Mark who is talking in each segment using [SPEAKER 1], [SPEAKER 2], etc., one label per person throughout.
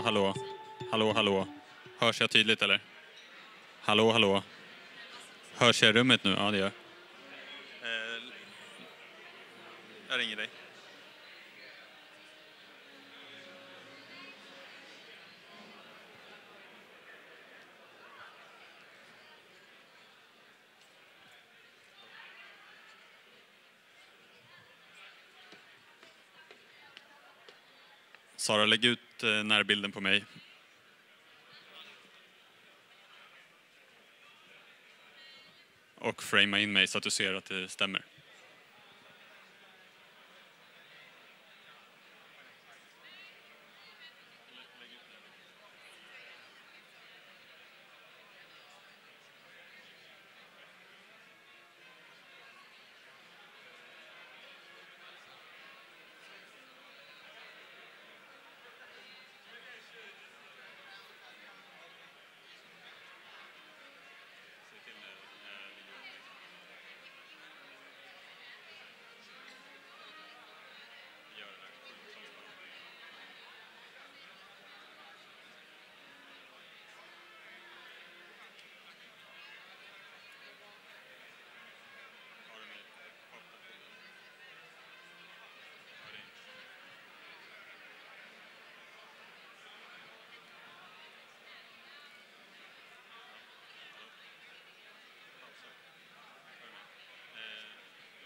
[SPEAKER 1] hallå. Hallå, hallå. Hörs jag tydligt eller? Hallå, hallå. Hörs jag i rummet nu? Ja, det gör. Jag ringer dig. Sara, lägg ut närbilden på mig. Och framea in mig så att du ser att det stämmer.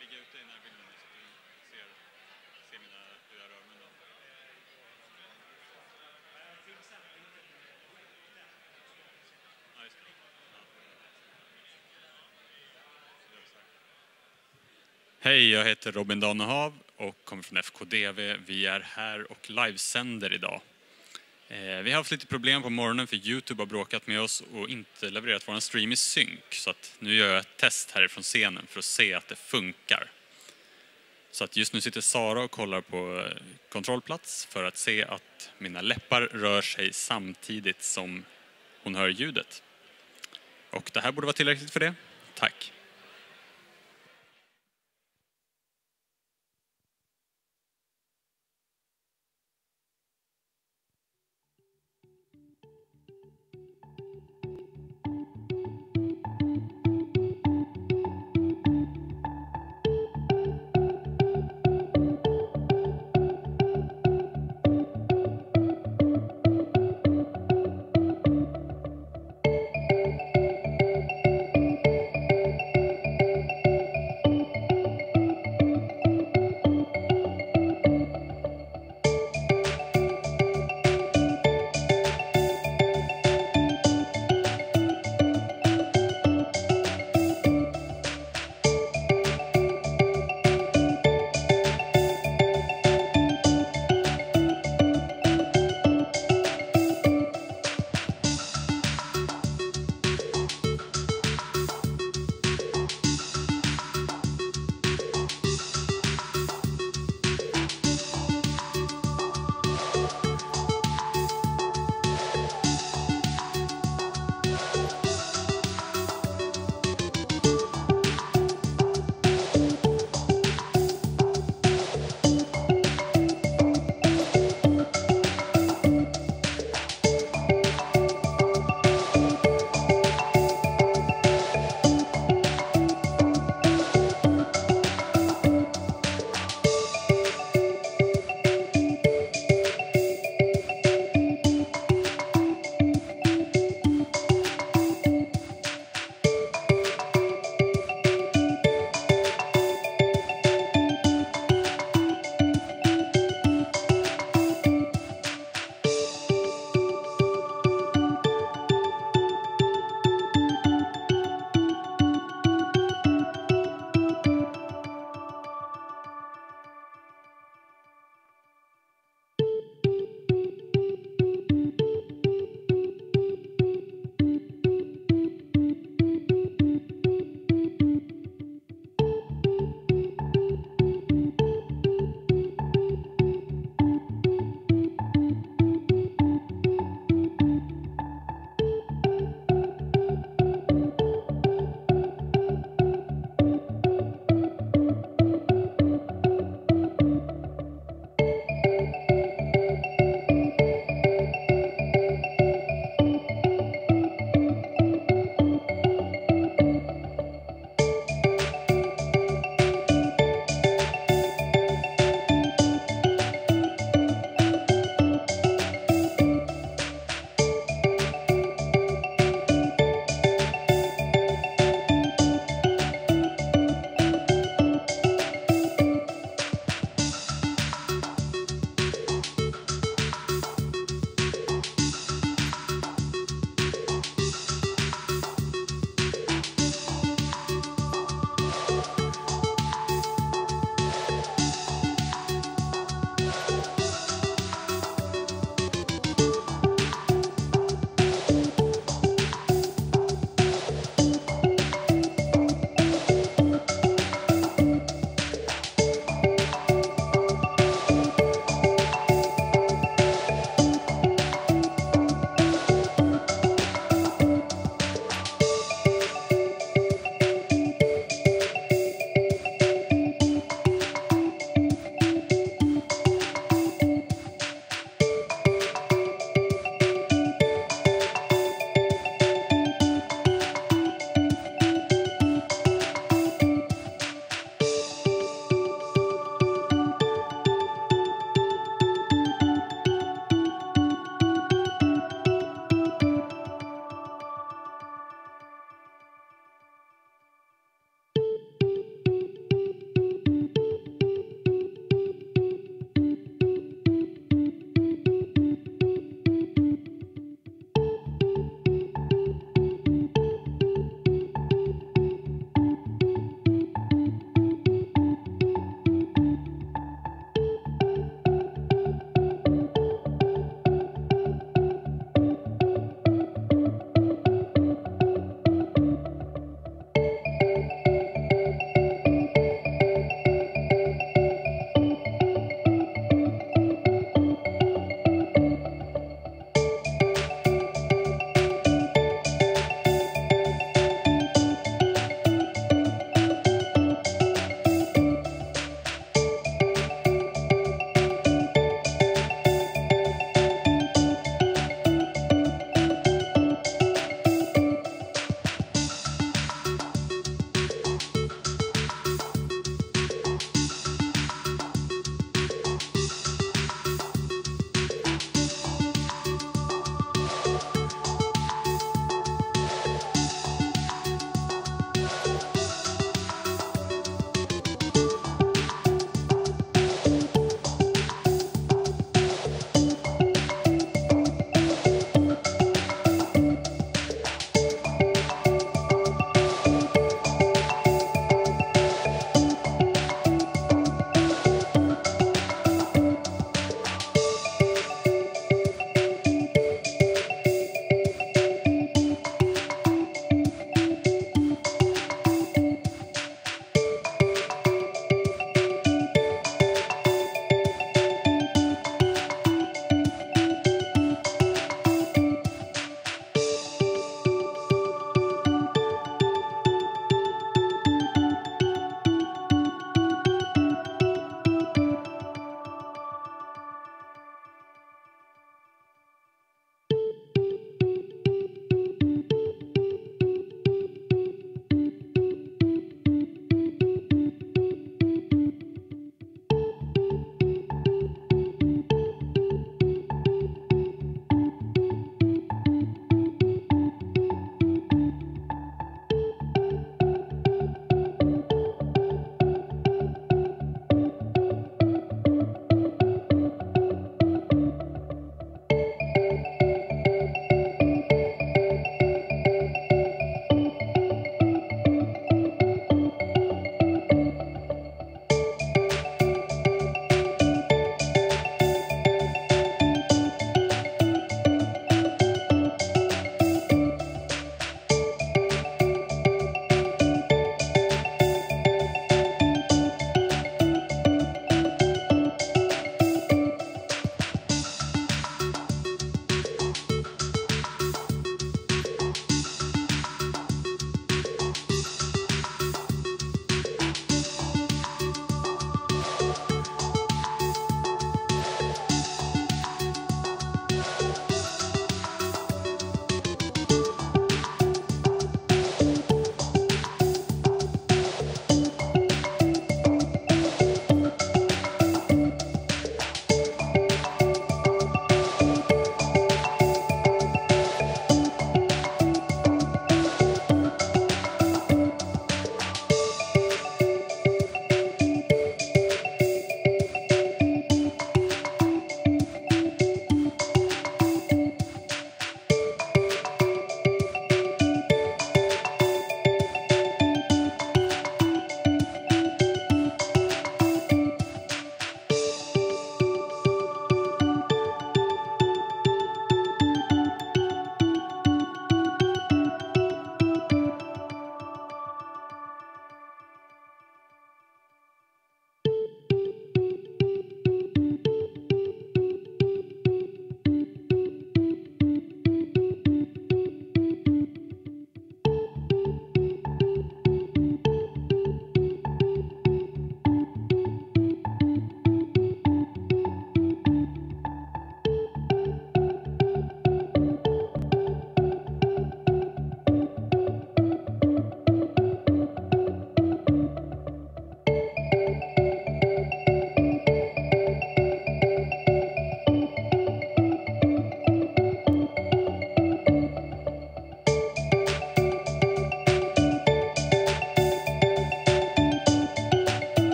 [SPEAKER 1] Lägg ut den här bilden så att du ser hur jag rör mig då. Hej, jag heter Robin Danehav och kommer från FKDV. Vi är här och livesänder idag. Vi har haft lite problem på morgonen för YouTube har bråkat med oss och inte levererat vår stream i synk. Så att nu gör jag ett test härifrån scenen för att se att det funkar. Så att just nu sitter Sara och kollar på kontrollplats för att se att mina läppar rör sig samtidigt som hon hör ljudet. Och det här borde vara tillräckligt för det. Tack.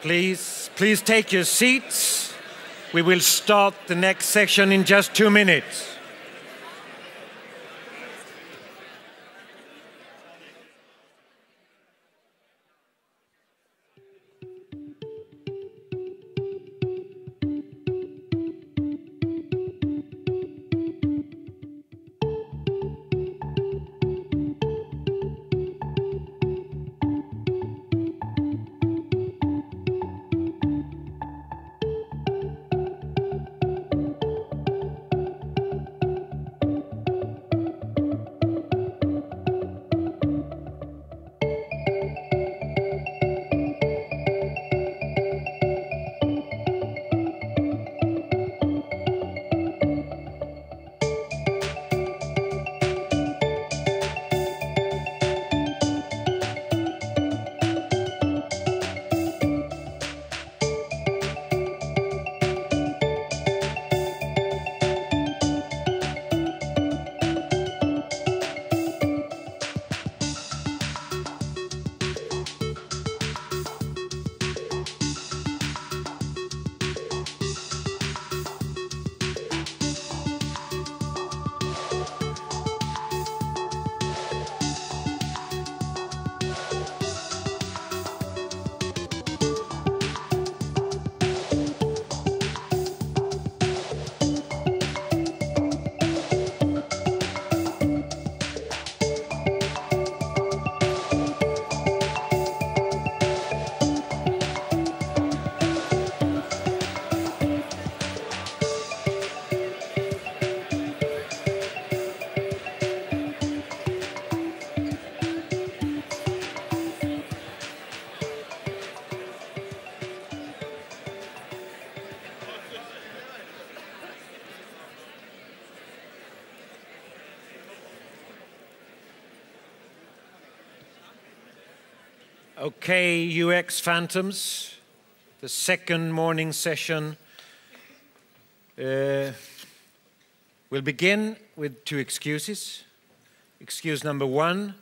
[SPEAKER 2] Please take your seats. We will start the next section in just 2 minutes. Okay, UX Phantoms, the second morning session. We'll begin with 2 excuses. Excuse number 1,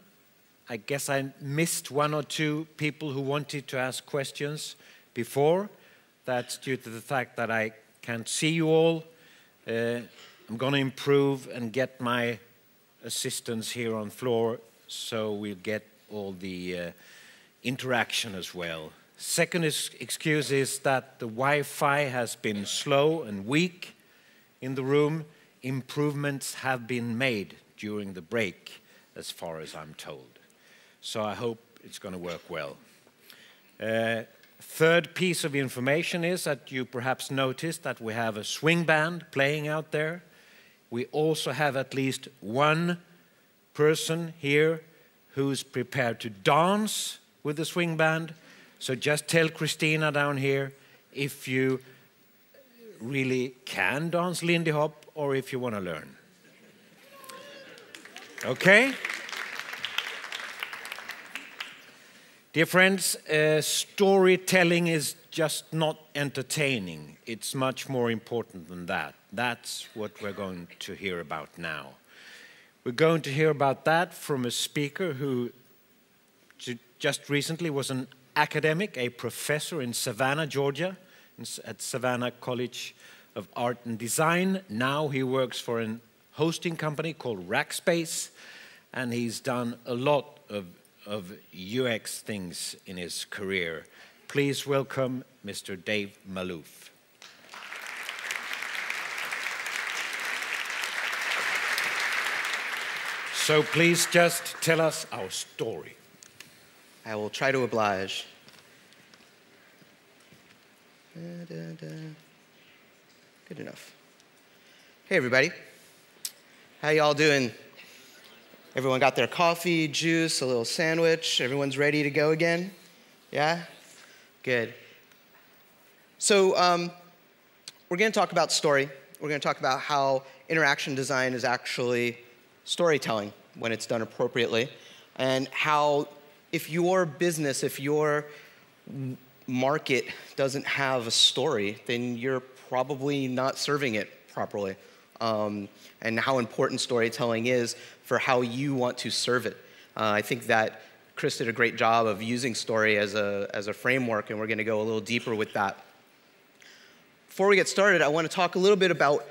[SPEAKER 2] I guess I missed 1 or 2 people who wanted to ask questions before. That's due to the fact that I can't see you all. I'm going to improve and get my assistants here on floor so we'll get all the interaction as well. Second excuse is that the Wi-Fi has been slow and weak in the room. Improvements have been made during the break, as far as I'm told. So I hope it's going to work well. Third piece of information is that you perhaps noticed that we have a swing band playing out there. We also have at least 1 person here who's prepared to dance with the swing band. So just tell Christina down here if you really can dance Lindy Hop or if you want to learn. Okay? Dear friends, storytelling is just not entertaining. It's much more important than that. That's what we're going to hear about now. We're going to hear about that from a speaker who just recently was an academic, a professor in Savannah, Georgia, at Savannah College of Art and Design. Now he works for a hosting company called Rackspace, and he's done a lot of UX things in his career. Please welcome Mr. Dave Malouf. So please just tell us our story.
[SPEAKER 3] I will try to oblige. Good enough. Hey, everybody. How y'all doing? Everyone got their coffee, juice, a little sandwich? Everyone's ready to go again? Yeah? Good. So we're going to talk about story. We're going to talk about how interaction design is actually storytelling when it's done appropriately, and how if your business, if your market doesn't have a story, then you're probably not serving it properly, and how important storytelling is for how you want to serve it. I think that Chris did a great job of using story as a framework, and we're going to go a little deeper with that. Before we get started, I want to talk a little bit about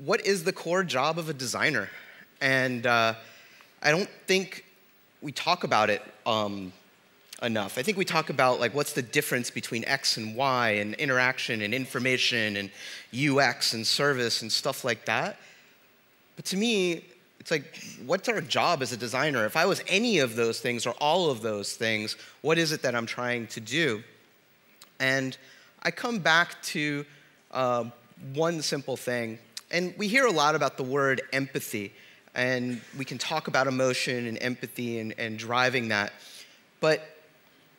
[SPEAKER 3] what is the core job of a designer. And I don't think we talk about it enough. I think we talk about like what's the difference between X and Y and interaction and information and UX and service and stuff like that. But to me, it's like, what's our job as a designer? If I was any of those things or all of those things, what is it that I'm trying to do? And I come back to one simple thing. And we hear a lot about the word empathy. And we can talk about emotion and empathy and driving that. But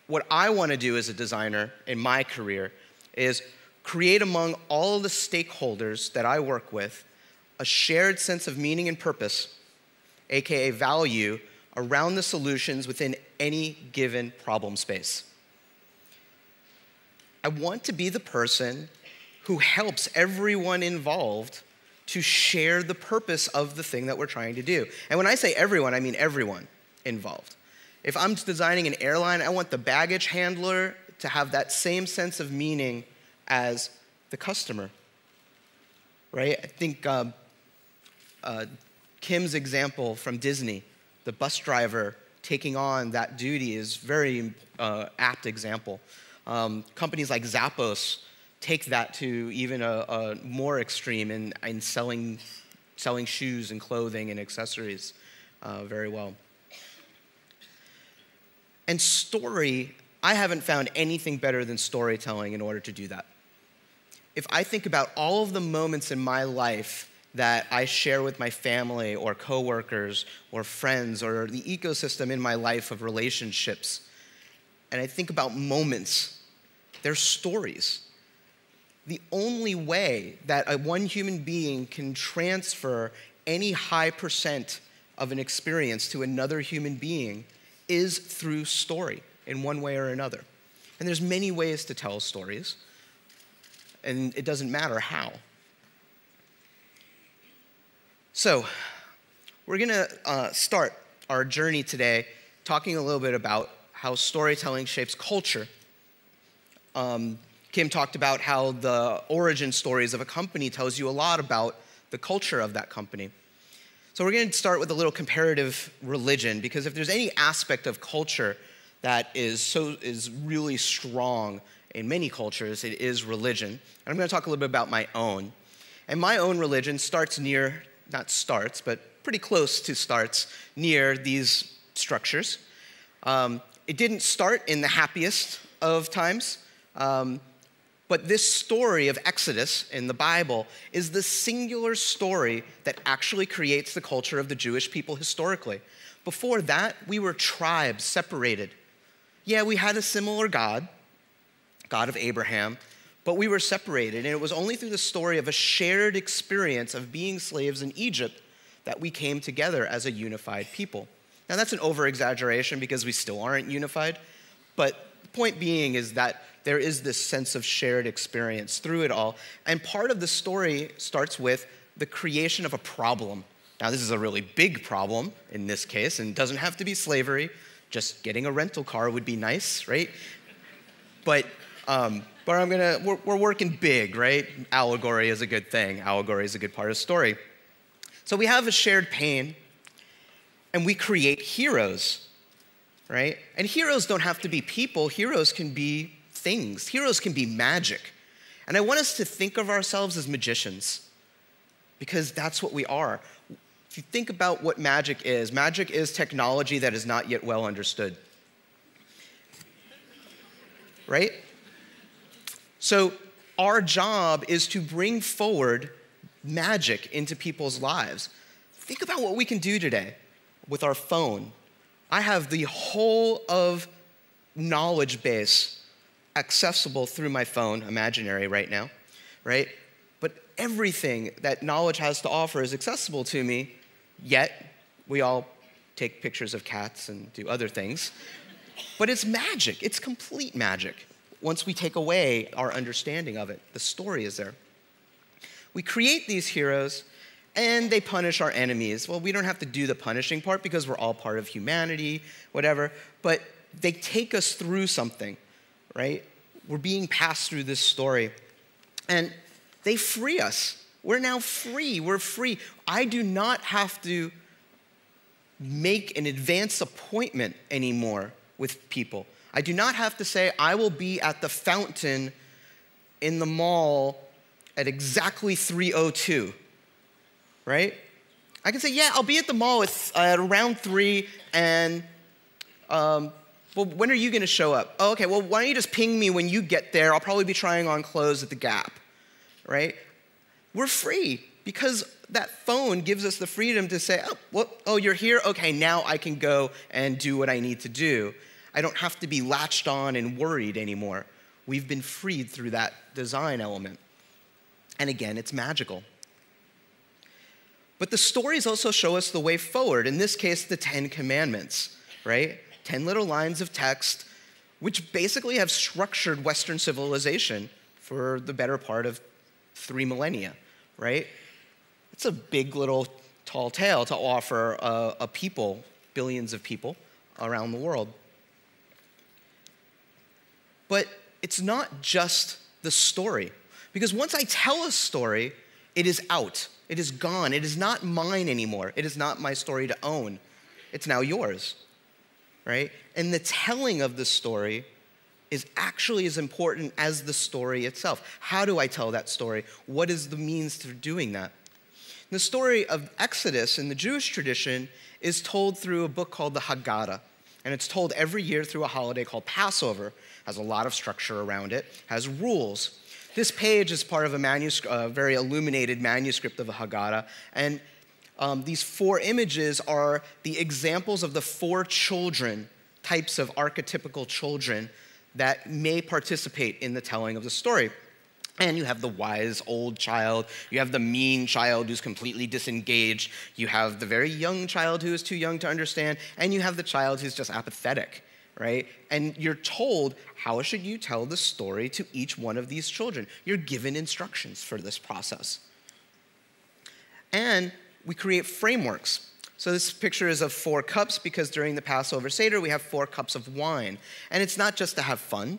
[SPEAKER 3] what I want to do as a designer in my career is create among all the stakeholders that I work with a shared sense of meaning and purpose, aka value, around the solutions within any given problem space. I want to be the person who helps everyone involved to share the purpose of the thing that we're trying to do. And when I say everyone, I mean everyone involved. If I'm designing an airline, I want the baggage handler to have that same sense of meaning as the customer, right? I think Kim's example from Disney, the bus driver taking on that duty, is very apt example. Companies like Zappos take that to even a more extreme in selling shoes and clothing and accessories very well. And story, I haven't found anything better than storytelling in order to do that. If I think about all of the moments in my life that I share with my family or coworkers or friends or the ecosystem in my life of relationships, and I think about moments, they're stories. The only way that one human being can transfer any high percent of an experience to another human being is through story in one way or another. And there's many ways to tell stories, and it doesn't matter how. So we're going to start our journey today talking a little bit about how storytelling shapes culture. Kim talked about how the origin stories of a company tells you a lot about the culture of that company. So we're going to start with a little comparative religion, because if there's any aspect of culture that is really strong in many cultures, it is religion. And I'm going to talk a little bit about my own. And my own religion starts near, not starts, but pretty close to starts near these structures. It didn't start in the happiest of times. But this story of Exodus in the Bible is the singular story that actually creates the culture of the Jewish people historically. Before that, we were tribes separated. Yeah, we had a similar God of Abraham, but we were separated. And it was only through the story of a shared experience of being slaves in Egypt that we came together as a unified people. Now, that's an over-exaggeration because we still aren't unified, but the point being is that there is this sense of shared experience through it all. And part of the story starts with the creation of a problem. Now, this is a really big problem in this case, and it doesn't have to be slavery. Just getting a rental car would be nice, right? But we're working big, right? Allegory is a good thing. Allegory is a good part of the story. So we have a shared pain, and we create heroes, right? And heroes don't have to be people. Heroes can be things. Heroes can be magic. And I want us to think of ourselves as magicians, because that's what we are. If you think about what magic is technology that is not yet well understood, right? So our job is to bring forward magic into people's lives. Think about what we can do today with our phone. I have the whole of knowledge base accessible through my phone, imaginary right now, right? But everything that knowledge has to offer is accessible to me, yet we all take pictures of cats and do other things. But it's magic. It's complete magic. Once we take away our understanding of it, the story is there. We create these heroes, And they punish our enemies. Well, we don't have to do the punishing part because we're all part of humanity, whatever. But they take us through something, right? We're being passed through this story. And they free us. We're now free. We're free. I do not have to make an advance appointment anymore with people. I do not have to say, I will be at the fountain in the mall at exactly 3:02, right? I can say, yeah, I'll be at the mall at around 3, and well, when are you going to show up? Oh, okay, well, why don't you just ping me when you get there? I'll probably be trying on clothes at the Gap, right? We're free because that phone gives us the freedom to say, oh, you're here? Okay, now I can go and do what I need to do. I don't have to be latched on and worried anymore. We've been freed through that design element. And again, it's magical. But the stories also show us the way forward. In this case, the 10 Commandments, right? 10 little lines of text, which basically have structured Western civilization for the better part of 3 millennia, right? It's a big little tall tale to offer a people, billions of people around the world. But it's not just the story. Because once I tell a story, it is out. It is gone. It is not mine anymore. It is not my story to own. It's now yours, right? And the telling of the story is actually as important as the story itself. How do I tell that story? What is the means to doing that? The story of Exodus in the Jewish tradition is told through a book called the Haggadah. And it's told every year through a holiday called Passover. Has a lot of structure around it, has rules. This page is part of a manuscript, a very illuminated manuscript of the Haggadah. And these 4 images are the examples of the 4 types of archetypical children that may participate in the telling of the story. And you have the wise old child, you have the mean child who's completely disengaged, you have the very young child who is too young to understand, and you have the child who's just apathetic, right? And you're told, how should you tell the story to each one of these children? You're given instructions for this process. And we create frameworks. So this picture is of 4 cups because during the Passover Seder, we have 4 cups of wine. And it's not just to have fun,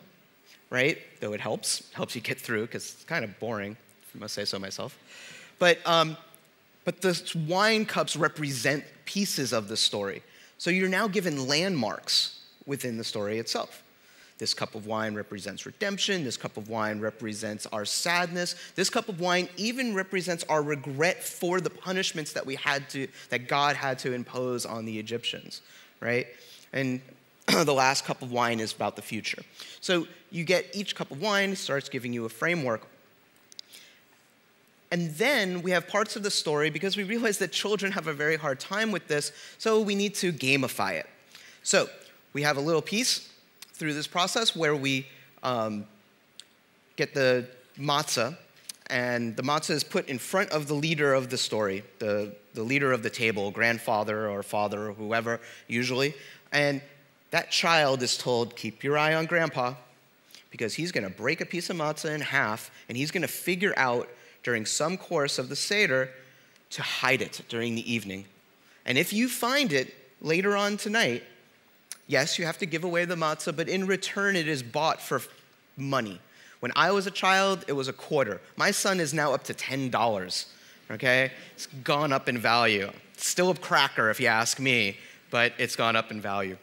[SPEAKER 3] right? Though it helps you get through because it's kind of boring, if I must say so myself. But the wine cups represent pieces of the story. So you're now given landmarks within the story itself. This cup of wine represents redemption. This cup of wine represents our sadness. This cup of wine even represents our regret for the punishments that God had to impose on the Egyptians, right? And the last cup of wine is about the future. So you get each cup of wine, starts giving you a framework. And then we have parts of the story, because we realize that children have a very hard time with this, so we need to gamify it. So we have a little piece through this process where we get the matzah, and the matzah is put in front of the leader of the story, the leader of the table, grandfather or father or whoever, usually. And that child is told, keep your eye on grandpa, because he's going to break a piece of matzah in half, and he's going to figure out during some course of the Seder to hide it during the evening. And if you find it later on tonight, yes, you have to give away the matzah, but in return it is bought for money. When I was a child, it was $0.25. My son is now up to $10, okay? It's gone up in value. It's still a cracker if you ask me, but it's gone up in value.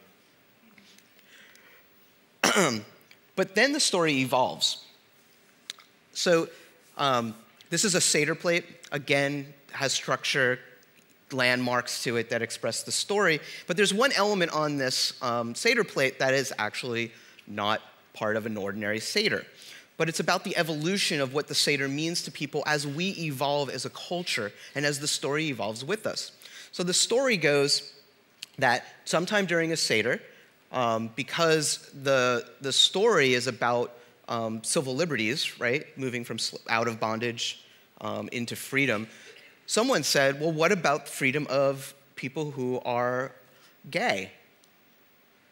[SPEAKER 3] But then the story evolves. So this is a Seder plate. Again, has structure, landmarks to it that express the story. But there's one element on this Seder plate that is actually not part of an ordinary Seder. But it's about the evolution of what the Seder means to people as we evolve as a culture and as the story evolves with us. So the story goes that sometime during a Seder, because the story is about civil liberties, right? Moving from out of bondage into freedom. Someone said, well, what about freedom of people who are gay?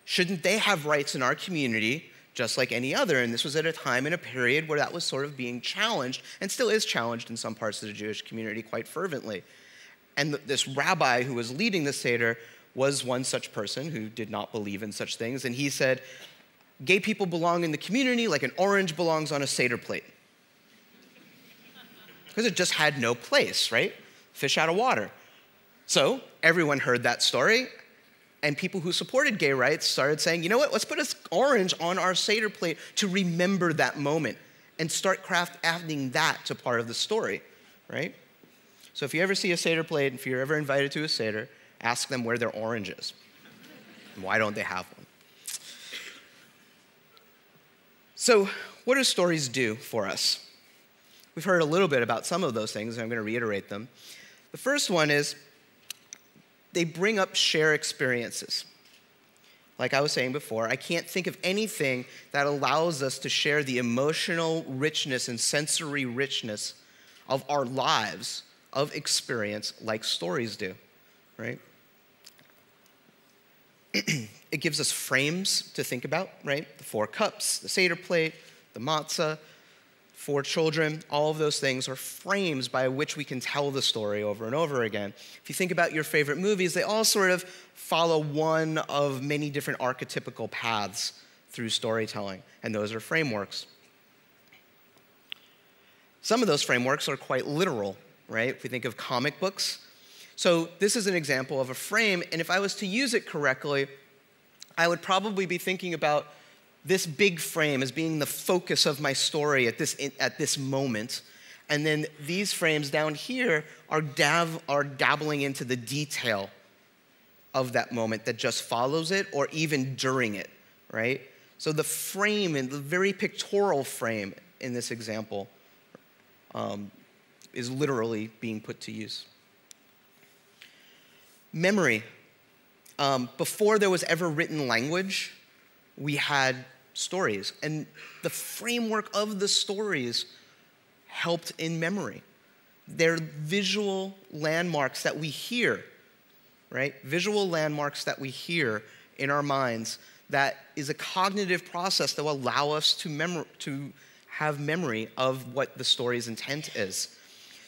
[SPEAKER 3] Shouldn't they have rights in our community just like any other? And this was at a time and a period where that was sort of being challenged, and still is challenged in some parts of the Jewish community quite fervently. And this rabbi who was leading the Seder was one such person who did not believe in such things. And he said, gay people belong in the community like an orange belongs on a Seder plate. Because it just had no place, right? Fish out of water. So everyone heard that story, and people who supported gay rights started saying, you know what, let's put an orange on our Seder plate to remember that moment and start adding that to part of the story, right? So if you ever see a Seder plate, if you're ever invited to a Seder, ask them where their orange is. And why don't they have one? So what do stories do for us? We've heard a little bit about some of those things, and I'm going to reiterate them. The first one is they bring up shared experiences. Like I was saying before, I can't think of anything that allows us to share the emotional richness and sensory richness of our lives, of experience, like stories do, right? It gives us frames to think about, right? The 4 cups, the Seder plate, the matzah, 4 children, all of those things are frames by which we can tell the story over and over again. If you think about your favorite movies, they all sort of follow one of many different archetypical paths through storytelling, and those are frameworks. Some of those frameworks are quite literal, right? If we think of comic books. So this is an example of a frame, and if I was to use it correctly, I would probably be thinking about this big frame as being the focus of my story at this moment. And then these frames down here are dabbling into the detail of that moment that just follows it or even during it, right? So the frame, and the very pictorial frame in this example, is literally being put to use. Memory. Before there was ever written language, we had stories, and the framework of the stories helped in memory. They're visual landmarks that we hear, right? Visual landmarks that we hear in our minds that is a cognitive process that will allow us to have memory of what the story's intent is.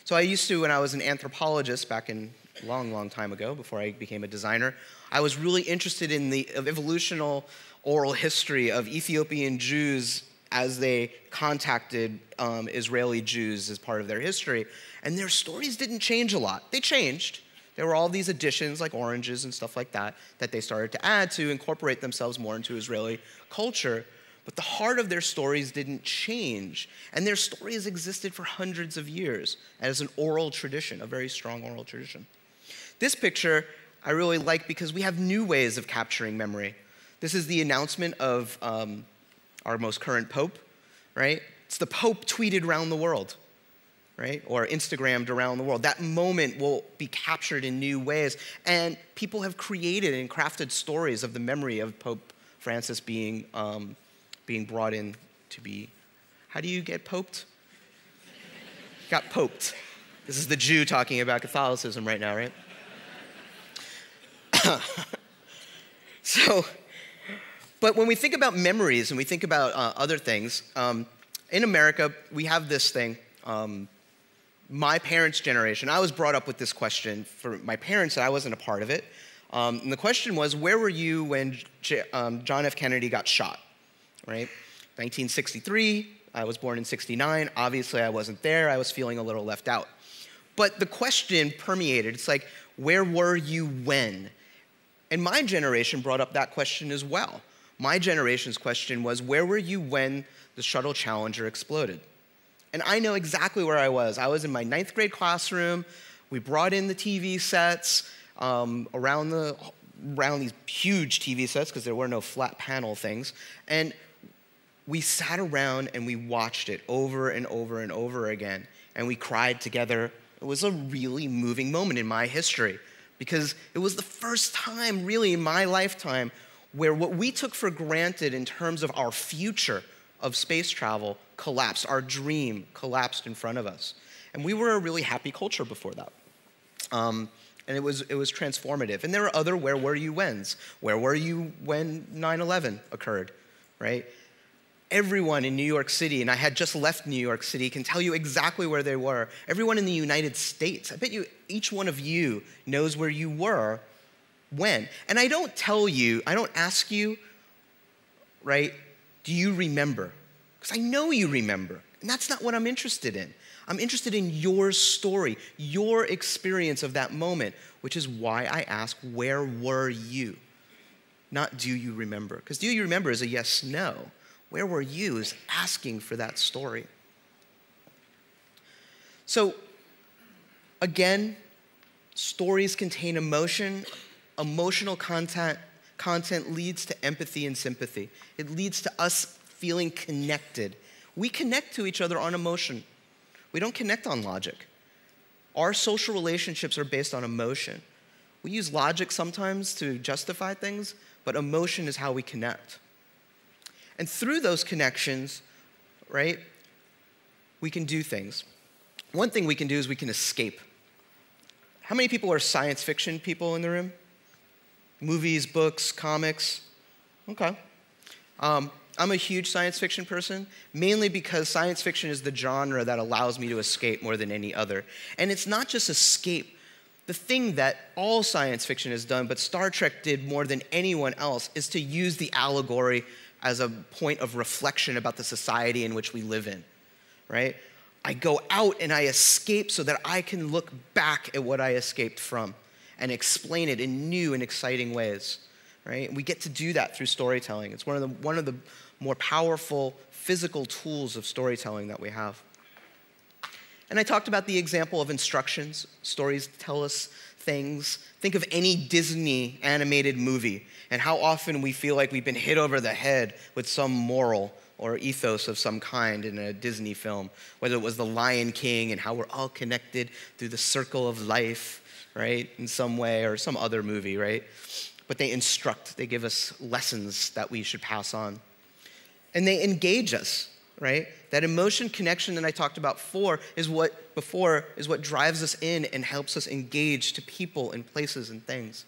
[SPEAKER 3] So I used to, when I was an anthropologist back in a long, long time ago, before I became a designer, I was really interested in the evolutional oral history of Ethiopian Jews as they contacted Israeli Jews as part of their history. And their stories didn't change a lot. They changed. There were all these additions, like oranges and stuff like that, that they started to add to incorporate themselves more into Israeli culture. But the heart of their stories didn't change. And their stories existed for hundreds of years as an oral tradition, a very strong oral tradition. This picture I really like because we have new ways of capturing memory. This is the announcement of our most current Pope, right? It's the Pope tweeted around the world, right? Or Instagrammed around the world. That moment will be captured in new ways. And people have created and crafted stories of the memory of Pope Francis being brought in to be, how do you get poped? Got poped. This is the Jew talking about Catholicism right now, right? But when we think about memories and we think about other things, in America, we have this thing. My parents' generation, I was brought up with this question for my parents, and I wasn't a part of it. And the question was, where were you when John F. Kennedy got shot, right? 1963, I was born in 69. Obviously, I wasn't there. I was feeling a little left out. But the question permeated. It's like, where were you when? And my generation brought up that question as well. My generation's question was, where were you when the shuttle Challenger exploded? And I know exactly where I was. I was in my 9th grade classroom. We brought in the TV sets around these huge TV sets because there were no flat panel things. And we sat around and we watched it over and over and over again. And we cried together. It was a really moving moment in my history because it was the first time really in my lifetime where what we took for granted in terms of our future of space travel collapsed. Our dream collapsed in front of us. And we were a really happy culture before that. And it was transformative. And there are other where were you whens. Where were you when 9/11 occurred, right? Everyone in New York City, and I had just left New York City, can tell you exactly where they were. Everyone in the United States, I bet you each one of you knows where you were when. And I don't ask you, right, do you remember? Because I know you remember. And that's not what I'm interested in. I'm interested in your story, your experience of that moment, which is why I ask, where were you? Not do you remember? Because do you remember is a yes, no. Where were you is asking for that story. So, again, stories contain emotion. Emotional content leads to empathy and sympathy. It leads to us feeling connected. We connect to each other on emotion. We don't connect on logic. Our social relationships are based on emotion. We use logic sometimes to justify things, but emotion is how we connect. And through those connections, right, we can do things. One thing we can do is we can escape. How many people are science fiction people in the room? Movies, books, comics? Okay. I'm a huge science fiction person, mainly because science fiction is the genre that allows me to escape more than any other. And it's not just escape. The thing that all science fiction has done, but Star Trek did more than anyone else, is to use the allegory as a point of reflection about the society in which we live in, right? I go out and I escape so that I can look back at what I escaped from and explain it in new and exciting ways, right? We get to do that through storytelling. It's one of the more powerful physical tools of storytelling that we have. And I talked about the example of instructions. Stories tell us things. Think of any Disney animated movie and how often we feel like we've been hit over the head with some moral or ethos of some kind in a Disney film, whether it was The Lion King and how we're all connected through the circle of life, right, in some way, or some other movie, right? But they instruct, they give us lessons that we should pass on. And they engage us, right? That emotion connection that I talked about is what drives us in and helps us engage to people and places and things,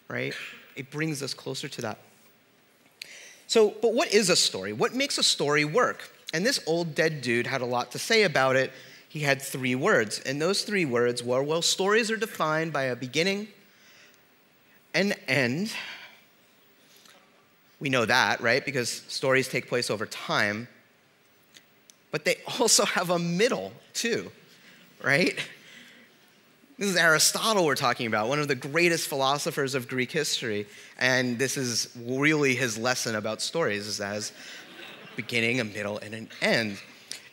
[SPEAKER 3] right? It brings us closer to that. So, but what is a story? What makes a story work? And this old dead dude had a lot to say about it. He had 3 words, and those 3 words were, well, stories are defined by a beginning, an end. We know that, right? Because stories take place over time. But they also have a middle, too, right? This is Aristotle we're talking about, one of the greatest philosophers of Greek history. And this is really his lesson about stories, is as beginning, a middle, and an end.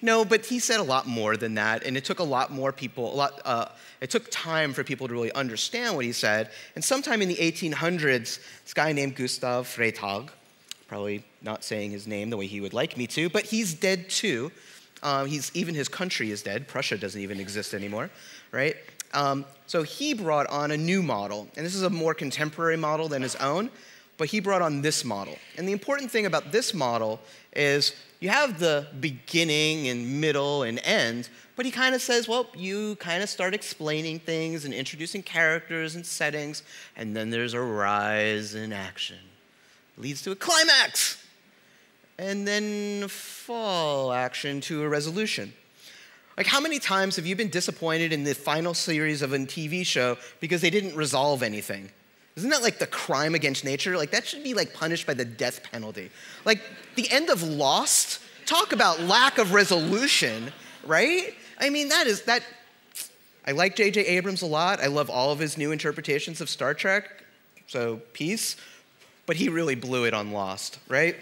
[SPEAKER 3] No, but he said a lot more than that, and it took a lot more people, it took time for people to really understand what he said. And sometime in the 1800s, this guy named Gustav Freytag, probably not saying his name the way he would like me to, but he's dead too. Even his country is dead. Prussia doesn't even exist anymore, right? So he brought on a new model, and this is a more contemporary model than his own, but he brought on this model. And the important thing about this model is you have the beginning and middle and end, but he kind of says, well, you kind of start explaining things and introducing characters and settings, and then there's a rise in action. It leads to a climax, and then fall action to a resolution. Like, how many times have you been disappointed in the final series of a TV show because they didn't resolve anything? Isn't that like the crime against nature? Like, that should be like punished by the death penalty. Like, the end of Lost, talk about lack of resolution, right? I mean, I like J.J. Abrams a lot. I love all of his new interpretations of Star Trek, so peace. But he really blew it on Lost, right?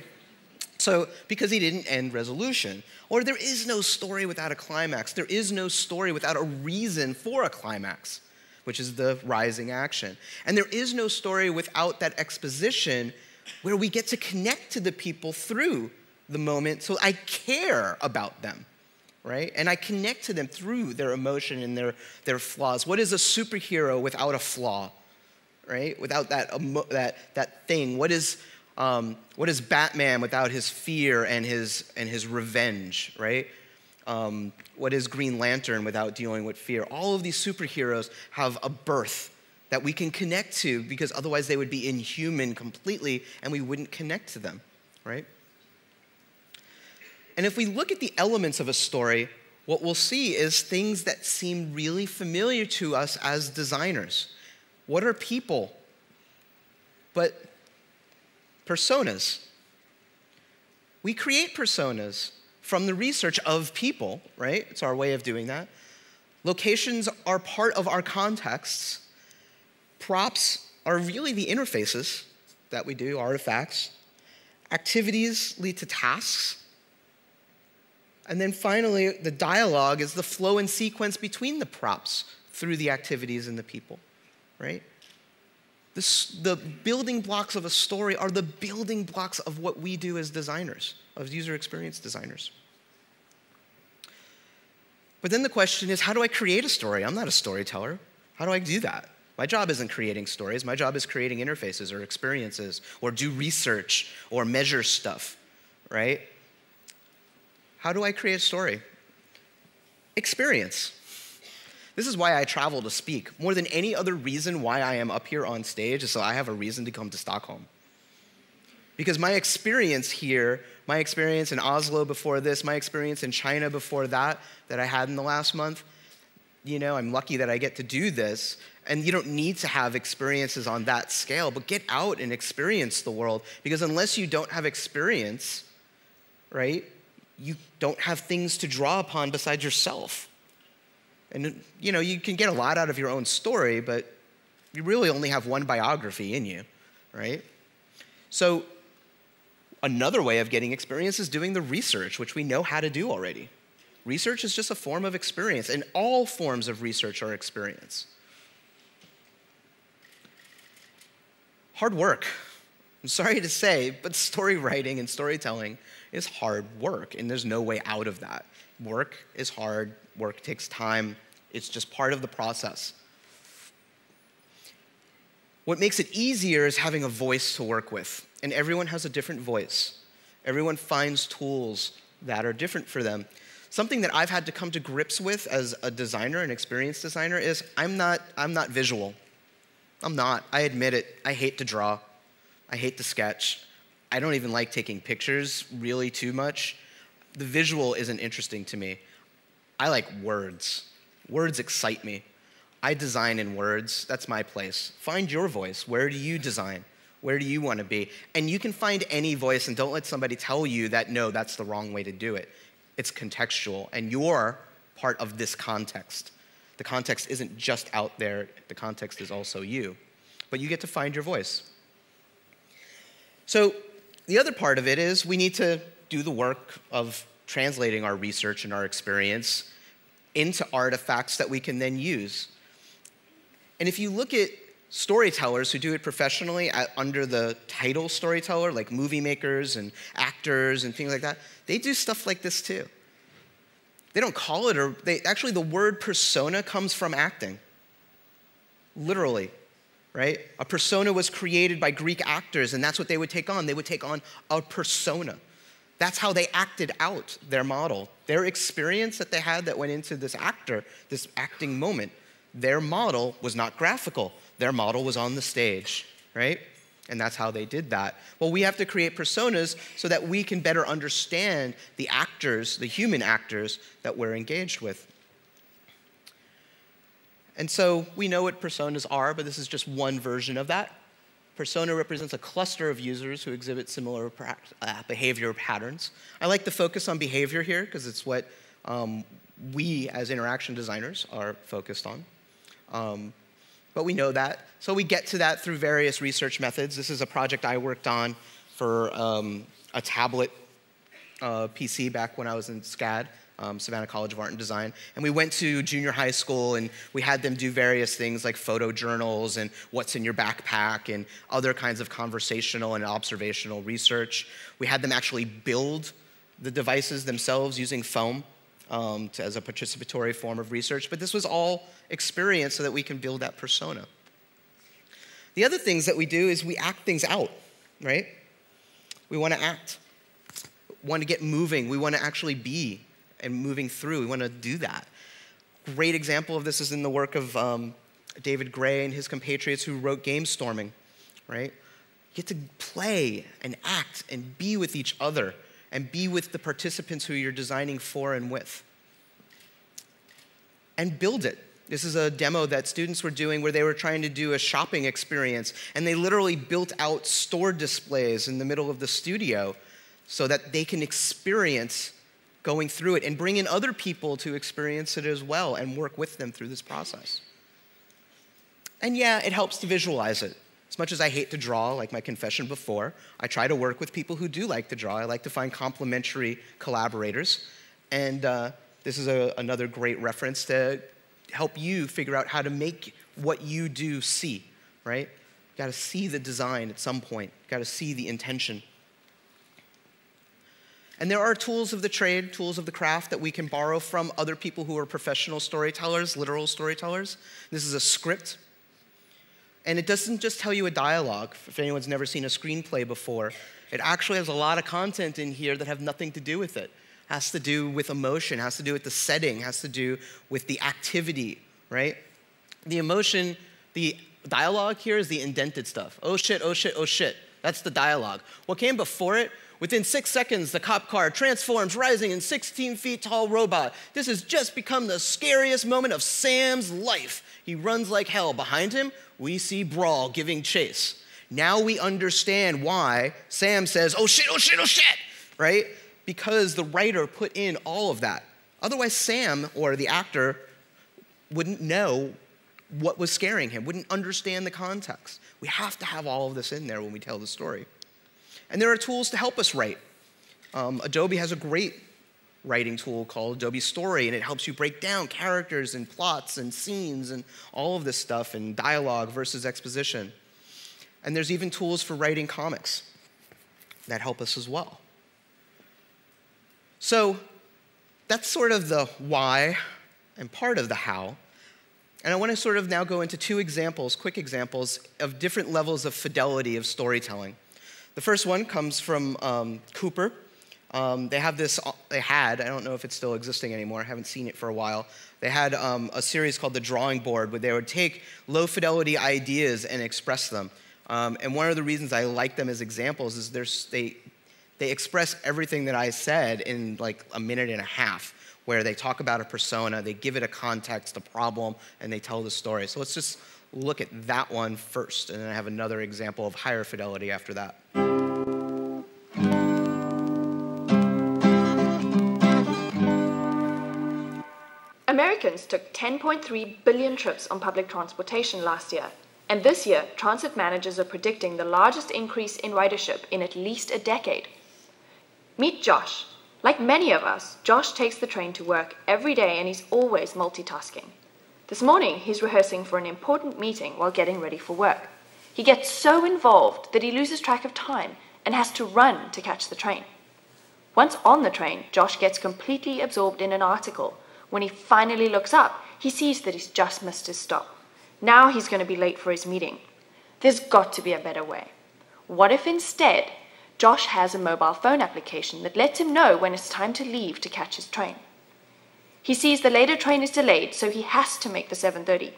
[SPEAKER 3] So, because he didn't end resolution. Or there is no story without a climax. There is no story without a reason for a climax, which is the rising action. And there is no story without that exposition where we get to connect to the people through the moment, so I care about them, right? And I connect to them through their emotion and their flaws. What is a superhero without a flaw, right? Without that thing. What is Batman without his fear and his revenge, right? What is Green Lantern without dealing with fear? All of these superheroes have a birth that we can connect to, because otherwise they would be inhuman completely and we wouldn't connect to them, right? And if we look at the elements of a story, what we'll see is things that seem really familiar to us as designers. What are people? But personas. We create personas from the research of people, right? It's our way of doing that. Locations are part of our contexts. Props are really the interfaces that we do, artifacts. Activities lead to tasks. And then finally, the dialogue is the flow and sequence between the props through the activities and the people, right? The building blocks of a story are the building blocks of what we do as designers, as user experience designers. But then the question is, how do I create a story? I'm not a storyteller. How do I do that? My job isn't creating stories. My job is creating interfaces or experiences or do research or measure stuff, right? How do I create a story? Experience. This is why I travel to speak. More than any other reason why I am up here on stage is so I have a reason to come to Stockholm. Because my experience here, my experience in Oslo before this, my experience in China before that I had in the last month, you know, I'm lucky that I get to do this. And you don't need to have experiences on that scale, but get out and experience the world. Because unless you don't have experience, right, you don't have things to draw upon besides yourself. And, you know, you can get a lot out of your own story, but you really only have one biography in you, right? So another way of getting experience is doing the research, which we know how to do already. Research is just a form of experience, and all forms of research are experience. Hard work. I'm sorry to say, but story writing and storytelling is hard work, and there's no way out of that. Work is hard. Work takes time. It's just part of the process. What makes it easier is having a voice to work with, and everyone has a different voice. Everyone finds tools that are different for them. Something that I've had to come to grips with as a designer, an experienced designer, is I'm not visual. I'm not. I admit it. I hate to draw. I hate to sketch. I don't even like taking pictures really too much. The visual isn't interesting to me. I like words. Words excite me. I design in words. That's my place. Find your voice. Where do you design? Where do you want to be? And you can find any voice, and don't let somebody tell you that, no, that's the wrong way to do it. It's contextual, and you're part of this context. The context isn't just out there. The context is also you. But you get to find your voice. So the other part of it is we need to do the work of translating our research and our experience into artifacts that we can then use. And if you look at storytellers who do it professionally under the title storyteller, like movie makers and actors and things like that, they do stuff like this too. They don't call it, actually the word persona comes from acting. Literally, right? A persona was created by Greek actors, and that's what they would take on. They would take on a persona. That's how they acted out their model. Their experience that they had that went into this acting moment, their model was not graphical. Their model was on the stage, right? And that's how they did that. Well, we have to create personas so that we can better understand the actors, the human actors that we're engaged with. And so we know what personas are, but this is just one version of that. Persona represents a cluster of users who exhibit similar behavior patterns. I like to focus on behavior here because it's what we as interaction designers are focused on. But we know that. So we get to that through various research methods. This is a project I worked on for a tablet PC back when I was in SCAD, Savannah College of Art and Design. And we went to junior high school, and we had them do various things like photo journals and what's in your backpack and other kinds of conversational and observational research. We had them actually build the devices themselves using foam as a participatory form of research. But this was all experience so that we can build that persona. The other things that we do is we act things out, right? We want to act. We want to get moving. We want to actually be and moving through. We want to do that. Great example of this is in the work of David Gray and his compatriots who wrote Game Storming, right? You get to play and act and be with each other and be with the participants who you're designing for and with. And build it. This is a demo that students were doing where they were trying to do a shopping experience, and they literally built out store displays in the middle of the studio so that they can experience going through it and bring in other people to experience it as well and work with them through this process. And yeah, it helps to visualize it. As much as I hate to draw, like my confession before, I try to work with people who do like to draw. I like to find complementary collaborators. And this is another great reference to help you figure out how to make what you do see, right? You gotta see the design at some point. You gotta see the intention. And there are tools of the trade, tools of the craft that we can borrow from other people who are professional storytellers, literal storytellers. This is a script. And it doesn't just tell you a dialogue. If anyone's never seen a screenplay before, it actually has a lot of content in here that have nothing to do with it. Has to do with emotion, has to do with the setting, has to do with the activity, right? The emotion, the dialogue here is the indented stuff. Oh shit, oh shit, oh shit. That's the dialogue. What came before it? Within 6 seconds, the cop car transforms, rising in 16 feet tall robot. This has just become the scariest moment of Sam's life. He runs like hell. Behind him, we see Brawl giving chase. Now we understand why Sam says, oh shit, oh shit, oh shit, right? Because the writer put in all of that. Otherwise, Sam, or the actor, wouldn't know what was scaring him, wouldn't understand the context. We have to have all of this in there when we tell the story. And there are tools to help us write. Adobe has a great writing tool called Adobe Story, and it helps you break down characters and plots and scenes and all of this stuff, and dialogue versus exposition. And there's even tools for writing comics that help us as well. So that's sort of the why and part of the how. And I want to sort of now go into two examples, quick examples, of different levels of fidelity of storytelling. The first one comes from Cooper. They had, I don't know if it's still existing anymore, I haven't seen it for a while. They had a series called The Drawing Board where they would take low fidelity ideas and express them. And one of the reasons I like them as examples is they express everything that I said in like a minute and a half, where they talk about a persona, they give it a context, a problem, and they tell the story. So let's just look at that one first, and then I have another example of higher fidelity after that.
[SPEAKER 4] Americans took 10.3 billion trips on public transportation last year. And this year, transit managers are predicting the largest increase in ridership in at least a decade. Meet Josh. Like many of us, Josh takes the train to work every day and he's always multitasking. This morning, he's rehearsing for an important meeting while getting ready for work. He gets so involved that he loses track of time and has to run to catch the train. Once on the train, Josh gets completely absorbed in an article. When he finally looks up, he sees that he's just missed his stop. Now he's going to be late for his meeting. There's got to be a better way. What if instead, Josh has a mobile phone application that lets him know when it's time to leave to catch his train? He sees the later train is delayed, so he has to make the 7:30.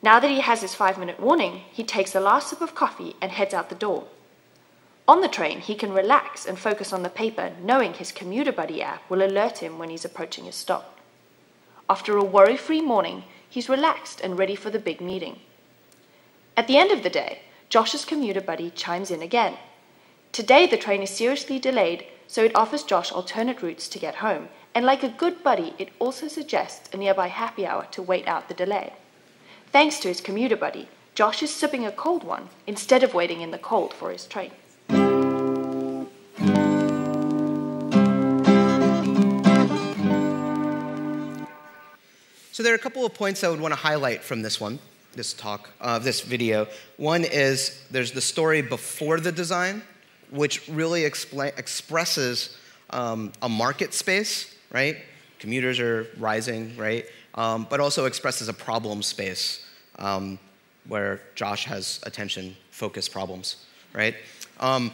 [SPEAKER 4] Now that he has his 5-minute warning, he takes the last sip of coffee and heads out the door. On the train, he can relax and focus on the paper, knowing his Commuter Buddy app will alert him when he's approaching his stop. After a worry-free morning, he's relaxed and ready for the big meeting. At the end of the day, Josh's Commuter Buddy chimes in again. Today the train is seriously delayed, so it offers Josh alternate routes to get home, and like a good buddy, it also suggests a nearby happy hour to wait out the delay. Thanks to his Commuter Buddy, Josh is sipping a cold one instead of waiting in the cold for his train.
[SPEAKER 3] So there are a couple of points I would want to highlight from this one, this talk, this video. One is there's the story before the design, which really expresses a market space, right? Commuters are rising, right? But also expresses a problem space where Josh has attention-focused problems, right? But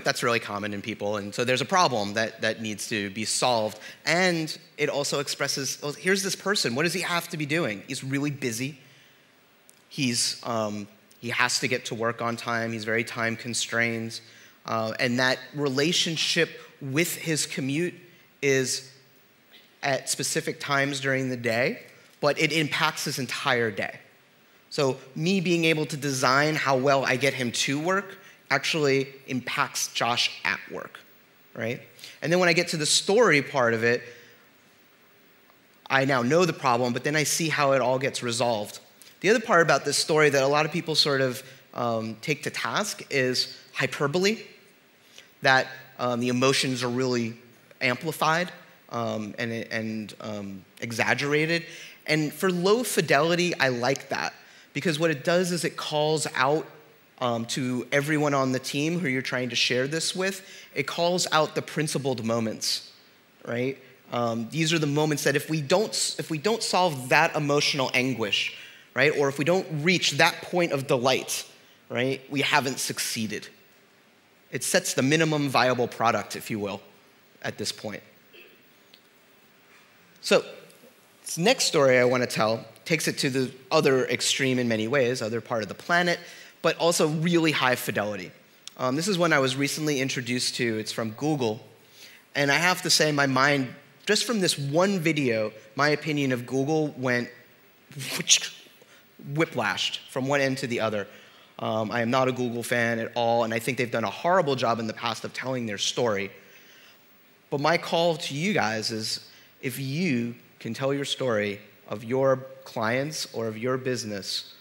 [SPEAKER 3] that's really common in people, and so there's a problem that needs to be solved, and it also expresses, well, here's this person, what does he have to be doing? He's really busy, he has to get to work on time, he's very time constrained, And that relationship with his commute is at specific times during the day, but it impacts his entire day. So me being able to design how well I get him to work actually impacts Josh at work, right? And then when I get to the story part of it, I now know the problem, but then I see how it all gets resolved. The other part about this story that a lot of people sort of take to task is hyperbole, that the emotions are really amplified and exaggerated. And for low fidelity, I like that, because what it does is it calls out to everyone on the team who you're trying to share this with, it calls out the principled moments, right? These are the moments that if we don't solve that emotional anguish, right, or if we don't reach that point of delight, right, we haven't succeeded. It sets the minimum viable product, if you will, at this point. So this next story I want to tell takes it to the other extreme in many ways, other part of the planet, but also really high fidelity. This is one I was recently introduced to. It's from Google. And I have to say, my mind, just from this one video, my opinion of Google went whiplashed from one end to the other. I am not a Google fan at all, and I think they've done a horrible job in the past of telling their story. But my call to you guys is, if you can tell your story of your clients or of your business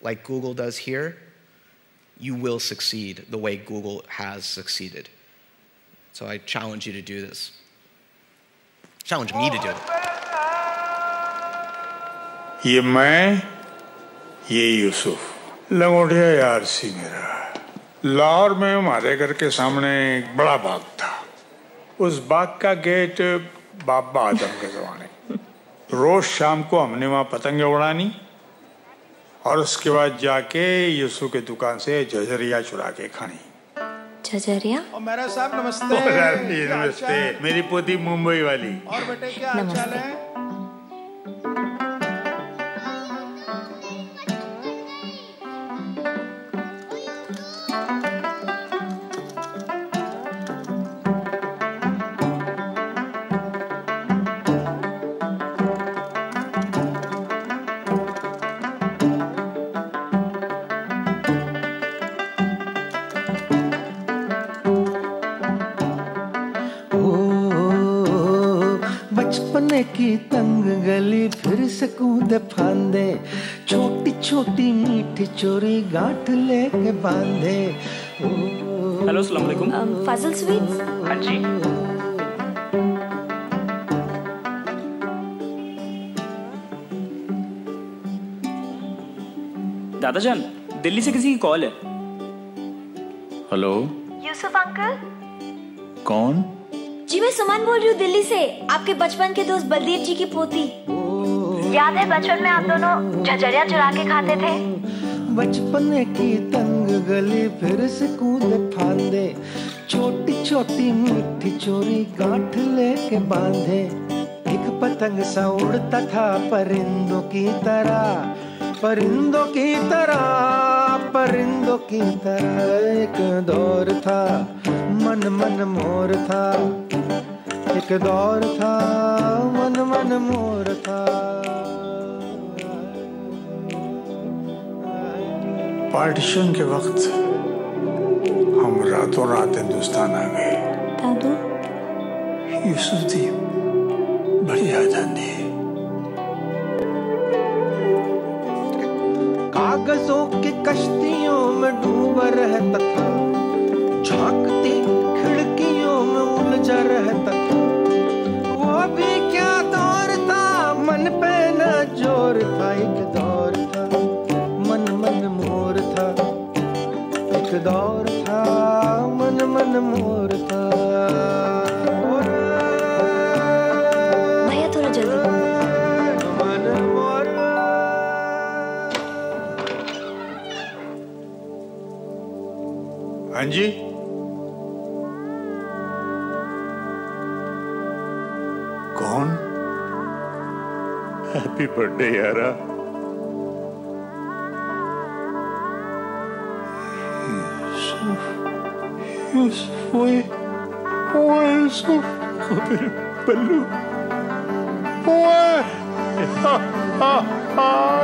[SPEAKER 3] like Google does here, you will succeed the way Google has succeeded. So I challenge you to do this. Challenge me to do it.
[SPEAKER 5] ये मैं, ये यूसुफ, लंगोटिया यार सी मेरा। लाहौर में हमारे घर के सामने एक बड़ा बाग था। उस बाग का गेट बाबा आदम के ज़माने। रोज शाम को हमने वहाँ पतंगे उड़ानी और उसके बाद जाके यूसुफ के दुकान से झझरिया चुरा के खानी।
[SPEAKER 6] झझरिया?
[SPEAKER 5] और मेरा साहब नमस्ते। नमस्ते। मेरी पोती मुंबई वाली। और बेटे क्या हाल है?
[SPEAKER 7] की तंग गली फिर से कूदे फांदे, छोटी छोटी मीठी चोरी गांठ लेके बांधे।
[SPEAKER 8] हेलो अस्सलाम वालेकुम।
[SPEAKER 6] फाजिल स्वीट्स?
[SPEAKER 8] हाँ जी। दादाजान, दिल्ली से किसी की कॉल है।
[SPEAKER 5] हेलो।
[SPEAKER 6] यूसुफ अंकल?
[SPEAKER 5] कौन?
[SPEAKER 6] जी मैं सुमन बोल रही हूँ दिल्ली से, आपके बचपन के दोस्त बलदेव जी की पोती। याद है बचपन में आप दोनों झझरिया चुरा के खाते थे?
[SPEAKER 7] बचपन की तंग गली फिर से कूदे फांदे, छोटी छोटी मीठी चोरी गांठ लेके बांधे। एक पतंग सा उड़ता था परिंदों की तरह, परिंदों की तरह, परिंदों की तरह। एक दौर था मन मन मोर था, एक दौर था मन मन मोर था।
[SPEAKER 5] पार्टीशन के वक्त हम रातों रात हिंदुस्तान आ गए।
[SPEAKER 6] दादू?
[SPEAKER 5] यूसुफ दी बड़ी याद आती है।
[SPEAKER 7] कागजों की कश्तियों में डूबा रहता था, झांकती खिड़कियों में उलझा रहता था। वो भी क्या दौर था, मन पे न जोर था। एक दौर था मन मन मोर था, एक दौर था मन मन मोर था।
[SPEAKER 6] भैया थोड़ा जल्दी।
[SPEAKER 5] हाँ जी। कौन? हैप्पी बर्थडे यारा। Yusuf, يوسف ويوسف بلو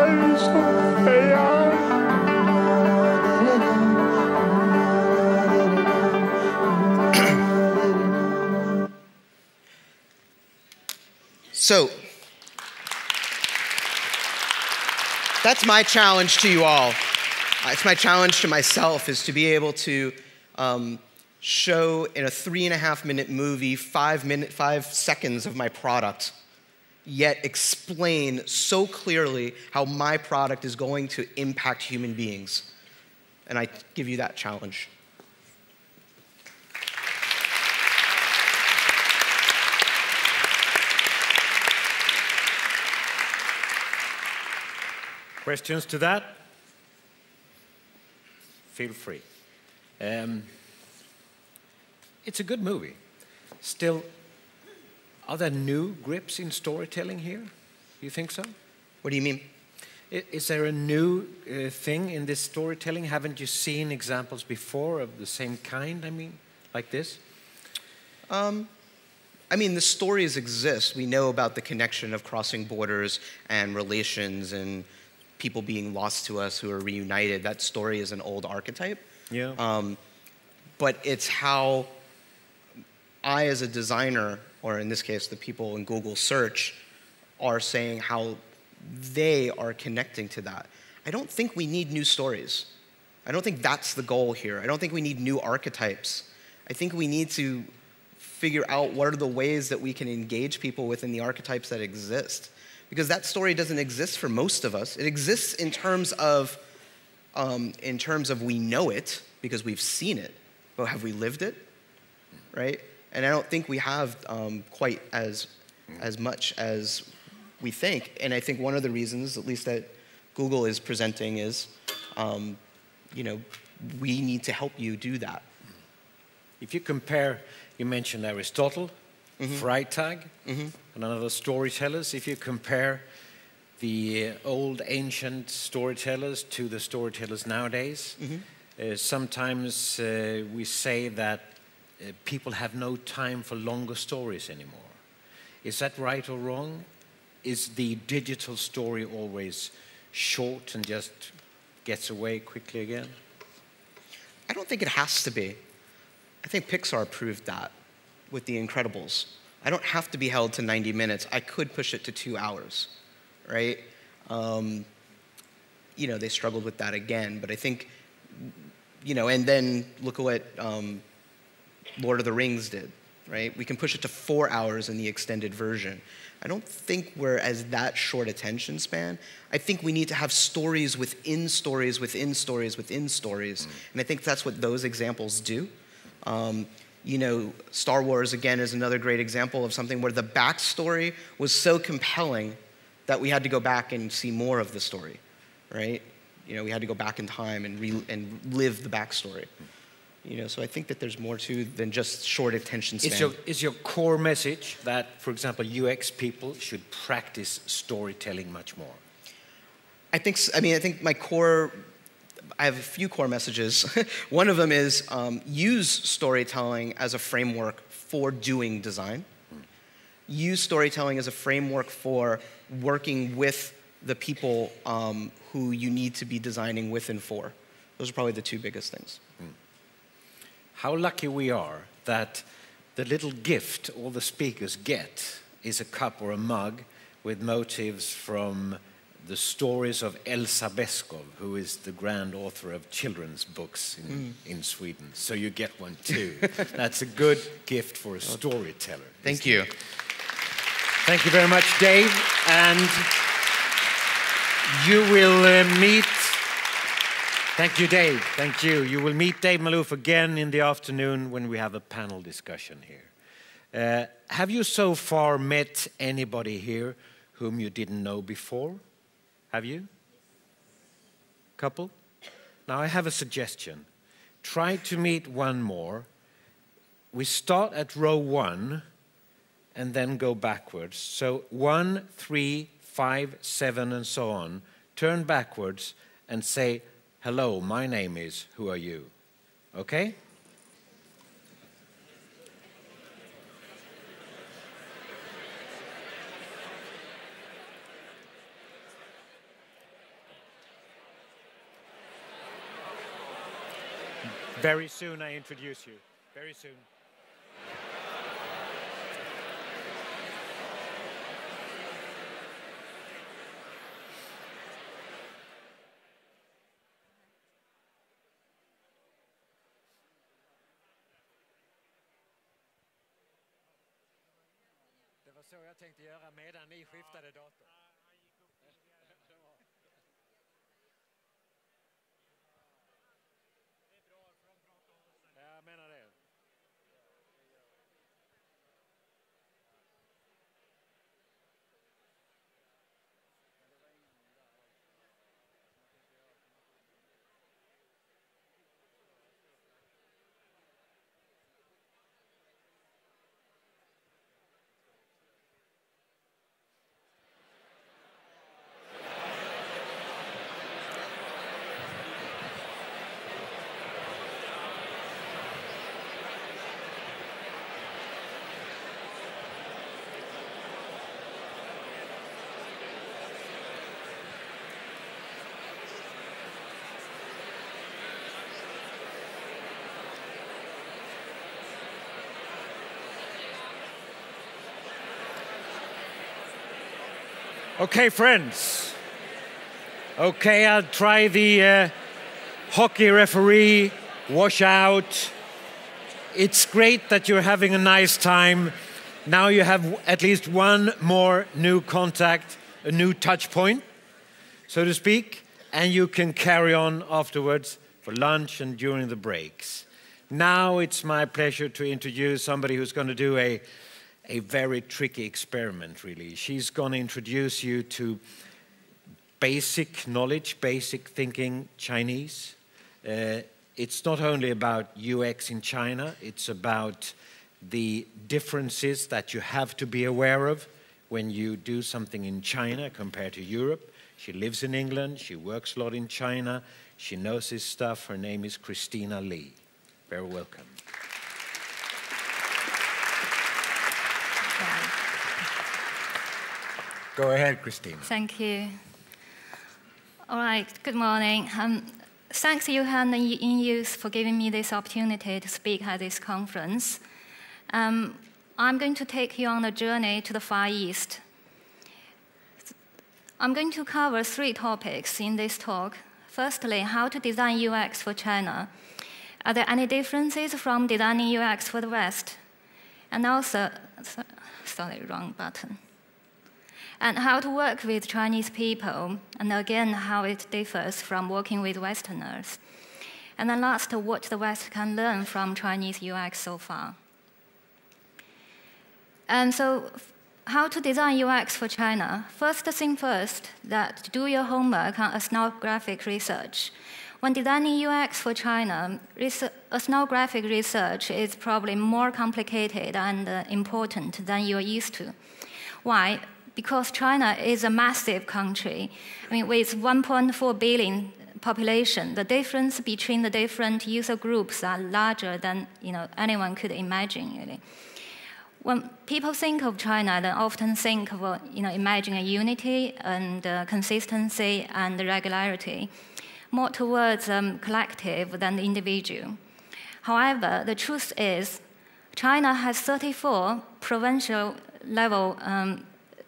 [SPEAKER 5] يوسف يا
[SPEAKER 3] So, that's my challenge to you all. It's my challenge to myself, is to be able to show in a 3.5-minute movie 5 seconds of my product, yet explain so clearly how my product is going to impact human beings. And I give you that challenge.
[SPEAKER 2] Questions to that? Feel free. It's a good movie. Still, are there new grips in storytelling here? You think so?
[SPEAKER 3] What do you mean?
[SPEAKER 2] Is there a new thing in this storytelling? Haven't you seen examples before of the same kind, I mean, like this?
[SPEAKER 3] I mean, the stories exist. We know about the connection of crossing borders and relations and people being lost to us who are reunited. That story is an old archetype.
[SPEAKER 2] Yeah.
[SPEAKER 3] But it's how I, as a designer, or in this case, the people in Google search, are saying how they are connecting to that. I don't think we need new stories. I don't think that's the goal here. I don't think we need new archetypes. I think we need to figure out what are the ways that we can engage people within the archetypes that exist. Because that story doesn't exist for most of us. It exists in terms of we know it because we've seen it, but have we lived it, right? And I don't think we have quite as much as we think. And I think one of the reasons, at least that Google is presenting, is, we need to help you do that.
[SPEAKER 2] If you compare, you mentioned Aristotle, Freytag, and other storytellers. If you compare the old ancient storytellers to the storytellers nowadays, sometimes we say that people have no time for longer stories anymore. Is that right or wrong? Is the digital story always short and just gets away quickly again?
[SPEAKER 3] I don't think it has to be. I think Pixar proved that with The Incredibles. I don't have to be held to 90 minutes. I could push it to 2 hours, right? They struggled with that again, but I think, and then look at what Lord of the Rings did, right? We can push it to 4 hours in the extended version. I don't think we're as that short attention span. I think we need to have stories within stories within stories within stories, and I think that's what those examples do. Star Wars, again, is another great example of something where the backstory was so compelling that we had to go back and see more of the story, right? We had to go back in time and live the backstory. So I think that there's more to than just short attention span.
[SPEAKER 2] Is your core message that, for example, UX people should practice storytelling much more?
[SPEAKER 3] I think my core, I have a few core messages. One of them is use storytelling as a framework for doing design. Use storytelling as a framework for working with the people who you need to be designing with and for. Those are probably the two biggest things.
[SPEAKER 2] How lucky we are that the little gift all the speakers get is a cup or a mug with motifs from the stories of Elsa Beskow, who is the grand author of children's books in Sweden. So you get one too. That's a good gift for a storyteller.
[SPEAKER 3] Thank you.
[SPEAKER 2] Thank you very much, Dave. And you will meet... Thank you, Dave. Thank you. You will meet Dave Maloof again in the afternoon when we have a panel discussion here. Have you so far met anybody here whom you didn't know before? Have you? Couple? Now I have a suggestion. Try to meet one more. We start at row 1 and then go backwards. So 1, 3, 5, 7, and so on. Turn backwards and say, "Hello, my name is," who are you? Okay? Very soon I introduce you. Very soon.
[SPEAKER 9] Det var så jag tänkte göra medan ni skiftade dator. Jag menar det.
[SPEAKER 2] Okay, friends. Okay, I'll try the hockey referee washout. It's great that you're having a nice time. Now you have at least one more new contact, a new touch point, so to speak, and you can carry on afterwards for lunch and during the breaks. Now it's my pleasure to introduce somebody who's going to do a very tricky experiment, really. She's going to introduce you to basic knowledge, basic thinking Chinese. It's not only about UX in China, it's about the differences that you have to be aware of when you do something in China compared to Europe. She lives in England, she works a lot in China, she knows this stuff. Her name is Christina Lee. Very welcome. Go ahead, Christina.
[SPEAKER 10] Thank you. All right, good morning. Thanks, Johan and In Youth, for giving me this opportunity to speak at this conference. I'm going to take you on a journey to the Far East. I'm going to cover 3 topics in this talk. Firstly, how to design UX for China. Are there any differences from designing UX for the West? And also, sorry, wrong button. And how to work with Chinese people, and again, how it differs from working with Westerners. And then last, what the West can learn from Chinese UX so far. And so, how to design UX for China? First thing first, that do your homework on ethnographic research. When designing UX for China, ethnographic research is probably more complicated and important than you're used to. Why? Because China is a massive country. I mean, with 1.4 billion population, the difference between the different user groups are larger than anyone could imagine, really. When people think of China, they often think of imagine a unity and consistency and regularity, more towards collective than the individual. However, the truth is, China has 34 provincial level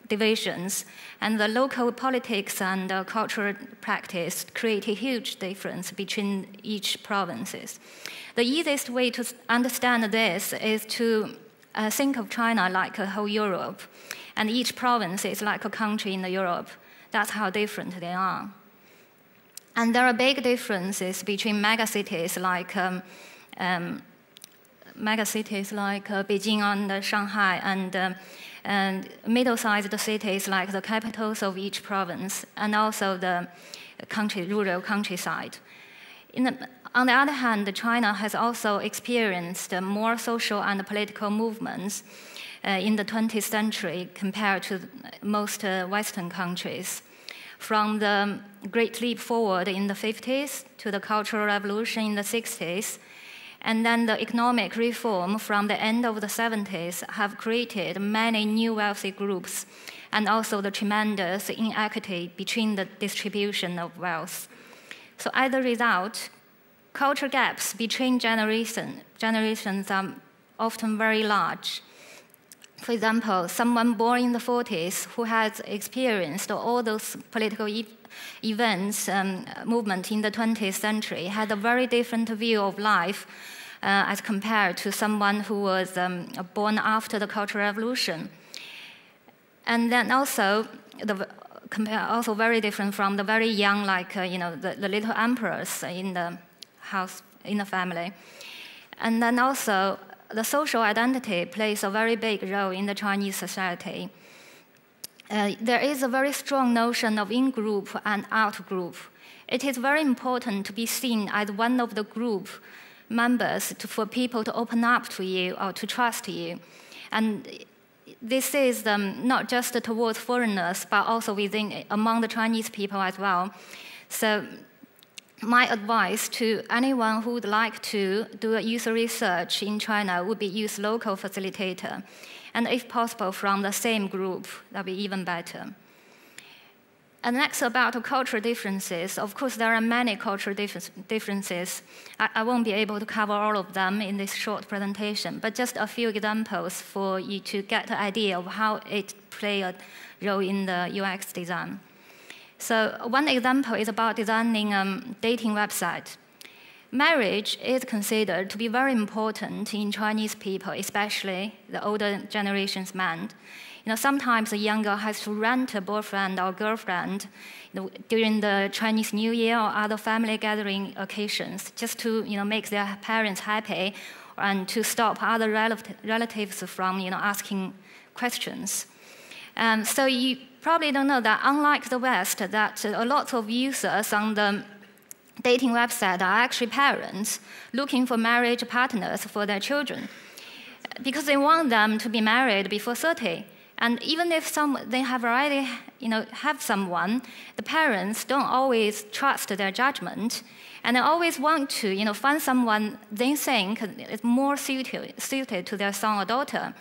[SPEAKER 10] divisions, and the local politics and cultural practice create a huge difference between each provinces. The easiest way to understand this is to think of China like a whole Europe, and each province is like a country in Europe. That's how different they are. And there are big differences between megacities like Beijing and Shanghai, and middle-sized cities like the capitals of each province, and also the rural countryside. On the other hand, China has also experienced more social and political movements in the 20th century compared to most Western countries. From the Great Leap Forward in the 50s to the Cultural Revolution in the 60s, and then the economic reform from the end of the 70s have created many new wealthy groups, and also the tremendous inequity between the distribution of wealth. So as a result, culture gaps between generations are often very large. For example, someone born in the 40s who has experienced all those political events, movement in the 20th century, had a very different view of life as compared to someone who was born after the Cultural Revolution. And then also, also very different from the very young, like the little emperors in the house, in the family. And then also, the social identity plays a very big role in the Chinese society. There is a very strong notion of in-group and out-group. It is very important to be seen as one of the group members for people to open up to you or to trust you. And this is not just towards foreigners, but also among the Chinese people as well. So my advice to anyone who would like to do a user research in China would be use local facilitator. And if possible, from the same group, that would be even better. And next, about cultural differences. Of course, there are many cultural differences. I won't be able to cover all of them in this short presentation, but just a few examples for you to get an idea of how it plays a role in the UX design. So one example is about designing a dating website. Marriage is considered to be very important in Chinese people, especially the older generation's men. Sometimes a young girl has to rent a boyfriend or girlfriend during the Chinese New Year or other family gathering occasions, just to make their parents happy and to stop other relatives from asking questions. So you probably don't know that unlike the West, that a lot of users on the dating website are actually parents looking for marriage partners for their children because they want them to be married before 30. And even if they have already have someone, the parents don't always trust their judgment, and they always want to find someone they think is more suited to their son or daughter.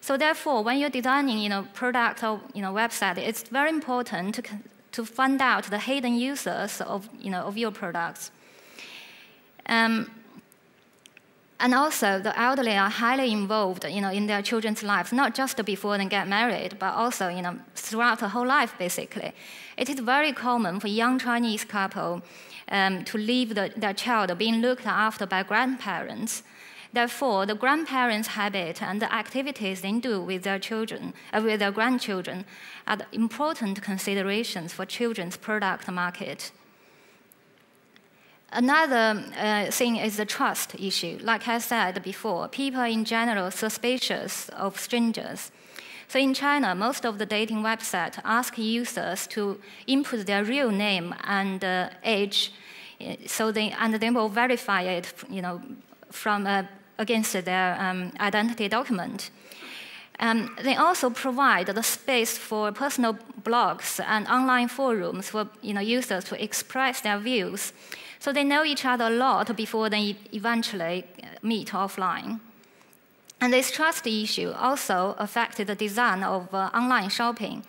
[SPEAKER 10] So therefore, when you're designing product or website, it's very important to find out the hidden users of your products. And also, the elderly are highly involved, in their children's lives, not just before they get married, but also, throughout the whole life, basically. It is very common for young Chinese couple to leave their child being looked after by grandparents. Therefore, the grandparents' habit and the activities they do with their children, with their grandchildren, are important considerations for children's product market. Another thing is the trust issue. Like I said before, people in general are suspicious of strangers. So in China, most of the dating websites ask users to input their real name and age, and they will verify it, from against their identity document. They also provide the space for personal blogs and online forums for users to express their views. So they know each other a lot before they eventually meet offline. And this trust issue also affected the design of online shopping.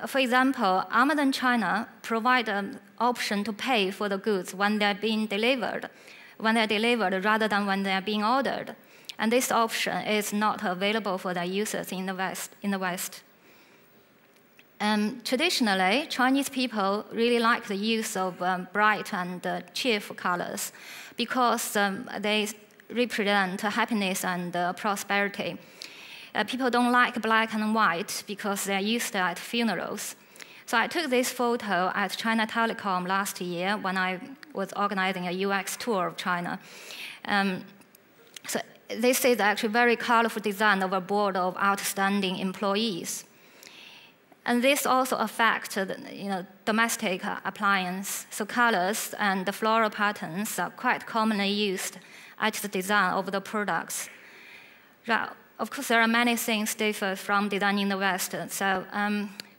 [SPEAKER 10] For example, Amazon China provides an option to pay for the goods when they're being delivered, rather than when they're being ordered. And this option is not available for their users in the West. Traditionally, Chinese people really like the use of bright and cheerful colors because they represent happiness and prosperity. People don't like black and white because they're used to at funerals. So I took this photo at China Telecom last year when I was organizing a UX tour of China. So this is actually very colorful design of a board of outstanding employees. And this also affects domestic appliance. So colors and the floral patterns are quite commonly used at the design of the products. Of course, there are many things differ from design in the West. So,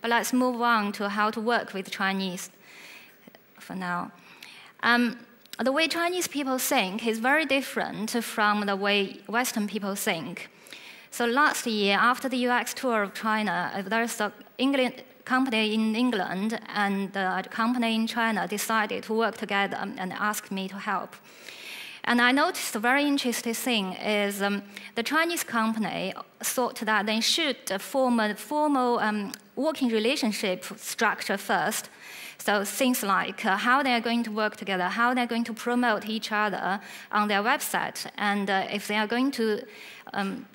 [SPEAKER 10] but let's move on to how to work with Chinese for now. The way Chinese people think is very different from the way Western people think. So last year, after the UX tour of China, there's a company in England and a company in China decided to work together and asked me to help. And I noticed a very interesting thing is the Chinese company thought that they should form a formal working relationship structure first. So things like how they're going to work together, how they're going to promote each other on their website, and if they are going to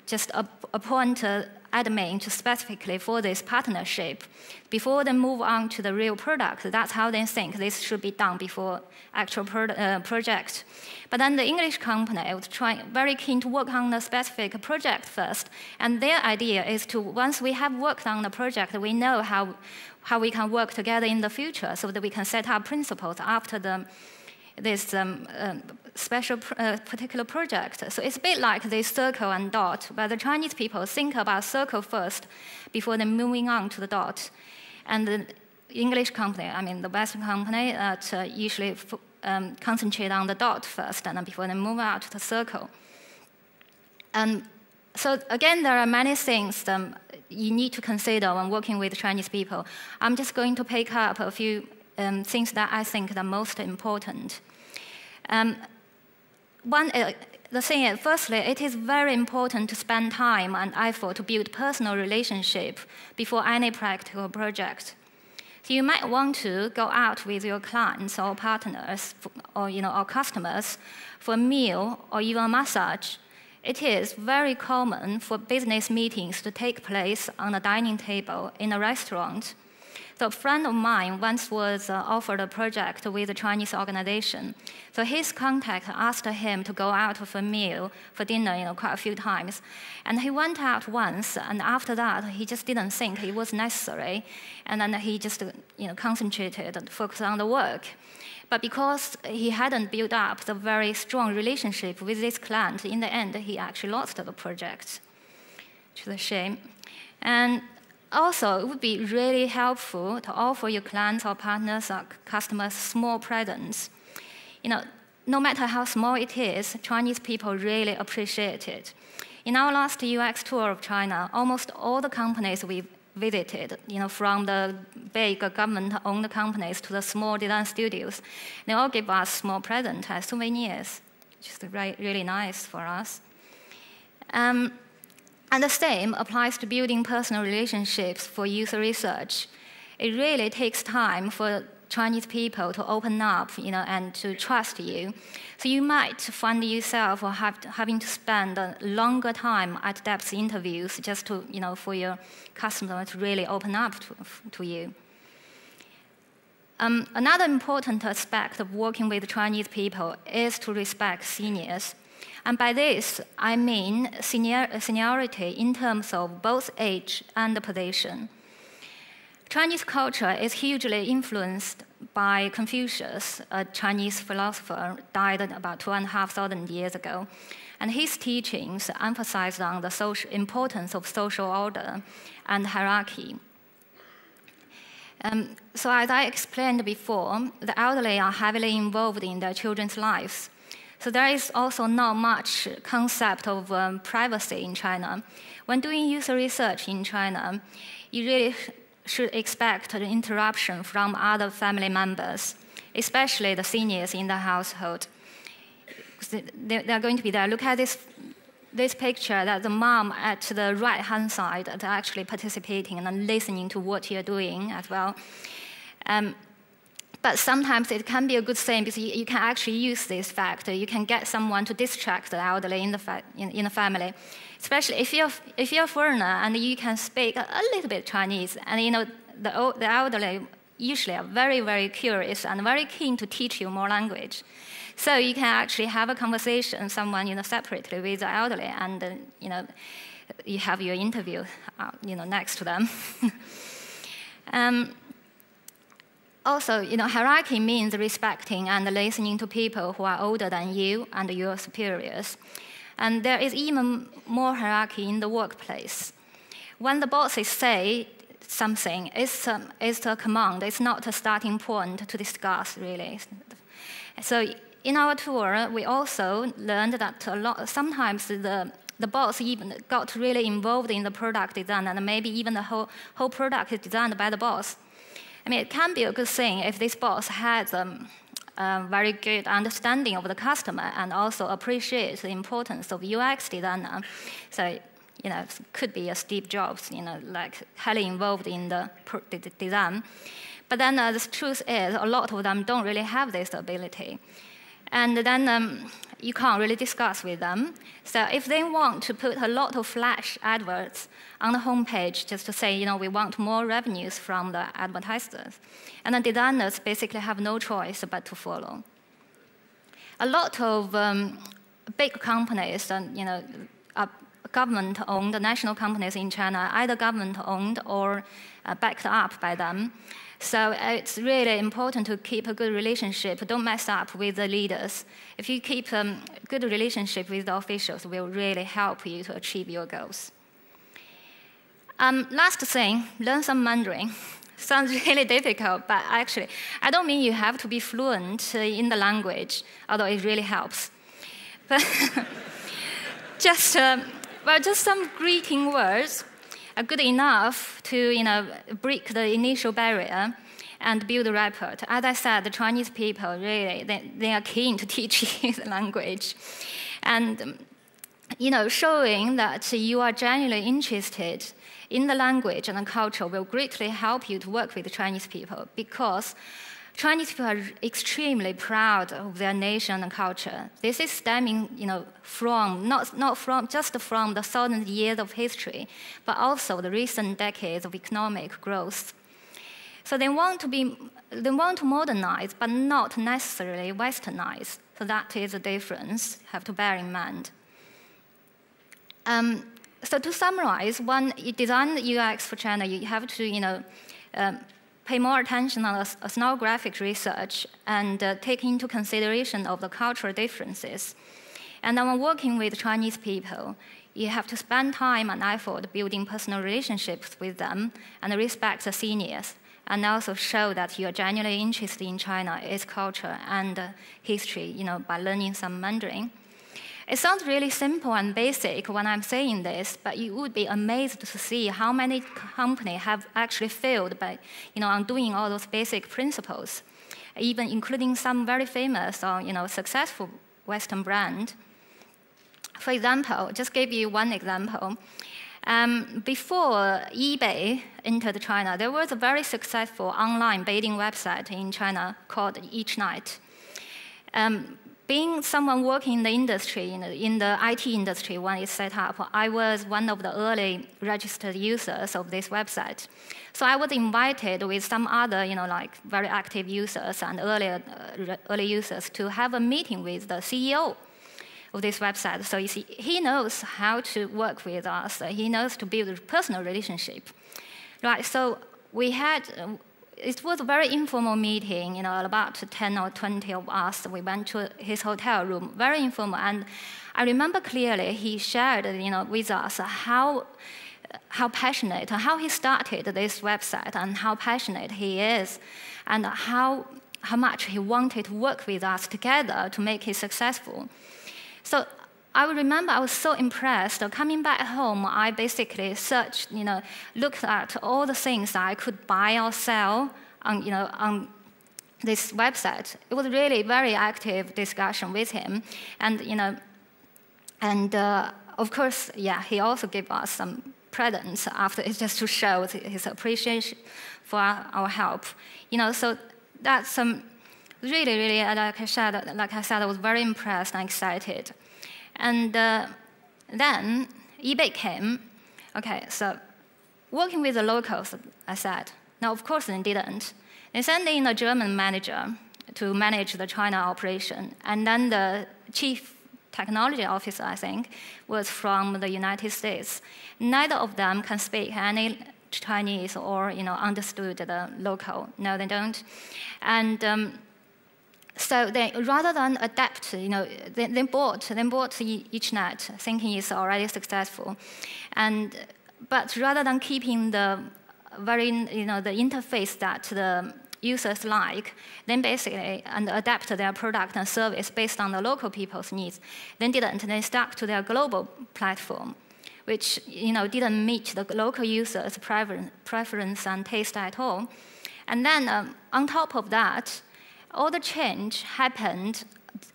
[SPEAKER 10] just appoint an admin to specifically for this partnership before they move on to the real product. That's how they think this should be done before actual project. But then the English company was very keen to work on the specific project first, and their idea is to, once we have worked on the project, we know how we can work together in the future so that we can set up principles after this special particular project. So it's a bit like this circle and dot, where the Chinese people think about circle first before they're moving on to the dot. And the English company, I mean the Western company, that usually concentrate on the dot first and then before they move out to the circle. And so again, there are many things you need to consider when working with Chinese people. I'm just going to pick up a few things that I think are most important. The thing is, firstly, it is very important to spend time and effort to build personal relationship before any practical project. So you might want to go out with your clients or partners or customers for a meal or even a massage. It is very common for business meetings to take place on a dining table in a restaurant. So a friend of mine once was offered a project with a Chinese organization. So his contact asked him to go out for a meal, for dinner, quite a few times. And he went out once, and after that, he just didn't think it was necessary. And then he just concentrated and focused on the work. But because he hadn't built up the very strong relationship with this client, in the end, he actually lost the project, which is a shame. And also, it would be really helpful to offer your clients or partners or customers small presents. No matter how small it is, Chinese people really appreciate it. In our last UX tour of China, almost all the companies we visited, from the big government-owned companies to the small design studios, they all give us small presents as souvenirs, which is really nice for us. And the same applies to building personal relationships for user research. It really takes time for Chinese people to open up, and to trust you. So you might find yourself having to spend a longer time at depth interviews just to, for your customer to really open up to you. Another important aspect of working with Chinese people is to respect seniors. And by this, I mean seniority in terms of both age and position. Chinese culture is hugely influenced by Confucius, a Chinese philosopher, died about 2,500 years ago. And his teachings emphasized on the importance of social order and hierarchy. So as I explained before, the elderly are heavily involved in their children's lives. So there is also not much concept of privacy in China. When doing user research in China, you really should expect an interruption from other family members, especially the seniors in the household. They're going to be there. Look at this picture, that the mom at the right-hand side is actually participating and listening to what you're doing as well. But sometimes it can be a good thing because you can actually use this factor. You can get someone to distract the elderly in the family, especially if you're a foreigner and you can speak a little bit Chinese. And the elderly usually are very, very curious and very keen to teach you more language. So you can actually have a conversation, someone separately with the elderly, and you have your interview, next to them. Also, hierarchy means respecting and listening to people who are older than you and your superiors. And there is even more hierarchy in the workplace. When the bosses say something, it's a command. It's not a starting point to discuss, really. So in our tour, we also learned that sometimes the the boss even got really involved in the product design, and maybe even the whole product is designed by the boss. I mean, it can be a good thing if this boss has a very good understanding of the customer and also appreciates the importance of UX designer. So, you know, it could be a Steve Jobs, you know, like highly involved in the design. But then the truth is, a lot of them don't really have this ability. And then you can't really discuss with them. So if they want to put a lot of flash adverts on the homepage just to say, you know, we want more revenues from the advertisers, and the designers basically have no choice but to follow. A lot of big companies, you know, government-owned national companies in China, either government-owned or backed up by them. So it's really important to keep a good relationship. Don't mess up with the leaders. If you keep a good relationship with the officials, it will really help you to achieve your goals. Last thing, learn some Mandarin. Sounds really difficult, but actually, I don't mean you have to be fluent in the language, although it really helps. But just some greeting words are good enough to, you know, break the initial barrier and build a rapport. As I said, the Chinese people really, they are keen to teach you the language. And, you know, showing that you are genuinely interested in the language and the culture will greatly help you to work with the Chinese people, because Chinese people are extremely proud of their nation and culture. This is stemming, you know, from not from just from the thousand years of history, but also the recent decades of economic growth. So they want to modernize, but not necessarily westernize. So that is a difference you have to bear in mind. So to summarize, when you design UX for China, you have to, you know, pay more attention on ethnographic research and take into consideration of the cultural differences. And then when working with Chinese people, you have to spend time and effort building personal relationships with them and respect the seniors, and also show that you are genuinely interested in China, its culture and history, you know, by learning some Mandarin. It sounds really simple and basic when I'm saying this, but you would be amazed to see how many companies have actually failed by, you know, on doing all those basic principles, even including some very famous or, you know, successful Western brand. For example, just give you one example. Before eBay entered China, there was a very successful online dating website in China called Each Night. Being someone working in the industry, in the IT industry when it's set up, I was one of the early registered users of this website. So I was invited with some other, you know, like very active users and early users to have a meeting with the CEO of this website. So you see, he knows how to work with us. He knows to build a personal relationship, right? So we had. It was a very informal meeting, you know, about 10 or 20 of us. We went to his hotel room, very informal. And I remember clearly he shared, you know, with us how passionate, how he started this website and how passionate he is, and how much he wanted to work with us together to make it successful. So I remember I was so impressed. Coming back home, I basically searched, you know, looked at all the things that I could buy or sell on, you know, on this website. It was really very active discussion with him, and you know, and of course, yeah, he also gave us some presents after it, just to show his appreciation for our help. You know, so that's really, like I said, I was very impressed and excited. And then eBay came. Okay, so working with the locals, I said. Now, of course, they didn't. They sent in a German manager to manage the China operation. And then the chief technology officer, I think, was from the United States. Neither of them can speak any Chinese or, you know, understood the local. No, they don't. And so they, rather than adapt, you know, they bought Each Night, thinking it's already successful, but rather than keeping the very, you know, the interface that the users like, then basically and adapt their product and service based on the local people's needs. Then they stuck to their global platform, which didn't meet the local users' preference and taste at all. And then on top of that, all the change happened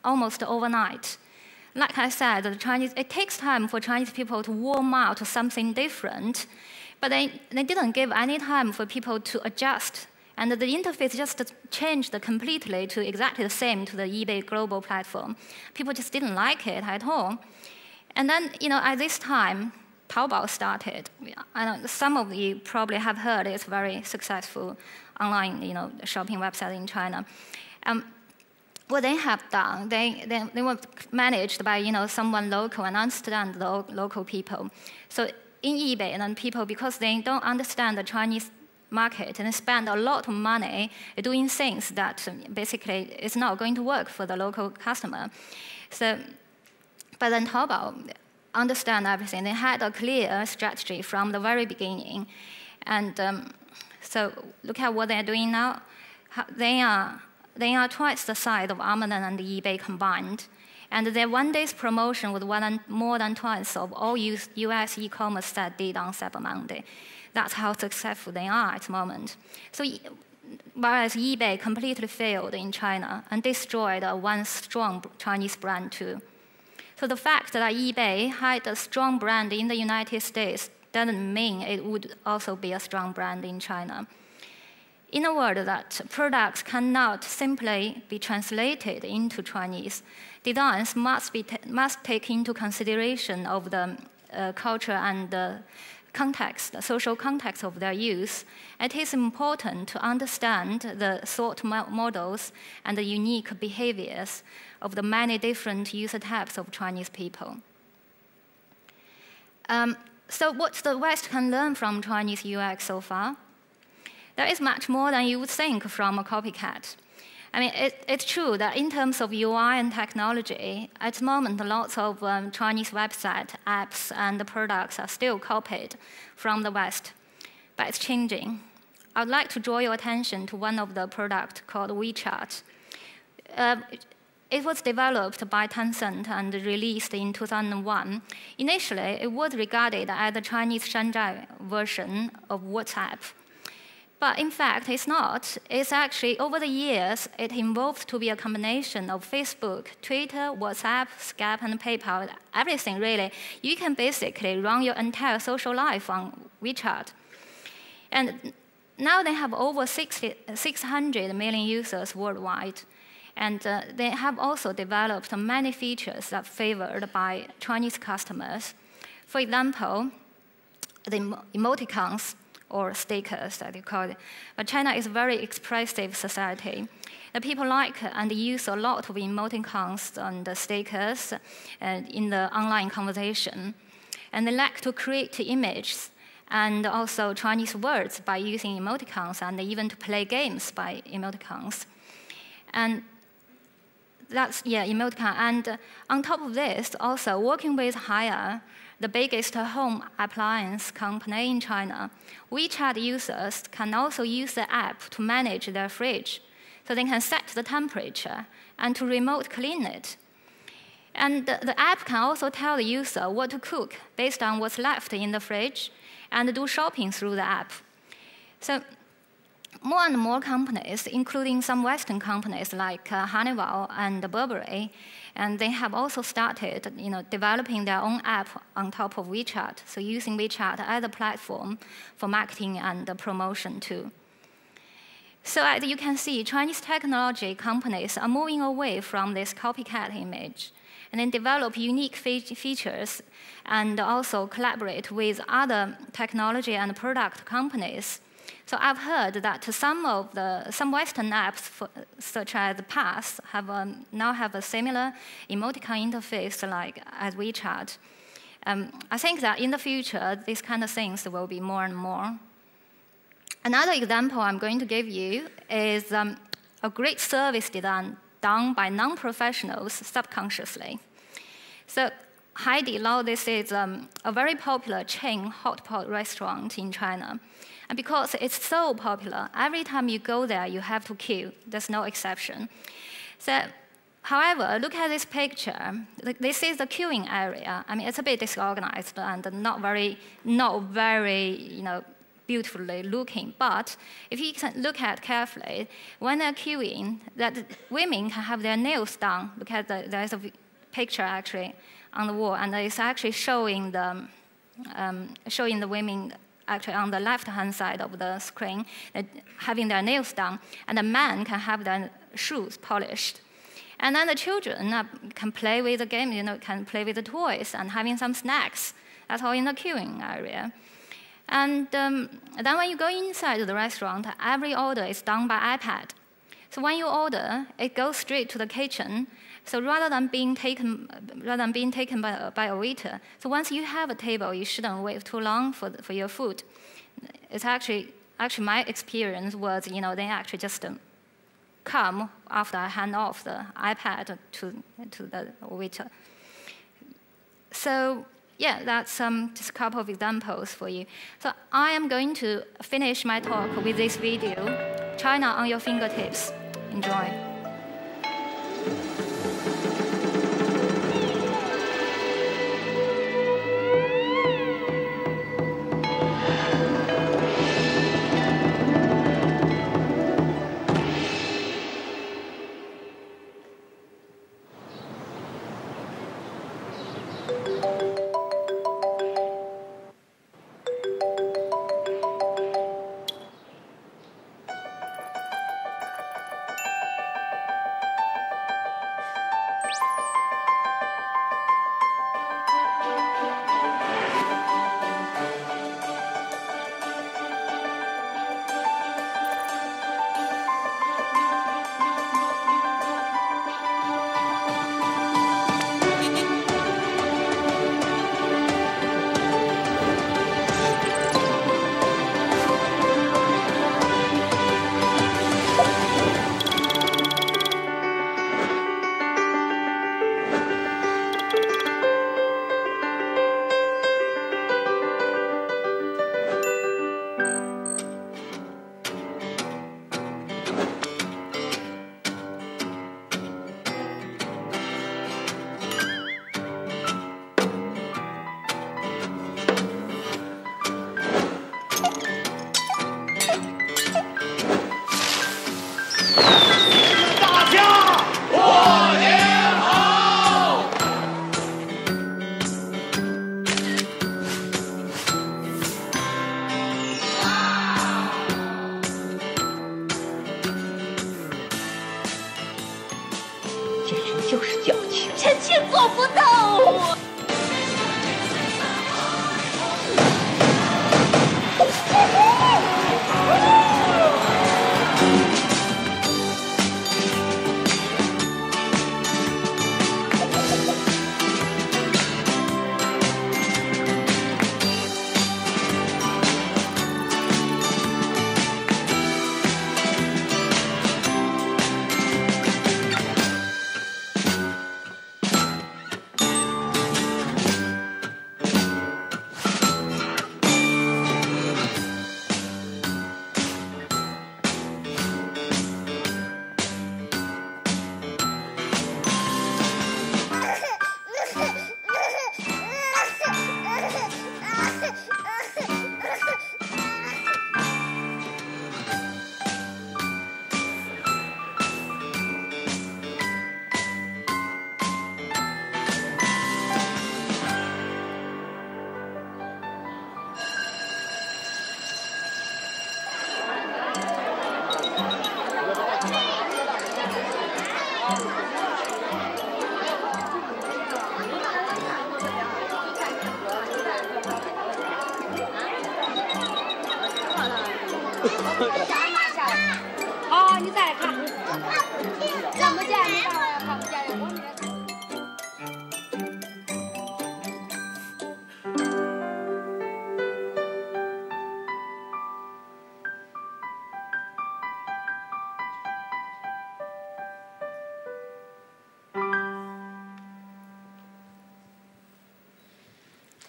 [SPEAKER 10] almost overnight. Like I said, it takes time for Chinese people to warm out to something different, but they didn't give any time for people to adjust. And the interface just changed completely to exactly the same to the eBay global platform. People just didn't like it at all. And then, at this time, Taobao started. Some of you probably have heard it's a very successful online, shopping website in China. What they have done, they were managed by someone local and understand the local people. So in eBay, and then people, because they don't understand the Chinese market, and they spend a lot of money doing things that basically is not going to work for the local customer. So, but then Taobao understand everything. They had a clear strategy from the very beginning, and so look at what they're doing now. They are twice the size of Amazon and eBay combined. And their one-day's promotion was more than twice of all US e-commerce that did on Cyber Monday. That's how successful they are at the moment. So whereas eBay completely failed in China and destroyed a once strong Chinese brand too. So the fact that eBay had a strong brand in the United States doesn't mean it would also be a strong brand in China. In a word that products cannot simply be translated into Chinese, designs must take into consideration of the culture and the context, the social context of their use. It is important to understand the thought models and the unique behaviors of the many different user types of Chinese people. So what the West can learn from Chinese UX so far? There is much more than you would think from a copycat. I mean, it's true that in terms of UI and technology, at the moment, lots of Chinese website apps and products are still copied from the West, but it's changing. I would like to draw your attention to one of the products called WeChat. It was developed by Tencent and released in 2001. Initially, it was regarded as the Chinese Shanghai version of WhatsApp. But in fact, it's not. It's actually, over the years, it evolved to be a combination of Facebook, Twitter, WhatsApp, Skype, and PayPal, everything really. You can basically run your entire social life on WeChat. And now they have over 600 million users worldwide. And they have also developed many features that are favored by Chinese customers. For example, the emoticons, or stickers that you call it. But China is a very expressive society. The people like and use a lot of emoticons and stickers in the online conversation. And they like to create images and also Chinese words by using emoticons, and even to play games by emoticons. And that's, emoticon. And on top of this, also working with Haier, the biggest home appliance company in China, WeChat users can also use the app to manage their fridge. So they can set the temperature and to remote clean it. And the app can also tell the user what to cook based on what's left in the fridge and do shopping through the app. So more and more companies, including some Western companies like Honeywell and Burberry, and they have also started developing their own app on top of WeChat, so using WeChat as a platform for marketing and promotion too. So as you can see, Chinese technology companies are moving away from this copycat image and then develop unique features and also collaborate with other technology and product companies. So I've heard that some Western apps, such as Pass, now have a similar emoticon interface like as WeChat. I think that in the future, these kind of things will be more and more. Another example I'm going to give you is a great service design done by non-professionals subconsciously. So Haidilao, this is a very popular chain hot pot restaurant in China. And because it's so popular, every time you go there, you have to queue. There's no exception. So, however, look at this picture. This is the queuing area. I mean, it's a bit disorganized and not very beautifully looking. But if you can look at carefully, when they're queuing, that women can have their nails done. Look at there's a picture actually on the wall, and it's actually showing the women actually on the left-hand side of the screen having their nails done, and the men can have their shoes polished. And then the children can play with the game, can play with the toys and having some snacks. That's all in the queuing area. And then when you go inside the restaurant, every order is done by iPad. So when you order, it goes straight to the kitchen. So rather than being taken by a waiter, so once you have a table, you shouldn't wait too long for your food. It's actually my experience was, they actually just come after I hand off the iPad to the waiter. So yeah, that's just a couple of examples for you. So I am going to finish my talk with this video, China on Your Fingertips. Enjoy.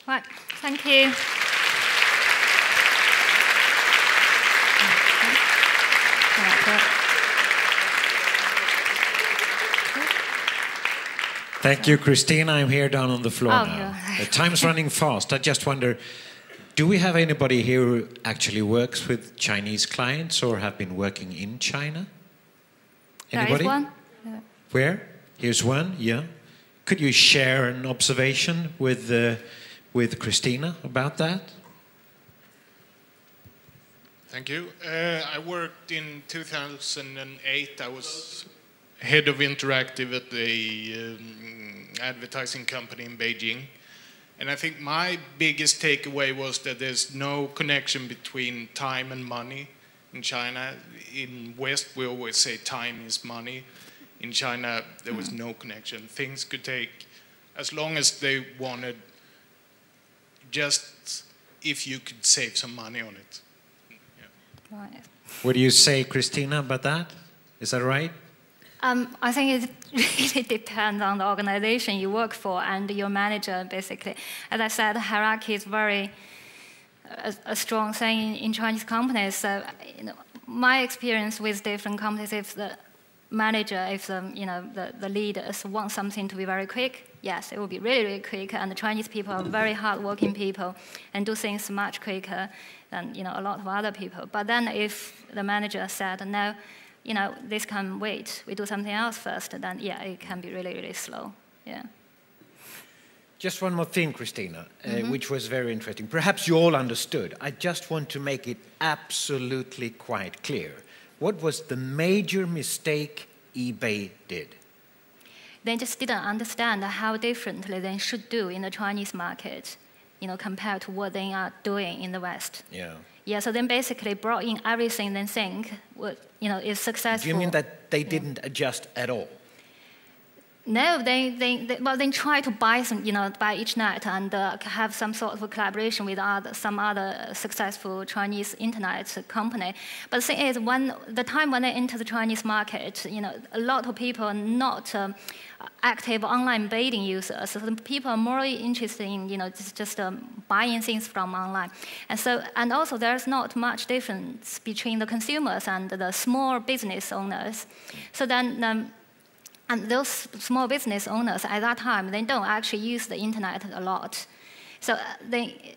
[SPEAKER 10] Right, thank you.
[SPEAKER 2] Thank you, Christina. I'm here down on the floor
[SPEAKER 10] Oh,
[SPEAKER 2] now.
[SPEAKER 10] yeah.
[SPEAKER 2] Time's running fast. I just wonder, do we have anybody here who actually works with Chinese clients or have been working in China? Anybody?
[SPEAKER 10] There is one. Yeah.
[SPEAKER 2] Where? Here's one, yeah. Could you share an observation with Christina about that?
[SPEAKER 11] Thank you. I worked in 2008. I was head of interactive at a advertising company in Beijing. And I think my biggest takeaway was that there's no connection between time and money in China. In West, we always say time is money. In China, there was no connection. Things could take as long as they wanted, just if you could save some money on it. Yeah.
[SPEAKER 10] Right.
[SPEAKER 2] What do you say, Christina, about that? Is that right?
[SPEAKER 10] I think it really depends on the organization you work for and your manager, basically. As I said, hierarchy is very a strong thing in Chinese companies. So, my experience with different companies, if the manager, if the leaders want something to be very quick, yes, it will be really, really quick. And the Chinese people are very hardworking people and do things much quicker than a lot of other people. But then if the manager said, no, this can wait, we do something else first, then yeah, it can be really, really slow. Yeah.
[SPEAKER 2] Just one more thing, Christina, which was very interesting. Perhaps you all understood. I just want to make it absolutely quite clear. What was the major mistake eBay did?
[SPEAKER 10] They just didn't understand how differently they should do in the Chinese market, compared to what they are doing in the West.
[SPEAKER 2] Yeah.
[SPEAKER 10] Yeah, so then basically brought in everything they think is successful.
[SPEAKER 2] Do you mean that they didn't adjust at all?
[SPEAKER 10] No, they try to buy some, buy each net and have some sort of a collaboration with some other successful Chinese internet company. But the thing is, the time when they enter the Chinese market, a lot of people are not active online betting users. So the people are more interested in, just buying things from online. And also there's not much difference between the consumers and the small business owners. So then. And those small business owners at that time, they don't actually use the internet a lot. So they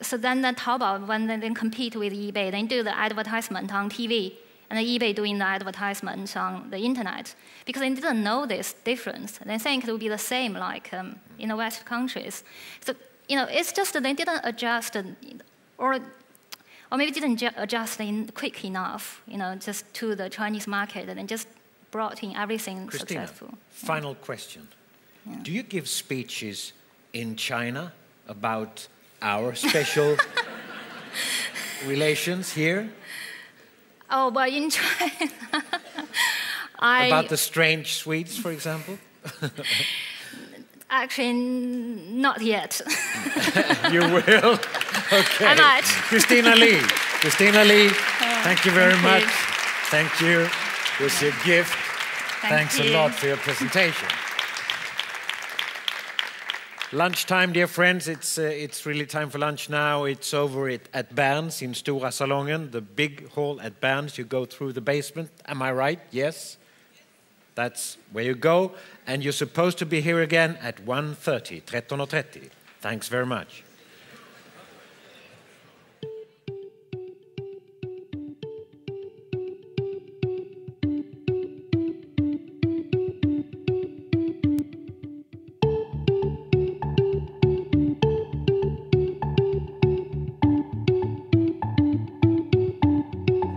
[SPEAKER 10] so then the Taobao, when they compete with eBay, they do the advertisement on TV, and the eBay doing the advertisement on the internet, because they didn't know this difference. They think it would be the same like in the West countries. So it's just that they didn't adjust, or maybe didn't adjust quick enough, just to the Chinese market, and just brought in everything
[SPEAKER 2] Christina,
[SPEAKER 10] successful.
[SPEAKER 2] Final question.
[SPEAKER 10] Yeah.
[SPEAKER 2] Do you give speeches in China about our special relations here?
[SPEAKER 10] Oh, but in China,
[SPEAKER 2] About the strange Swedes, for example?
[SPEAKER 10] Actually, not yet.
[SPEAKER 2] You will? Okay.
[SPEAKER 10] I might.
[SPEAKER 2] Christina Lee. Christina Lee, thank you very much.
[SPEAKER 10] you.
[SPEAKER 2] Thank you. Here's your gift. Thanks a
[SPEAKER 10] you.
[SPEAKER 2] lot for your presentation. Lunchtime, dear friends. It's really time for lunch now. It's over at Berns in Stora Salongen, the big hall at Berns. You go through the basement. Am I right? Yes? That's where you go. And you're supposed to be here again at 1:30, 13:30. Thanks very much.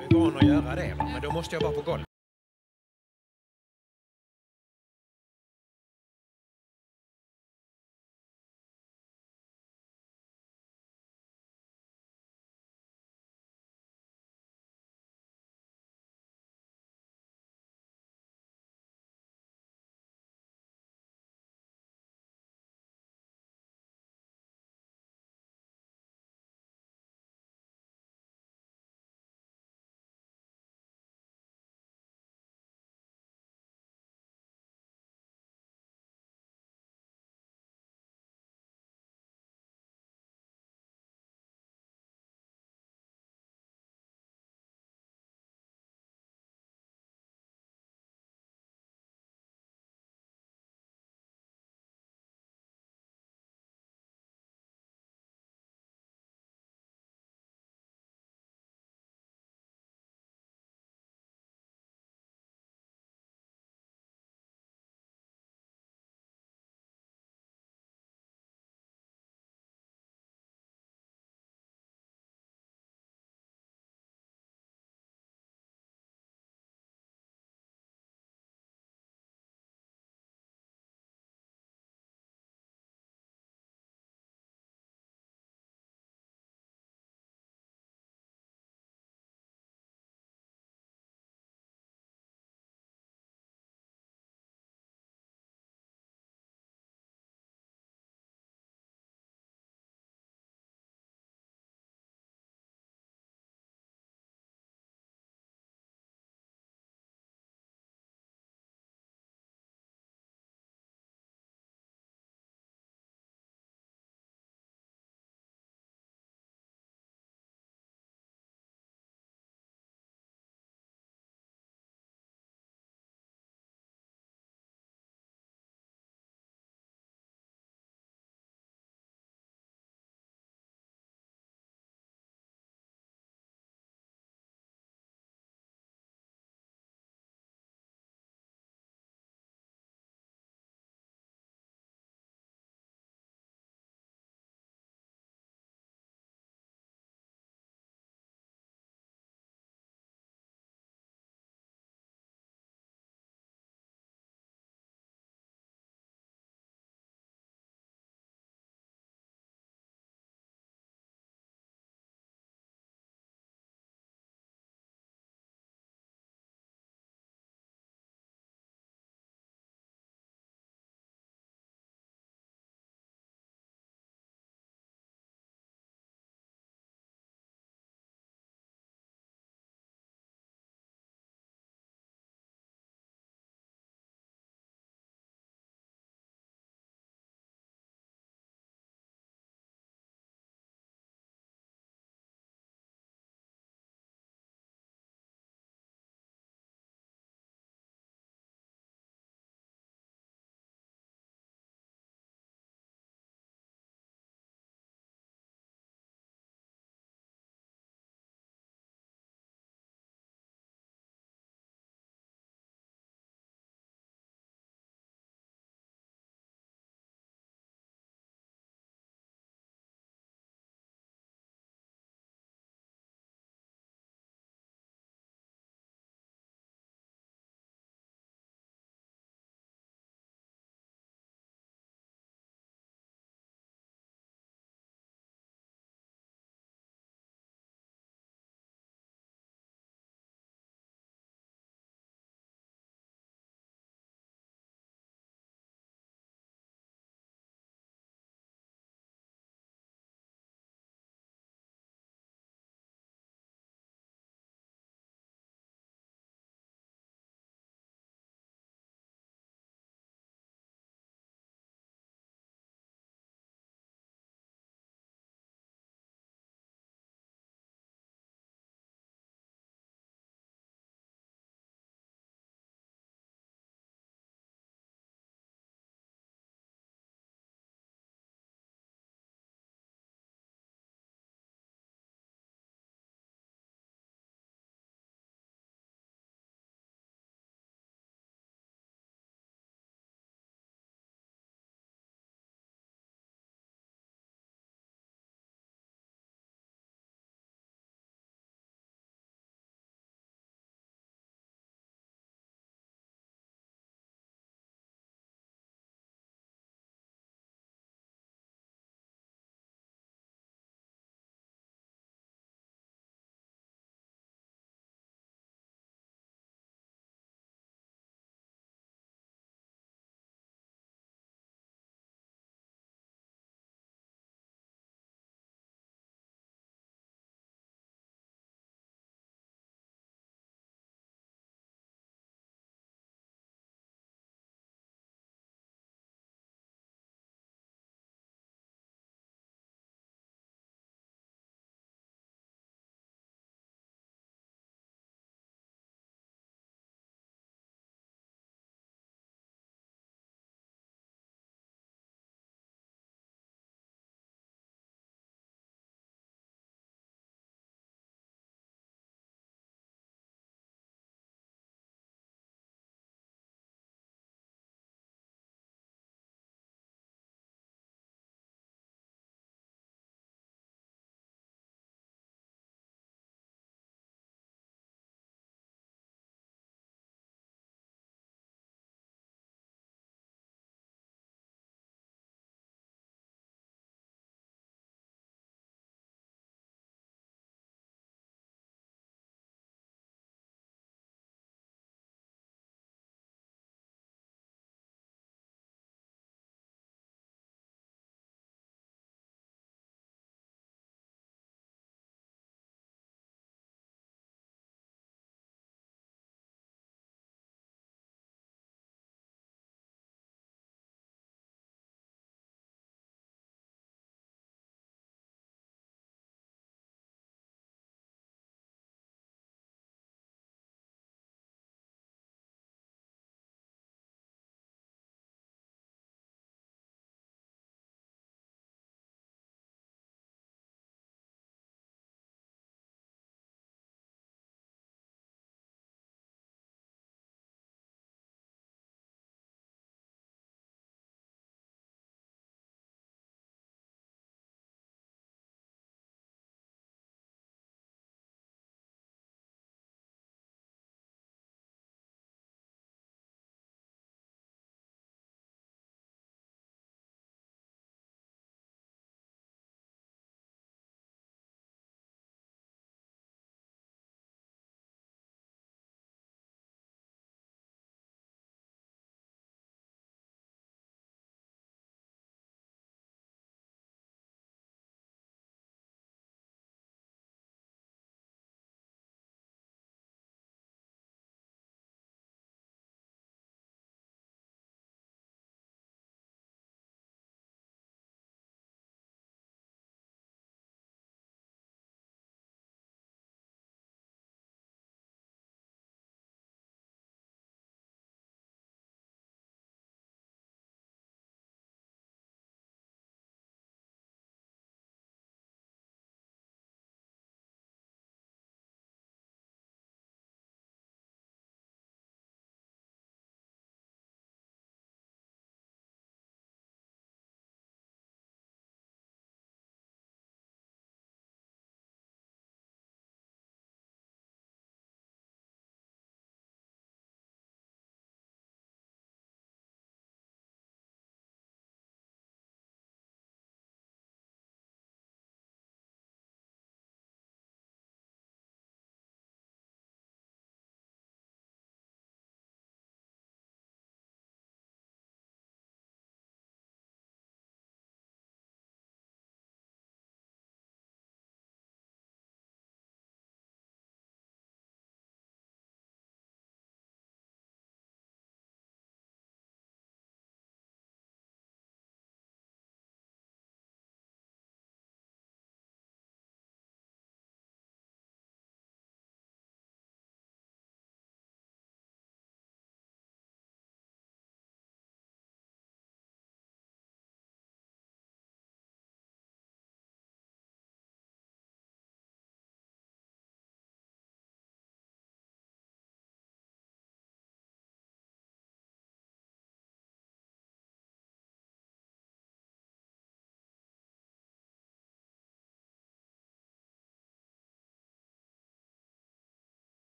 [SPEAKER 2] Jag är van att göra det, men då måste jag vara på golvet.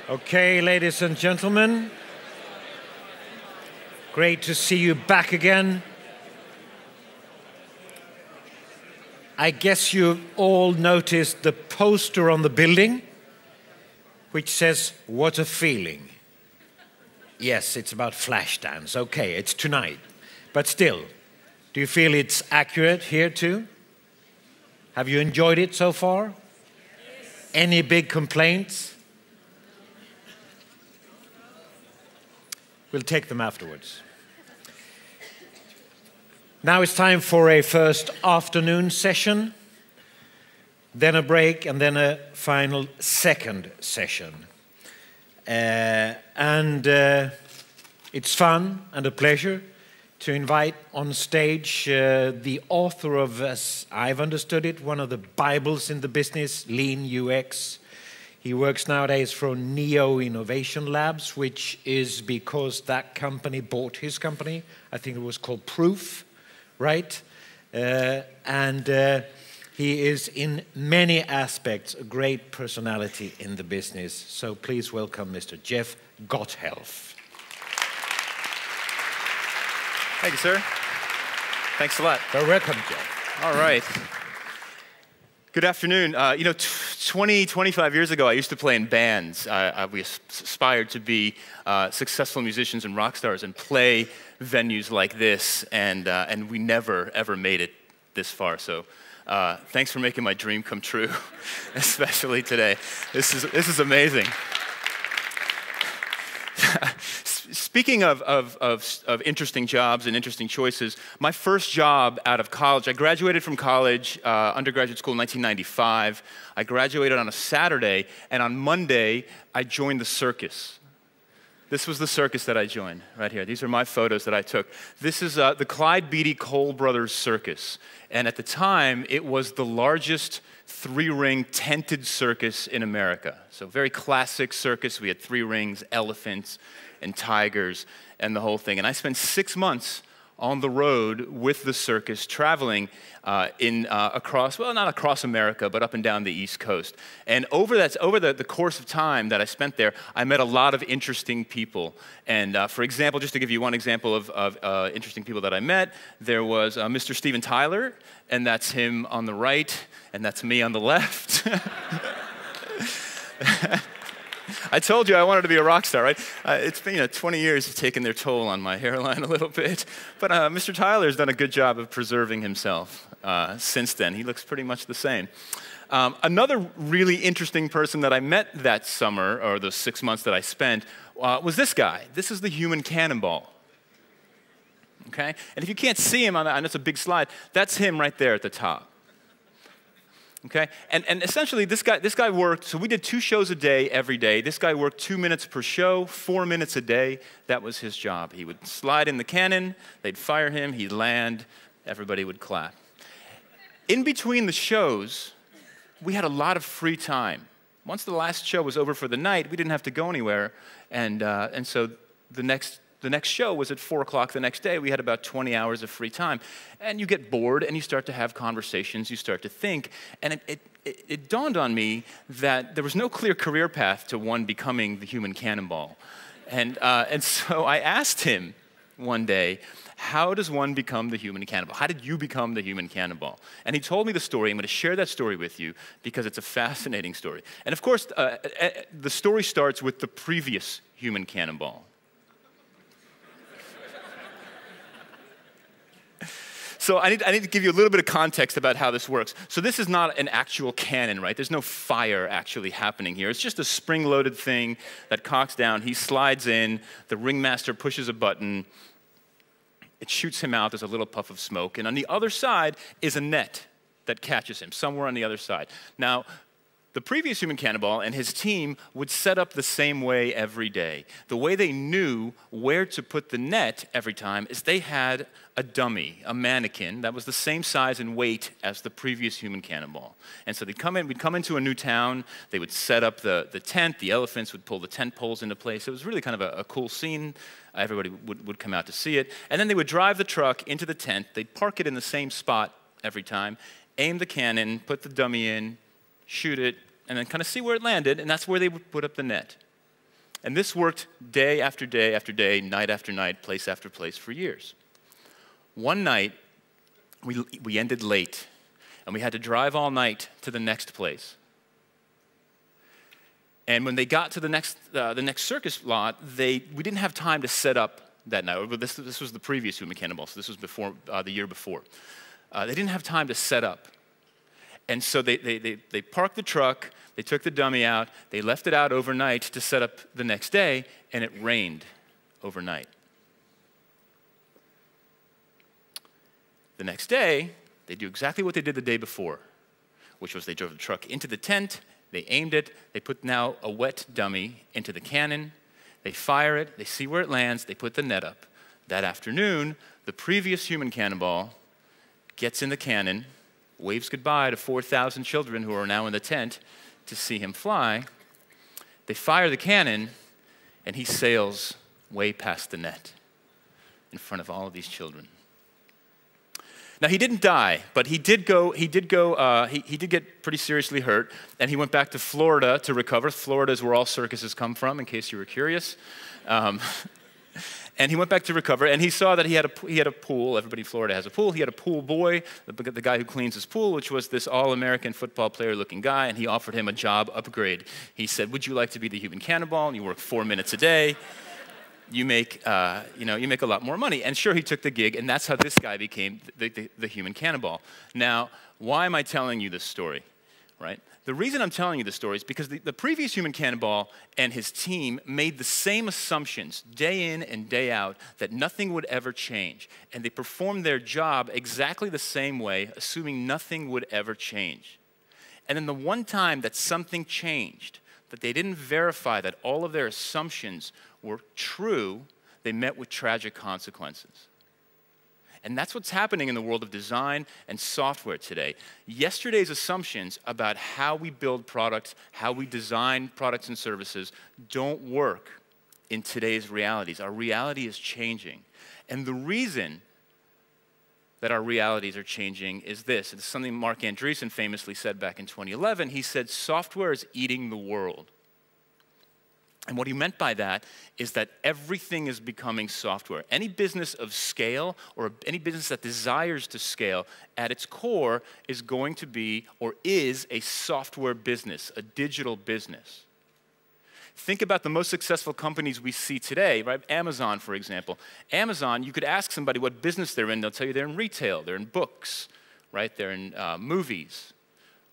[SPEAKER 2] Okay, ladies and gentlemen, great to see you back again. I guess you've all noticed the poster on the building, which says, "What a feeling." Yes, it's about Flashdance. Okay, it's tonight. But still, do you feel it's accurate here too? Have you enjoyed it so far? Yes. Any big complaints? We'll take them afterwards. Now it's time for a first afternoon session, then a break, and then a final second session. It's fun and a pleasure to invite on stage the author of, as I've understood it, one of the Bibles in the business, Lean UX. He works nowadays for Neo Innovation Labs, which is because that company bought his company. I think it was called Proof, right? He is in many aspects a great personality in the business. So please welcome Mr. Jeff Gotthelf.
[SPEAKER 12] Thank you, sir. Thanks a lot.
[SPEAKER 2] You're welcome, Jeff.
[SPEAKER 12] All right. Good afternoon. 25 years ago, I used to play in bands. We aspired to be successful musicians and rock stars and play venues like this, and we never, ever made it this far. So thanks for making my dream come true, especially today. This is amazing. Speaking of interesting jobs and interesting choices, my first job out of college, I graduated from college, undergraduate school in 1995. I graduated on a Saturday, and on Monday, I joined the circus. This was the circus that I joined, right here. These are my photos that I took. This is the Clyde Beatty Cole Brothers Circus, and at the time, it was the largest three-ring tented circus in America. So very classic circus. We had 3 rings, elephants, and tigers, and the whole thing. And I spent 6 months on the road with the circus, traveling across, well, not across America, but up and down the East Coast. And over the course of time that I spent there, I met a lot of interesting people. And for example, just to give you one example of interesting people that I met, there was Mr. Steven Tyler, and that's him on the right, and that's me on the left. I told you I wanted to be a rock star, right? It's been 20 years taking their toll on my hairline a little bit. But Mr. Tyler's done a good job of preserving himself since then. He looks pretty much the same. Another really interesting person that I met that summer, or those 6 months that I spent, was this guy. This is the human cannonball. Okay? And if you can't see him on that, and it's a big slide, that's him right there at the top. Okay, and essentially this guy worked, so we did 2 shows a day every day. This guy worked 2 minutes per show, 4 minutes a day. That was his job. He would slide in the cannon, they'd fire him, he'd land, everybody would clap. In between the shows, we had a lot of free time. Once the last show was over for the night, we didn't have to go anywhere, and so the next show was at 4 o'clock the next day. We had about 20 hours of free time. And you get bored, and you start to have conversations, you start to think. And it dawned on me that there was no clear career path to one becoming the human cannonball. And so I asked him one day, how does one become the human cannonball? How did you become the human cannonball? And he told me the story. I'm going to share that story with you because it's a fascinating story. And of course, the story starts with the previous human cannonball. So I need to give you a little bit of context about how this works. So this is not an actual cannon, right? There's no fire actually happening here. It's just a spring-loaded thing that cocks down. He slides in. The ringmaster pushes a button. It shoots him out. There's a little puff of smoke. And on the other side is a net that catches him, somewhere on the other side. Now, the previous human cannonball and his team would set up the same way every day. The way they knew where to put the net every time is they had a dummy, a mannequin, that was the same size and weight as the previous human cannonball. And so we'd come into a new town, they would set up the tent, the elephants would pull the tent poles into place. It was really kind of a cool scene. Everybody would come out to see it. And then they would drive the truck into the tent, they'd park it in the same spot every time, aim the cannon, put the dummy in, shoot it, and then kind of see where it landed, and that's where they would put up the net. And this worked day after day after day, night after night, place after place for years. One night, we ended late, and we had to drive all night to the next place. And when they got to the next circus lot, we didn't have time to set up that night. This was the previous human cannonball, so this was before the year before. They didn't have time to set up. And so they parked the truck, they took the dummy out, they left it out overnight to set up the next day, and it rained overnight. The next day, they do exactly what they did the day before, which was they drove the truck into the tent, they aimed it, they put now a wet dummy into the cannon, they fire it, they see where it lands, they put the net up. That afternoon, the previous human cannonball gets in the cannon, waves goodbye to 4,000 children who are now in the tent to see him fly. They fire the cannon, and he sails way past the net in front of all of these children. Now, he didn't die, but he did get pretty seriously hurt, and he went back to Florida to recover. Florida is where all circuses come from, in case you were curious. And he went back to recover, and he saw that he had a pool. Everybody in Florida has a pool. He had a pool boy, the guy who cleans his pool, which was this all-American football player-looking guy, and he offered him a job upgrade. He said, "Would you like to be the human cannonball? And you work 4 minutes a day. You make a lot more money." And sure, he took the gig, and that's how this guy became the human cannonball. Now, why am I telling you this story, right? The reason I'm telling you this story is because the previous human cannonball and his team made the same assumptions day in and day out that nothing would ever change. And they performed their job exactly the same way, assuming nothing would ever change. And then the one time that something changed, that they didn't verify that all of their assumptions were true, they met with tragic consequences. And that's what's happening in the world of design and software today. Yesterday's assumptions about how we build products, how we design products and services don't work in today's realities. Our reality is changing. And the reason that our realities are changing is this. It's something Mark Andreessen famously said back in 2011. He said, "Software is eating the world." And what he meant by that is that everything is becoming software. Any business of scale or any business that desires to scale at its core is going to be or is a software business, a digital business. Think about the most successful companies we see today, right? Amazon, for example. Amazon, you could ask somebody what business they're in. They'll tell you they're in retail, they're in books, right? They're in movies,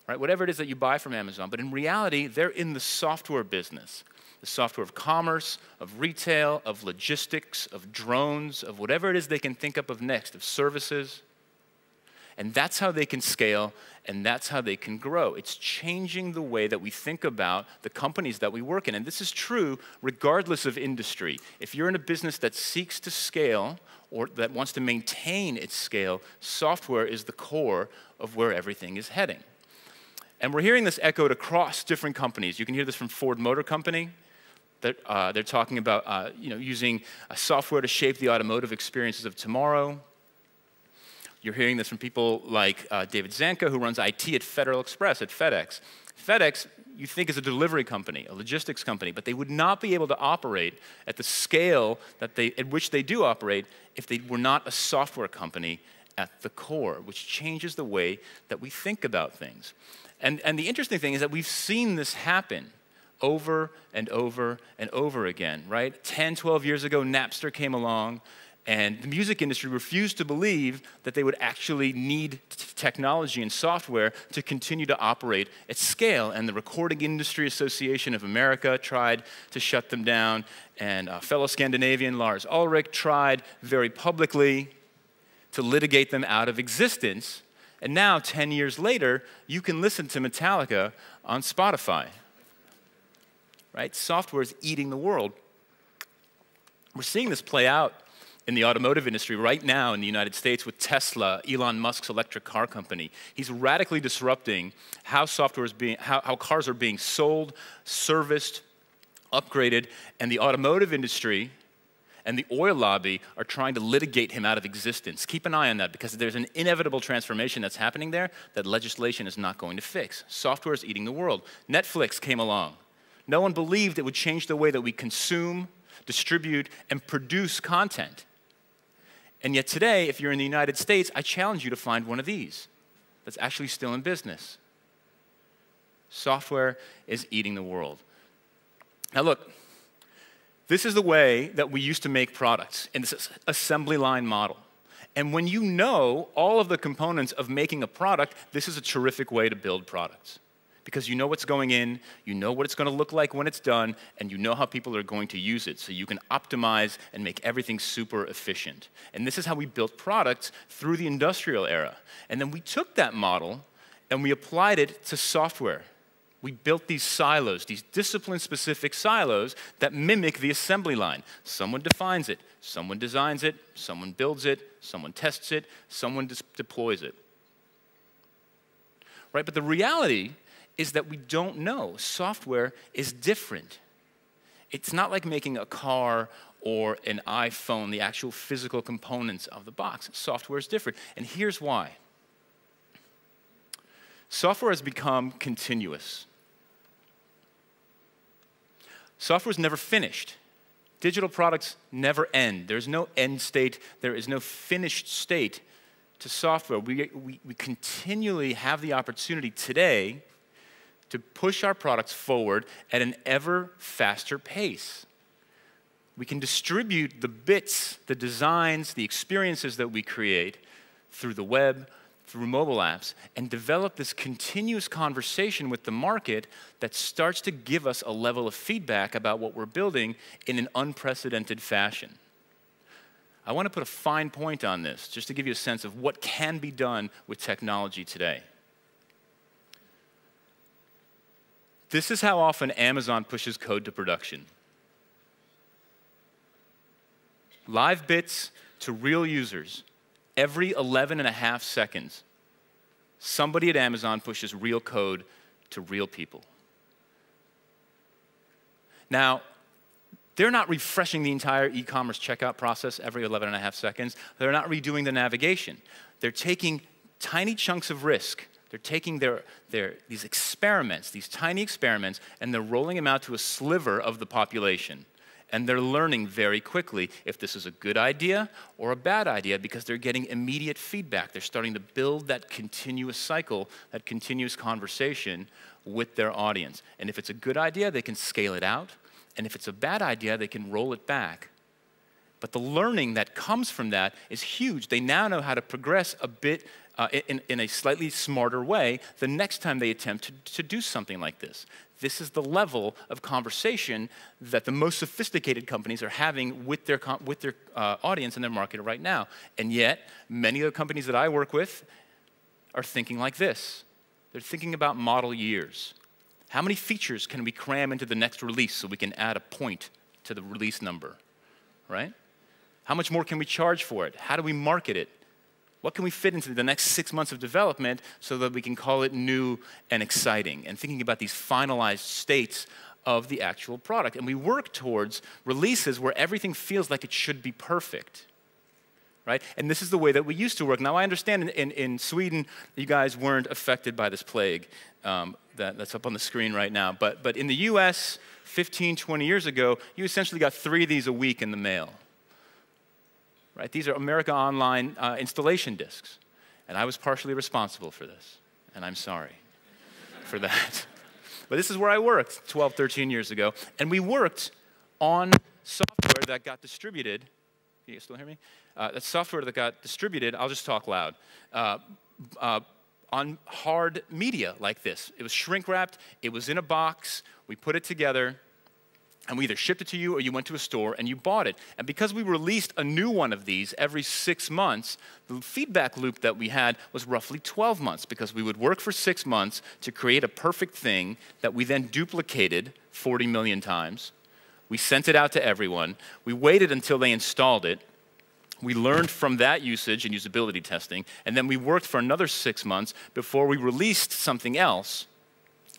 [SPEAKER 12] right? Whatever it is that you buy from Amazon. But in reality, they're in the software business. The software of commerce, of retail, of logistics, of drones, of whatever it is they can think up of next, of services. And that's how they can scale, and that's how they can grow. It's changing the way that we think about the companies that we work in. And this is true regardless of industry. If you're in a business that seeks to scale or that wants to maintain its scale, software is the core of where everything is heading. And we're hearing this echoed across different companies. You can hear this from Ford Motor Company. They're talking about using software to shape the automotive experiences of tomorrow. You're hearing this from people like David Zanka, who runs IT at Federal Express, at FedEx. FedEx, you think, is a delivery company, a logistics company, but they would not be able to operate at the scale at which they do operate if they were not a software company at the core, which changes the way that we think about things. And the interesting thing is that we've seen this happen over and over and over again, right? 10, 12 years ago, Napster came along, and the music industry refused to believe that they would actually need technology and software to continue to operate at scale. And the Recording Industry Association of America tried to shut them down, and fellow Scandinavian Lars Ulrich tried very publicly to litigate them out of existence. And now, 10 years later, you can listen to Metallica on Spotify. Right? Software is eating the world. We're seeing this play out in the automotive industry right now in the United States with Tesla, Elon Musk's electric car company. He's radically disrupting how how cars are being sold, serviced, upgraded, and the automotive industry and the oil lobby are trying to litigate him out of existence. Keep an eye on that, because there's an inevitable transformation that's happening there that legislation is not going to fix. Software is eating the world. Netflix came along. No one believed it would change the way that we consume, distribute, and produce content. And yet today, if you're in the United States, I challenge you to find one of these that's actually still in business. Software is eating the world. Now look, this is the way that we used to make products in this assembly line model. And when you know all of the components of making a product, this is a terrific way to build products. Because you know what's going in, you know what it's going to look like when it's done, and you know how people are going to use it. So you can optimize and make everything super efficient. And this is how we built products through the industrial era. And then we took that model and we applied it to software. We built these silos, these discipline-specific silos that mimic the assembly line. Someone defines it, someone designs it, someone builds it, someone tests it, someone deploys it. Right? But the reality is that we don't know. Software is different. It's not like making a car or an iPhone, the actual physical components of the box. Software is different. And here's why. Software has become continuous. Software is never finished. Digital products never end. There's no end state. There is no finished state to software. We continually have the opportunity today to push our products forward at an ever faster pace. We can distribute the bits, the designs, the experiences that we create through the web, through mobile apps, and develop this continuous conversation with the market that starts to give us a level of feedback about what we're building in an unprecedented fashion. I want to put a fine point on this, just to give you a sense of what can be done with technology today. This is how often Amazon pushes code to production. Live bits to real users. Every 11.5 seconds, somebody at Amazon pushes real code to real people. Now, they're not refreshing the entire e-commerce checkout process every 11.5 seconds. They're not redoing the navigation. They're taking tiny chunks of risk. They're taking these experiments, these tiny experiments, and they're rolling them out to a sliver of the population. And they're learning very quickly if this is a good idea or a bad idea because they're getting immediate feedback. They're starting to build that continuous cycle, that continuous conversation with their audience. And if it's a good idea, they can scale it out. And if it's a bad idea, they can roll it back. But the learning that comes from that is huge. They now know how to progress a bit in a slightly smarter way the next time they attempt to do something like this. This is the level of conversation that the most sophisticated companies are having with their audience and their market right now. And yet, many of the companies that I work with are thinking like this. They're thinking about model years. How many features can we cram into the next release so we can add a point to the release number, right? How much more can we charge for it? How do we market it? What can we fit into the next 6 months of development so that we can call it new and exciting? And thinking about these finalized states of the actual product. And we work towards releases where everything feels like it should be perfect, right? And this is the way that we used to work. Now, I understand in Sweden, you guys weren't affected by this plague that's up on the screen right now. But in the US, 15, 20 years ago, you essentially got 3 of these a week in the mail. Right? These are America Online installation discs. And I was partially responsible for this. And I'm sorry for that. But this is where I worked 12, 13 years ago. And we worked on software that got distributed. Can you still hear me? That software that got distributed, I'll just talk loud, on hard media like this. It was shrink wrapped. It was in a box. We put it together. And we either shipped it to you or you went to a store and you bought it. And because we released a new one of these every 6 months, the feedback loop that we had was roughly 12 months because we would work for 6 months to create a perfect thing that we then duplicated 40 million times. We sent it out to everyone. We waited until they installed it. We learned from that usage and usability testing. And then we worked for another 6 months before we released something else,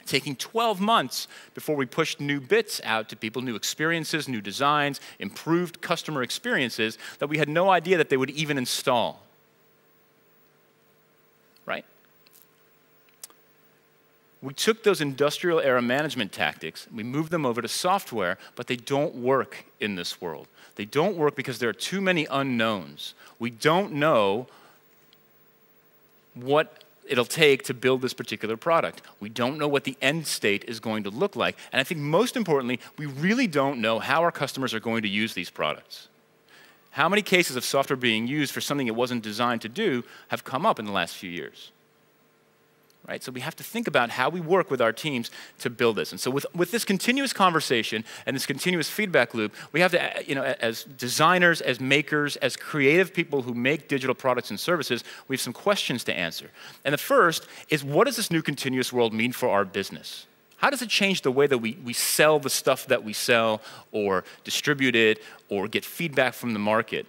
[SPEAKER 12] taking 12 months before we pushed new bits out to people, new experiences, new designs, improved customer experiences that we had no idea that they would even install. Right? We took those industrial era management tactics, we moved them over to software, but they don't work in this world. They don't work because there are too many unknowns. We don't know what it'll take to build this particular product. We don't know what the end state is going to look like. And I think most importantly, we really don't know how our customers are going to use these products. How many cases of software being used for something it wasn't designed to do have come up in the last few years? Right? So we have to think about how we work with our teams to build this. And so with this continuous conversation and this continuous feedback loop, we have to, as designers, as makers, as creative people who make digital products and services, we have some questions to answer. And the first is, what does this new continuous world mean for our business? How does it change the way that we sell the stuff that we sell, or distribute it, or get feedback from the market?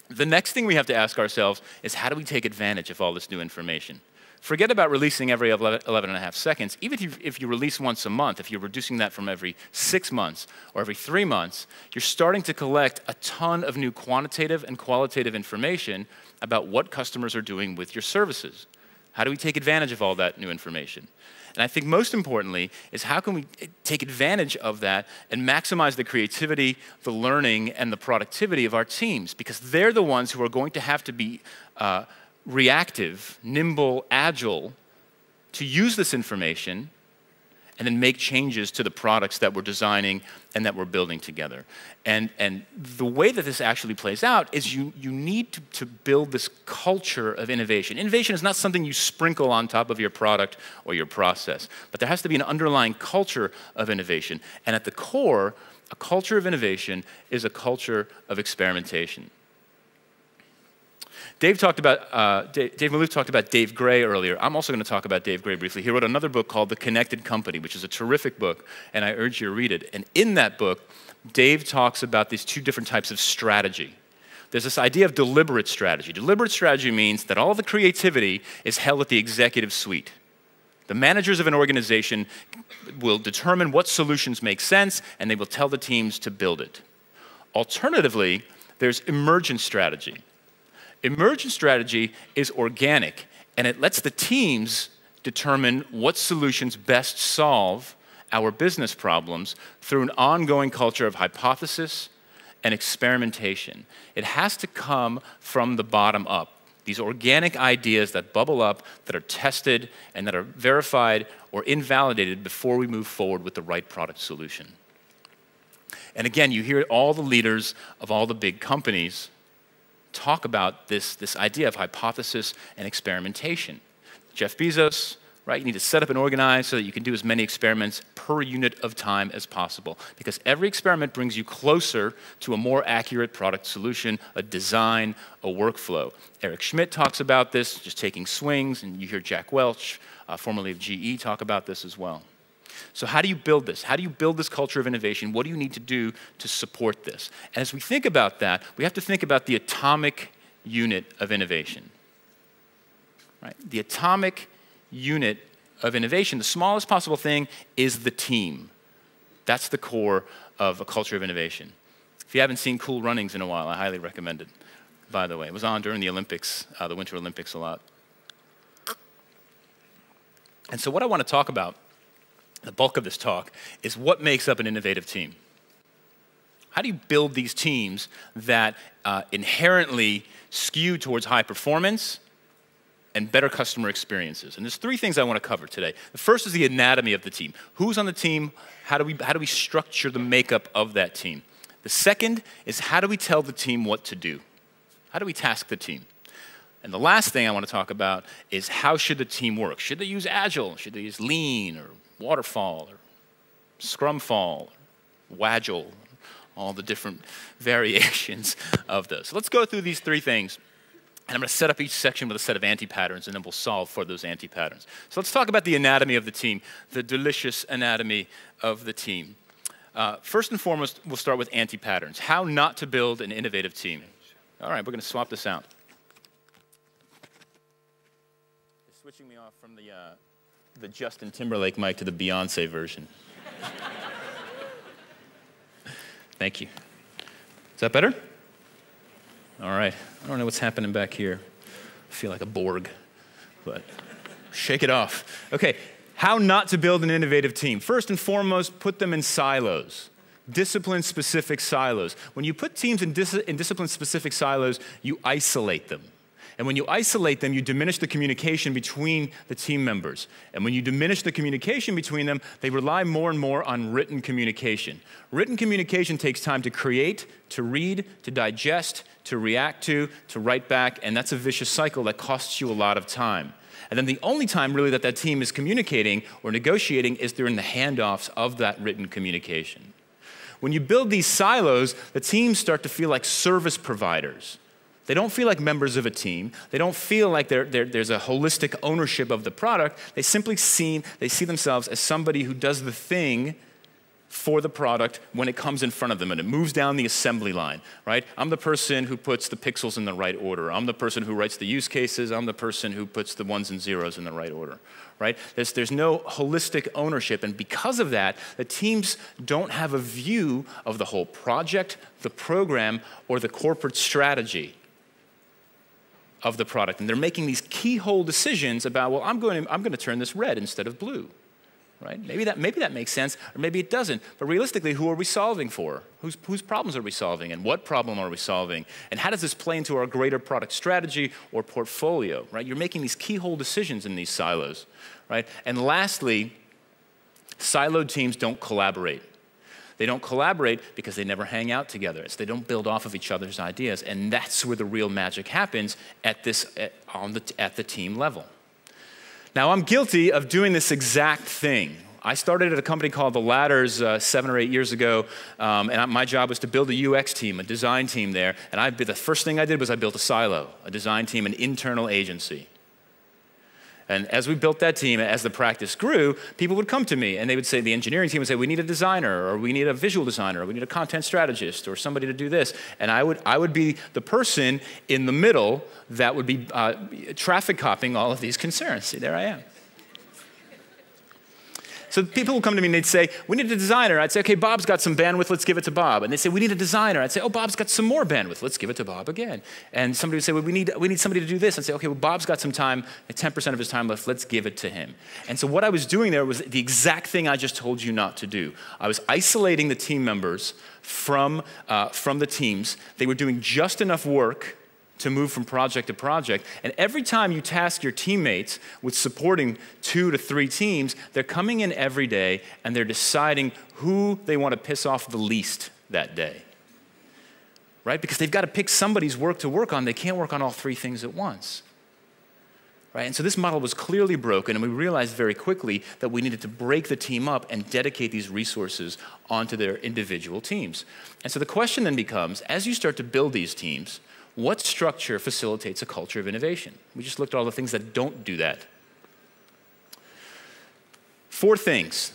[SPEAKER 12] The next thing we have to ask ourselves is, how do we take advantage of all this new information? Forget about releasing every 11.5 seconds. Even if you release once a month, if you're reducing that from every 6 months or every 3 months, you're starting to collect a ton of new quantitative and qualitative information about what customers are doing with your services. How do we take advantage of all that new information? And I think most importantly is, how can we take advantage of that and maximize the creativity, the learning, and the productivity of our teams? Because they're the ones who are going to have to be reactive, nimble, agile, to use this information and then make changes to the products that we're designing and that we're building together. And the way that this actually plays out is you need to build this culture of innovation. Innovation is not something you sprinkle on top of your product or your process, but there has to be an underlying culture of innovation. And at the core, a culture of innovation is a culture of experimentation. Dave Maloof talked about Dave Gray earlier. I'm also going to talk about Dave Gray briefly. He wrote another book called The Connected Company, which is a terrific book, and I urge you to read it. And in that book, Dave talks about these two different types of strategy. There's this idea of deliberate strategy. Deliberate strategy means that all the creativity is held at the executive suite. The managers of an organization will determine what solutions make sense, and they will tell the teams to build it. Alternatively, there's emergent strategy. Emergent strategy is organic, and it lets the teams determine what solutions best solve our business problems through an ongoing culture of hypothesis and experimentation. It has to come from the bottom up. These organic ideas that bubble up, that are tested, and that are verified or invalidated before we move forward with the right product solution. And again, you hear all the leaders of all the big companies talk about this idea of hypothesis and experimentation. Jeff Bezos, right? You need to set up and organize so that you can do as many experiments per unit of time as possible, because every experiment brings you closer to a more accurate product solution, a design, a workflow. Eric Schmidt talks about this, just taking swings, and you hear Jack Welch, formerly of GE, talk about this as well. So how do you build this? How do you build this culture of innovation? What do you need to do to support this? And as we think about that, we have to think about the atomic unit of innovation. Right? The atomic unit of innovation, the smallest possible thing, is the team. That's the core of a culture of innovation. If you haven't seen Cool Runnings in a while, I highly recommend it, by the way. It was on during the Olympics, the Winter Olympics a lot. And so what I want to talk about, the bulk of this talk, is what makes up an innovative team. How do you build these teams that inherently skew towards high performance and better customer experiences? And there's three things I want to cover today. The first is the anatomy of the team. Who's on the team? How do we structure the makeup of that team? The second is, how do we tell the team what to do? How do we task the team? And the last thing I want to talk about is, how should the team work? Should they use Agile? Should they use Lean or Waterfall or Scrumfall, or Wagile, all the different variations of those. So let's go through these three things. And I'm going to set up each section with a set of anti-patterns, and then we'll solve for those anti-patterns. So let's talk about the anatomy of the team, the delicious anatomy of the team. First and foremost, we'll start with anti-patterns. How not to build an innovative team. All right, we're going to swap this out. They're switching me off from the Justin Timberlake mic to the Beyonce version. Thank you. Is that better? All right. I don't know what's happening back here. I feel like a Borg, but shake it off. Okay. How not to build an innovative team. First and foremost, put them in silos. Discipline-specific silos. When you put teams in discipline-specific silos, you isolate them. And when you isolate them, you diminish the communication between the team members. And when you diminish the communication between them, they rely more and more on written communication. Written communication takes time to create, to read, to digest, to react to write back, and that's a vicious cycle that costs you a lot of time. And then the only time really that team is communicating or negotiating is during the handoffs of that written communication. When you build these silos, the teams start to feel like service providers. They don't feel like members of a team. They don't feel like there's a holistic ownership of the product. They simply see themselves as somebody who does the thing for the product when it comes in front of them and it moves down the assembly line, right? I'm the person who puts the pixels in the right order. I'm the person who writes the use cases. I'm the person who puts the ones and zeros in the right order, right? There's no holistic ownership, and because of that, the teams don't have a view of the whole project, the program, or the corporate strategy of the product. And they're making these keyhole decisions about, well, I'm going to turn this red instead of blue. Right? Maybe that makes sense, or maybe it doesn't. But realistically, who are we solving for? Whose problems are we solving, and what problem are we solving? And how does this play into our greater product strategy or portfolio? Right? You're making these keyhole decisions in these silos. Right? And lastly, siloed teams don't collaborate. They don't collaborate because they never hang out together. They don't build off of each other's ideas, and that's where the real magic happens at the team level. Now, I'm guilty of doing this exact thing. I started at a company called The Ladders 7 or 8 years ago, and my job was to build a UX team, a design team there, and the first thing I did was I built a silo, a design team, an internal agency. And as we built that team, as the practice grew, people would come to me, and they would say, the engineering team would say, we need a designer, or we need a visual designer, or we need a content strategist, or somebody to do this. And I would be the person in the middle that would be traffic copying all of these concerns. See, there I am. So people would come to me and they'd say, we need a designer. I'd say, okay, Bob's got some bandwidth, let's give it to Bob. And they'd say, we need a designer. I'd say, oh, Bob's got some more bandwidth, let's give it to Bob again. And somebody would say, well, we need somebody to do this. I'd say, okay, well, Bob's got some time, 10% of his time left, let's give it to him. And so what I was doing there was the exact thing I just told you not to do. I was isolating the team members from the teams. They were doing just enough work to move from project to project. And every time you task your teammates with supporting 2 to 3 teams, they're coming in every day and they're deciding who they want to piss off the least that day. Right? Because they've got to pick somebody's work to work on. They can't work on all 3 things at once. Right? And so this model was clearly broken, and we realized very quickly that we needed to break the team up and dedicate these resources onto their individual teams. And so the question then becomes, as you start to build these teams, what structure facilitates a culture of innovation? We just looked at all the things that don't do that. 4 things.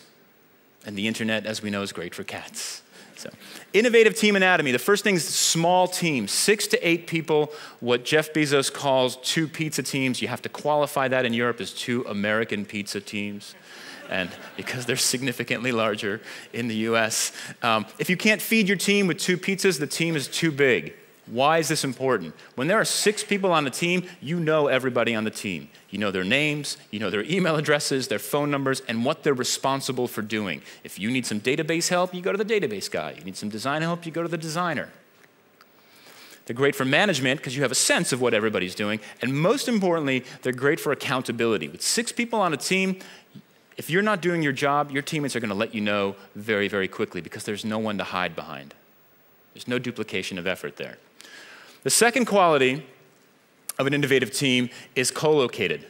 [SPEAKER 12] And the internet, as we know, is great for cats. So, innovative team anatomy. The first thing is small teams, 6 to 8 people, what Jeff Bezos calls 2 pizza teams. You have to qualify that in Europe as 2 American pizza teams. And because they're significantly larger in the US. If you can't feed your team with 2 pizzas, the team is too big. Why is this important? When there are 6 people on the team, you know everybody on the team. You know their names, you know their email addresses, their phone numbers, and what they're responsible for doing. If you need some database help, you go to the database guy. You need some design help, you go to the designer. They're great for management because you have a sense of what everybody's doing. And most importantly, they're great for accountability. With 6 people on a team, if you're not doing your job, your teammates are going to let you know very, very quickly because there's no one to hide behind. There's no duplication of effort there. The second quality of an innovative team is co-located.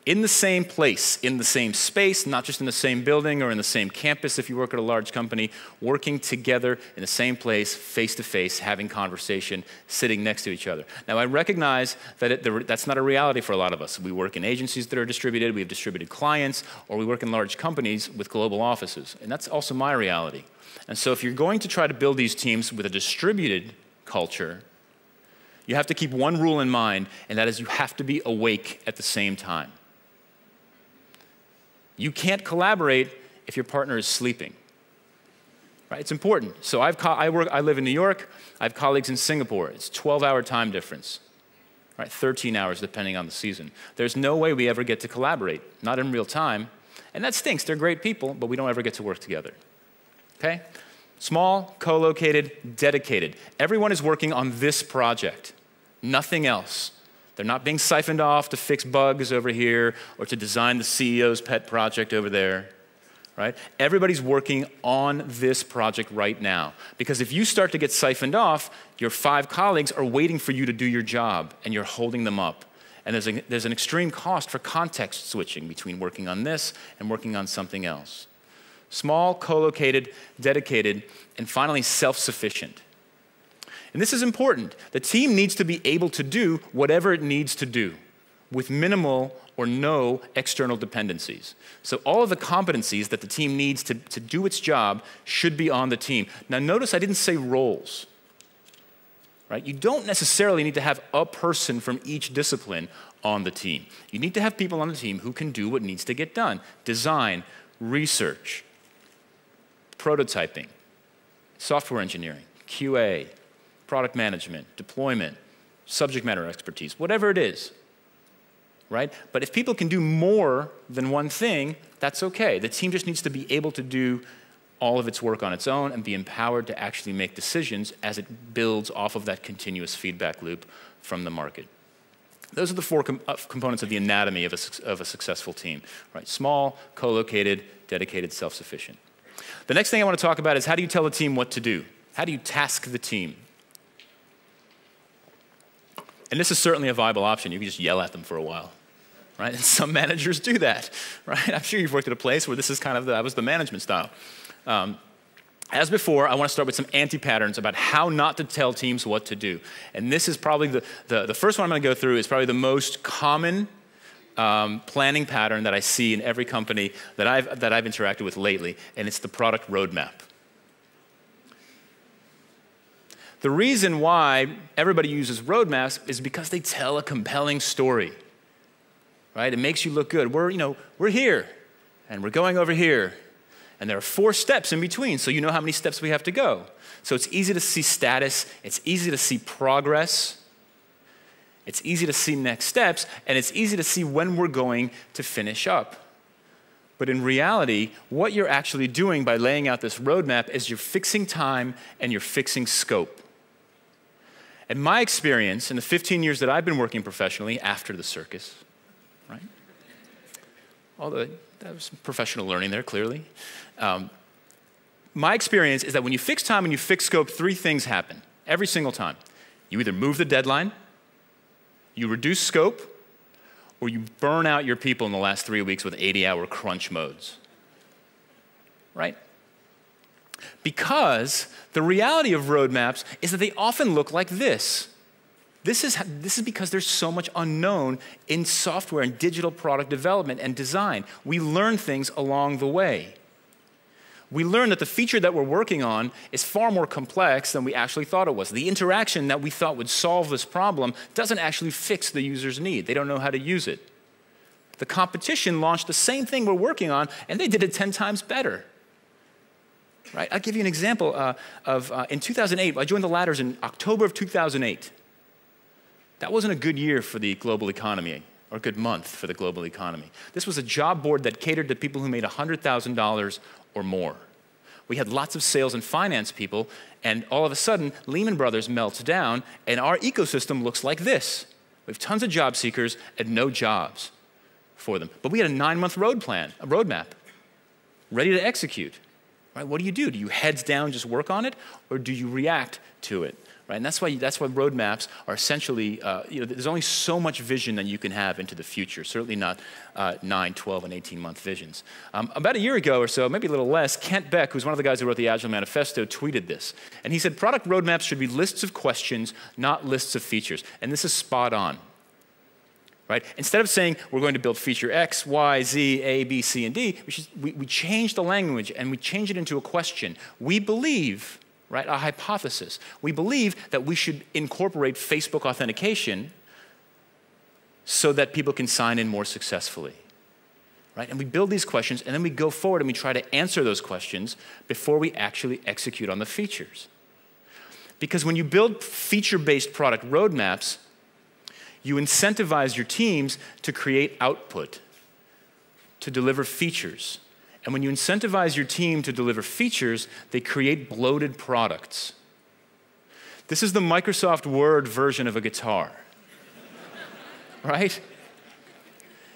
[SPEAKER 12] In the same place, in the same space, not just in the same building or in the same campus if you work at a large company, working together in the same place, face-to-face, having conversation, sitting next to each other. Now, I recognize that that's not a reality for a lot of us. We work in agencies that are distributed, we have distributed clients, or we work in large companies with global offices. And that's also my reality. And so if you're going to try to build these teams with a distributed culture, you have to keep one rule in mind, and that is you have to be awake at the same time. You can't collaborate if your partner is sleeping. Right? It's important. So I live in New York. I have colleagues in Singapore. It's a 12-hour time difference. Right? 13 hours depending on the season. There's no way we ever get to collaborate, not in real time. And that stinks. They're great people, but we don't ever get to work together. Okay? Small, co-located, dedicated. Everyone is working on this project, nothing else. They're not being siphoned off to fix bugs over here or to design the CEO's pet project over there. Right? Everybody's working on this project right now. Because if you start to get siphoned off, your 5 colleagues are waiting for you to do your job, and you're holding them up. And there's an extreme cost for context switching between working on this and working on something else. Small, co-located, dedicated, and finally self-sufficient. And this is important. The team needs to be able to do whatever it needs to do with minimal or no external dependencies. So all of the competencies that the team needs to do its job should be on the team. Now notice I didn't say roles. Right? You don't necessarily need to have a person from each discipline on the team. You need to have people on the team who can do what needs to get done. Design, research, prototyping, software engineering, QA, product management, deployment, subject matter expertise, whatever it is. Right? But if people can do more than one thing, that's okay. The team just needs to be able to do all of its work on its own and be empowered to actually make decisions as it builds off of that continuous feedback loop from the market. Those are the 4 components of the anatomy of a successful team. Right? Small, co-located, dedicated, self-sufficient. The next thing I want to talk about is how do you tell the team what to do? How do you task the team? And this is certainly a viable option. You can just yell at them for a while. Right? And some managers do that. Right? I'm sure you've worked at a place where this is kind of that was the management style. As before, I want to start with some anti-patterns about how not to tell teams what to do. And this is probably the first one I'm going to go through is probably the most common planning pattern that I see in every company that I've interacted with lately, and it's the product roadmap. The reason why everybody uses roadmaps is because they tell a compelling story. Right? It makes you look good. We're here, and we're going over here. And there are 4 steps in between, so you know how many steps we have to go. So it's easy to see status, it's easy to see progress, it's easy to see next steps, and it's easy to see when we're going to finish up. But in reality, what you're actually doing by laying out this roadmap is you're fixing time and you're fixing scope. In my experience, in the 15 years that I've been working professionally after the circus, right? Although that was some professional learning there, clearly. My experience is that when you fix time and you fix scope, 3 things happen every single time. You either move the deadline, you reduce scope, or you burn out your people in the last 3 weeks with 80-hour crunch modes. Right? Because the reality of roadmaps is that they often look like this. This is because there's so much unknown in software and digital product development and design. We learn things along the way. We learn that the feature that we're working on is far more complex than we actually thought it was. The interaction that we thought would solve this problem doesn't actually fix the user's need. They don't know how to use it. The competition launched the same thing we're working on, and they did it 10 times better. Right? I'll give you an example in 2008. I joined the Ladders in October of 2008. That wasn't a good year for the global economy, or a good month for the global economy. This was a job board that catered to people who made $100,000 or more. We had lots of sales and finance people, and all of a sudden, Lehman Brothers melts down, and our ecosystem looks like this. We have tons of job seekers and no jobs for them. But we had a 9-month roadmap, ready to execute. Right? What do? Do you heads down just work on it, or do you react to it? Right? And that's why roadmaps are essentially, there's only so much vision that you can have into the future, certainly not 9, 12, and 18-month visions. About a year ago or so, maybe a little less, Kent Beck, who's one of the guys who wrote the Agile Manifesto, tweeted this. And he said, product roadmaps should be lists of questions, not lists of features. And this is spot on. Right? Instead of saying we're going to build feature X, Y, Z, A, B, C, and D, we change the language and we change it into a question. We believe, right, a hypothesis. We believe that we should incorporate Facebook authentication so that people can sign in more successfully. Right? And we build these questions, and then we go forward and we try to answer those questions before we actually execute on the features. Because when you build feature-based product roadmaps, you incentivize your teams to create output. to deliver features. And when you incentivize your team to deliver features, they create bloated products. This is the Microsoft Word version of a guitar, right?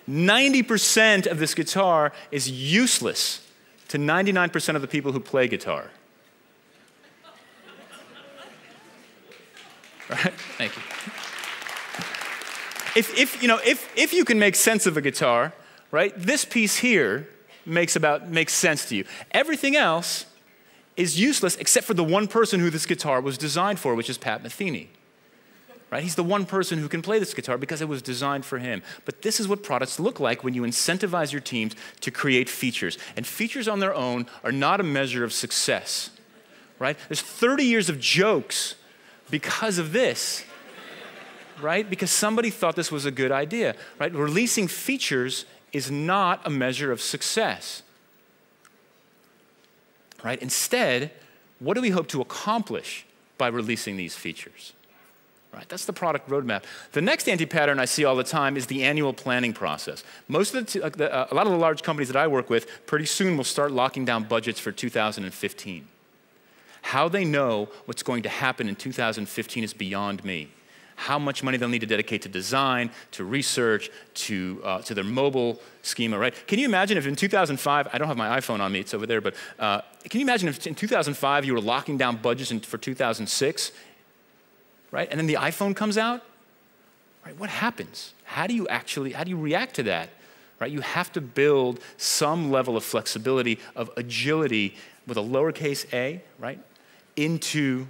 [SPEAKER 12] 90% of this guitar is useless to 99% of the people who play guitar. Right? Thank you. If you can make sense of a guitar, right, this piece here makes sense to you. Everything else is useless except for the one person who this guitar was designed for, which is Pat Metheny. Right? He's the one person who can play this guitar because it was designed for him. But this is what products look like when you incentivize your teams to create features. And features on their own are not a measure of success. Right? There's 30 years of jokes because of this. Right? Because somebody thought this was a good idea. Right? Releasing features is not a measure of success. Right? Instead, what do we hope to accomplish by releasing these features? Right? That's the product roadmap. The next anti-pattern I see all the time is the annual planning process. A lot of the large companies that I work with pretty soon will start locking down budgets for 2015. How they know what's going to happen in 2015 is beyond me. How much money they'll need to dedicate to design, to research, to their mobile schema, right? Can you imagine if in 2005, I don't have my iPhone on me, it's over there, but can you imagine if in 2005 you were locking down budgets for 2006, right? And then the iPhone comes out, right? What happens? How do you react to that, right? You have to build some level of flexibility, of agility with a lowercase a, right, into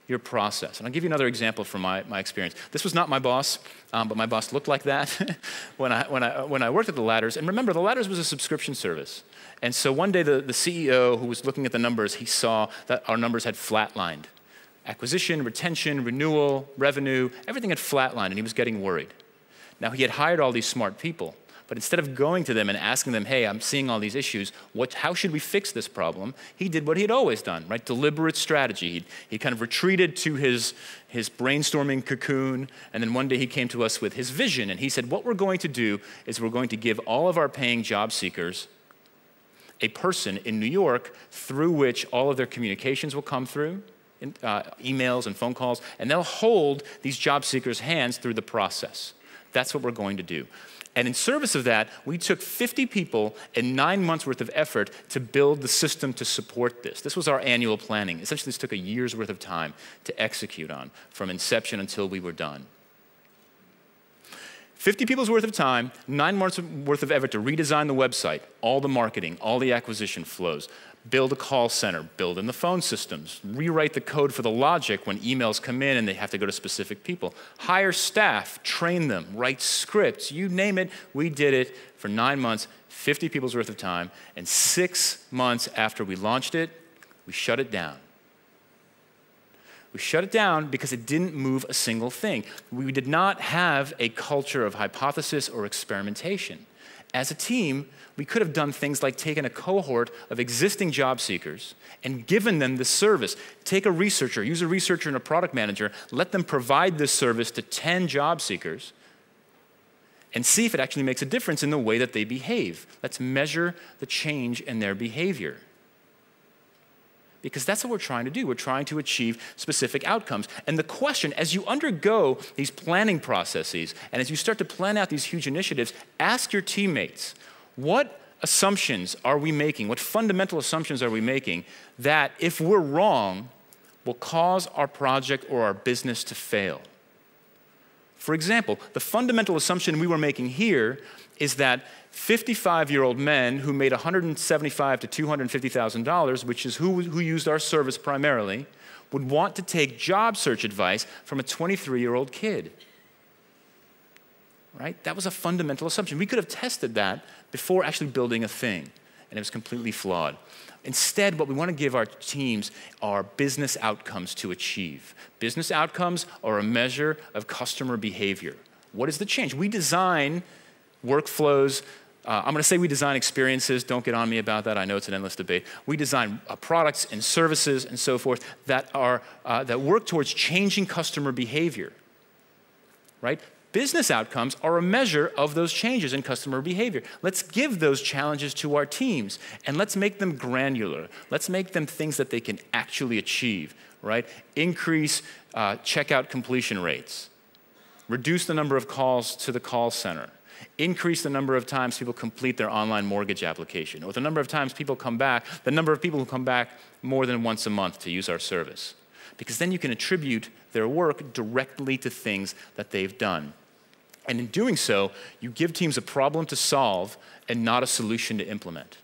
[SPEAKER 12] your process. And I'll give you another example from my experience. This was not my boss, but my boss looked like that when I worked at the Ladders. And remember, the Ladders was a subscription service. And so one day the CEO who was looking at the numbers, he saw that our numbers had flatlined. Acquisition, retention, renewal, revenue, everything had flatlined, and he was getting worried. Now, he had hired all these smart people, but instead of going to them and asking them, hey, I'm seeing all these issues, how should we fix this problem? He did what he had always done, right? Deliberate strategy. He kind of retreated to his brainstorming cocoon, and then one day he came to us with his vision, and he said, what we're going to do is we're going to give all of our paying job seekers a person in New York through which all of their communications will come through, emails and phone calls, and they'll hold these job seekers' hands through the process. That's what we're going to do. And in service of that, we took 50 people and 9 months worth of effort to build the system to support this. This was our annual planning. Essentially, this took a year's worth of time to execute on, from inception until we were done. 50 people's worth of time, 9 months worth of effort to redesign the website, all the marketing, all the acquisition flows, build a call center, build in the phone systems, rewrite the code for the logic when emails come in and they have to go to specific people, hire staff, train them, write scripts, you name it, we did it for 9 months, 50 people's worth of time, and 6 months after we launched it, we shut it down. We shut it down because it didn't move a single thing. We did not have a culture of hypothesis or experimentation. As a team, we could have done things like taken a cohort of existing job seekers and given them this service. Take a researcher, use a researcher and a product manager, let them provide this service to 10 job seekers and see if it actually makes a difference in the way that they behave. Let's measure the change in their behavior. Because that's what we're trying to do. We're trying to achieve specific outcomes. And the question, as you undergo these planning processes, and as you start to plan out these huge initiatives, ask your teammates, what assumptions are we making? What fundamental assumptions are we making that, if we're wrong, will cause our project or our business to fail? For example, the fundamental assumption we were making here is that 55-year-old men who made $175,000 to $250,000, which is who used our service primarily, would want to take job search advice from a 23-year-old kid. Right? That was a fundamental assumption. We could have tested that before actually building a thing, and it was completely flawed. Instead, what we want to give our teams are business outcomes to achieve. Business outcomes are a measure of customer behavior. What is the change? We design workflows. I'm going to say we design experiences. Don't get on me about that. I know it's an endless debate. We design products and services and so forth that work towards changing customer behavior. Right? Business outcomes are a measure of those changes in customer behavior. Let's give those challenges to our teams, and let's make them granular. Let's make them things that they can actually achieve, right? Increase checkout completion rates. Reduce the number of calls to the call center. Increase the number of times people complete their online mortgage application, or the number of times people come back, the number of people who come back more than once a month to use our service. Because then you can attribute their work directly to things that they've done. And in doing so, you give teams a problem to solve and not a solution to implement.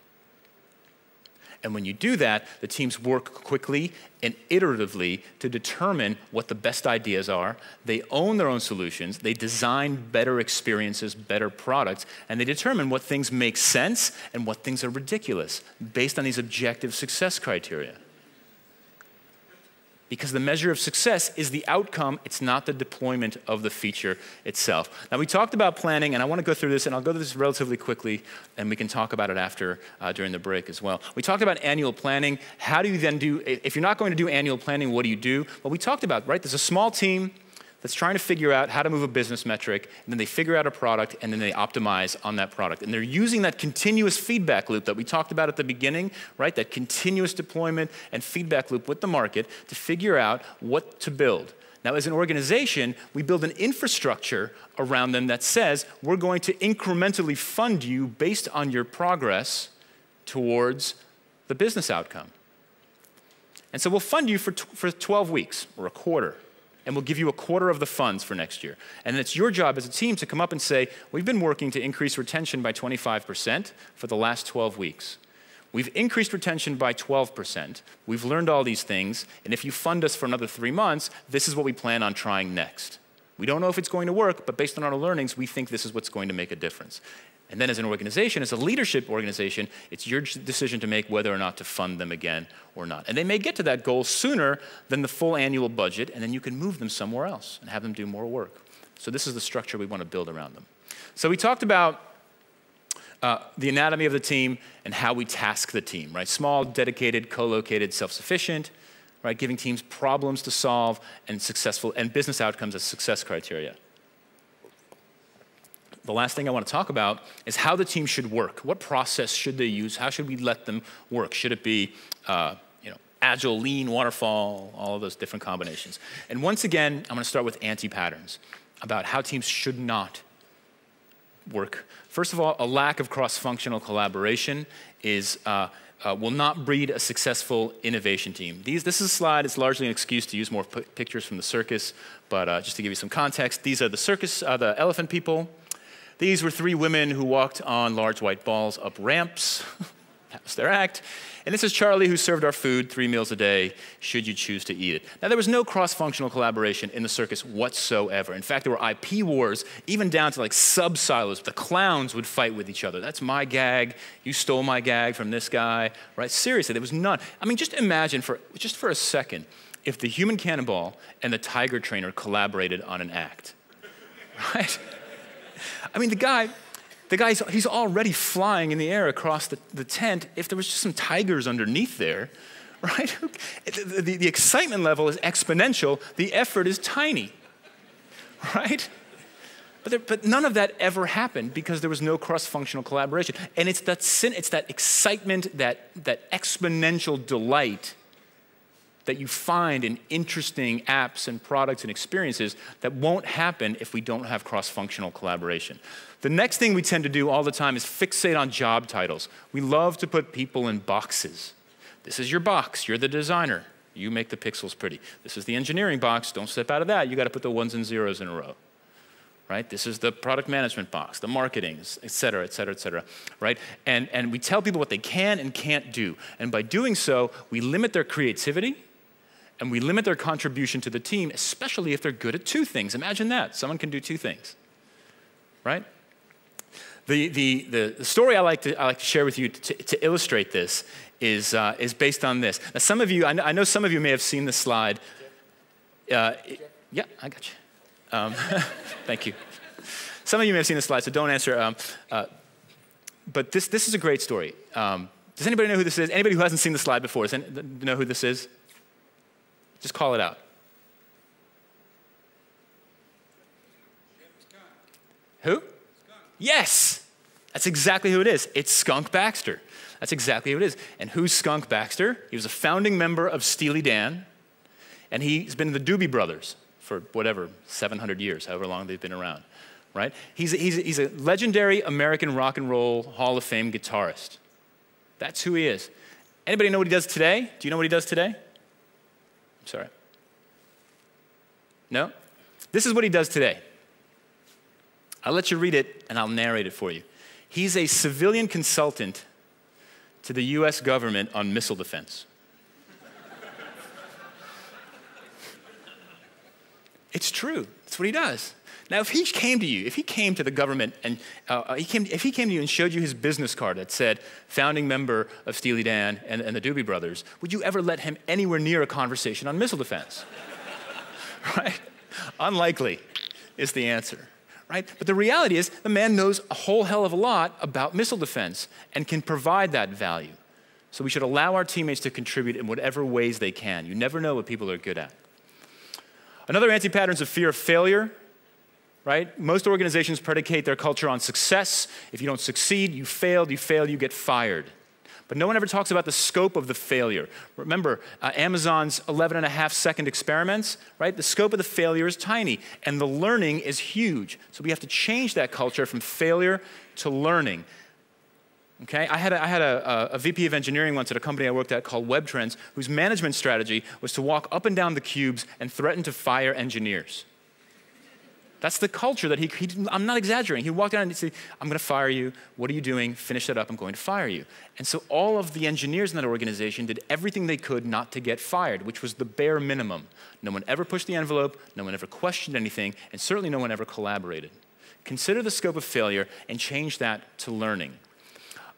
[SPEAKER 12] And when you do that, the teams work quickly and iteratively to determine what the best ideas are. They own their own solutions. They design better experiences, better products, and they determine what things make sense and what things are ridiculous based on these objective success criteria. Because the measure of success is the outcome, it's not the deployment of the feature itself. Now, we talked about planning, and I want to go through this, and I'll go through this relatively quickly, and we can talk about it after, during the break as well. We talked about annual planning. How do you then do, if you're not going to do annual planning, what do you do? Well, we talked about, right, there's a small team that's trying to figure out how to move a business metric, and then they figure out a product, and then they optimize on that product. And they're using that continuous feedback loop that we talked about at the beginning, right? That continuous deployment and feedback loop with the market to figure out what to build. Now, as an organization, we build an infrastructure around them that says, we're going to incrementally fund you based on your progress towards the business outcome. And so we'll fund you for 12 weeks or a quarter. And we'll give you a quarter of the funds for next year. And it's your job as a team to come up and say, we've been working to increase retention by 25% for the last 12 weeks. We've increased retention by 12%. We've learned all these things. And if you fund us for another 3 months, this is what we plan on trying next. We don't know if it's going to work, but based on our learnings, we think this is what's going to make a difference. And then as an organization, as a leadership organization, it's your decision to make whether or not to fund them again or not. And they may get to that goal sooner than the full annual budget, and then you can move them somewhere else and have them do more work. So this is the structure we want to build around them. So we talked about the anatomy of the team and how we task the team, right? Small, dedicated, co-located, self-sufficient, right? Giving teams problems to solve and successful and business outcomes as success criteria. The last thing I want to talk about is how the team should work. What process should they use? How should we let them work? Should it be agile, lean, waterfall, all of those different combinations? And once again, I'm going to start with anti-patterns about how teams should not work. First of all, a lack of cross-functional collaboration will not breed a successful innovation team. This is a slide. It's largely an excuse to use more pictures from the circus, but just to give you some context, these are the circus, the elephant people. These were 3 women who walked on large white balls up ramps. That was their act. And this is Charlie, who served our food 3 meals a day, should you choose to eat it. Now, there was no cross-functional collaboration in the circus whatsoever. In fact, there were IP wars, even down to like sub-silos. The clowns would fight with each other. That's my gag. You stole my gag from this guy, right? Seriously, there was none. I mean, just imagine just for a second if the human cannonball and the tiger trainer collaborated on an act, right? I mean, he's already flying in the air across the tent. If there was just some tigers underneath there, right? The excitement level is exponential. The effort is tiny, right? But none of that ever happened because there was no cross-functional collaboration. And it's that excitement, that exponential delight that you find in interesting apps and products and experiences that won't happen if we don't have cross-functional collaboration. The next thing we tend to do all the time is fixate on job titles. We love to put people in boxes. This is your box. You're the designer. You make the pixels pretty. This is the engineering box. Don't step out of that. You got to put the 1s and 0s in a row. Right? This is the product management box, the marketing, et cetera, et cetera, et cetera, right? And we tell people what they can and can't do. And by doing so, we limit their creativity, and we limit their contribution to the team, especially if they're good at 2 things. Imagine that. Someone can do 2 things, right? The story I like to share with you to illustrate this is based on this. Now, some of you, I know some of you may have seen this slide. Yeah, I got you. Thank you. Some of you may have seen this slide, so don't answer. But this is a great story. Does anybody know who this is? Anybody who hasn't seen the slide before, know who this is? Just call it out. Who? Yes, that's exactly who it is. It's Skunk Baxter. That's exactly who it is. And who's Skunk Baxter? He was a founding member of Steely Dan, and he's been in the Doobie Brothers for whatever, 700 years, however long they've been around, right? He's a legendary American rock and roll Hall of Fame guitarist. That's who he is. Anybody know what he does today? Do you know what he does today? I'm sorry. No? This is what he does today. I'll let you read it, and I'll narrate it for you. He's a civilian consultant to the US government on missile defense. It's true. That's what he does. Now, if he came to the government and if he came to you and showed you his business card that said founding member of Steely Dan and the Doobie Brothers, would you ever let him anywhere near a conversation on missile defense? Right? Unlikely is the answer. Right? But the reality is the man knows a whole hell of a lot about missile defense and can provide that value. So we should allow our teammates to contribute in whatever ways they can. You never know what people are good at. Another anti-pattern is a fear of failure. Right? Most organizations predicate their culture on success. If you don't succeed, you failed, you get fired. But no one ever talks about the scope of the failure. Remember, Amazon's 11.5-second experiments, right? The scope of the failure is tiny, and the learning is huge. So we have to change that culture from failure to learning. Okay? I had a VP of engineering once at a company I worked at called Web Trends, whose management strategy was to walk up and down the cubes and threaten to fire engineers. That's the culture that I'm not exaggerating. He walked down and he'd say, I'm going to fire you. What are you doing? Finish that up. I'm going to fire you. And so all of the engineers in that organization did everything they could not to get fired, which was the bare minimum. No one ever pushed the envelope. No one ever questioned anything. And certainly no one ever collaborated. Consider the scope of failure and change that to learning.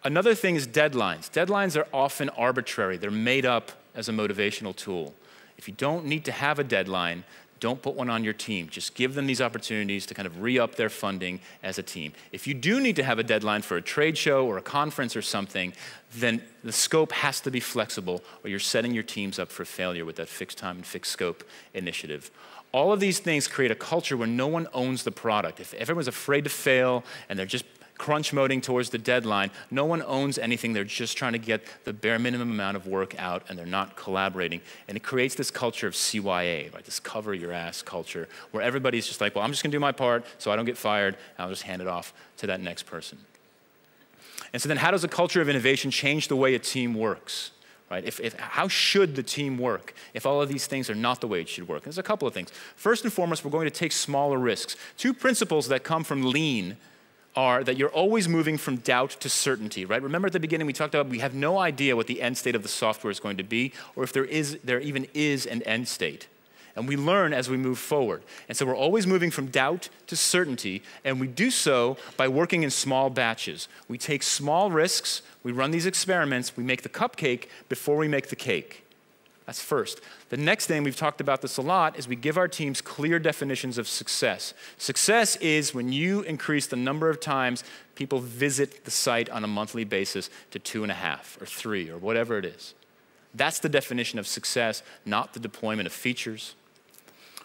[SPEAKER 12] Another thing is deadlines. Deadlines are often arbitrary. They're made up as a motivational tool. If you don't need to have a deadline, don't put one on your team. Just give them these opportunities to kind of re-up their funding as a team. If you do need to have a deadline for a trade show or a conference or something, then the scope has to be flexible or you're setting your teams up for failure with that fixed time and fixed scope initiative. All of these things create a culture where no one owns the product. If everyone's afraid to fail and they're just crunch moding towards the deadline, no one owns anything. They're just trying to get the bare minimum amount of work out and they're not collaborating. And it creates this culture of CYA, right? This cover your ass culture where everybody's just like, well, I'm just gonna do my part so I don't get fired and I'll just hand it off to that next person. And so then how does a culture of innovation change the way a team works? Right? How should the team work if all of these things are not the way it should work? There's a couple of things. First and foremost, we're going to take smaller risks. Two principles that come from lean are that you're always moving from doubt to certainty, right? Remember at the beginning we talked about we have no idea what the end state of the software is going to be or if there even is an end state. And we learn as we move forward. And so we're always moving from doubt to certainty, and we do so by working in small batches. We take small risks, we run these experiments, we make the cupcake before we make the cake. That's first. The next thing, we've talked about this a lot, is we give our teams clear definitions of success. Success is when you increase the number of times people visit the site on a monthly basis to 2.5 or 3 or whatever it is. That's the definition of success, not the deployment of features.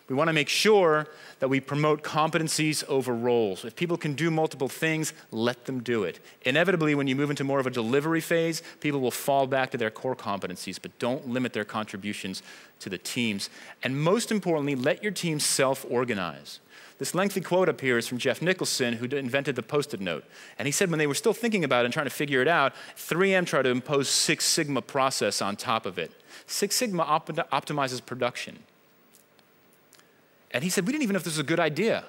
[SPEAKER 12] We want to make sure that we promote competencies over roles. If people can do multiple things, let them do it. Inevitably, when you move into more of a delivery phase, people will fall back to their core competencies, but don't limit their contributions to the teams. And most importantly, let your team self-organize. This lengthy quote up here is from Jeff Nicholson, who invented the Post-it note. And he said when they were still thinking about it and trying to figure it out, 3M tried to impose Six Sigma process on top of it. Six Sigma optimizes production. And he said, we didn't even know if this was a good idea.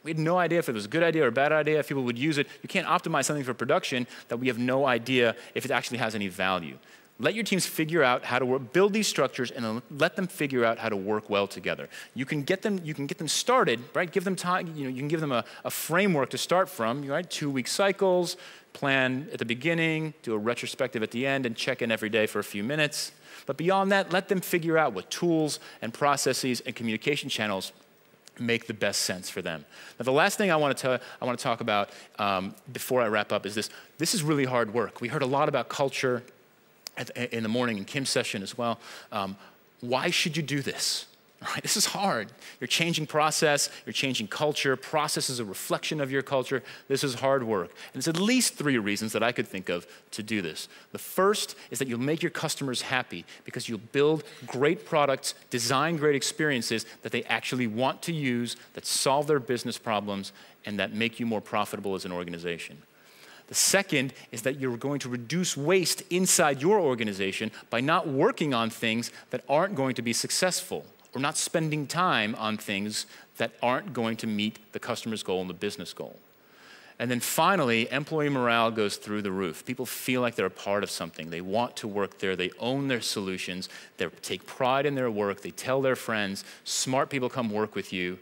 [SPEAKER 12] We had no idea if it was a good idea or a bad idea, if people would use it. You can't optimize something for production that we have no idea if it actually has any value. Let your teams figure out how to work, build these structures, and then let them figure out how to work well together. You can get them started, right? Give them time, you can give them a framework to start from, right? 2-week cycles, plan at the beginning, do a retrospective at the end, and check in every day for a few minutes. But beyond that, let them figure out what tools and processes and communication channels make the best sense for them. Now, the last thing I want to talk about before I wrap up is this. This is really hard work. We heard a lot about culture in the morning in Kim's session as well. Why should you do this? Right? This is hard. You're changing process, you're changing culture. Process is a reflection of your culture. This is hard work. And there's at least 3 reasons that I could think of to do this. The first is that you'll make your customers happy because you'll build great products, design great experiences that they actually want to use, that solve their business problems, and that make you more profitable as an organization. The second is that you're going to reduce waste inside your organization by not working on things that aren't going to be successful, or not spending time on things that aren't going to meet the customer's goal and the business goal. And then finally, employee morale goes through the roof. People feel like they're a part of something. They want to work there. They own their solutions. They take pride in their work. They tell their friends. Smart people come work with you,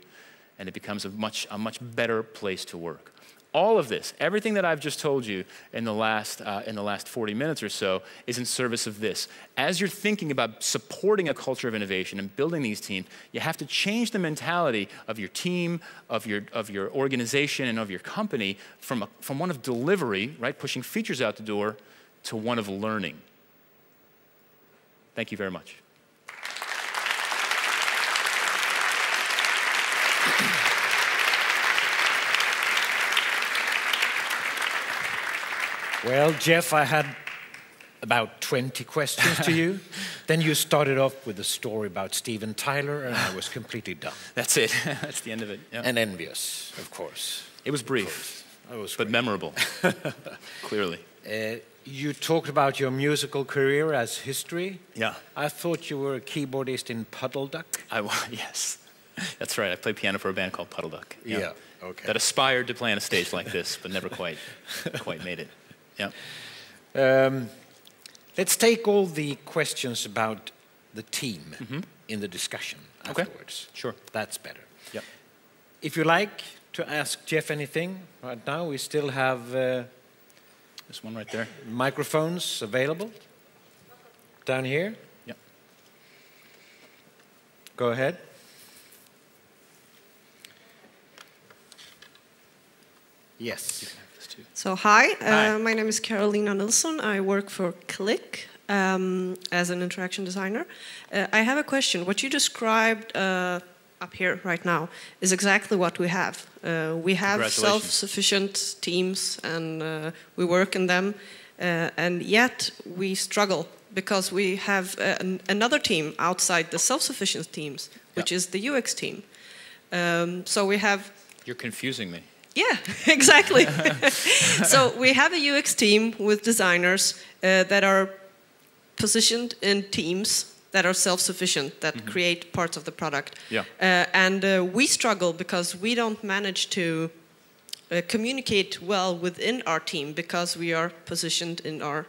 [SPEAKER 12] and it becomes a much better place to work. All of this, everything that I've just told you in the last 40 minutes or so, is in service of this. As you're thinking about supporting a culture of innovation and building these teams, you have to change the mentality of your team, of your organization, and of your company from one of delivery, right, pushing features out the door, to one of learning. Thank you very much.
[SPEAKER 2] Well, Jeff, I had about 20 questions to you. Then you started off with a story about Steven Tyler, and I was completely done.
[SPEAKER 12] That's it. That's the end of it. Yep.
[SPEAKER 2] And envious, of course.
[SPEAKER 12] It was brief, but memorable, clearly.
[SPEAKER 2] You talked about your musical career as history.
[SPEAKER 12] Yeah.
[SPEAKER 2] I thought you were a keyboardist in Puddle Duck.
[SPEAKER 12] Yes. That's right. I played piano for a band called Puddle Duck.
[SPEAKER 2] Yeah, okay.
[SPEAKER 12] That aspired to play on a stage like this, but never quite made it.
[SPEAKER 2] Yeah. Let's take all the questions about the team in the discussion afterwards.
[SPEAKER 12] Sure.
[SPEAKER 2] That's better.
[SPEAKER 12] Yep.
[SPEAKER 2] If you like to ask Jeff anything right now, we still have
[SPEAKER 12] there's one right there.
[SPEAKER 2] Microphones available down here.
[SPEAKER 12] Yep.
[SPEAKER 2] Go ahead. Yes.
[SPEAKER 13] So hi. My name is Carolina Nilsson. I work for Click as an interaction designer. I have a question. What you described up here right now is exactly what we have. We have self-sufficient teams and we work in them, and yet we struggle because we have another team outside the self-sufficient teams, which is the UX team. So we have...
[SPEAKER 12] You're confusing me.
[SPEAKER 13] Yeah, exactly. So we have a UX team with designers that are positioned in teams that are self-sufficient, that create parts of the product.
[SPEAKER 12] Yeah.
[SPEAKER 13] And we struggle because we don't manage to communicate well within our team because we are positioned in our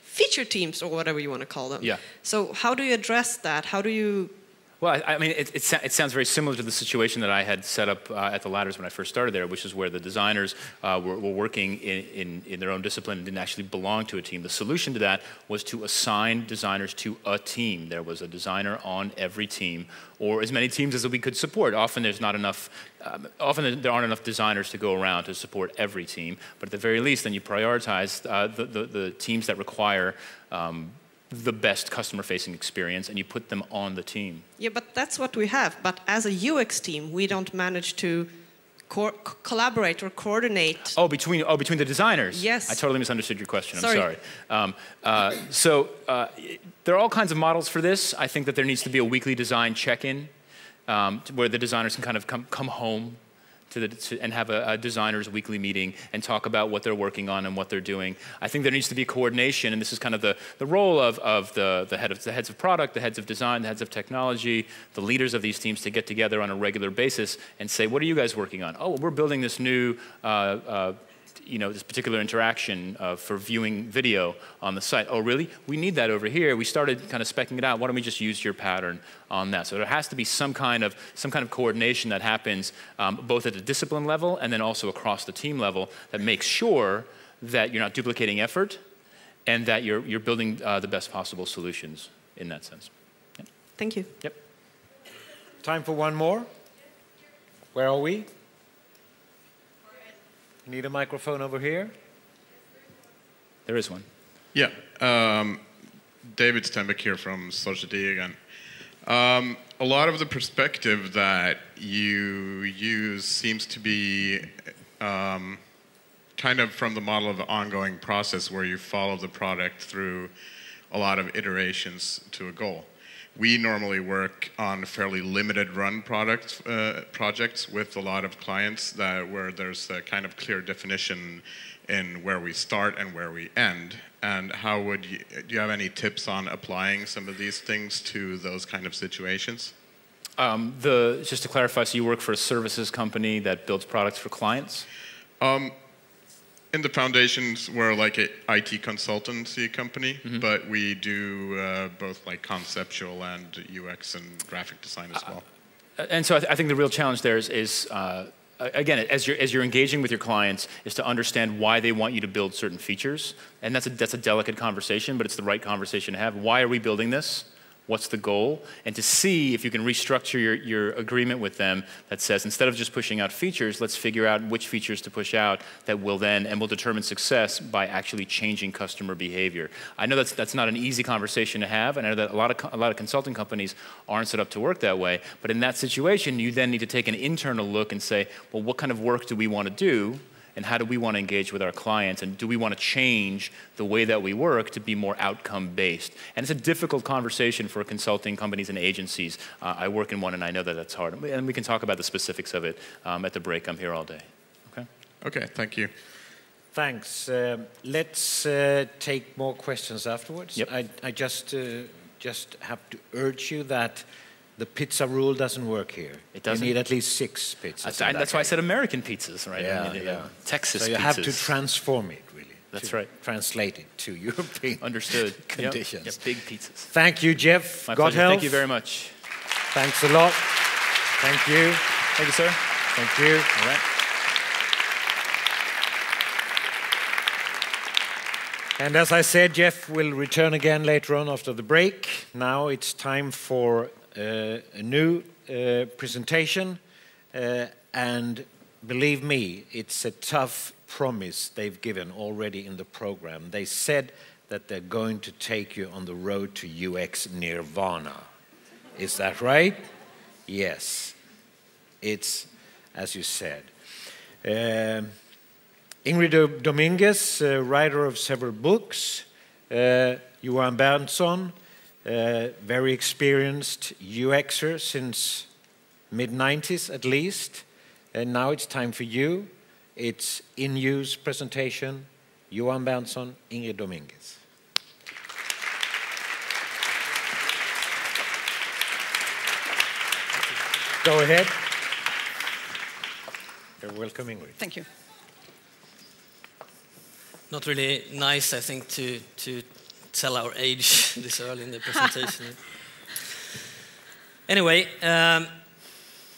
[SPEAKER 13] feature teams, or whatever you want to call them.
[SPEAKER 12] Yeah.
[SPEAKER 13] So how do you address that? How do you...
[SPEAKER 12] Well, I mean, it sounds very similar to the situation that I had set up at the Ladders when I first started there, which is where the designers were working in their own discipline and didn't actually belong to a team. The solution to that was to assign designers to a team. There was a designer on every team, or as many teams as we could support. Often there's not enough. Often there aren't enough designers to go around to support every team. But at the very least, then you prioritize the teams that require the best customer-facing experience, and you put them on the team.
[SPEAKER 13] Yeah, but that's what we have. But as a UX team, we don't manage to collaborate or coordinate.
[SPEAKER 12] Oh, between the designers?
[SPEAKER 13] Yes.
[SPEAKER 12] I totally misunderstood your question.
[SPEAKER 13] Sorry.
[SPEAKER 12] I'm sorry. There are all kinds of models for this. I think that there needs to be a weekly design check-in where the designers can kind of come home and have a designer's weekly meeting and talk about what they're working on and what they're doing. I think there needs to be coordination, and this is kind of the role of the heads of product, the heads of design, the heads of technology, the leaders of these teams to get together on a regular basis and say, what are you guys working on? Oh, well, we're building this new this particular interaction for viewing video on the site. Oh, really? We need that over here. We started kind of speccing it out. Why don't we just use your pattern on that? So there has to be some kind of coordination that happens both at the discipline level and then also across the team level that makes sure that you're not duplicating effort and that you're building the best possible solutions in that sense. Yep.
[SPEAKER 13] Thank you.
[SPEAKER 12] Yep.
[SPEAKER 2] Time for one more. Where are we? Need a microphone over here?
[SPEAKER 12] There is one.
[SPEAKER 14] Yeah. David Stenbeck here from Society again. A lot of the perspective that you use seems to be kind of from the model of the ongoing process where you follow the product through a lot of iterations to a goal. We normally work on fairly limited run projects with a lot of clients where there's a kind of clear definition in where we start and where we end. And how would you, do you have any tips on applying some of these things to those kind of situations?
[SPEAKER 12] Just to clarify, so you work for a services company that builds products for clients?
[SPEAKER 14] In the foundations, we're like an IT consultancy company, but we do both like conceptual and UX and graphic design as well.
[SPEAKER 12] And so I think the real challenge there is again, as you're engaging with your clients, is to understand why they want you to build certain features. And that's a delicate conversation, but it's the right conversation to have. Why are we building this? What's the goal? And to see if you can restructure your agreement with them that says, instead of just pushing out features, let's figure out which features to push out that will then, and will determine success by actually changing customer behavior. I know that's not an easy conversation to have, and I know that a lot of consulting companies aren't set up to work that way, but in that situation, you then need to take an internal look and say, well, what kind of work do we want to do? And how do we want to engage with our clients? And do we want to change the way that we work to be more outcome-based? And it's a difficult conversation for consulting companies and agencies. I work in one, and I know that that's hard. And we can talk about the specifics of it at the break. I'm here all day. Okay?
[SPEAKER 14] Okay, thank you.
[SPEAKER 2] Thanks. Let's take more questions afterwards.
[SPEAKER 12] Yep.
[SPEAKER 2] I just have to urge you that the pizza rule doesn't work here.
[SPEAKER 12] It doesn't?
[SPEAKER 2] You need at least 6 pizzas.
[SPEAKER 12] That's why I said American pizzas, right?
[SPEAKER 2] Yeah,
[SPEAKER 12] I mean,
[SPEAKER 2] yeah.
[SPEAKER 12] Texas pizzas.
[SPEAKER 2] So you have to transform it, really.
[SPEAKER 12] That's right.
[SPEAKER 2] Translate it to European
[SPEAKER 12] Understood.
[SPEAKER 2] conditions.
[SPEAKER 12] Yep, big pizzas.
[SPEAKER 2] Thank you, Jeff.
[SPEAKER 12] My
[SPEAKER 2] God
[SPEAKER 12] pleasure.
[SPEAKER 2] help.
[SPEAKER 12] Thank you very much.
[SPEAKER 2] Thanks a lot. Thank you.
[SPEAKER 12] Thank you, sir.
[SPEAKER 2] Thank you.
[SPEAKER 12] All right.
[SPEAKER 2] And as I said, Jeff will return again later on after the break. Now it's time for a new presentation. And believe me, it's a tough promise they've given already in the program. They said that they're going to take you on the road to UX Nirvana. Is that right? Yes. It's, as you said. Ingrid Dominguez, writer of several books. Johan Berntsson, very experienced UXer since mid-90s at least. And now it's time for you. It's in-use presentation. Johan Berntsson, Ingrid Dominguez. Go ahead. You're welcome, Ingrid.
[SPEAKER 15] Thank you. Not really nice, I think, to tell our age this early in the presentation. Anyway,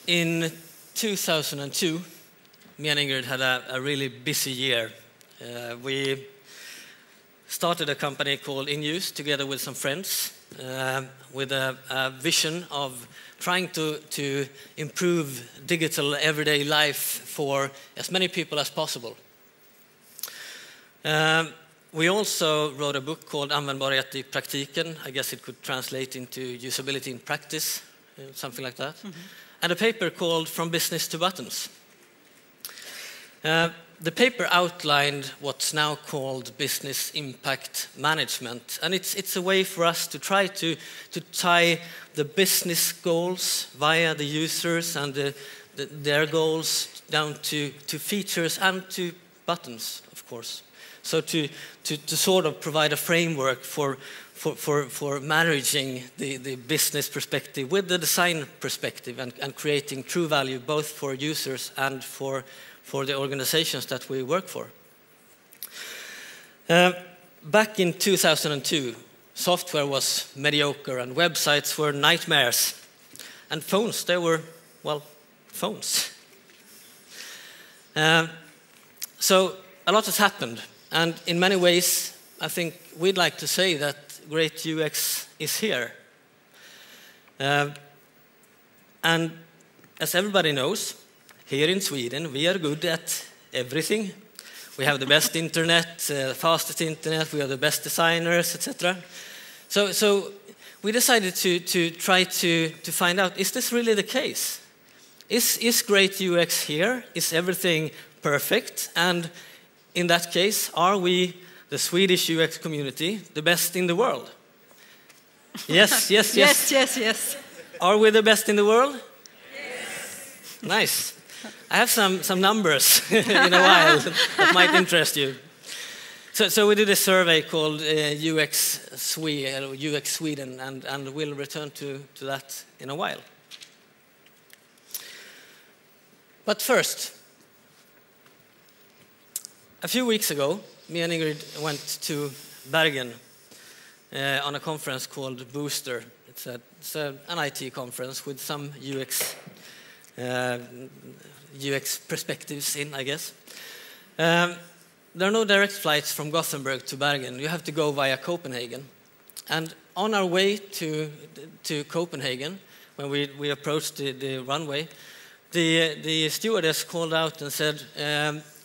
[SPEAKER 15] in 2002, me and Ingrid had a really busy year. We started a company called In-Use together with some friends with a vision of trying to improve digital everyday life for as many people as possible. We also wrote a book called Användbarhet i praktiken. I guess it could translate into usability in practice, something like that. And a paper called From Business to Buttons. The paper outlined what's now called business impact management. And it's a way for us to try to tie the business goals via the users and their goals down to features and to buttons, of course. So to sort of provide a framework for managing the business perspective with the design perspective and creating true value both for users and for the organizations that we work for. Back in 2002, software was mediocre and websites were nightmares. And phones, they were, well, phones. So a lot has happened. And in many ways, I think we'd like to say that great UX is here. And as everybody knows, here in Sweden, we are good at everything. We have the best internet, fastest internet, we are the best designers, etc. So we decided to try to find out, is this really the case? Is great UX here? Is everything perfect? And in that case, are we, the Swedish UX community, the best in the world? Yes, yes, yes.
[SPEAKER 16] Yes, yes, yes.
[SPEAKER 15] Are we the best in the world? Yes. Nice. I have some numbers in a while that might interest you. So we did a survey called UX Sweden, and we'll return to that in a while. But first, a few weeks ago, me and Ingrid went to Bergen on a conference called Booster. It's an IT conference with some UX perspectives in, I guess. There are no direct flights from Gothenburg to Bergen. You have to go via Copenhagen. And on our way to Copenhagen, when we approached the runway, the stewardess called out and said,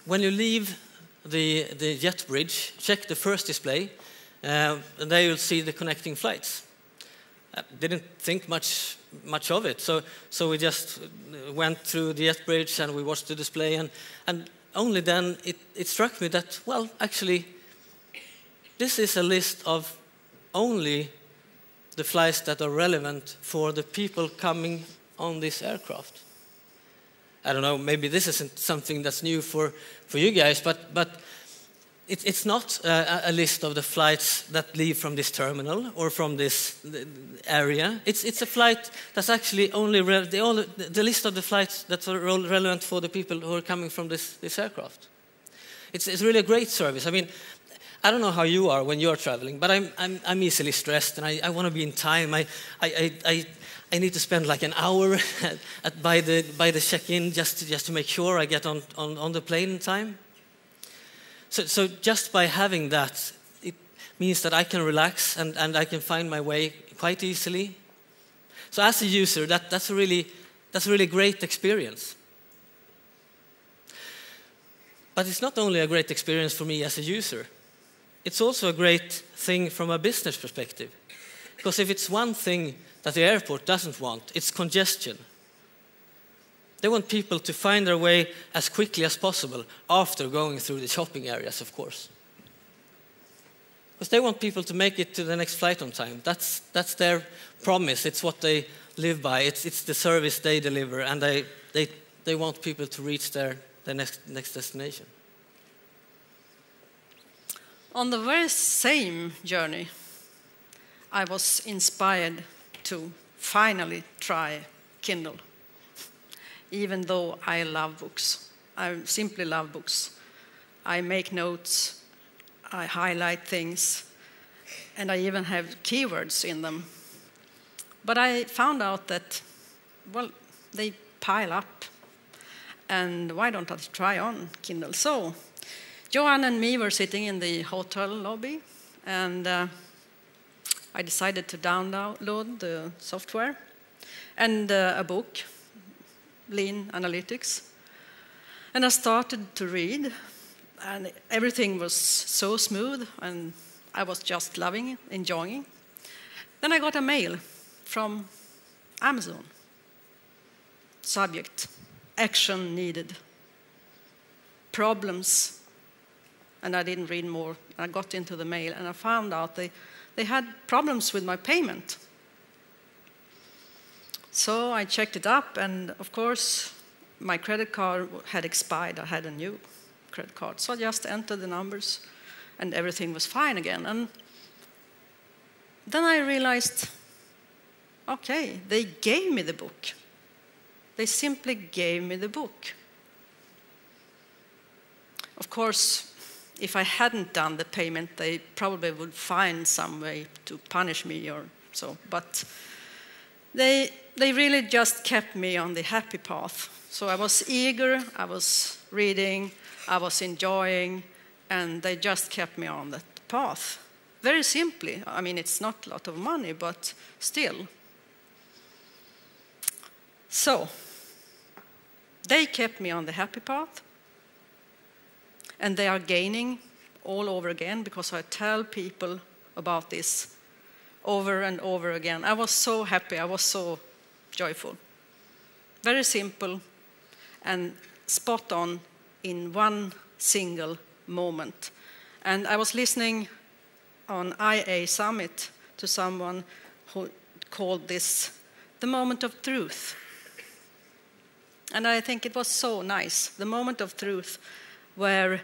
[SPEAKER 15] when you leave the jet bridge, check the first display, and there you'll see the connecting flights. I didn't think much of it, so we just went through the jet bridge and we watched the display, and only then it struck me that, well, actually, this is a list of only the flights that are relevant for the people coming on this aircraft. I don't know, maybe this isn't something that's new for you guys, but it's not a list of the flights that leave from this terminal or from this area. It's a flight that's actually only the list of the flights that are relevant for the people who are coming from this aircraft. It's really a great service. I mean, I don't know how you are when you're traveling, but I'm easily stressed, and I want to be in time. I need to spend like an hour by the check-in just to make sure I get on the plane in time. So just by having that, it means that I can relax and I can find my way quite easily. So as a user, that's a really great experience. But it's not only a great experience for me as a user. It's also a great thing from a business perspective. Because if it's one thing that the airport doesn't want, it's congestion. They want people to find their way as quickly as possible after going through the shopping areas, of course. Because they want people to make it to the next flight on time. That's their promise. It's what they live by. It's the service they deliver, and they want people to reach their next destination.
[SPEAKER 16] On the very same journey, I was inspired to finally try Kindle. Even though I love books. I simply love books. I make notes, I highlight things, and I even have keywords in them. But I found out that, well, they pile up. And why don't I try on Kindle? So, Johan and me were sitting in the hotel lobby, and I decided to download the software and a book, Lean Analytics. And I started to read, and everything was so smooth, and I was just loving it, enjoying it. Then I got a mail from Amazon. Subject, action needed. Problems. And I didn't read more. I got into the mail, and I found out they had problems with my payment. So I checked it up, and of course, my credit card had expired. I had a new credit card. So I just entered the numbers, and everything was fine again. And then I realized, okay, they gave me the book. They simply gave me the book. Of course, if I hadn't done the payment, they probably would find some way to punish me or so. But they really just kept me on the happy path. So I was eager, I was reading, I was enjoying, and they just kept me on that path. Very simply. I mean, it's not a lot of money, but still. So, they kept me on the happy path, and they are gaining all over again because I tell people about this over and over again. I was so happy, I was so joyful. Very simple and spot on in one single moment. And I was listening on IA Summit to someone who called this the moment of truth. And I think it was so nice, the moment of truth where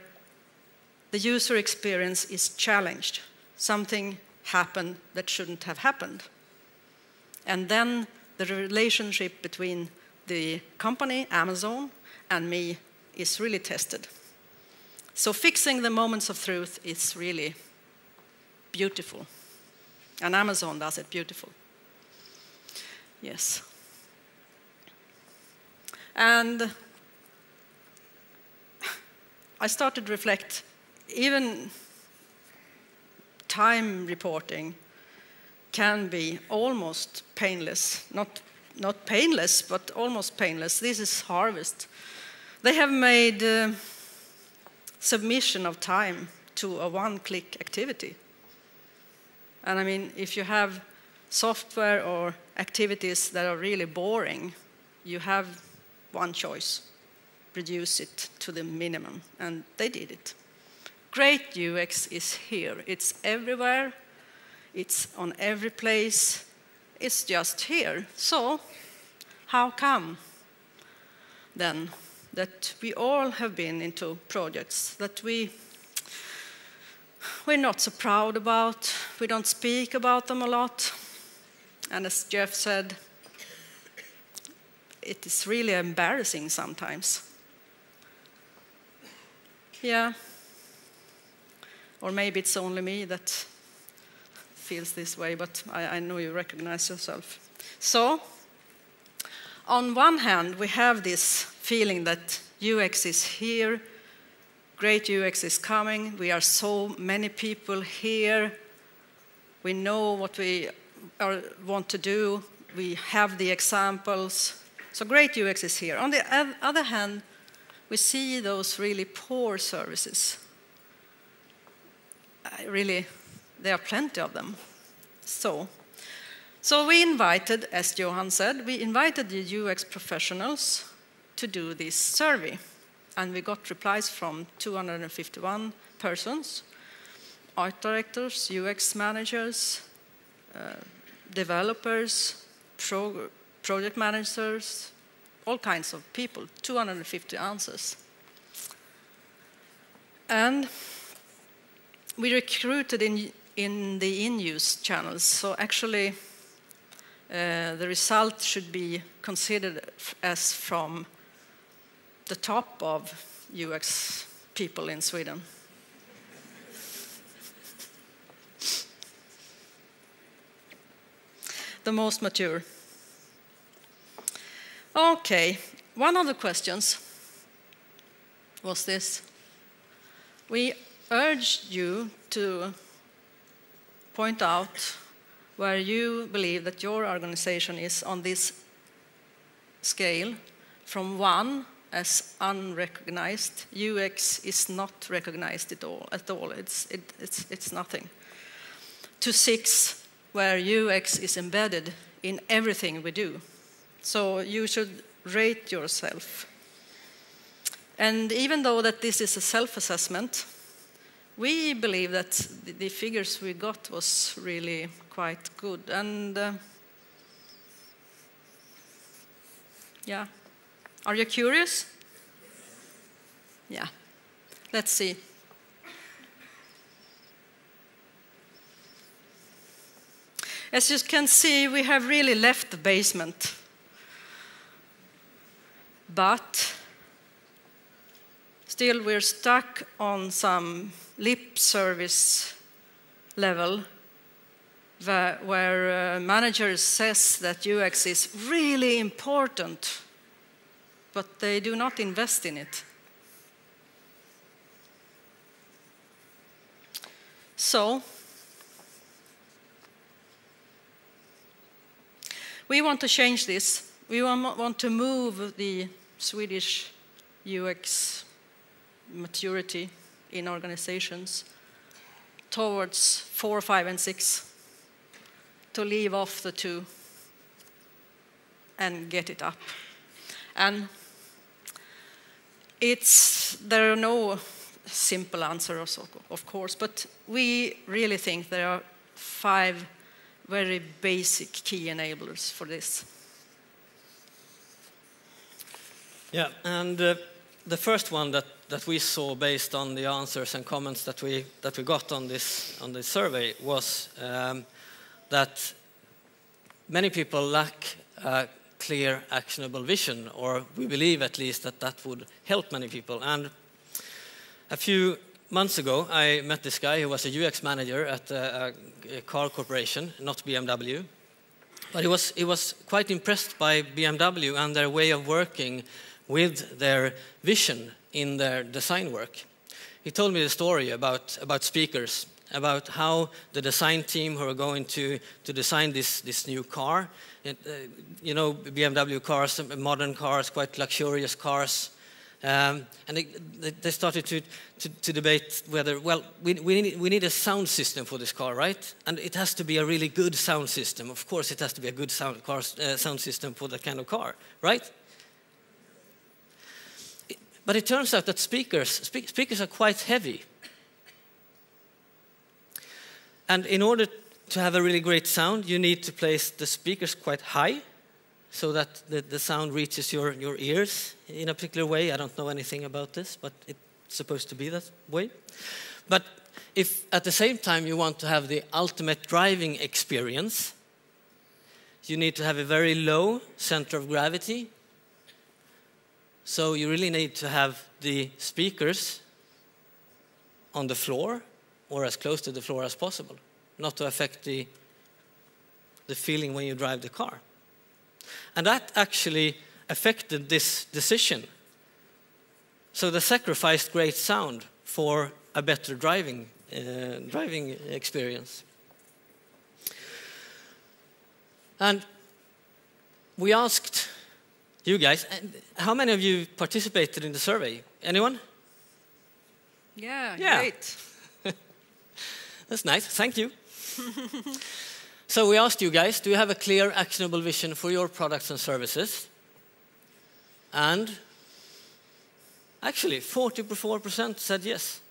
[SPEAKER 16] the user experience is challenged. Something happened that shouldn't have happened. And then the relationship between the company, Amazon, and me is really tested. So fixing the moments of truth is really beautiful. And Amazon does it beautiful. Yes. And I started to reflect, even time reporting can be almost painless. Not painless, but almost painless. This is Harvest. They have made submission of time to a one-click activity. And I mean, if you have software or activities that are really boring, you have one choice: reduce it to the minimum. And they did it. Great UX is here. It's everywhere. It's on every place. It's just here. So how come then that we all have been into projects that we're not so proud about, we don't speak about them a lot, and as Jeff said, it is really embarrassing sometimes. Yeah. Or maybe it's only me that feels this way, but I know you recognize yourself. So, on one hand, we have this feeling that UX is here, great UX is coming, we are so many people here, we know what we want to do, we have the examples, so great UX is here. On the other hand, we see those really poor services. Really, there are plenty of them. So we invited, as Johan said, we invited the UX professionals to do this survey. And we got replies from 251 persons, art directors, UX managers, developers, project managers, all kinds of people, 250 answers. And we recruited in the in-use channels, so actually the result should be considered as from the top of UX people in Sweden. The most mature. Okay, one of the questions was this. We urged you to point out where you believe that your organization is on this scale from 1 as unrecognized. UX is not recognized at all. It's nothing. To 6, where UX is embedded in everything we do. So you should rate yourself. And even though that this is a self-assessment, we believe that the figures we got was really quite good. And yeah, are you curious? Yeah, let's see. As you can see, we have really left the basement. But still, we're stuck on some lip service level where managers says that UX is really important, but they do not invest in it. So, we want to change this. We want to move the Swedish UX maturity in organizations towards 4, 5, and 6. to leave off the two and get it up. And there are no simple answers, of course, but we really think there are 5 very basic key enablers for this.
[SPEAKER 15] Yeah, and the first one that we saw based on the answers and comments that we got on this survey was that many people lack a clear, actionable vision, or we believe at least that would help many people. And a few months ago, I met this guy who was a UX manager at a car corporation, not BMW. But he was quite impressed by BMW and their way of working with their vision in their design work. He told me the story about speakers, about how the design team who are going to design this new car, you know, BMW cars, modern cars, quite luxurious cars, and they started to debate whether, well, we need a sound system for this car, right? And it has to be a really good sound system. Of course, it has to be a good sound system for that kind of car, right? But it turns out that speakers are quite heavy. And in order to have a really great sound, you need to place the speakers quite high so that the sound reaches your ears in a particular way. I don't know anything about this, but it's supposed to be that way. But if at the same time you want to have the ultimate driving experience, you need to have a very low center of gravity. So you really need to have the speakers on the floor or as close to the floor as possible, not to affect the feeling when you drive the car. And that actually affected this decision. So they sacrificed great sound for a better driving experience. And we asked you guys, how many of you participated in the survey? Anyone?
[SPEAKER 16] Yeah, great.
[SPEAKER 15] That's nice, thank you. So we asked you guys, do you have a clear, actionable vision for your products and services? And actually, 44% said yes.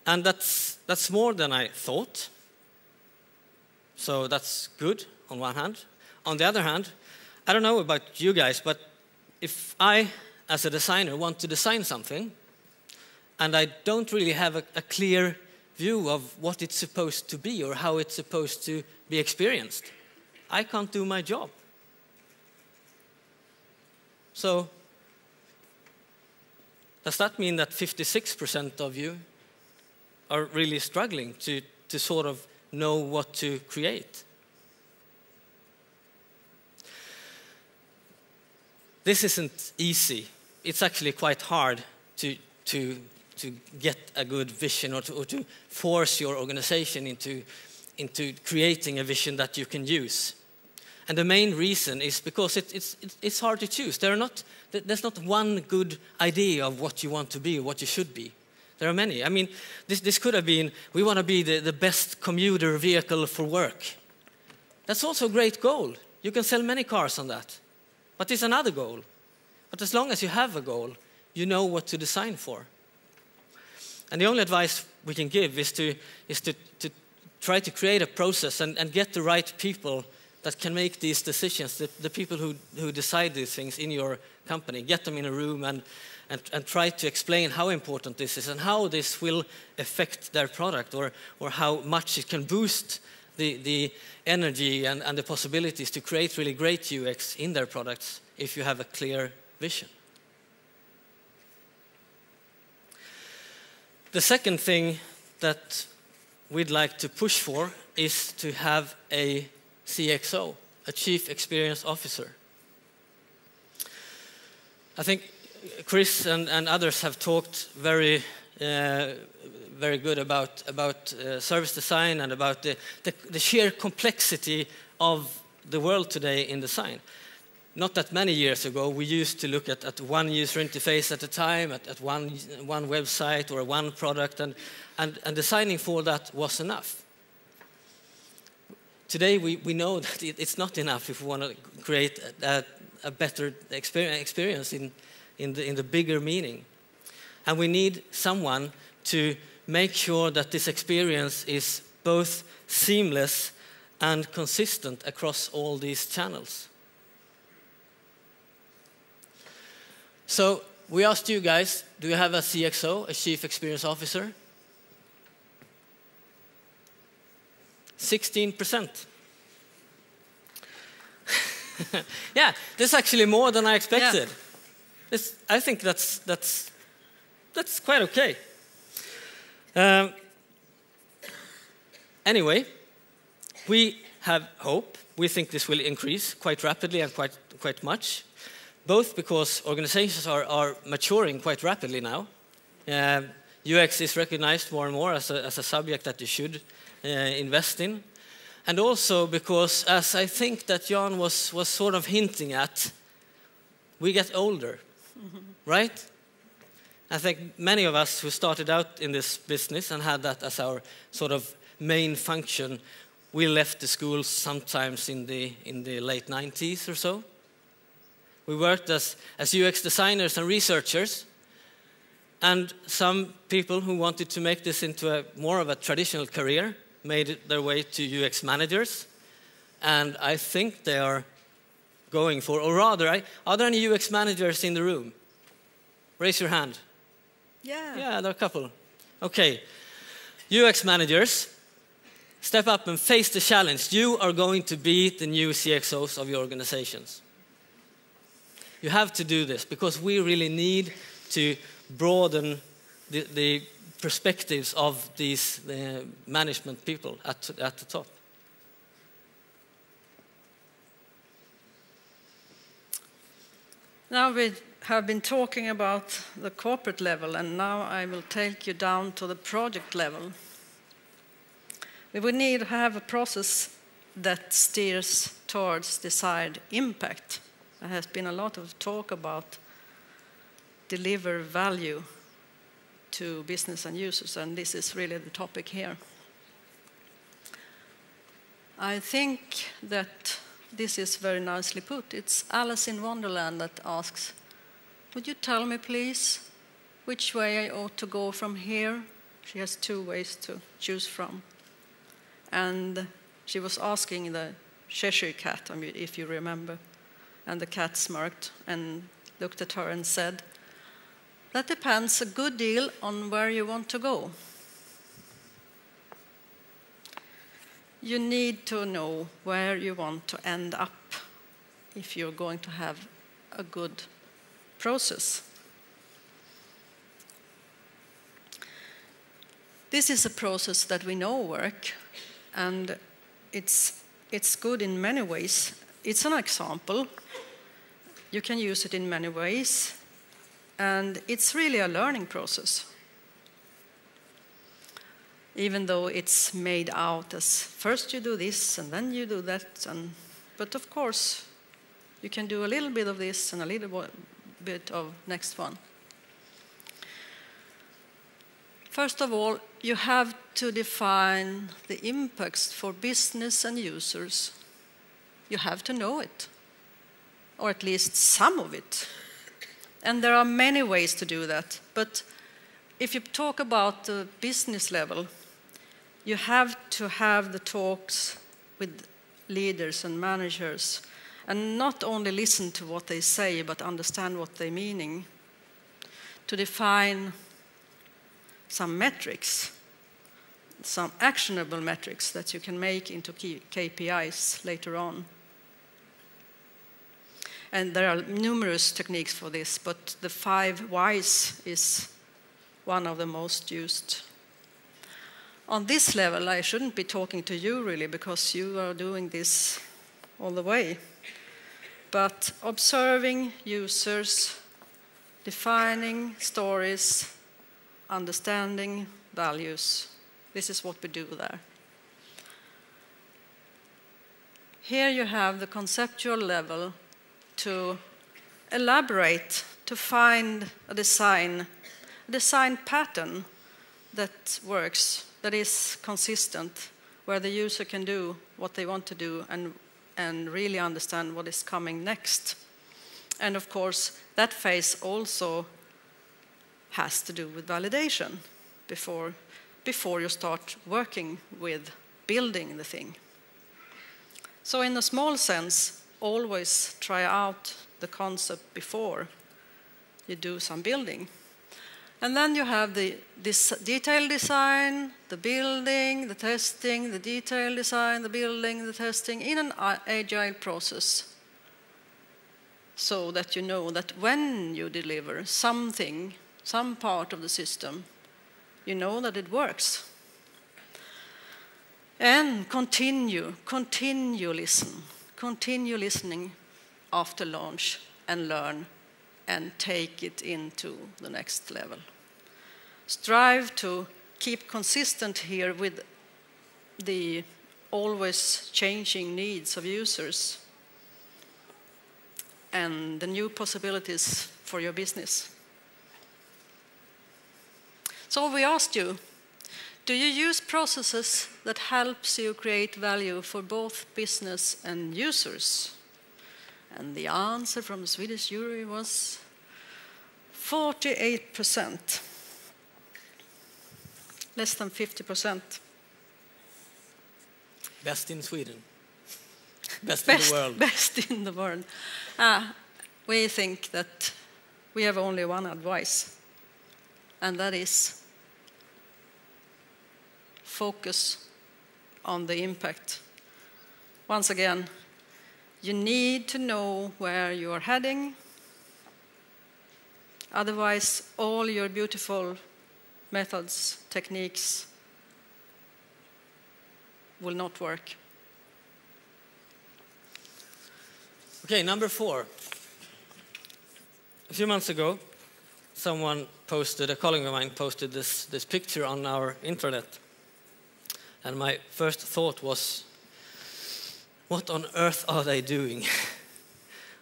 [SPEAKER 15] And that's more than I thought. So that's good on one hand. On the other hand, I don't know about you guys, but if I, as a designer, want to design something, and I don't really have a clear view of what it's supposed to be or how it's supposed to be experienced, I can't do my job. So, does that mean that 56% of you are really struggling to sort of know what to create? This isn't easy. It's actually quite hard to get a good vision or to force your organization into creating a vision that you can use. And the main reason is because it's hard to choose. There's not one good idea of what you want to be or what you should be. There are many. I mean, this could have been, we want to be the best commuter vehicle for work. That's also a great goal. You can sell many cars on that. But it's another goal. But as long as you have a goal, you know what to design for. And the only advice we can give is to try to create a process and get the right people that can make these decisions, the people who decide these things in your company. Get them in a room and try to explain how important this is and how this will affect their product or how much it can boost the energy and the possibilities to create really great UX in their products if you have a clear vision. The second thing that we'd like to push for is to have a CXO, a Chief Experience Officer. I think Chris and others have talked very good about service design and about the sheer complexity of the world today in design. Not that many years ago, we used to look at one user interface at a time, at one website or one product, and designing for that was enough. today we know that it's not enough if we want to create a better experience in the bigger meaning. And we need someone to make sure that this experience is both seamless and consistent across all these channels. So we asked you guys, do you have a CXO, a Chief Experience Officer? 16%. Yeah, this is actually more than I expected. Yeah. I think that's quite okay. Anyway, we have hope. We think this will increase quite rapidly and quite much, both because organizations are maturing quite rapidly now. UX is recognized more and more as a subject that you should invest in. And also because, as I think that Jan was sort of hinting at, we get older, right? I think many of us who started out in this business and had that as our sort of main function, we left the schools sometimes in the late 90s or so. We worked as UX designers and researchers, and some people who wanted to make this into more of a traditional career made their way to UX managers, and I think they are going for, or rather, are there any UX managers in the room? Raise your hand.
[SPEAKER 16] Yeah.
[SPEAKER 15] Yeah, there are a couple. Okay. UX managers, step up and face the challenge. You are going to be the new CXOs of your organizations. You have to do this because we really need to broaden the perspectives of these management people at the top.
[SPEAKER 16] Now we have been talking about the corporate level, and now I will take you down to the project level. We would need to have a process that steers towards desired impact. There has been a lot of talk about deliver value to business and users, and this is really the topic here. I think that this is very nicely put. It's Alice in Wonderland that asks, would you tell me, please, which way I ought to go from here? She has 2 ways to choose from. And she was asking the Cheshire cat, if you remember, and the cat smirked and looked at her and said, that depends a good deal on where you want to go. You need to know where you want to end up if you're going to have a good process. This is a process that we know works, and it's good in many ways. It's an example. You can use it in many ways. And it's really a learning process, even though it's made out as first you do this and then you do that. But of course, you can do a little bit of this and a little bit of next one. First of all, you have to define the impacts for business and users. You have to know it, or at least some of it. And there are many ways to do that. But if you talk about the business level, you have to have the talks with leaders and managers and not only listen to what they say, but understand what they're meaning. To define some metrics, some actionable metrics that you can make into KPIs later on. And there are numerous techniques for this, but the 5 whys is one of the most used. On this level, I shouldn't be talking to you really, because you are doing this all the way. But observing users, defining stories, understanding values, this is what we do there. Here you have the conceptual level to elaborate, to find a design that works, that is consistent, where the user can do what they want to do and really understand what is coming next. And of course, that phase also has to do with validation before you start working with building the thing. So in a small sense, always try out the concept before you do some building. And then you have this detailed design, the building, the testing, the detailed design, the building, the testing in an agile process, so that you know that when you deliver something, some part of the system, you know that it works. And continue listening after launch and learn and take it into the next level. Strive to keep consistent here with the always changing needs of users and the new possibilities for your business. So we asked you, do you use processes that helps you create value for both business and users? And the answer from the Swedish jury was 48%. Less than 50%.
[SPEAKER 15] Best in Sweden. Best in the world.
[SPEAKER 16] Best in the world. We think that we have only one advice, and that is focus on the impact. Once again, you need to know where you are heading. Otherwise, all your beautiful methods, techniques will not work.
[SPEAKER 15] Okay, number 4. A few months ago, a colleague of mine posted this picture on our intranet. And my first thought was, what on earth are they doing?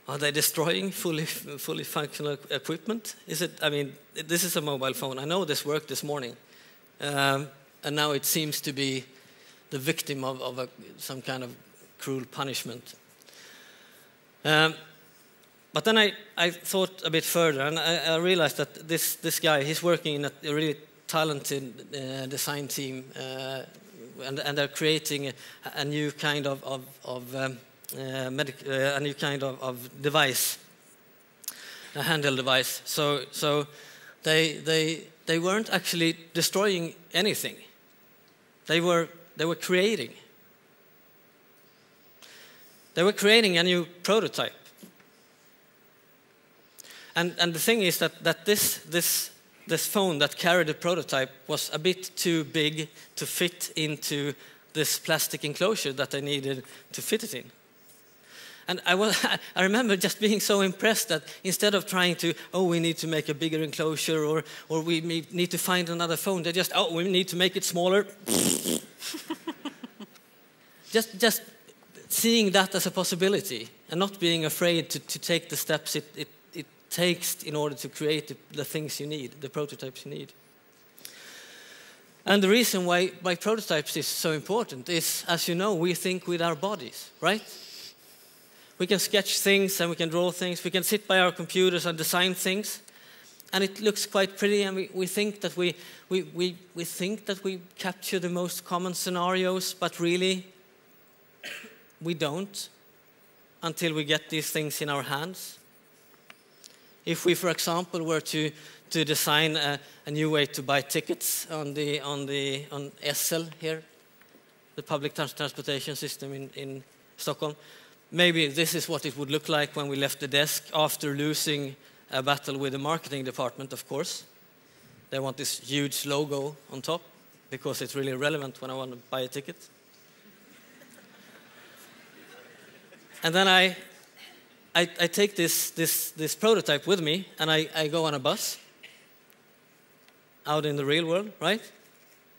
[SPEAKER 15] Are they destroying fully functional equipment? This is a mobile phone. I know this worked this morning. And now it seems to be the victim of some kind of cruel punishment. But then I thought a bit further, and I realized that this guy, he's working in a really talented design team, and they're creating a new kind of device, a handheld device. So they weren't actually destroying anything. They were creating. They were creating a new prototype. And the thing is that this phone that carried the prototype was a bit too big to fit into this plastic enclosure that they needed to fit it in. And I remember just being so impressed that instead of trying to, we need to make a bigger enclosure or we need to find another phone, they just, we need to make it smaller. just seeing that as a possibility and not being afraid to take the steps it takes in order to create the things you need, the prototypes you need. And the reason why prototypes is so important is, as you know, we think with our bodies, right? We can sketch things and we can draw things. We can sit by our computers and design things, and it looks quite pretty. And we think that we think that we capture the most common scenarios, but really we don't until we get these things in our hands. If we, for example, were to design a new way to buy tickets on SL here, the public transportation system in Stockholm, maybe this is what it would look like when we left the desk after losing a battle with the marketing department, of course. They want this huge logo on top because it's really relevant when I want to buy a ticket. And then I take this prototype with me, and I go on a bus out in the real world, right?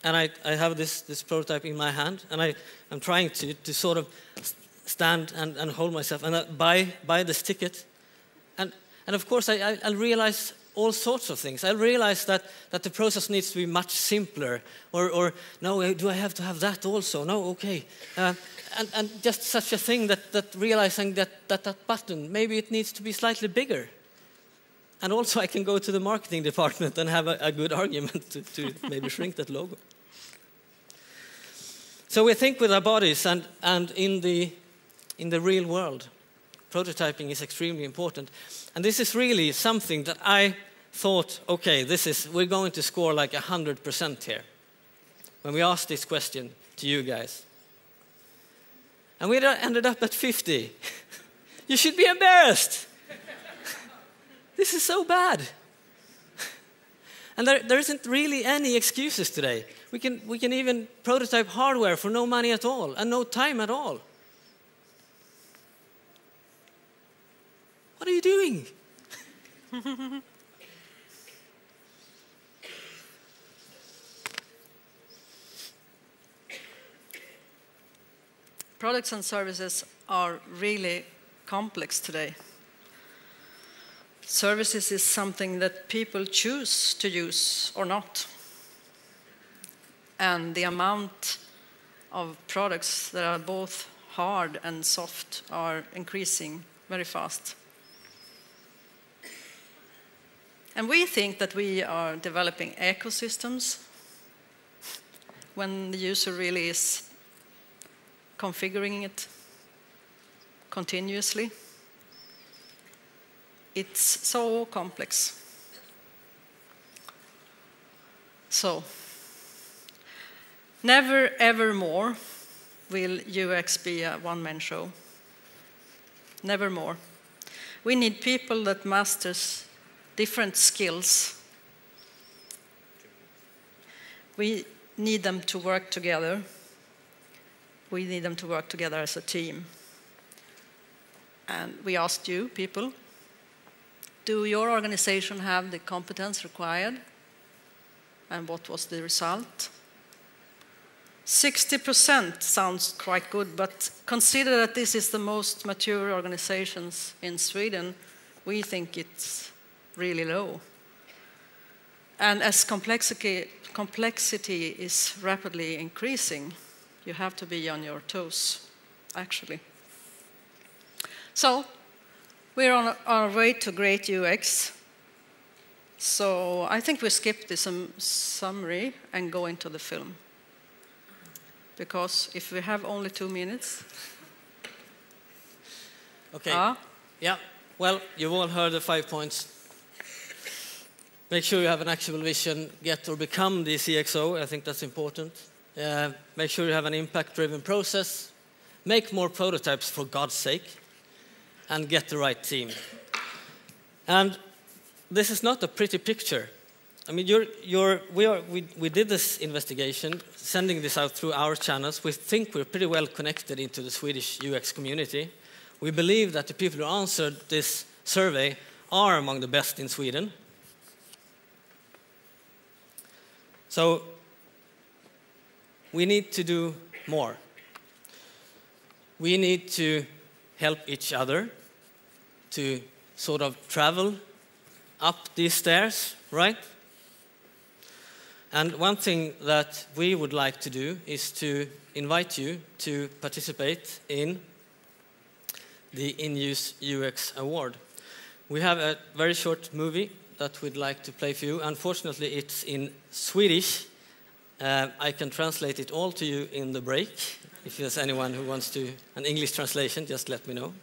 [SPEAKER 15] And I have this prototype in my hand, and I'm trying to sort of stand and hold myself, and I buy this ticket. And of course, I'll realize all sorts of things. I realized that the process needs to be much simpler, or no, do I have to have that also? No, okay. And just such a thing that realizing that button, maybe it needs to be slightly bigger. And also I can go to the marketing department and have a good argument to maybe shrink that logo. So we think with our bodies, and in the real world, prototyping is extremely important. And this is really something that I thought, okay, we're going to score like 100% here when we asked this question to you guys. And we ended up at 50. You should be embarrassed. This is so bad. And there isn't really any excuses today. We can even prototype hardware for no money at all and no time at all. What are you doing?
[SPEAKER 16] Products and services are really complex today. Services is something that people choose to use or not. And the amount of products that are both hard and soft are increasing very fast. And we think that we are developing ecosystems when the user really is configuring it continuously. It's so complex. So, never ever more will UX be a one-man show. Never more. We need people that masters different skills. We need them to work together. We need them to work together as a team. And we asked you, people, do your organization have the competence required? And what was the result? 60% sounds quite good, but consider that this is the most mature organizations in Sweden. We think it's really low. And as complexity is rapidly increasing, you have to be on your toes, actually. So, we're on our way to great UX. So I think we skip this summary and go into the film. Because if we have only 2 minutes.
[SPEAKER 15] Okay. Yeah. Well, you've all heard the 5 points. Make sure you have an actual vision, get or become the CXO. I think that's important. Make sure you have an impact-driven process. Make more prototypes, for God's sake. And get the right team. And this is not a pretty picture. I mean, we did this investigation, sending this out through our channels. We think we're pretty well connected into the Swedish UX community. We believe that the people who answered this survey are among the best in Sweden. So we need to do more. We need to help each other to sort of travel up these stairs, right? And one thing that we would like to do is to invite you to participate in the In-Use UX Award. We have a very short movie that we'd like to play for you. Unfortunately, it's in Swedish. I can translate it all to you in the break. If there's anyone who wants to an English translation, just let me know.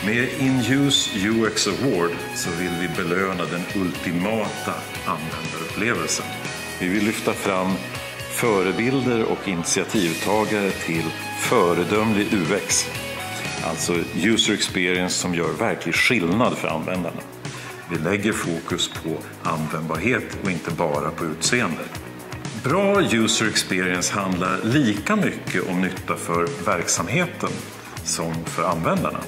[SPEAKER 17] Med In-Use UX Award så vill vi belöna den ultimata användarupplevelsen. Vi vill lyfta fram förebilder och initiativtagare till föredömlig UX. Alltså user experience som gör verklig skillnad för användarna. Vi lägger fokus på användbarhet och inte bara på utseende. Bra user experience handlar lika mycket om nytta för verksamheten som för användarna.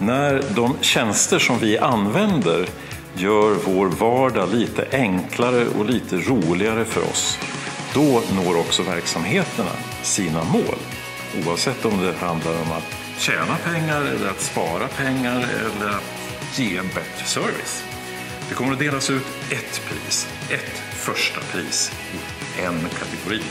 [SPEAKER 17] När de tjänster som vi använder gör vår vardag lite enklare och lite roligare för oss, då når också verksamheterna sina mål. oavsett om det handlar om att tjäna pengar eller att spara pengar eller att ge en bättre service. Det kommer att delas ut ett första pris i en kategori.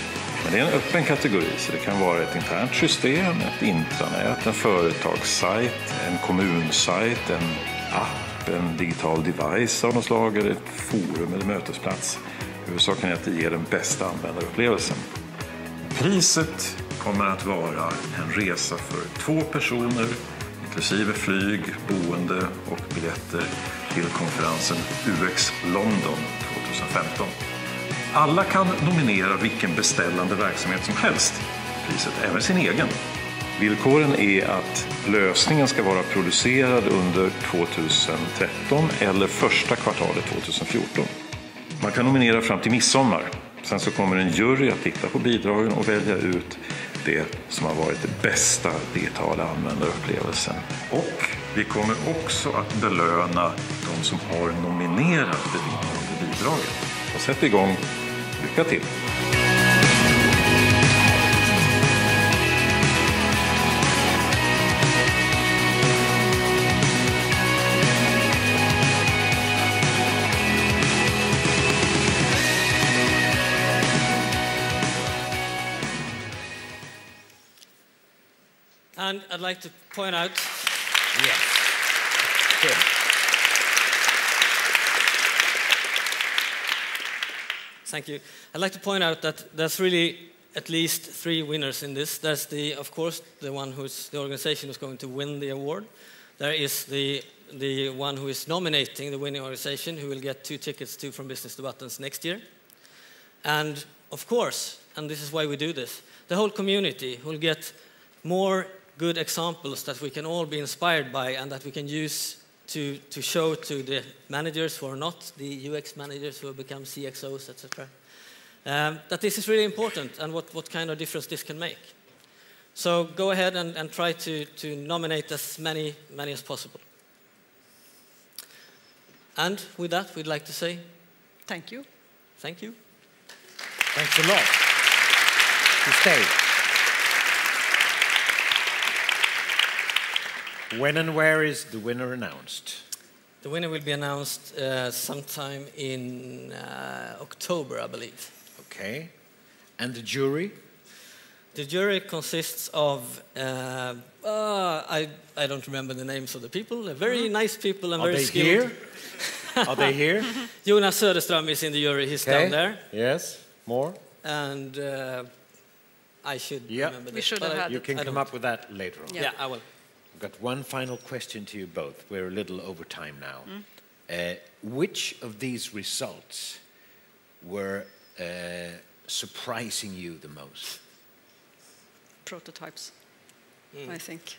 [SPEAKER 17] Men det är en öppen kategori, så det kan vara ett internt system, ett intranät, en företagssajt, en kommunsajt, en app, en digital device av något slag, eller ett forum eller mötesplats. Huvudsaken är att det ger den bästa användarupplevelsen. Priset kommer att vara en resa för 2 personer, inklusive flyg, boende och biljetter till konferensen UX London 2015. Alla kan nominera vilken beställande verksamhet som helst, priset även sin egen. Villkoren är att lösningen ska vara producerad under 2013 eller första kvartalet 2014. Man kan nominera fram till midsommar. Sen så kommer en jury att titta på bidragen och välja ut det som har varit det bästa digitala användarupplevelsen. Och vi kommer också att belöna de som har nominerat det vinnande bidraget. Och sätt igång. Lycka till!
[SPEAKER 15] And I'd like to point out...
[SPEAKER 2] Yes. Good.
[SPEAKER 15] Thank you. I'd like to point out that there's really at least 3 winners in this. There's of course, the one who's the organization who's going to win the award. There is the one who is nominating the winning organization, who will get 2 tickets to From Business to Buttons next year. And of course, and this is why we do this, the whole community will get more good examples that we can all be inspired by and that we can use to show to the managers who are not the UX managers who have become CXOs, etc. That this is really important and what kind of difference this can make. So go ahead and try to nominate as many as possible. And with that, we'd like to say
[SPEAKER 16] thank you.
[SPEAKER 15] Thank you.
[SPEAKER 2] Thanks a lot. You stay. When and where is the winner announced?
[SPEAKER 15] The winner will be announced sometime in October, I believe.
[SPEAKER 2] Okay. And the jury?
[SPEAKER 15] The jury consists of, I don't remember the names of the people. They're very nice people and very skilled.
[SPEAKER 2] Are they here?
[SPEAKER 15] Jonas Söderström is in the jury. He's down there.
[SPEAKER 2] Yes. More?
[SPEAKER 15] And I should remember that.
[SPEAKER 2] You can come up with that later on.
[SPEAKER 15] Yeah, I will.
[SPEAKER 2] I've got one final question to you both. We're a little over time now. Which of these results were surprising you the most?
[SPEAKER 16] Prototypes, I think.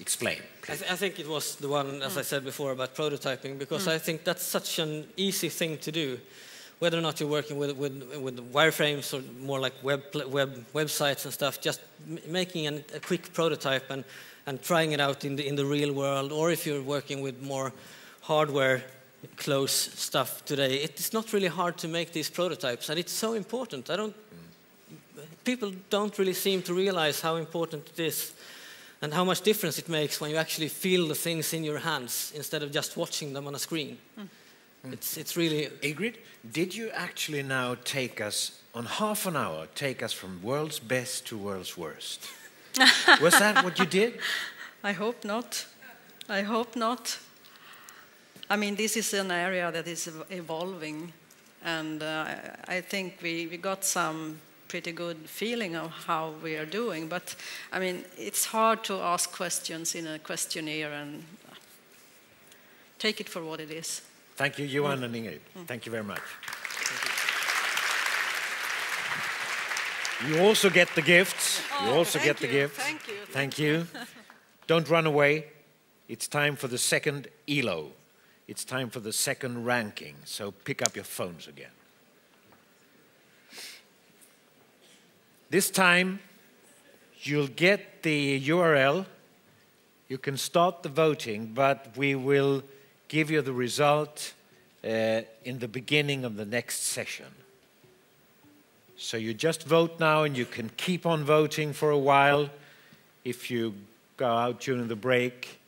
[SPEAKER 2] Explain, please.
[SPEAKER 15] I think it was the one, as I said before, about prototyping, because I think that's such an easy thing to do. Whether or not you're working with wireframes or more like websites and stuff, just making a quick prototype and trying it out in the real world, or if you're working with more hardware close stuff today, it's not really hard to make these prototypes, and it's so important. People don't really seem to realize how important it is and how much difference it makes when you actually feel the things in your hands instead of just watching them on a screen. It's really...
[SPEAKER 2] Ingrid, did you actually now take us, on half an hour, take us from world's best to world's worst? Was that what you did?
[SPEAKER 16] I hope not. I hope not. I mean, this is an area that is evolving, and I think we got some pretty good feeling of how we are doing, but I mean, it's hard to ask questions in a questionnaire and take it for what it is.
[SPEAKER 2] Thank you, Johan and Ingrid. Thank you very much. You also get the gifts. You also get the gifts.
[SPEAKER 16] Thank you.
[SPEAKER 2] Thank you. Don't run away. It's time for the second ELO. It's time for the second ranking. So pick up your phones again. This time, you'll get the URL. You can start the voting, but we will give you the result in the beginning of the next session. So you just vote now, and you can keep on voting for a while if you go out during the break,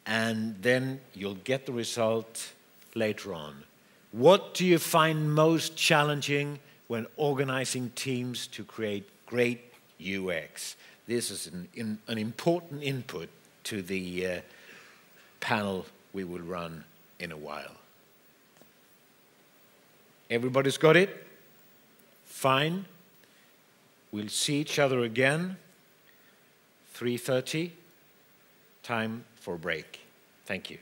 [SPEAKER 2] and then you'll get the result later on. What do you find most challenging when organizing teams to create great UX? This is an important input to the panel we will run in a while. Everybody's got it? Fine. We'll see each other again. 3:30. Time for a break. Thank you.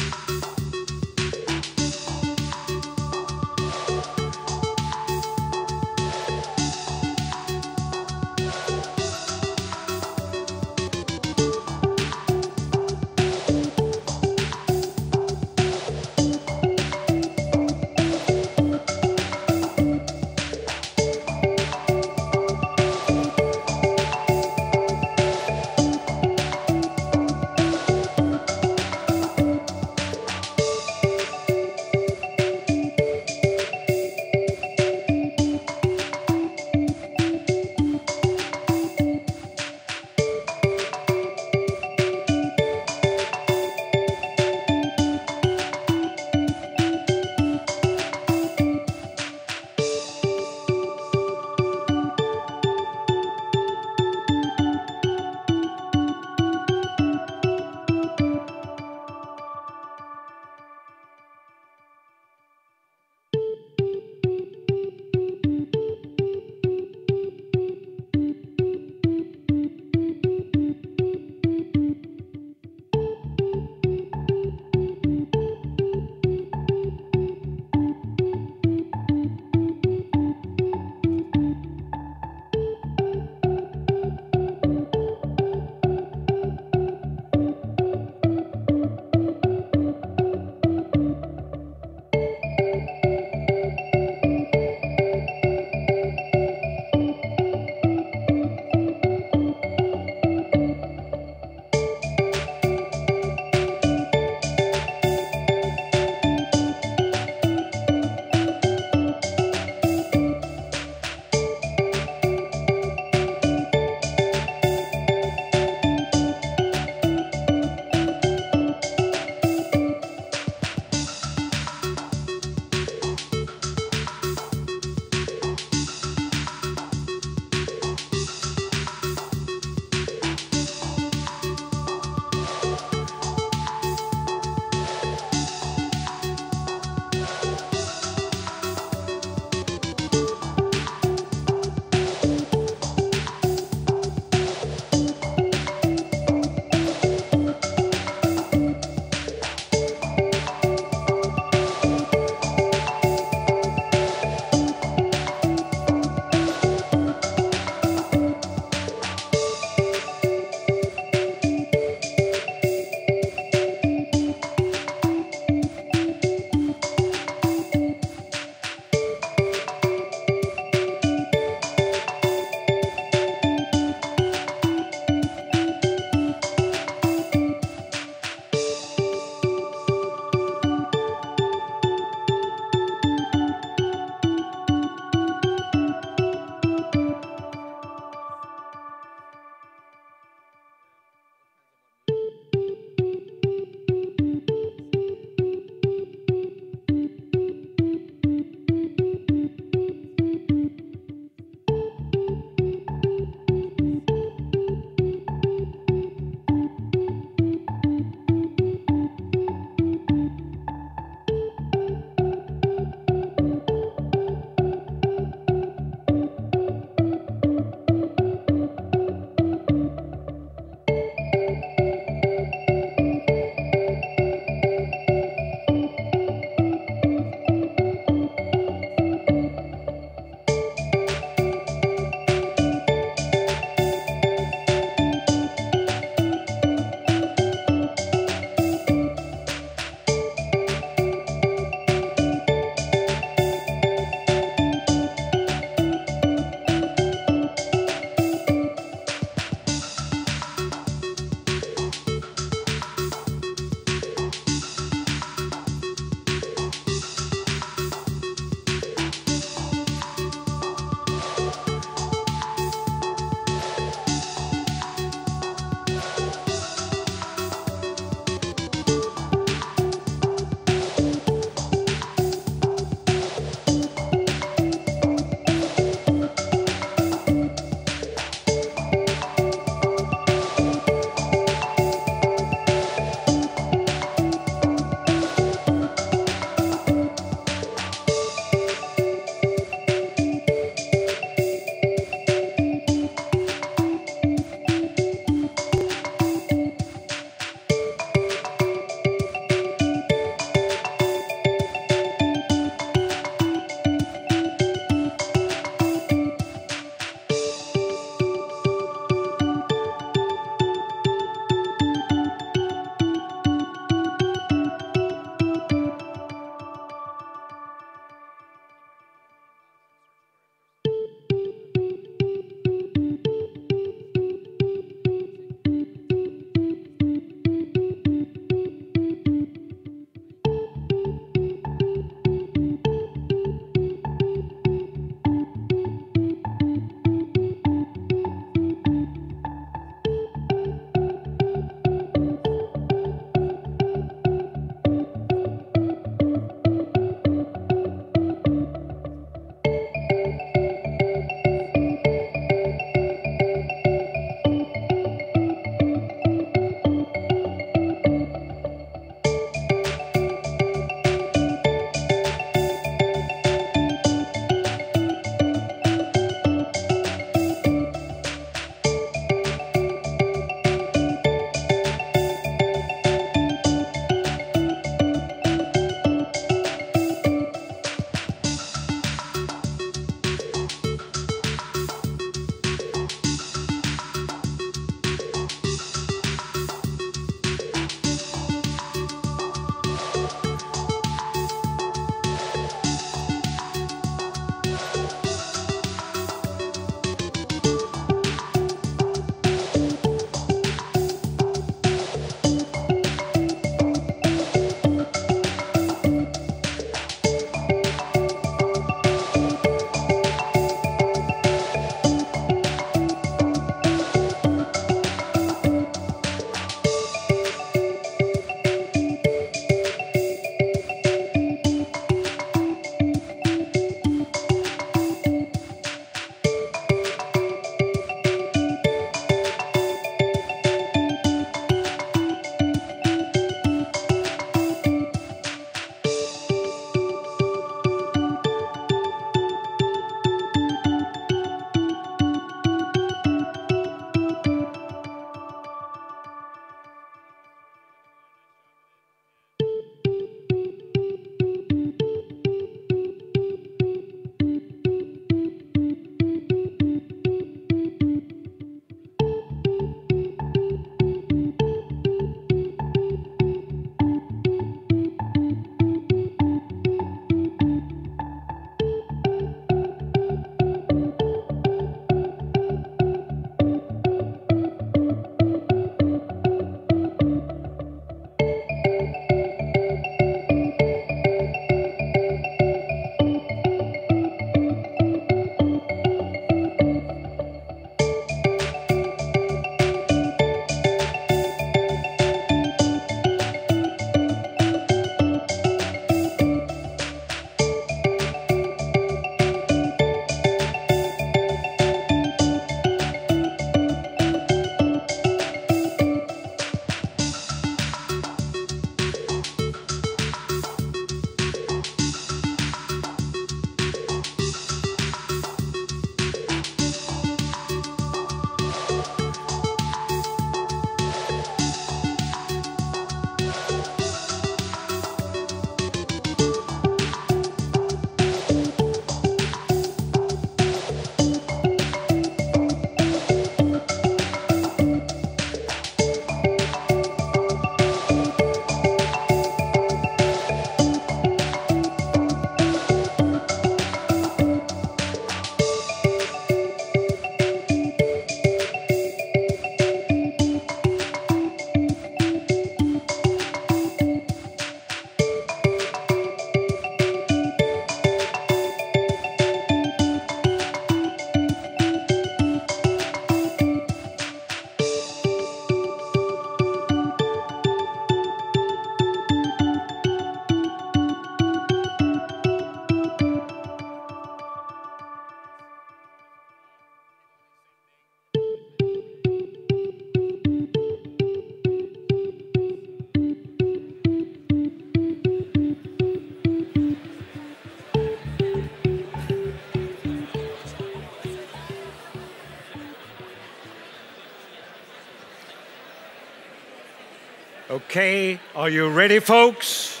[SPEAKER 2] Okay, are you ready, folks?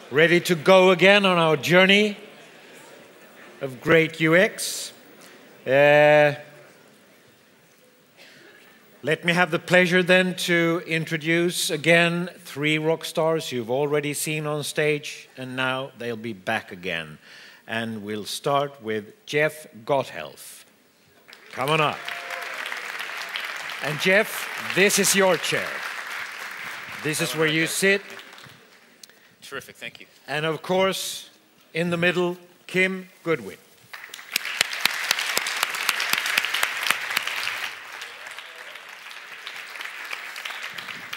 [SPEAKER 2] Ready to go again on our journey of great UX? Let me have the pleasure then to introduce again 3 rock stars you've already seen on stage, and now they'll be back again. And we'll start with Jeff Gotthelf. Come on up. And Jeff, this is your chair. This is where you sit.
[SPEAKER 12] Terrific, thank you.
[SPEAKER 2] And of course, in the middle, Kim Goodwin.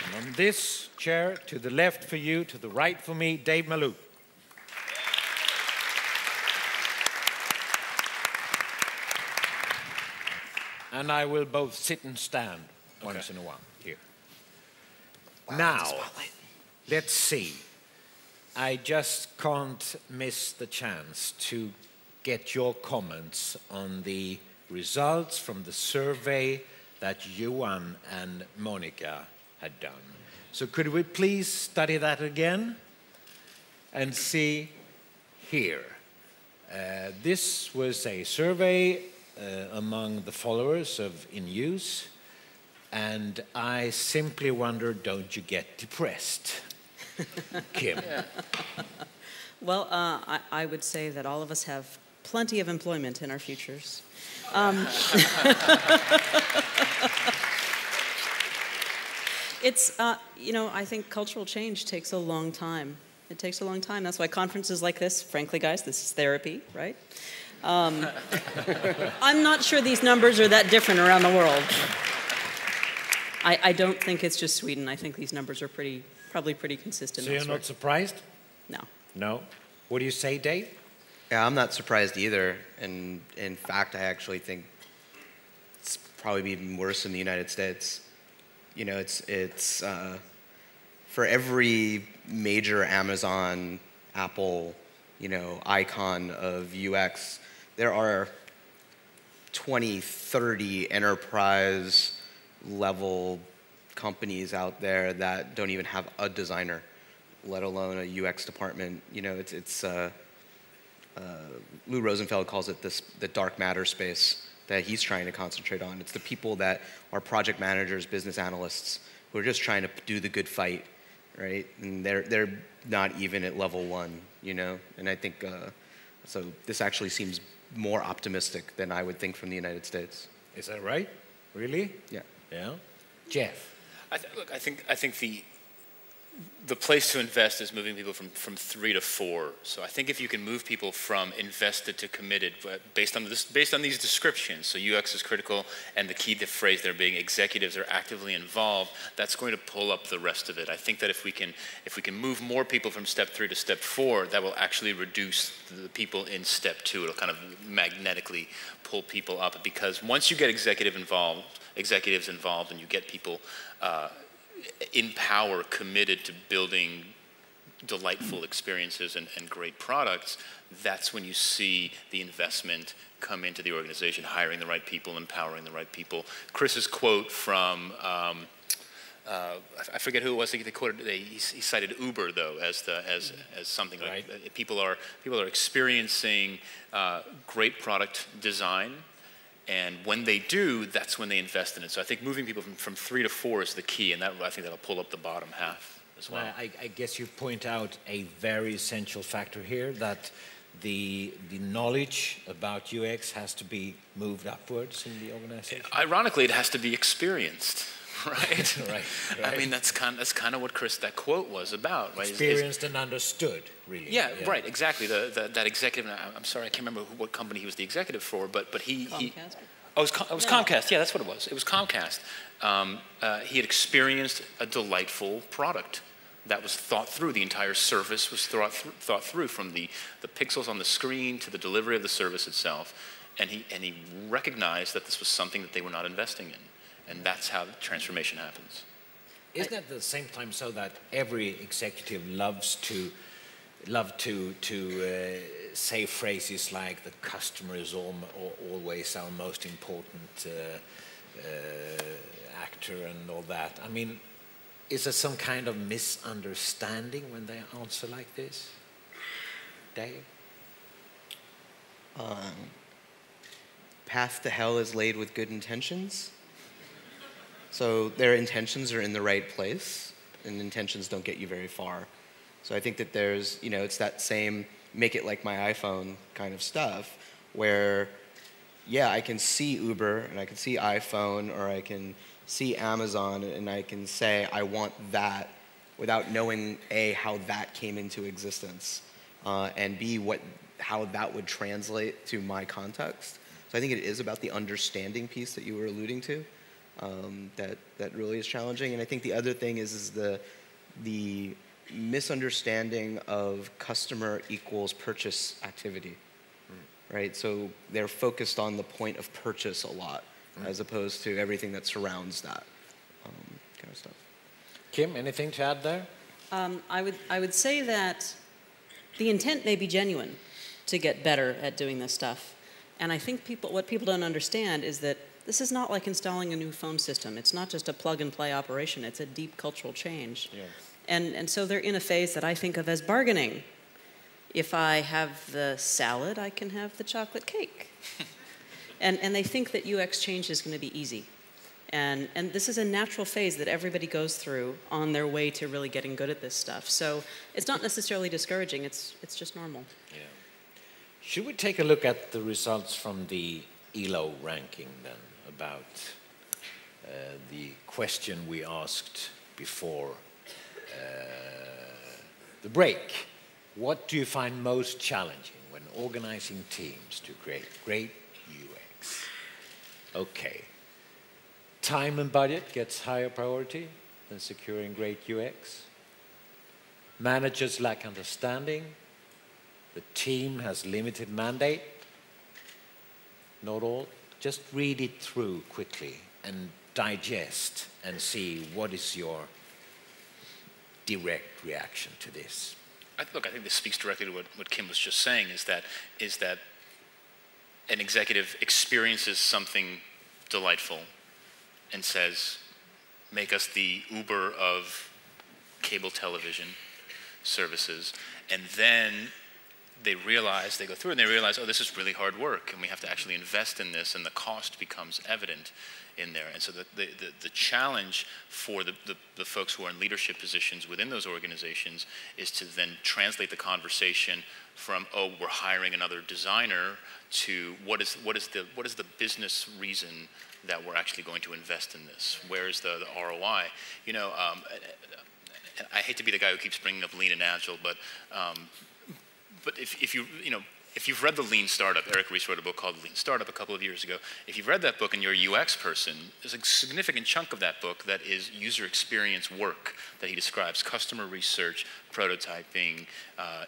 [SPEAKER 2] And on this chair, to the left for you, to the right for me, Dave Malou. And I will both sit and stand once in a while here. Wow, now, let's see. I just can't miss the chance to get your comments on the results from the survey that Johan and Monica had done. So could we please study that again and see here. This was a survey among the followers of In Use, and I simply wonder, don't you get depressed? Kim.
[SPEAKER 18] Yeah. Well, I would say that all of us have plenty of employment in our futures. It's, you know, I think cultural change takes a long time. It takes a long time. That's why conferences like this, frankly, guys, this is therapy, right? I'm not sure these numbers are that different around the world. I don't think it's just Sweden. I think these numbers are probably pretty consistent.
[SPEAKER 2] So you're not surprised?
[SPEAKER 18] No.
[SPEAKER 2] No? What do you say, Dave?
[SPEAKER 3] Yeah, I'm not surprised either. And in fact, I actually think it's probably even worse in the United States. You know, it's for every major Amazon, Apple, you know, icon of UX, there are 20, 30 enterprise level companies out there that don't even have a designer, let alone a UX department. You know, Lou Rosenfeld calls it the dark matter space that he's trying to concentrate on. It's the people that are project managers, business analysts, who are just trying to do the good fight, right? And they're not even at level 1, you know? And I think, so this actually seems more optimistic than I would think from the United States.
[SPEAKER 2] Is that right? Really?
[SPEAKER 3] Yeah.
[SPEAKER 2] Yeah. Jeff.
[SPEAKER 12] Look, I think the place to invest is moving people from 3 to 4. So I think if you can move people from invested to committed, based on these descriptions, so UX is critical, and the phrase there being executives are actively involved, that's going to pull up the rest of it. I think that if we can move more people from step 3 to step 4, that will actually reduce the people in step 2. It'll kind of magnetically pull people up, because once you get executives involved, and you get people in power, committed to building delightful experiences and great products, that's when you see the investment come into the organization, hiring the right people, empowering the right people. Chris's quote from, I forget who it was, they quoted, he cited Uber though as something right. Like people are experiencing great product design. And when they do, that's when they invest in it. So I think moving people from 3 to 4 is the key, and I think that'll pull up the bottom half as well.
[SPEAKER 2] I guess you point out a very essential factor here, that the knowledge about UX has to be moved upwards in the organization.
[SPEAKER 12] Ironically, it has to be experienced. Right?
[SPEAKER 2] Right.
[SPEAKER 12] I mean, that's kind of what that quote was about. Right?
[SPEAKER 2] Experienced and understood, really.
[SPEAKER 12] Yeah, right, exactly. That executive, I'm sorry, I can't remember what company he was the executive for, but he
[SPEAKER 18] Comcast?
[SPEAKER 12] It was Comcast, yeah, that's what it was. It was Comcast. He had experienced a delightful product that was thought through. The entire service was thought through, from the pixels on the screen to the delivery of the service itself. And he recognized that this was something that they were not investing in. And that's how the transformation happens.
[SPEAKER 2] Isn't it at the same time so that every executive loves to say phrases like the customer is always our most important actor and all that? I mean, Is there some kind of misunderstanding when they answer like this? Dave?
[SPEAKER 3] Path to hell is laid with good intentions. So their intentions are in the right place, and intentions don't get you very far. So I think that there's, it's that same make it like my iPhone kind of stuff where, yeah, I can see Uber and I can see iPhone or I can see Amazon and I can say I want that without knowing A, how that came into existence, and B, how that would translate to my context. So I think it is about the understanding piece that you were alluding to, that really is challenging. And I think the other thing is the misunderstanding of customer equals purchase activity, right? So they're focused on the point of purchase a lot, as opposed to everything that surrounds that kind of stuff.
[SPEAKER 2] Kim, anything to add there?
[SPEAKER 18] I would say that the intent may be genuine to get better at doing this stuff. And I think what people don't understand is that this is not like installing a new phone system. It's not just a plug-and-play operation. It's a deep cultural change.
[SPEAKER 2] Yeah.
[SPEAKER 18] And so they're in a phase that I think of as bargaining. If I have the salad, I can have the chocolate cake. and they think that UX change is going to be easy. And this is a natural phase that everybody goes through on their way to really getting good at this stuff. So it's not necessarily discouraging. It's just normal.
[SPEAKER 2] Yeah. Should we take a look at the results from the ELO ranking then about the question we asked before the break? What do you find most challenging when organizing teams to create great UX? Okay. Time and budget gets higher priority than securing great UX. Managers lack understanding. The team has limited mandate. Not all. Just read it through quickly and digest and see what is your direct reaction to this.
[SPEAKER 12] Look, I think this speaks directly to what Kim was just saying, is that an executive experiences something delightful and says, make us the Uber of cable television services, and then they go through and they realize, oh, this is really hard work, and we have to actually invest in this, and the cost becomes evident in there. And so the challenge for the folks who are in leadership positions within those organizations is to then translate the conversation from, oh, we're hiring another designer, to what is the business reason that we're actually going to invest in this? Where is the ROI? I hate to be the guy who keeps bringing up lean and agile, but if you've read The Lean Startup, Eric Ries wrote a book called Lean Startup a couple of years ago. If you've read that book and you're a UX person, there's a significant chunk of that book that is user experience work that he describes: customer research, prototyping,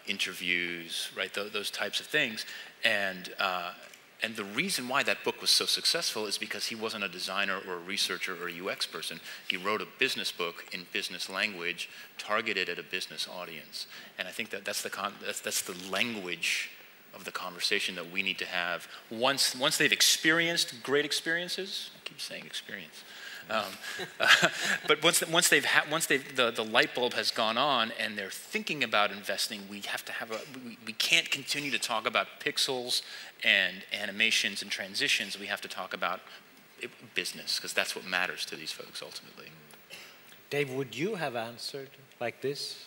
[SPEAKER 12] interviews, right? Those types of things. And the reason why that book was so successful is because he wasn't a designer or a researcher or a UX person. He wrote a business book in business language targeted at a business audience. And I think that's the language of the conversation that we need to have once they've experienced great experiences. I keep saying experience. But once the light bulb has gone on and they're thinking about investing, we have to have we can't continue to talk about pixels and animations and transitions. We have to talk about business, because that's what matters to these folks ultimately.
[SPEAKER 2] Dave, would you have answered like this?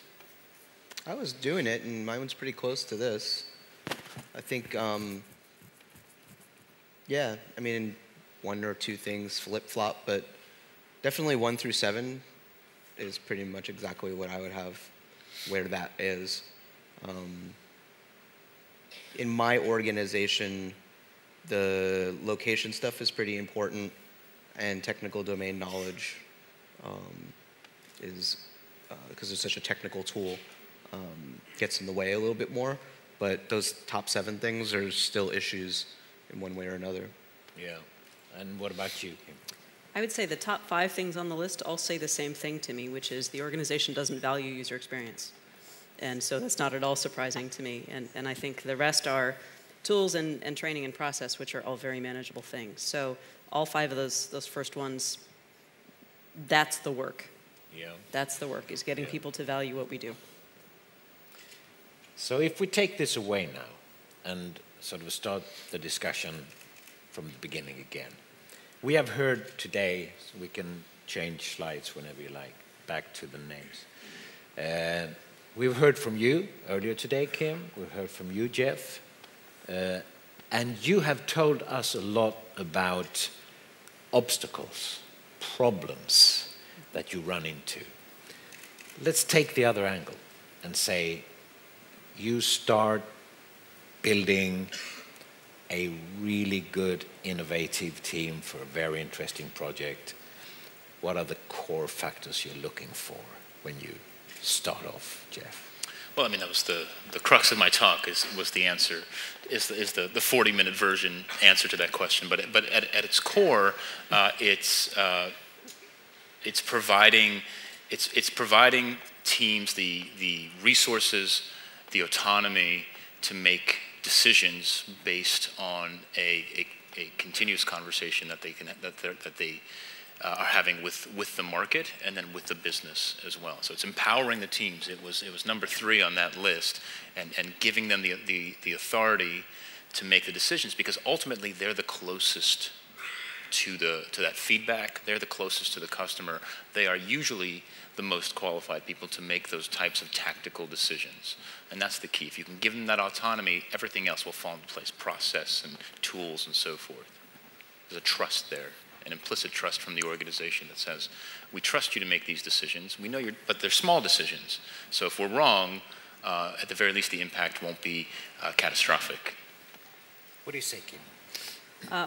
[SPEAKER 3] I was doing it, and mine was pretty close to this. I think, yeah, I mean, one or two things flip-flop, but definitely 1 through 7 is pretty much exactly what I would have where that is. In my organization, the location stuff is pretty important, and technical domain knowledge is, because it's such a technical tool, gets in the way a little bit more. But those top 7 things are still issues in one way or another.
[SPEAKER 2] Yeah. And what about you, Kim?
[SPEAKER 18] I would say the top 5 things on the list all say the same thing to me, which is the organization doesn't value user experience. And so that's not at all surprising to me. And I think the rest are tools and training and process, which are all very manageable things. So all 5 of those first ones, that's the work. That's the work, is getting people to value what we do.
[SPEAKER 2] So if we take this away now and sort of start the discussion from the beginning again. We have heard today, so we can change slides whenever you like, back to the names. We've heard from you earlier today, Kim. We've heard from you, Jeff. And you have told us a lot about obstacles, problems that you run into. Let's take the other angle and say you start building a really good, innovative team for a very interesting project. What are the core factors you're looking for when you start off, Jeff?
[SPEAKER 12] Well, I mean, that was the crux of my talk. Was the answer is the 40-minute version answer to that question. But at its core, it's providing teams the resources, the autonomy to make decisions based on a continuous conversation that they are having with the market and then with the business as well. So it's empowering the teams. It was number 3 on that list, and giving them the authority to make the decisions, because ultimately they're the closest to that feedback. They're the closest to the customer. They are usually the most qualified people to make those types of tactical decisions. And that's the key. If you can give them that autonomy, everything else will fall into place, process and tools and so forth. There's a trust there, an implicit trust from the organization that says, we trust you to make these decisions. We know but they're small decisions. So if we're wrong, at the very least, the impact won't be catastrophic.
[SPEAKER 2] What do you say, Kim?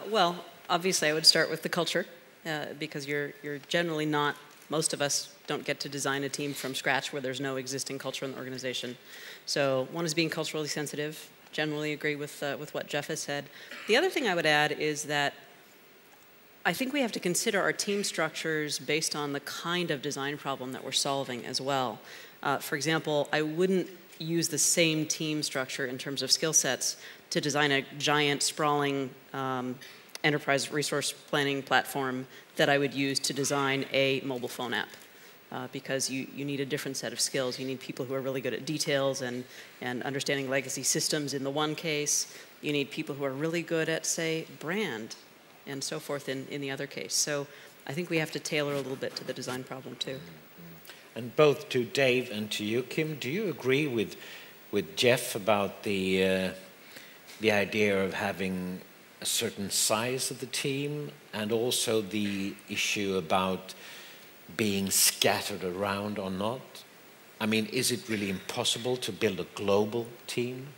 [SPEAKER 18] Well, obviously I would start with the culture, because you're generally not, most of us don't get to design a team from scratch where there's no existing culture in the organization. So one is being culturally sensitive. Generally agree with what Jeff has said. The other thing I would add is that I think we have to consider our team structures based on the kind of design problem that we're solving as well. For example, I wouldn't use the same team structure in terms of skill sets to design a giant, sprawling enterprise resource planning platform that I would use to design a mobile phone app. Because you need a different set of skills. You need people who are really good at details and understanding legacy systems in the one case. You need people who are really good at, say, brand and so forth in the other case. So I think we have to tailor a little bit to the design problem too.
[SPEAKER 2] And both to Dave and to you, Kim, do you agree with Jeff about the idea of having a certain size of the team, and also the issue about being scattered around or not? I mean, is it really impossible to build a global team,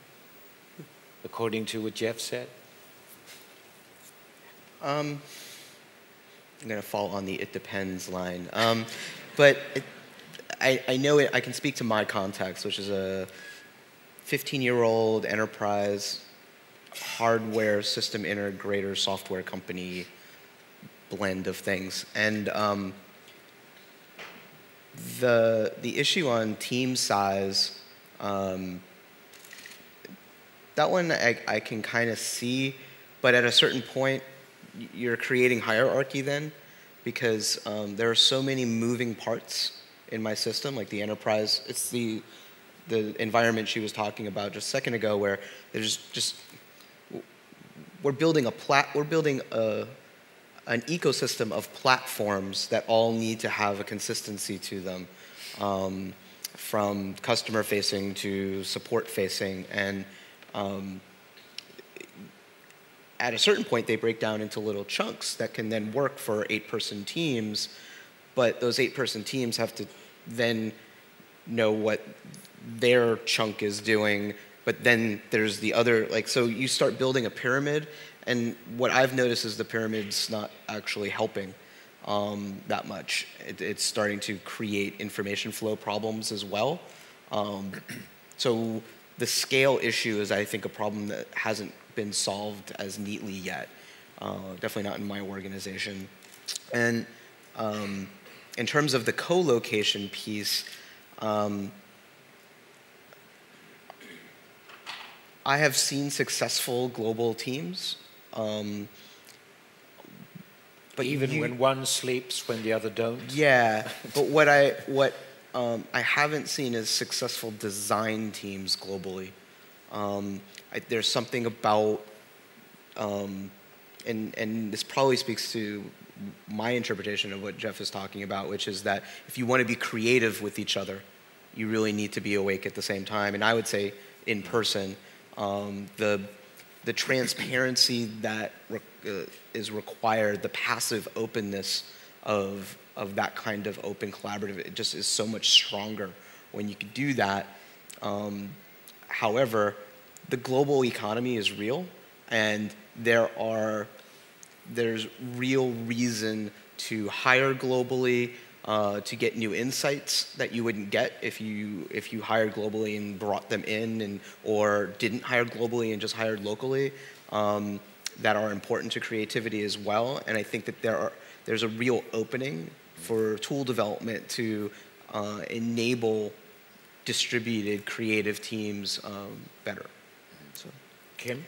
[SPEAKER 2] according to what Jeff said?
[SPEAKER 3] I'm going to fall on the "it depends" line. But I know I can speak to my context, which is a 15-year-old enterprise hardware system integrator software company blend of things. And the issue on team size, that one I can kind of see, but at a certain point, you're creating hierarchy then, because there are so many moving parts in my system, like the enterprise. It's the environment she was talking about just a second ago, where there's just we're building an ecosystem of platforms that all need to have a consistency to them, from customer facing to support facing, and at a certain point they break down into little chunks that can then work for 8-person teams, but those 8-person teams have to then know what their chunk is doing. But then there's the other, so you start building a pyramid, and what I've noticed is the pyramid's not actually helping that much. It's starting to create information flow problems as well. So the scale issue is, I think, a problem that hasn't been solved as neatly yet. Definitely not in my organization. And in terms of the co-location piece, I have seen successful global teams. But
[SPEAKER 2] even when one sleeps, when the other don't.
[SPEAKER 3] Yeah, but what I haven't seen is successful design teams globally. There's something about, and this probably speaks to my interpretation of what Jeff is talking about, which is that if you want to be creative with each other, you really need to be awake at the same time. And I would say in person, the transparency that is required, the passive openness of that kind of open collaborative, it just is so much stronger when you can do that. However, the global economy is real, and there's real reason to hire globally, to get new insights that you wouldn't get if you hired globally and brought them in, or didn't hire globally and just hired locally, that are important to creativity as well. And I think that there's a real opening for tool development to enable distributed creative teams better. So,
[SPEAKER 2] Kim?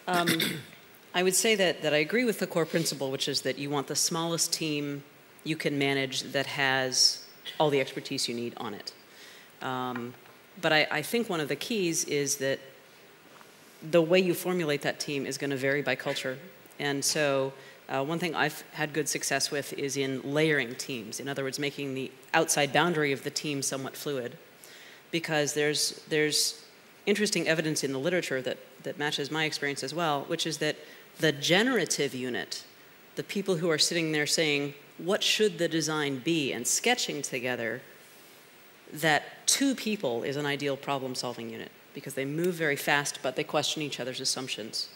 [SPEAKER 18] I would say that I agree with the core principle, which is that you want the smallest team you can manage that has all the expertise you need on it. But I think one of the keys is that the way you formulate that team is going to vary by culture. And so one thing I've had good success with is in layering teams. In other words, making the outside boundary of the team somewhat fluid. Because there's interesting evidence in the literature that matches my experience as well, which is that the generative unit, the people who are sitting there saying, what should the design be, and sketching together, that 2 people is an ideal problem-solving unit, because they move very fast, but they question each other's assumptions.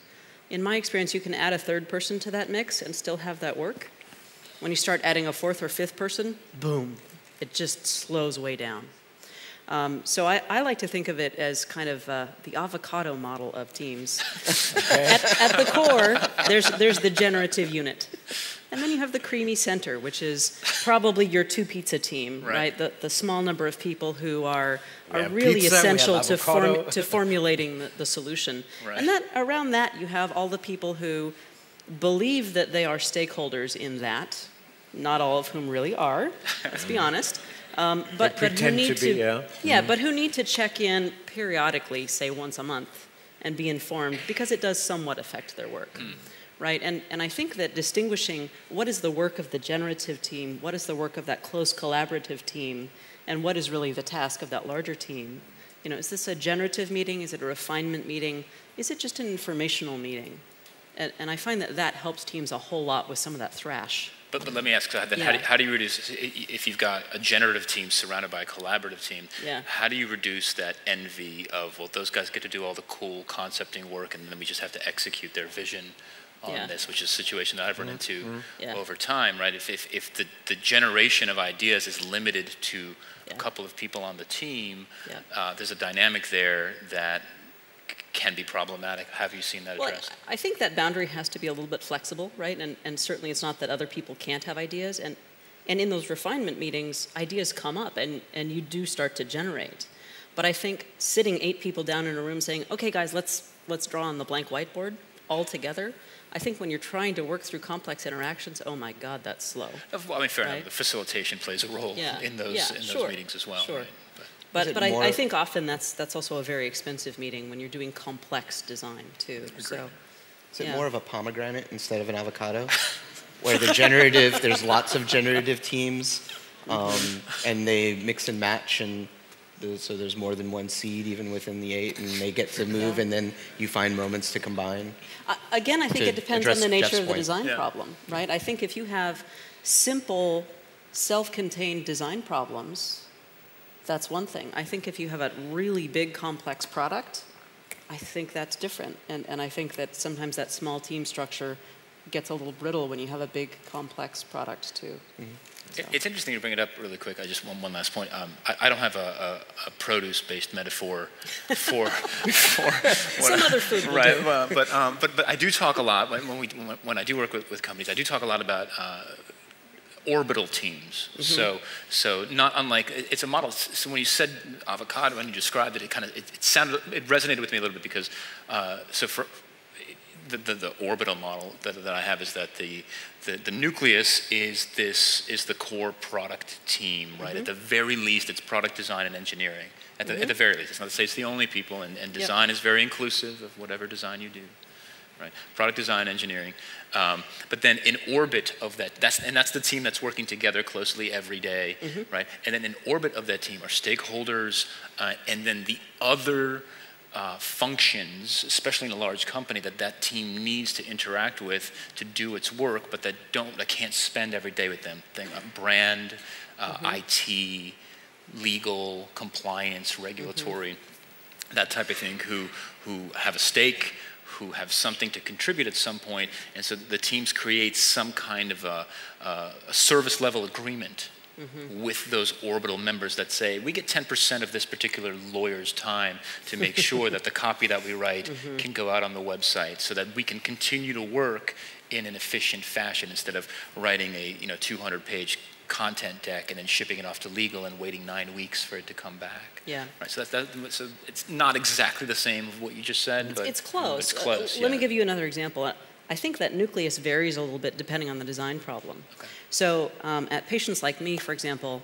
[SPEAKER 18] In my experience, you can add a 3rd person to that mix and still have that work. When you start adding a 4th or 5th person, boom, it just slows way down. So I like to think of it as kind of the avocado model of teams. At the core, there's the generative unit. And then you have the creamy center, which is probably your 2 pizza team, right? The small number of people who are really pizza, essential to formulating the solution. Right. And that around that, you have all the people who believe that they are stakeholders in that, not all of whom really are, let's be honest. But who need but who need to check in periodically, say once a month, and be informed, because it does somewhat affect their work, right? And I think that distinguishing what is the work of the generative team, what is the work of that close collaborative team, and what is really the task of that larger team. You know, is this a generative meeting? Is it a refinement meeting? Is it just an informational meeting? And I find that helps teams a whole lot with some of that thrash.
[SPEAKER 12] But let me ask then, how do you reduce, if you've got a generative team surrounded by a collaborative team, how do you reduce that envy of, well, those guys get to do all the cool concepting work and then we just have to execute their vision on this, which is a situation that I've run into over time, right? If the generation of ideas is limited to a couple of people on the team, there's a dynamic there that can be problematic. Have you seen that addressed?
[SPEAKER 18] Well, I think that boundary has to be a little bit flexible, right? And certainly it's not that other people can't have ideas. And in those refinement meetings, ideas come up and you do start to generate. But I think sitting 8 people down in a room saying, okay guys, let's draw on the blank whiteboard all together, I think when you're trying to work through complex interactions, oh my God, that's slow.
[SPEAKER 12] Well, I mean, fair enough. The facilitation plays a role in those meetings as well.
[SPEAKER 18] Sure.
[SPEAKER 12] Right?
[SPEAKER 18] But I think often that's also a very expensive meeting when you're doing complex design too. So,
[SPEAKER 3] is it more of a pomegranate instead of an avocado? Where there's lots of generative teams, and they mix and match, and so there's more than one seed even within the 8, and they get to move, and then you find moments to combine.
[SPEAKER 18] Again, I think it depends on the nature of the design problem, right? I think if you have simple, self-contained design problems, that's one thing. I think if you have a really big, complex product, I think that's different. And I think that sometimes that small team structure gets a little brittle when you have a big, complex product, too. So.
[SPEAKER 12] It's interesting to bring it up really quick. I just want one last point. I don't have a produce-based metaphor for
[SPEAKER 18] some other food will do.
[SPEAKER 12] But I do talk a lot, when I do work with companies, I do talk a lot about orbital teams. So not unlike, it's a model. So when you said avocado and you described it, it resonated with me a little bit because the orbital model that I have is that the nucleus is the core product team, right? At the very least, it's product design and engineering. At the very least, it's not to say it's the only people, and design is very inclusive of whatever design you do, right? Product design, engineering, but then in orbit of that, that's the team that's working together closely every day, right? And then in orbit of that team are stakeholders, and then the other functions, especially in a large company, that team needs to interact with to do its work, but that can't spend every day with them. Brand, IT, legal, compliance, regulatory, that type of thing, who have a stake, who have something to contribute at some point, and so the teams create some kind of a service level agreement with those orbital members that say, we get 10% of this particular lawyer's time to make sure that the copy that we write can go out on the website so that we can continue to work in an efficient fashion instead of writing a 200-page content deck and then shipping it off to legal and waiting 9 weeks for it to come back.
[SPEAKER 18] Yeah.
[SPEAKER 12] Right. So so it's not exactly the same of what you just said, but
[SPEAKER 18] it's close.
[SPEAKER 12] It's close.
[SPEAKER 18] Let me give you another example. I think that nucleus varies a little bit depending on the design problem.
[SPEAKER 12] Okay.
[SPEAKER 18] So at Patients Like Me, for example,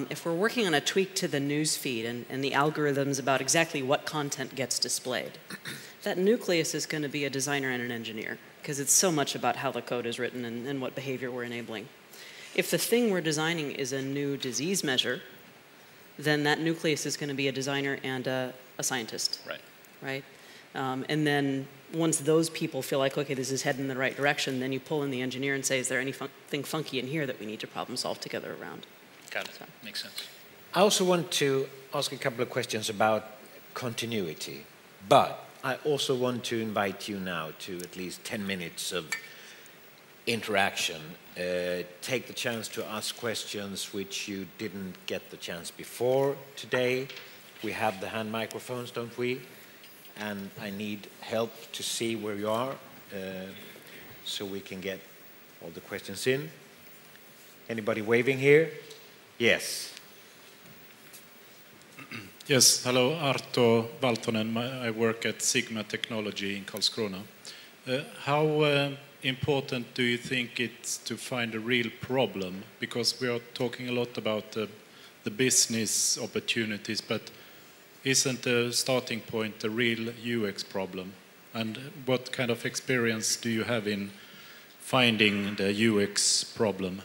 [SPEAKER 18] if we're working on a tweak to the news feed and the algorithms about exactly what content gets displayed, that nucleus is going to be a designer and an engineer because it's so much about how the code is written and what behavior we're enabling. If the thing we're designing is a new disease measure, then that nucleus is going to be a designer and a scientist.
[SPEAKER 12] Right.
[SPEAKER 18] Right? And then once those people feel like, okay, this is heading in the right direction, then you pull in the engineer and say, is there anything funky in here that we need to problem solve together around?
[SPEAKER 12] Got it. So. Makes sense.
[SPEAKER 2] I also want to ask a couple of questions about continuity, but I also want to invite you now to at least 10 minutes of interaction. Take the chance to ask questions which you didn't get the chance before today. We have the hand microphones, don't we? And I need help to see where you are so we can get all the questions in. Anybody waving here? Yes.
[SPEAKER 19] Yes, hello, Arto Valtonen. I work at Sigma Technology in Karlskrona. How important do you think it's to find a real problem? Because we are talking a lot about the business opportunities, but isn't the starting point a real UX problem? And what kind of experience do you have in finding the UX problem?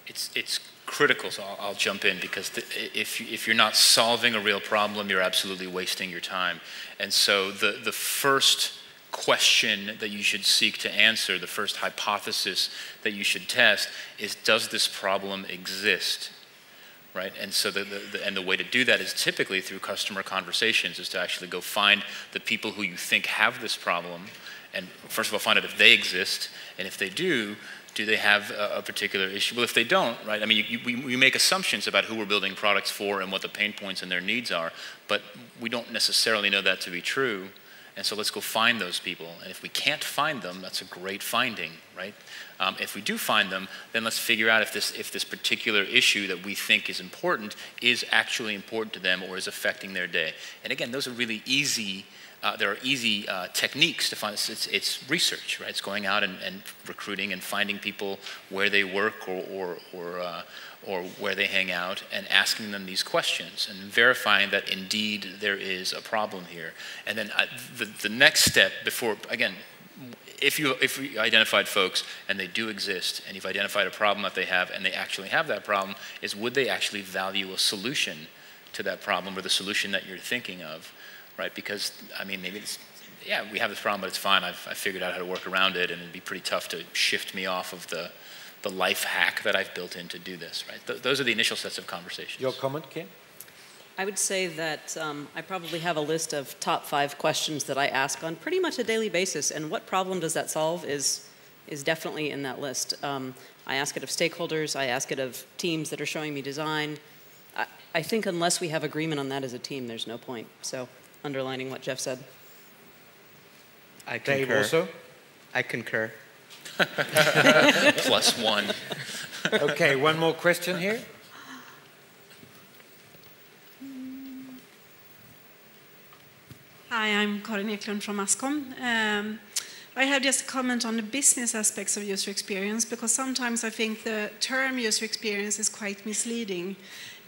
[SPEAKER 12] It's critical, so I'll jump in, because if you're not solving a real problem, you're absolutely wasting your time. And so the first question that you should seek to answer, the first hypothesis that you should test is, does this problem exist? Right? And so the way to do that is typically through customer conversations, is to actually go find the people who you think have this problem, and first of all find out if they exist, and if they do they have a particular issue? Well, if they don't, right, I mean, we make assumptions about who we're building products for and what the pain points and their needs are, but we don't necessarily know that to be true. And so let's go find those people. And if we can't find them, that's a great finding, right? If we do find them, then let's figure out if this particular issue that we think is important is actually important to them or is affecting their day. And again, those are really easy. There are easy techniques to find. It's research, right? It's going out and recruiting and finding people where they work or where they hang out and asking them these questions and verifying that indeed there is a problem here. And then the next step before, again, if you identified folks and they do exist and you've identified a problem that they have and they actually have that problem, is would they actually value a solution to that problem or the solution that you're thinking of? Right, because I mean, maybe it's, yeah, we have this problem, but it's fine. I've figured out how to work around it, and it'd be pretty tough to shift me off of the life hack that I've built in to do this. Right, those are the initial sets of conversations.
[SPEAKER 2] Your comment, Kim?
[SPEAKER 18] I would say that I probably have a list of top 5 questions that I ask on pretty much a daily basis, and what problem does that solve is definitely in that list. I ask it of stakeholders. I ask it of teams that are showing me design. I think unless we have agreement on that as a team, there's no point. So, underlining what Jeff said.
[SPEAKER 3] I concur.
[SPEAKER 2] Dave also?
[SPEAKER 3] I concur.
[SPEAKER 12] +1.
[SPEAKER 2] Okay, one more question here.
[SPEAKER 20] Hi, I'm Karin Eklund from Ascom. I have just a comment on the business aspects of user experience, because sometimes I think the term user experience is quite misleading.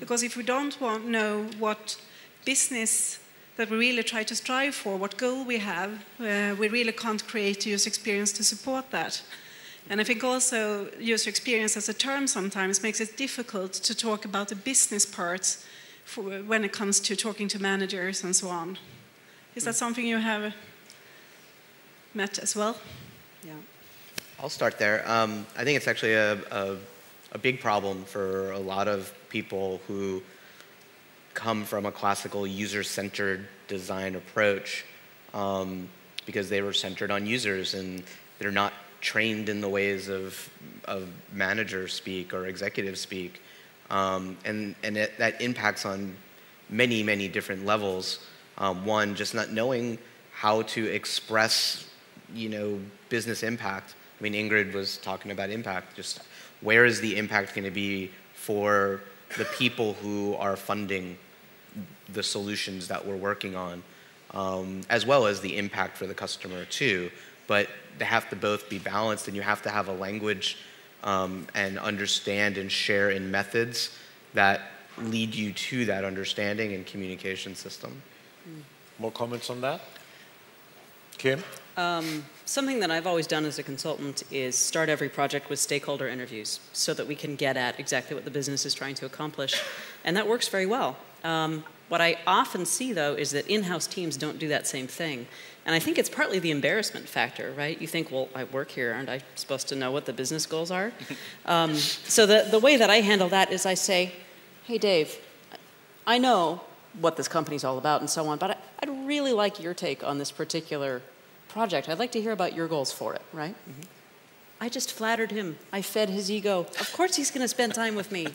[SPEAKER 20] Because if we don't know what business that we really try to strive for, what goal we have, we really can't create user experience to support that. And I think also user experience as a term sometimes makes it difficult to talk about the business parts when it comes to talking to managers and so on. Is that something you have met as well?
[SPEAKER 3] Yeah. I'll start there. I think it's actually a big problem for a lot of people who come from a classical user-centered design approach because they were centered on users and they're not trained in the ways of manager speak or executive speak. And that impacts on many, many different levels. One, just not knowing how to express, business impact. I mean, Ingrid was talking about impact. Just where is the impact going to be for the people who are funding the solutions that we're working on, as well as the impact for the customer too. But they have to both be balanced, and you have to have a language and understand and share in methods that lead you to that understanding and communication system.
[SPEAKER 2] More comments on that? Kim?
[SPEAKER 18] Something that I've always done as a consultant is start every project with stakeholder interviews so that we can get at exactly what the business is trying to accomplish. And that works very well. What I often see, though, is that in-house teams don't do that same thing. And I think it's partly the embarrassment factor, right? You think, well, I work here. Aren't I supposed to know what the business goals are? So the way that I handle that is I say, hey, Dave, I know what this company's all about and so on, but I'd really like your take on this particular project. I'd like to hear about your goals for it, right? Mm-hmm. I just flattered him. I fed his ego. Of course he's going to spend time with me.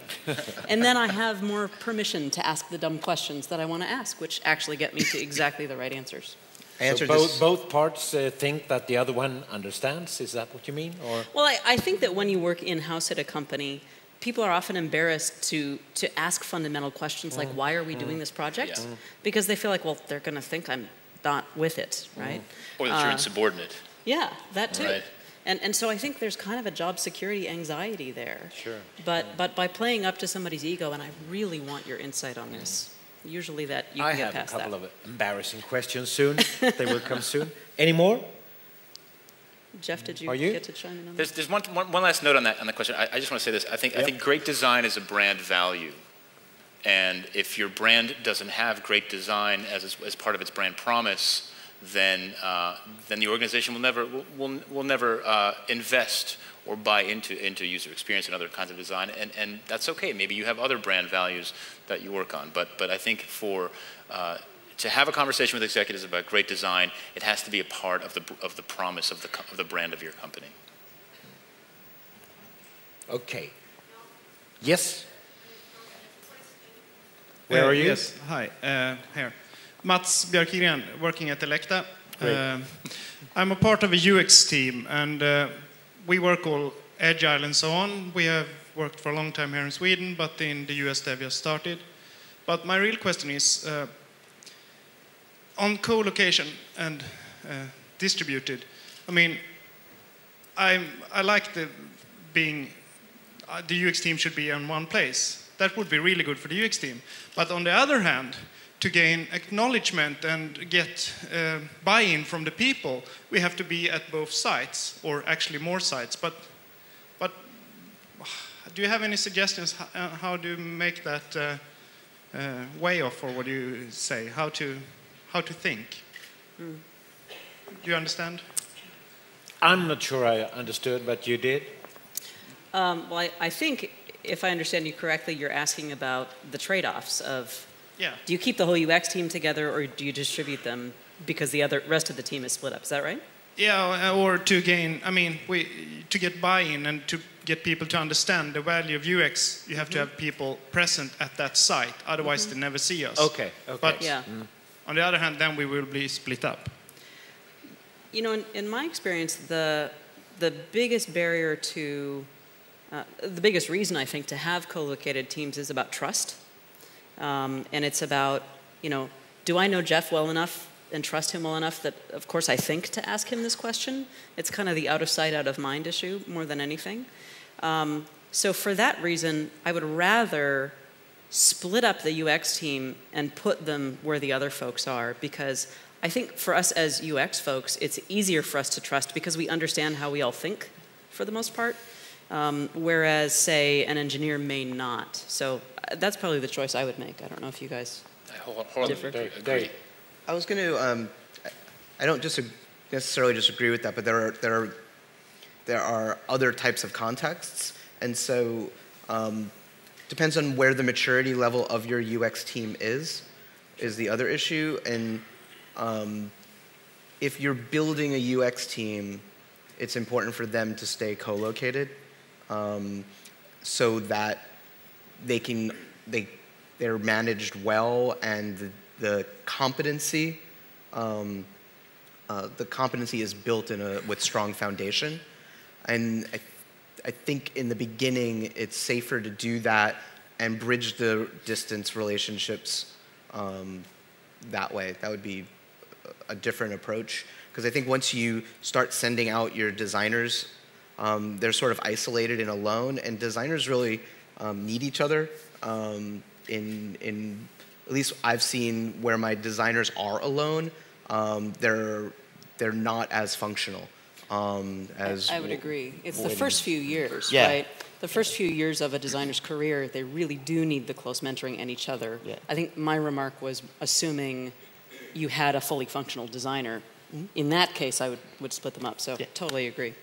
[SPEAKER 18] And then I have more permission to ask the dumb questions that I want to ask, which actually get me to exactly the right answers.
[SPEAKER 2] So both parts think that the other one understands? Is that what you mean? Or?
[SPEAKER 18] Well, I think that when you work in-house at a company, people are often embarrassed to ask fundamental questions like, why are we doing this project? Yeah. Because they feel like, well, they're going to think I'm not with it, right?
[SPEAKER 12] Or that you're insubordinate.
[SPEAKER 18] Yeah, that too.
[SPEAKER 12] Right.
[SPEAKER 18] And so I think there's kind of a job security anxiety there.
[SPEAKER 2] Sure.
[SPEAKER 18] But by playing up to somebody's ego, and I really want your insight on this, usually that you can get past that.
[SPEAKER 2] I have a couple of embarrassing questions soon. They will come soon. Any more?
[SPEAKER 18] Jeff, did you get to chime in on that?
[SPEAKER 12] There's one last note on the question. I just want to say this. I think great design is a brand value. And if your brand doesn't have great design as part of its brand promise, then the organization will never invest or buy into user experience and other kinds of design, and that's okay. Maybe you have other brand values that you work on, but I think to have a conversation with executives about great design, it has to be a part of the promise of the brand of your company.
[SPEAKER 2] Okay. Yes. Where are you?
[SPEAKER 21] Yes. Hi. Here. Mats Björkgren, working at Elekta. I'm a part of a UX team, and we work all agile and so on. We have worked for a long time here in Sweden, but in the US they have just started. But my real question is, on co-location and distributed, I mean, I like the UX team should be in one place. That would be really good for the UX team. But on the other hand, to gain acknowledgement and get buy-in from the people, we have to be at both sites, or actually more sites. But do you have any suggestions how to make that way off, or what do you say? How to think? Do you understand?
[SPEAKER 2] I'm not sure I understood, but you did.
[SPEAKER 18] Well, I think, if I understand you correctly, you're asking about the trade-offs of, do you keep the whole UX team together, or do you distribute them because the rest of the team is split up? Is that right?
[SPEAKER 21] Yeah, or to gain, to get buy-in and to get people to understand the value of UX, you have to have people present at that site. Otherwise, they never see us.
[SPEAKER 2] Okay.
[SPEAKER 21] But on the other hand, then we will be split up.
[SPEAKER 18] You know, in my experience, the biggest barrier to the biggest reason, I think, to have co-located teams is about trust. And it's about, do I know Jeff well enough and trust him well enough that, of course, I think to ask him this question. It's kind of the out of sight, out of mind issue more than anything. So for that reason, I would rather split up the UX team and put them where the other folks are, because I think for us as UX folks, it's easier for us to trust because we understand how we all think for the most part, whereas, say, an engineer may not. So that's probably the choice I would make. I don't know if you guys differ.
[SPEAKER 12] Agree.
[SPEAKER 3] I was going to, I don't necessarily disagree with that, but there are other types of contexts, and so depends on where the maturity level of your UX team is the other issue. And if you're building a UX team, it's important for them to stay co-located so that they're managed well, and the competency is built with strong foundation. And I think in the beginning, it's safer to do that and bridge the distance relationships that way. That would be a different approach. Because I think once you start sending out your designers, they're sort of isolated and alone, and designers really need each other. At least I've seen where my designers are alone, they're not as functional. As
[SPEAKER 18] I would agree. It's the first few years,
[SPEAKER 3] yeah.
[SPEAKER 18] right? The first few years of a designer's career, they really do need the close mentoring and each other.
[SPEAKER 3] Yeah.
[SPEAKER 18] I think my remark was assuming you had a fully functional designer. Mm-hmm. In that case, I would split them up. So totally agree.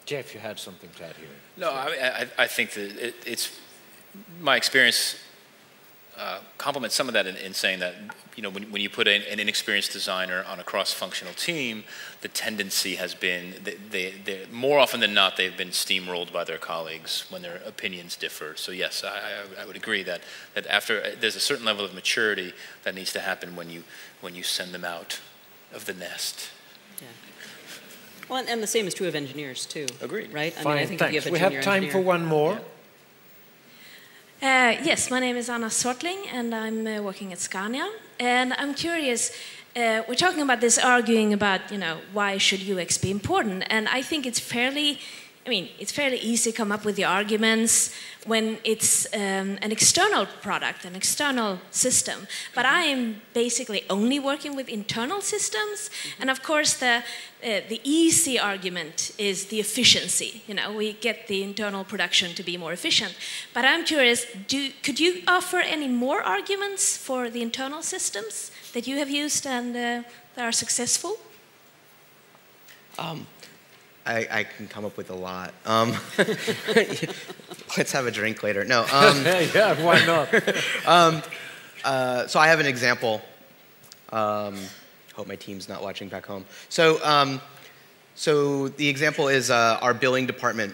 [SPEAKER 2] Jeff, you had something to add here.
[SPEAKER 12] No, I think that it's my experience complements some of that in saying that, you know, when you put an inexperienced designer on a cross-functional team, the tendency has been they more often than not they've been steamrolled by their colleagues when their opinions differ. So yes, I would agree that after there's a certain level of maturity that needs to happen when you send them out of the nest.
[SPEAKER 18] Yeah. Well, and the same is true of engineers too.
[SPEAKER 12] Agreed.
[SPEAKER 18] Right?
[SPEAKER 2] Fine,
[SPEAKER 18] I mean, I think
[SPEAKER 2] thanks.
[SPEAKER 18] if you have a
[SPEAKER 2] We have
[SPEAKER 18] junior
[SPEAKER 2] time
[SPEAKER 18] engineer,
[SPEAKER 2] for one more.
[SPEAKER 1] Yes, my name is Anna Sortling, and I'm working at Scania. And I'm curious, we're talking about this arguing about, you know, why should UX be important? And I think it's fairly easy to come up with the arguments when it's an external product, an external system. But I am basically only working with internal systems. And of course, the easy argument is the efficiency. You know, we get the internal production to be more efficient. But I'm curious, could you offer any more arguments for the internal systems that you have used and that are successful?
[SPEAKER 3] I can come up with a lot. Let's have a drink later. No.
[SPEAKER 2] Yeah, why not?
[SPEAKER 3] So I have an example. Hope my team's not watching back home. So the example is our billing department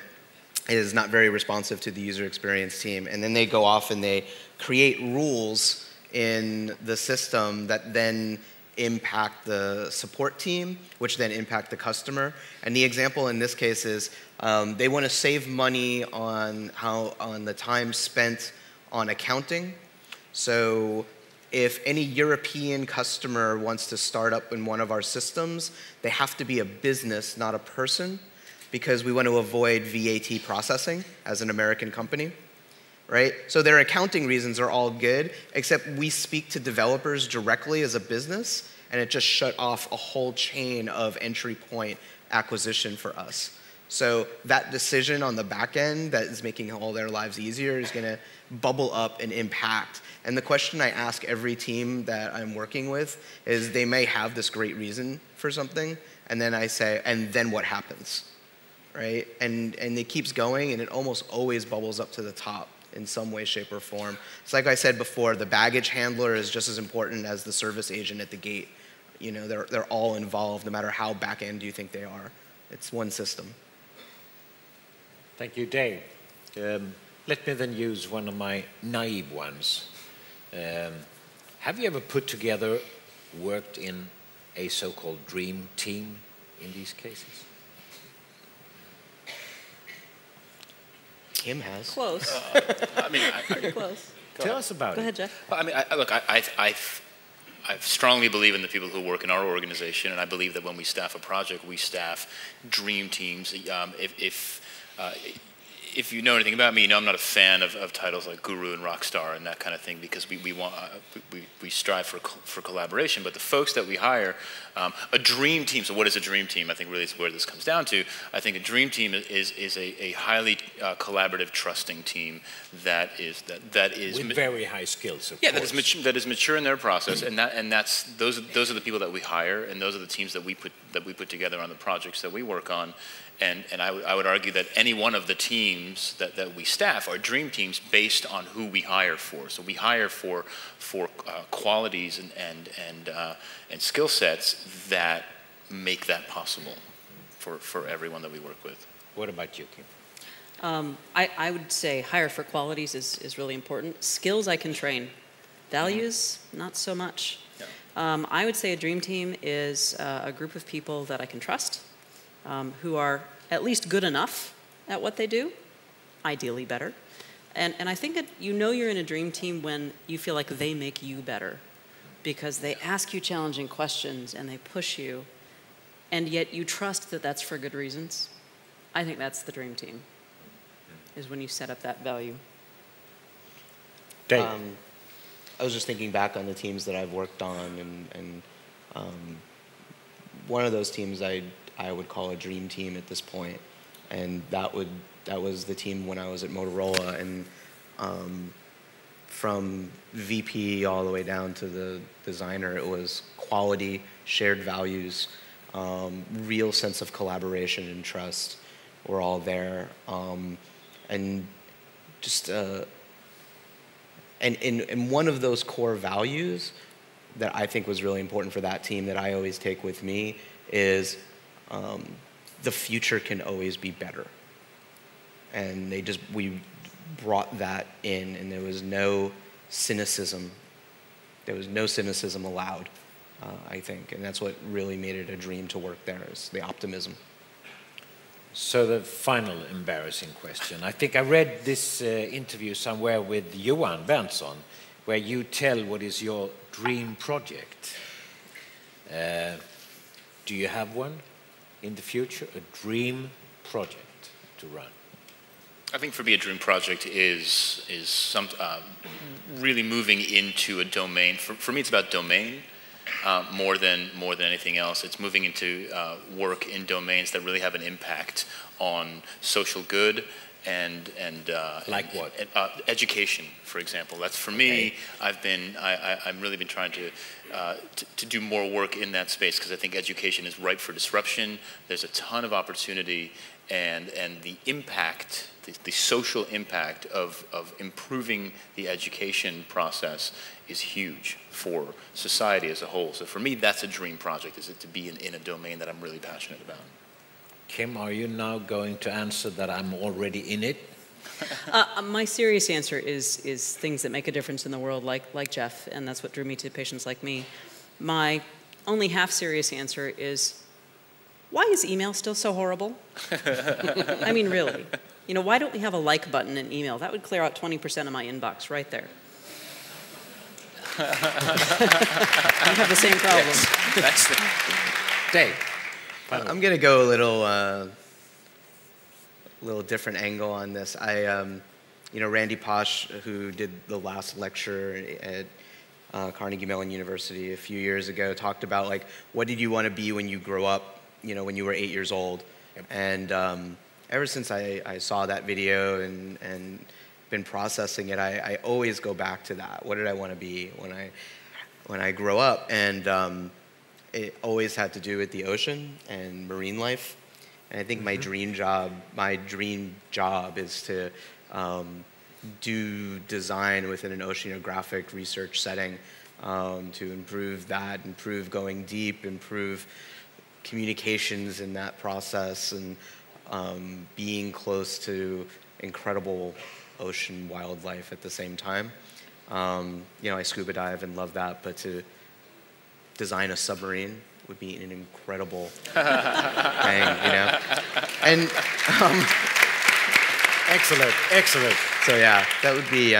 [SPEAKER 3] is not very responsive to the user experience team, and then they go off and they create rules in the system that then impact the support team, which then impact the customer. And the example in this case is they want to save money on the time spent on accounting. So if any European customer wants to start up in one of our systems, they have to be a business, not a person, because we want to avoid VAT processing as an American company. Right? So their accounting reasons are all good, except we speak to developers directly as a business, and it just shut off a whole chain of entry point acquisition for us. So that decision on the back end that is making all their lives easier is going to bubble up and impact. And the question I ask every team that I'm working with is they may have this great reason for something, and then I say, and then what happens? Right? And it keeps going, and it almost always bubbles up to the top in some way, shape, or form. It's like I said before, the baggage handler is just as important as the service agent at the gate. You know, they're all involved, no matter how back-end you think they are. It's one system.
[SPEAKER 2] Thank you, Dave. Let me then use one of my naive ones. Have you ever put together, worked in a so-called dream team in these cases?
[SPEAKER 3] Kim has.
[SPEAKER 18] Close.
[SPEAKER 12] I mean,
[SPEAKER 18] Close.
[SPEAKER 2] Tell us about it.
[SPEAKER 18] Go ahead, Jeff.
[SPEAKER 12] I mean, look, I strongly believe in the people who work in our organization, and I believe that when we staff a project, we staff dream teams. If you know anything about me, you know I'm not a fan of titles like guru and rock star and that kind of thing, because we strive for collaboration. But the folks that we hire, a dream team. So what is a dream team? I think really is where this comes down to. I think a dream team is a highly collaborative, trusting team that is
[SPEAKER 2] with very high skills. Of
[SPEAKER 12] course. that is mature in their process, and those are the people that we hire, and those are the teams that we put together on the projects that we work on. And I would argue that any one of the teams that we staff are dream teams based on who we hire for. So we hire for qualities and skill sets that make that possible for everyone that we work with.
[SPEAKER 2] What about you, Kim?
[SPEAKER 18] I would say hire for qualities is really important. Skills I can train. Values, not so much. Yeah. I would say a dream team is a group of people that I can trust, who are at least good enough at what they do, ideally better. And I think you're in a dream team when you feel like they make you better, because they ask you challenging questions and they push you, and yet you trust that that's for good reasons. I think that's the dream team, is when you set up that value.
[SPEAKER 2] Dave?
[SPEAKER 3] I was just thinking back on the teams that I've worked on, and one of those teams I would call a dream team at this point, and that was the team when I was at Motorola, and from VP all the way down to the designer, it was quality, shared values, real sense of collaboration and trust were all there, and just and one of those core values that I think was really important for that team that I always take with me is the future can always be better. And we brought that in, and there was no cynicism. There was no cynicism allowed, I think. And that's what really made it a dream to work there, is the optimism.
[SPEAKER 2] So the final embarrassing question. I think I read this interview somewhere with Johan Berntsson, where you tell what is your dream project. Do you have one in the future, a dream project to run?
[SPEAKER 12] I think for me, a dream project is really moving into a domain. For me, it's about domain more than anything else. It's moving into work in domains that really have an impact on social good and
[SPEAKER 2] like what?
[SPEAKER 12] Education, for example. That's for me. I've really been trying to do more work in that space, because I think education is ripe for disruption. There's a ton of opportunity, and the impact, the social impact of improving the education process is huge for society as a whole. So for me, that's a dream project, is it to be in a domain that I'm really passionate about.
[SPEAKER 2] Kim, are you now going to answer that I'm already in it?
[SPEAKER 18] My serious answer is things that make a difference in the world, like Jeff, and that's what drew me to patients like me. My only half-serious answer is, why is email still so horrible? I mean, really. You know, why don't we have a like button in email? That would clear out 20% of my inbox right there. You have the same problem.
[SPEAKER 12] Yes. That's the...
[SPEAKER 2] Dave.
[SPEAKER 3] I'm going to go a little different angle on this. Randy Posh, who did the last lecture at Carnegie Mellon University a few years ago, talked about, like, what did you want to be when you grow up, when you were 8 years old? Yep. And ever since I saw that video and been processing it, I always go back to that. What did I want to be when I grow up? And it always had to do with the ocean and marine life. And I think my dream job is to do design within an oceanographic research setting, to improve that, improve going deep, improve communications in that process, and being close to incredible ocean wildlife at the same time. I scuba dive and love that, but to design a submarine would be an incredible thing, And
[SPEAKER 2] excellent.
[SPEAKER 3] So yeah, that would be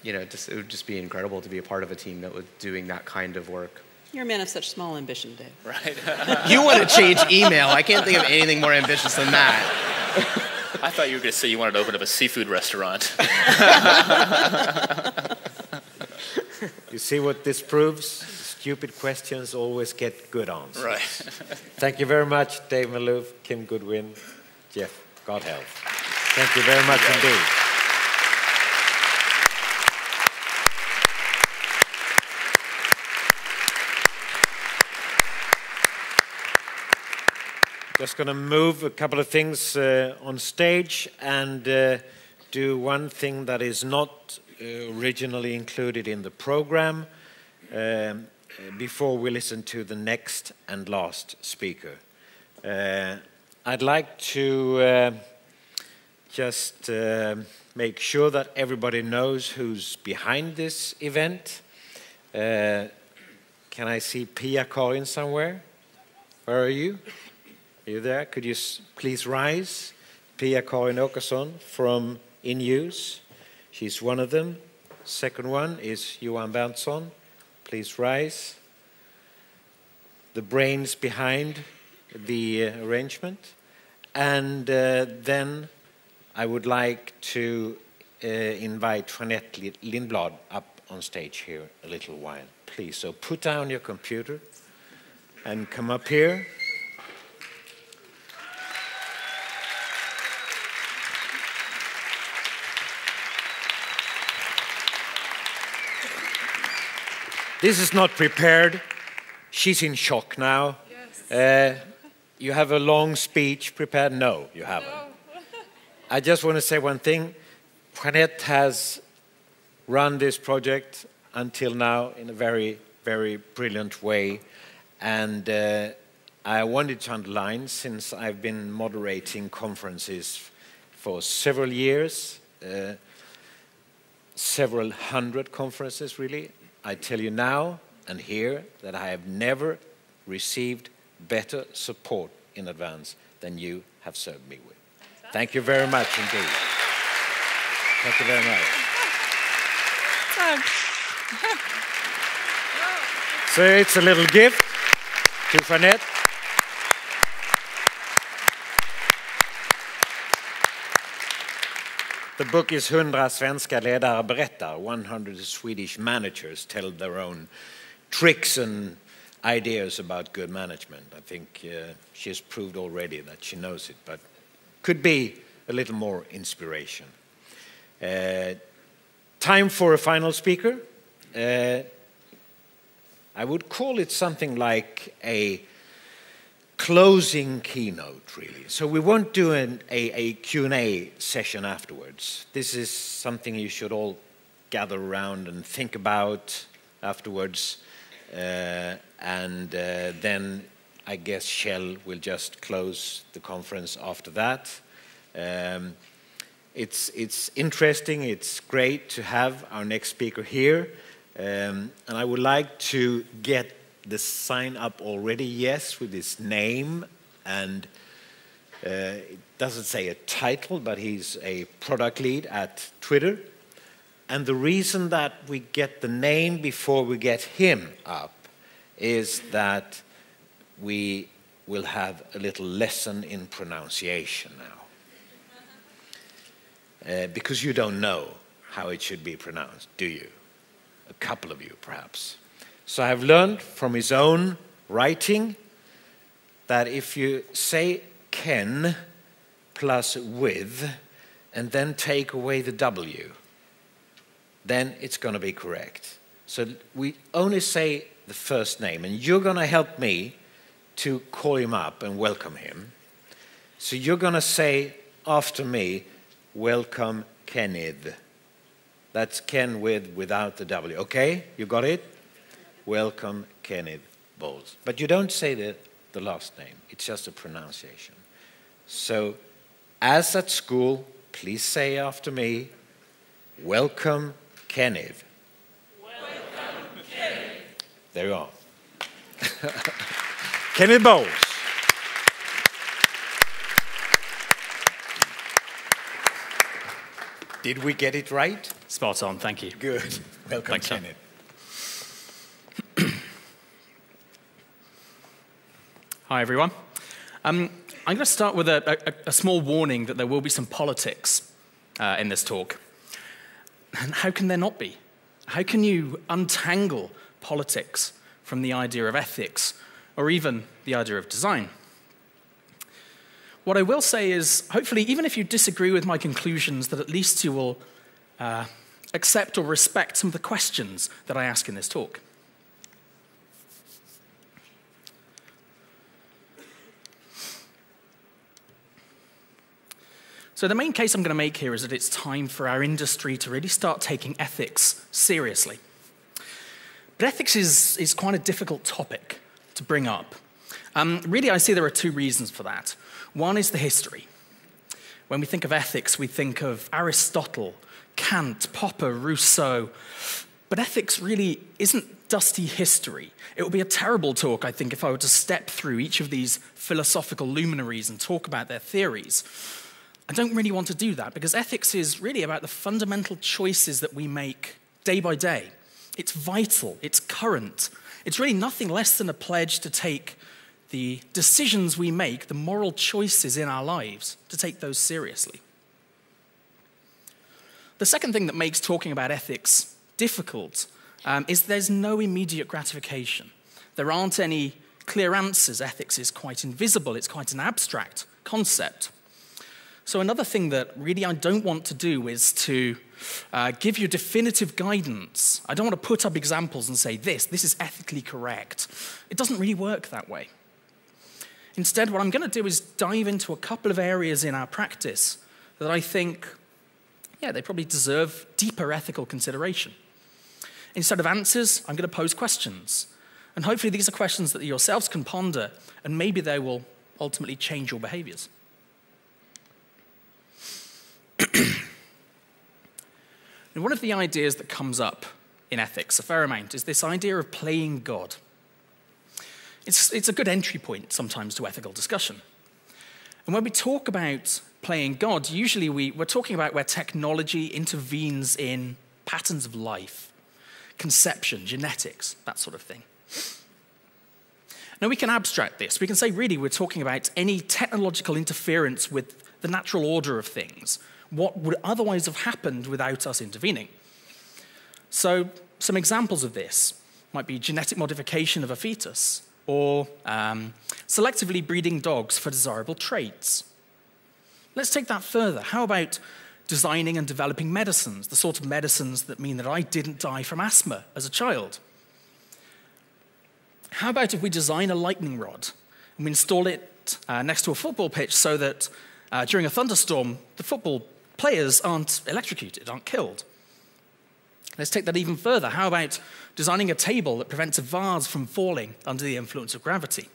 [SPEAKER 3] you know, it would just be incredible to be a part of a team that was doing that kind of work.
[SPEAKER 18] You're a man of such small ambition, Dave.
[SPEAKER 3] Right. You want to change email. I can't think of anything more ambitious than that.
[SPEAKER 12] I thought you were going to say you wanted to open up a seafood restaurant.
[SPEAKER 2] You see what this proves? Stupid questions always get good answers.
[SPEAKER 12] Right.
[SPEAKER 2] Thank you very much, Dave Malouf, Kim Goodwin, Jeff Godhealth. Thank you very much indeed. Just going to move a couple of things on stage and do one thing that is not originally included in the program before we listen to the next and last speaker. I'd like to just make sure that everybody knows who's behind this event. Can I see Pia-Karin somewhere? Where are you? Are you there? Could you please rise? Pia-Karin Åkesson from In Use. She's one of them. Second one is Johan Berntsson. Please rise. The brains behind the arrangement. And then I would like to invite Jeanette Lindblad up on stage here a little while, please. So put down your computer and come up here. This is not prepared. She's in shock now. Yes. You have a long speech prepared? No, you haven't. No. I just want to say one thing. Jeanette has run this project until now in a very, very brilliant way. And I wanted to underline, since I've been moderating conferences for several years, several hundred conferences really, I tell you now and here that I have never received better support in advance than you have served me with. Thank you very much indeed. Thank you very much. So it's a little gift to Jeanette. The book is 100 svenska ledare berättar. 100 Swedish managers tell their own tricks and ideas about good management. I think she's proved already that she knows it, but could be a little more inspiration. Time for a final speaker. I would call it something like a closing keynote, really. So we won't do a Q&A session afterwards. This is something you should all gather around and think about afterwards. And then I guess Kjell will just close the conference after that. It's interesting, it's great to have our next speaker here. And I would like to get the sign up already, yes, with his name, and it doesn't say a title, but he's a product lead at Twitter. And the reason that we get the name before we get him up is that we will have a little lesson in pronunciation now. Because you don't know how it should be pronounced, do you? A couple of you, perhaps. So I've learned from his own writing that if you say Ken plus with and then take away the W, then it's going to be correct. So we only say the first name, and you're going to help me to call him up and welcome him. So you're going to say after me, welcome Kenneth. That's Ken without the W. Okay? You got it? Welcome Kenneth Bowles. But you don't say the last name. It's just a pronunciation. So, as at school, please say after me, welcome Kenneth.
[SPEAKER 4] Welcome Kenneth.
[SPEAKER 2] There you are. Kenneth Bowles. Did we get it right?
[SPEAKER 8] Spot on, thank you.
[SPEAKER 2] Good. Welcome,
[SPEAKER 8] Thanks,
[SPEAKER 2] Kenneth.
[SPEAKER 8] Hi, everyone. I'm going to start with a small warning that there will be some politics in this talk. And how can there not be? How can you untangle politics from the idea of ethics, or even the idea of design? What I will say is, hopefully, even if you disagree with my conclusions, that at least you will accept or respect some of the questions that I ask in this talk. So the main case I'm going to make here is that it's time for our industry to really start taking ethics seriously. But ethics is quite a difficult topic to bring up. Really, I see there are two reasons for that. One is the history. When we think of ethics, we think of Aristotle, Kant, Popper, Rousseau. But ethics really isn't dusty history. It would be a terrible talk, I think, if I were to step through each of these philosophical luminaries and talk about their theories. I don't really want to do that, because ethics is really about the fundamental choices that we make day by day. It's vital, it's current. It's really nothing less than a pledge to take the decisions we make, the moral choices in our lives, to take those seriously. The second thing that makes talking about ethics difficult is there's no immediate gratification. There aren't any clear answers. Ethics is quite invisible. It's quite an abstract concept. So another thing that really I don't want to do is to give you definitive guidance. I don't want to put up examples and say, this is ethically correct. It doesn't really work that way. Instead, what I'm going to do is dive into a couple of areas in our practice that I think, yeah, they probably deserve deeper ethical consideration. Instead of answers, I'm going to pose questions. And hopefully these are questions that yourselves can ponder, and maybe they will ultimately change your behaviors. And one of the ideas that comes up in ethics a fair amount is this idea of playing God. It's a good entry point sometimes to ethical discussion. And when we talk about playing God, usually we're talking about where technology intervenes in patterns of life, conception, genetics, that sort of thing. Now, we can abstract this. We can say, really, we're talking about any technological interference with the natural order of things, what would otherwise have happened without us intervening. So some examples of this might be genetic modification of a fetus, or selectively breeding dogs for desirable traits. Let's take that further. How about designing and developing medicines, the sort of medicines that mean that I didn't die from asthma as a child? How about if we design a lightning rod and we install it next to a football pitch so that during a thunderstorm, the football players aren't electrocuted, aren't killed? Let's take that even further. How about designing a table that prevents a vase from falling under the influence of gravity?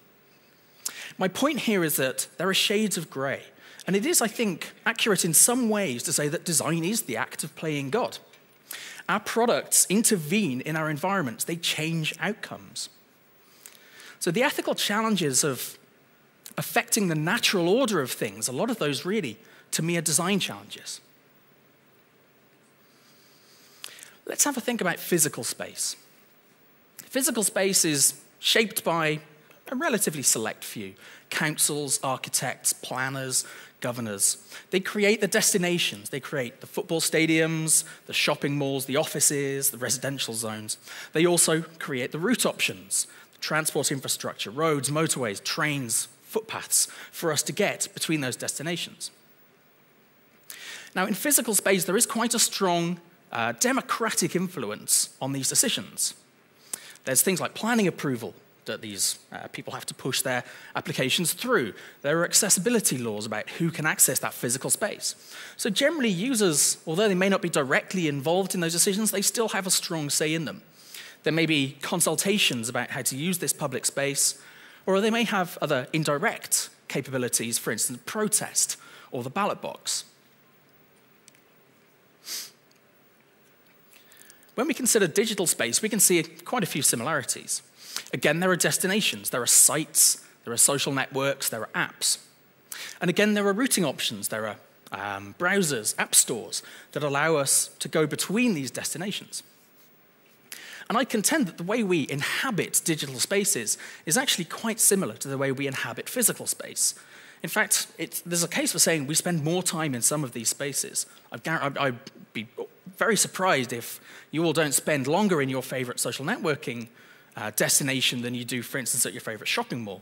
[SPEAKER 8] My point here is that there are shades of grey. And it is, I think, accurate in some ways to say that design is the act of playing God. Our products intervene in our environments. They change outcomes. So the ethical challenges of affecting the natural order of things, a lot of those really, to me, are design challenges. Let's have a think about physical space. Physical space is shaped by a relatively select few: councils, architects, planners, governors. They create the destinations. They create the football stadiums, the shopping malls, the offices, the residential zones. They also create the route options, the transport infrastructure, roads, motorways, trains, footpaths, for us to get between those destinations. Now, in physical space, there is quite a strong democratic influence on these decisions. There's things like planning approval that these people have to push their applications through. There are accessibility laws about who can access that physical space. So generally, users, although they may not be directly involved in those decisions, they still have a strong say in them. There may be consultations about how to use this public space, or they may have other indirect capabilities, for instance, protest or the ballot box. When we consider digital space, we can see quite a few similarities. Again, there are destinations, there are sites, there are social networks, there are apps. And again, there are routing options. There are browsers, app stores that allow us to go between these destinations. And I contend that the way we inhabit digital spaces is actually quite similar to the way we inhabit physical space. In fact, there's a case for saying we spend more time in some of these spaces. I'd be very surprised if you all don't spend longer in your favorite social networking destination than you do, for instance, at your favorite shopping mall.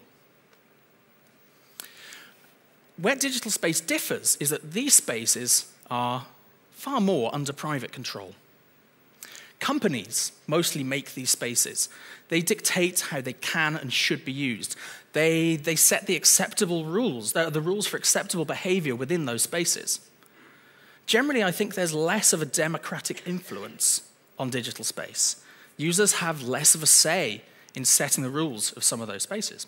[SPEAKER 8] Where digital space differs is that these spaces are far more under private control. Companies mostly make these spaces. They dictate how they can and should be used. They set the acceptable rules, the rules for acceptable behavior within those spaces. Generally, I think there's less of a democratic influence on digital space. Users have less of a say in setting the rules of some of those spaces.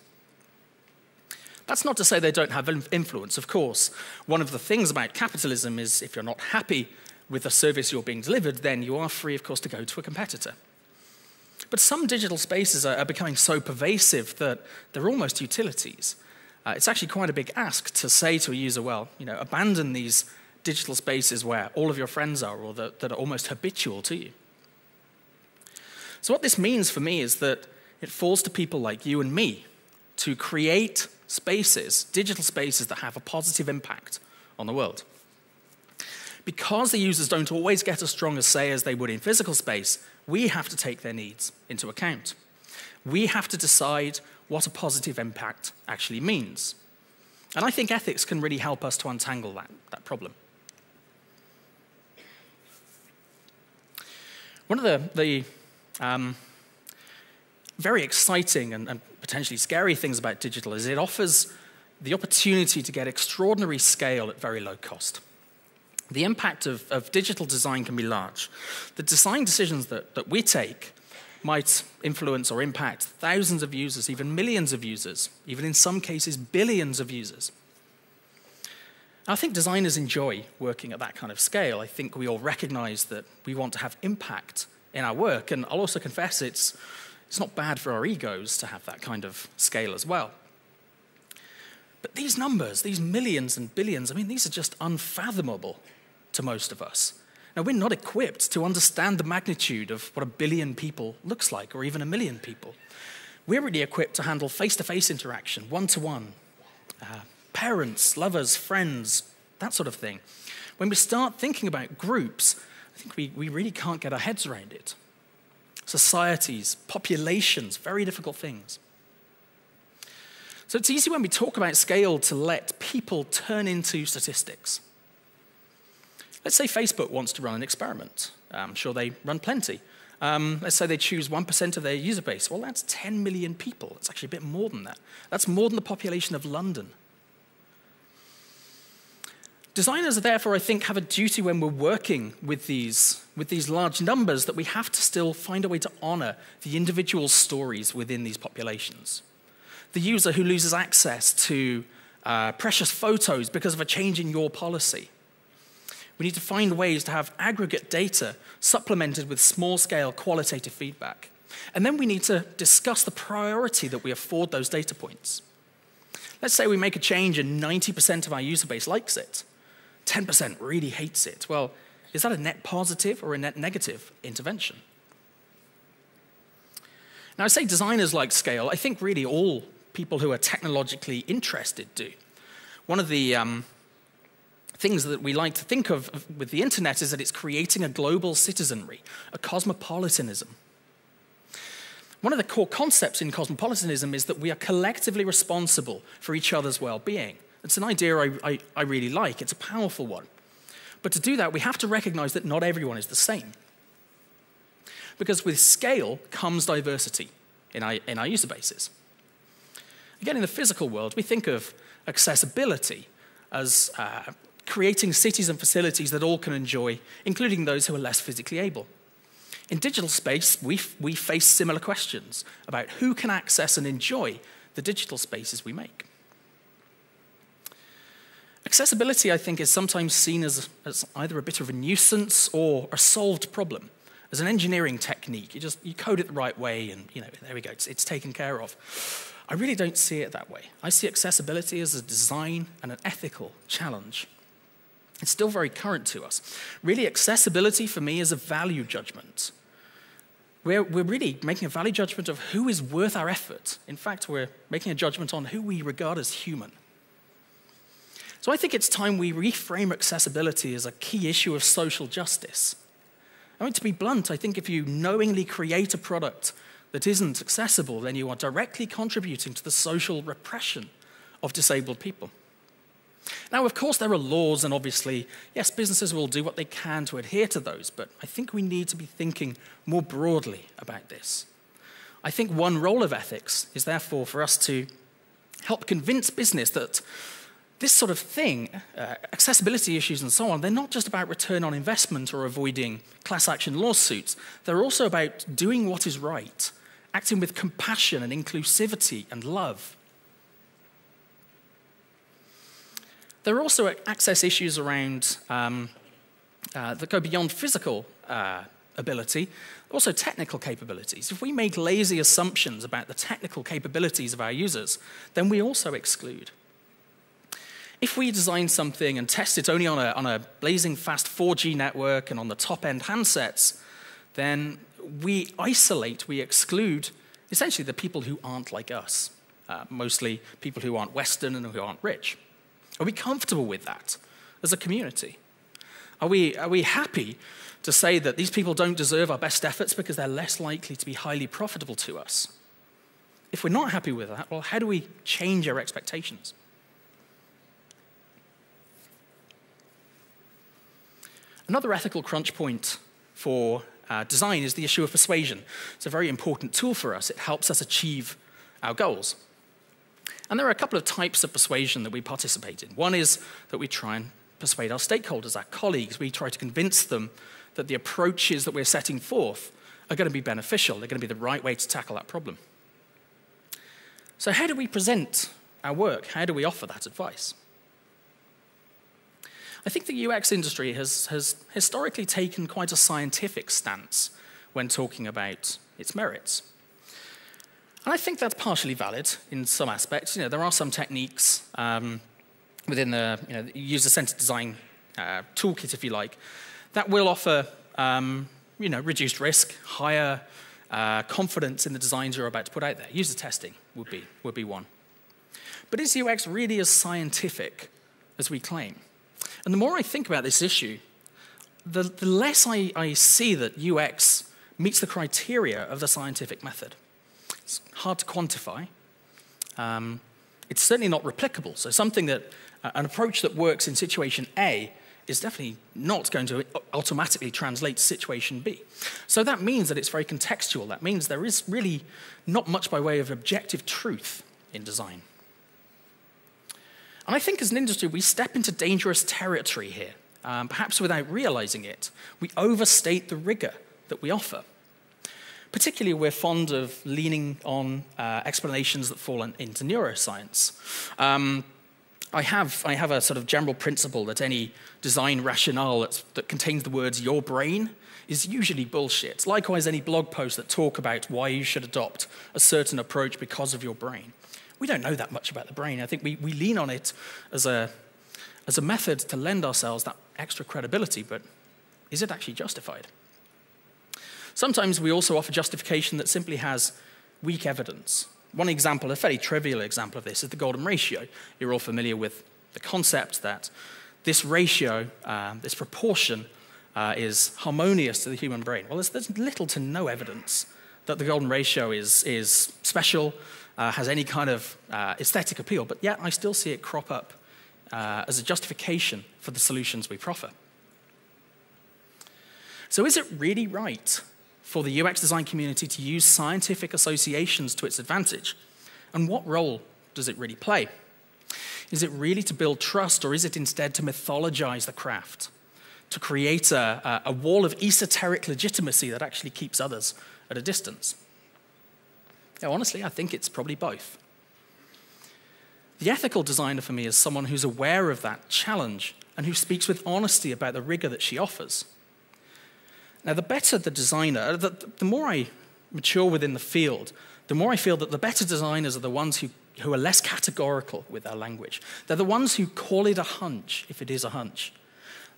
[SPEAKER 8] That's not to say they don't have influence, of course. One of the things about capitalism is if you're not happy with the service you're being delivered, then you are free, of course, to go to a competitor. But some digital spaces are becoming so pervasive that they're almost utilities. It's actually quite a big ask to say to a user, well, abandon these digital spaces where all of your friends are or that are almost habitual to you. So what this means for me is that it falls to people like you and me to create spaces, digital spaces that have a positive impact on the world. Because the users don't always get as strong a say as they would in physical space, we have to take their needs into account. We have to decide what a positive impact actually means. And I think ethics can really help us to untangle that problem. One of the very exciting and potentially scary things about digital is it offers the opportunity to get extraordinary scale at very low cost. The impact of digital design can be large. The design decisions that we take might influence or impact thousands of users, even millions of users, even in some cases billions of users. I think designers enjoy working at that kind of scale. I think we all recognize that we want to have impact in our work, and I'll also confess it's not bad for our egos to have that kind of scale as well. But these numbers, these millions and billions, these are just unfathomable to most of us. Now, we're not equipped to understand the magnitude of what 1 billion people looks like, or even 1 million people. We're really equipped to handle face-to-face interaction, one-to-one, parents, lovers, friends, that sort of thing. When we start thinking about groups, I think we really can't get our heads around it. Societies, populations, very difficult things. So it's easy when we talk about scale to let people turn into statistics. Let's say Facebook wants to run an experiment. I'm sure they run plenty. Let's say they choose 1% of their user base. Well, that's 10 million people. It's actually a bit more than that. That's more than the population of London. Designers, therefore, I think, have a duty when we're working with these large numbers that we have to still find a way to honor the individual stories within these populations. The user who loses access to precious photos because of a change in your policy. We need to find ways to have aggregate data supplemented with small-scale qualitative feedback. And then we need to discuss the priority that we afford those data points. Let's say we make a change and 90% of our user base likes it. 10% really hates it. Well, is that a net positive or a net negative intervention? Now, I say designers like scale. I think really all people who are technologically interested do. One of the things that we like to think of with the internet is that it's creating a global citizenry, a cosmopolitanism. One of the core concepts in cosmopolitanism is that we are collectively responsible for each other's well-being. It's an idea I really like. It's a powerful one. But to do that, we have to recognize that not everyone is the same. Because with scale comes diversity in our user bases. Again, in the physical world, we think of accessibility as creating cities and facilities that all can enjoy, including those who are less physically able. In digital space, we face similar questions about who can access and enjoy the digital spaces we make. Accessibility, I think, is sometimes seen as either a bit of a nuisance or a solved problem. As an engineering technique, you code it the right way and, there we go, it's taken care of. I really don't see it that way. I see accessibility as a design and an ethical challenge. It's still very current to us. Really, accessibility for me is a value judgment. We're really making a value judgment of who is worth our effort. In fact, we're making a judgment on who we regard as human. So I think it's time we reframe accessibility as a key issue of social justice. I mean, to be blunt, I think if you knowingly create a product that isn't accessible, then you are directly contributing to the social repression of disabled people. Now, of course, there are laws, and obviously, yes, businesses will do what they can to adhere to those, but I think we need to be thinking more broadly about this. I think one role of ethics is therefore for us to help convince business that this sort of thing, accessibility issues and so on, they're not just about return on investment or avoiding class action lawsuits. They're also about doing what is right, acting with compassion and inclusivity and love. There are also access issues around that go beyond physical ability, also technical capabilities. If we make lazy assumptions about the technical capabilities of our users, then we also exclude. If we design something and test it only on a blazing fast 4G network and on the top-end handsets, then we isolate, we exclude essentially the people who aren't like us, mostly people who aren't Western and who aren't rich. Are we comfortable with that as a community? Are we happy to say that these people don't deserve our best efforts because they're less likely to be highly profitable to us? If we're not happy with that, well, how do we change our expectations? Another ethical crunch point for design is the issue of persuasion. It's a very important tool for us. It helps us achieve our goals. And there are a couple of types of persuasion that we participate in. One is that we try and persuade our stakeholders, our colleagues. We try to convince them that the approaches that we're setting forth are going to be beneficial. They're going to be the right way to tackle that problem. So how do we present our work? How do we offer that advice? I think the UX industry has historically taken quite a scientific stance when talking about its merits. And I think that's partially valid in some aspects. There are some techniques within the user-centered design toolkit, if you like, that will offer reduced risk, higher confidence in the designs you're about to put out there. User testing would be one. But is UX really as scientific as we claim? And the more I think about this issue, the less I see that UX meets the criteria of the scientific method. It's hard to quantify. It's certainly not replicable. So something that, an approach that works in situation A is definitely not going to automatically translate to situation B. So that means that it's very contextual. That means there is really not much by way of objective truth in design. And I think as an industry, we step into dangerous territory here. Perhaps without realizing it, we overstate the rigor that we offer. Particularly, we're fond of leaning on explanations that fall into neuroscience. I have a sort of general principle that any design rationale that contains the words "your brain" is usually bullshit. Likewise, any blog posts that talk about why you should adopt a certain approach because of your brain. We don't know that much about the brain. I think we lean on it as a method to lend ourselves that extra credibility, but is it actually justified? Sometimes we also offer justification that simply has weak evidence. One example, a fairly trivial example of this, is the golden ratio. You're all familiar with the concept that this ratio, this proportion, is harmonious to the human brain. Well, there's little to no evidence that the golden ratio is special, has any kind of aesthetic appeal, but yet I still see it crop up as a justification for the solutions we proffer. So is it really right for the UX design community to use scientific associations to its advantage? And what role does it really play? Is it really to build trust, or is it instead to mythologize the craft, to create a wall of esoteric legitimacy that actually keeps others at a distance? Now, honestly, I think it's probably both. The ethical designer for me is someone who's aware of that challenge and who speaks with honesty about the rigor that she offers. Now, the better the designer, the more I mature within the field, the more I feel that the better designers are the ones who are less categorical with their language. They're the ones who call it a hunch, if it is a hunch.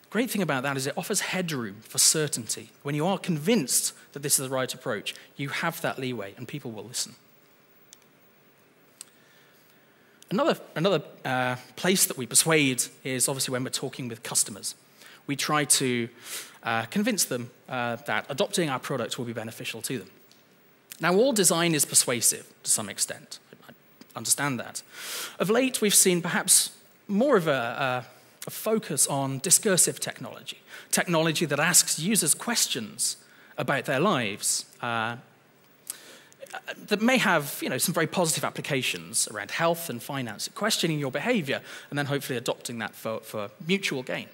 [SPEAKER 8] The great thing about that is it offers headroom for certainty. When you are convinced that this is the right approach, you have that leeway and people will listen. Another place that we persuade is obviously when we're talking with customers. We try to convince them that adopting our product will be beneficial to them. Now, all design is persuasive to some extent. I understand that. Of late, we've seen perhaps more of a focus on discursive technology, technology that asks users questions about their lives, that may have some very positive applications around health and finance, questioning your behavior, and then hopefully adopting that for mutual gain.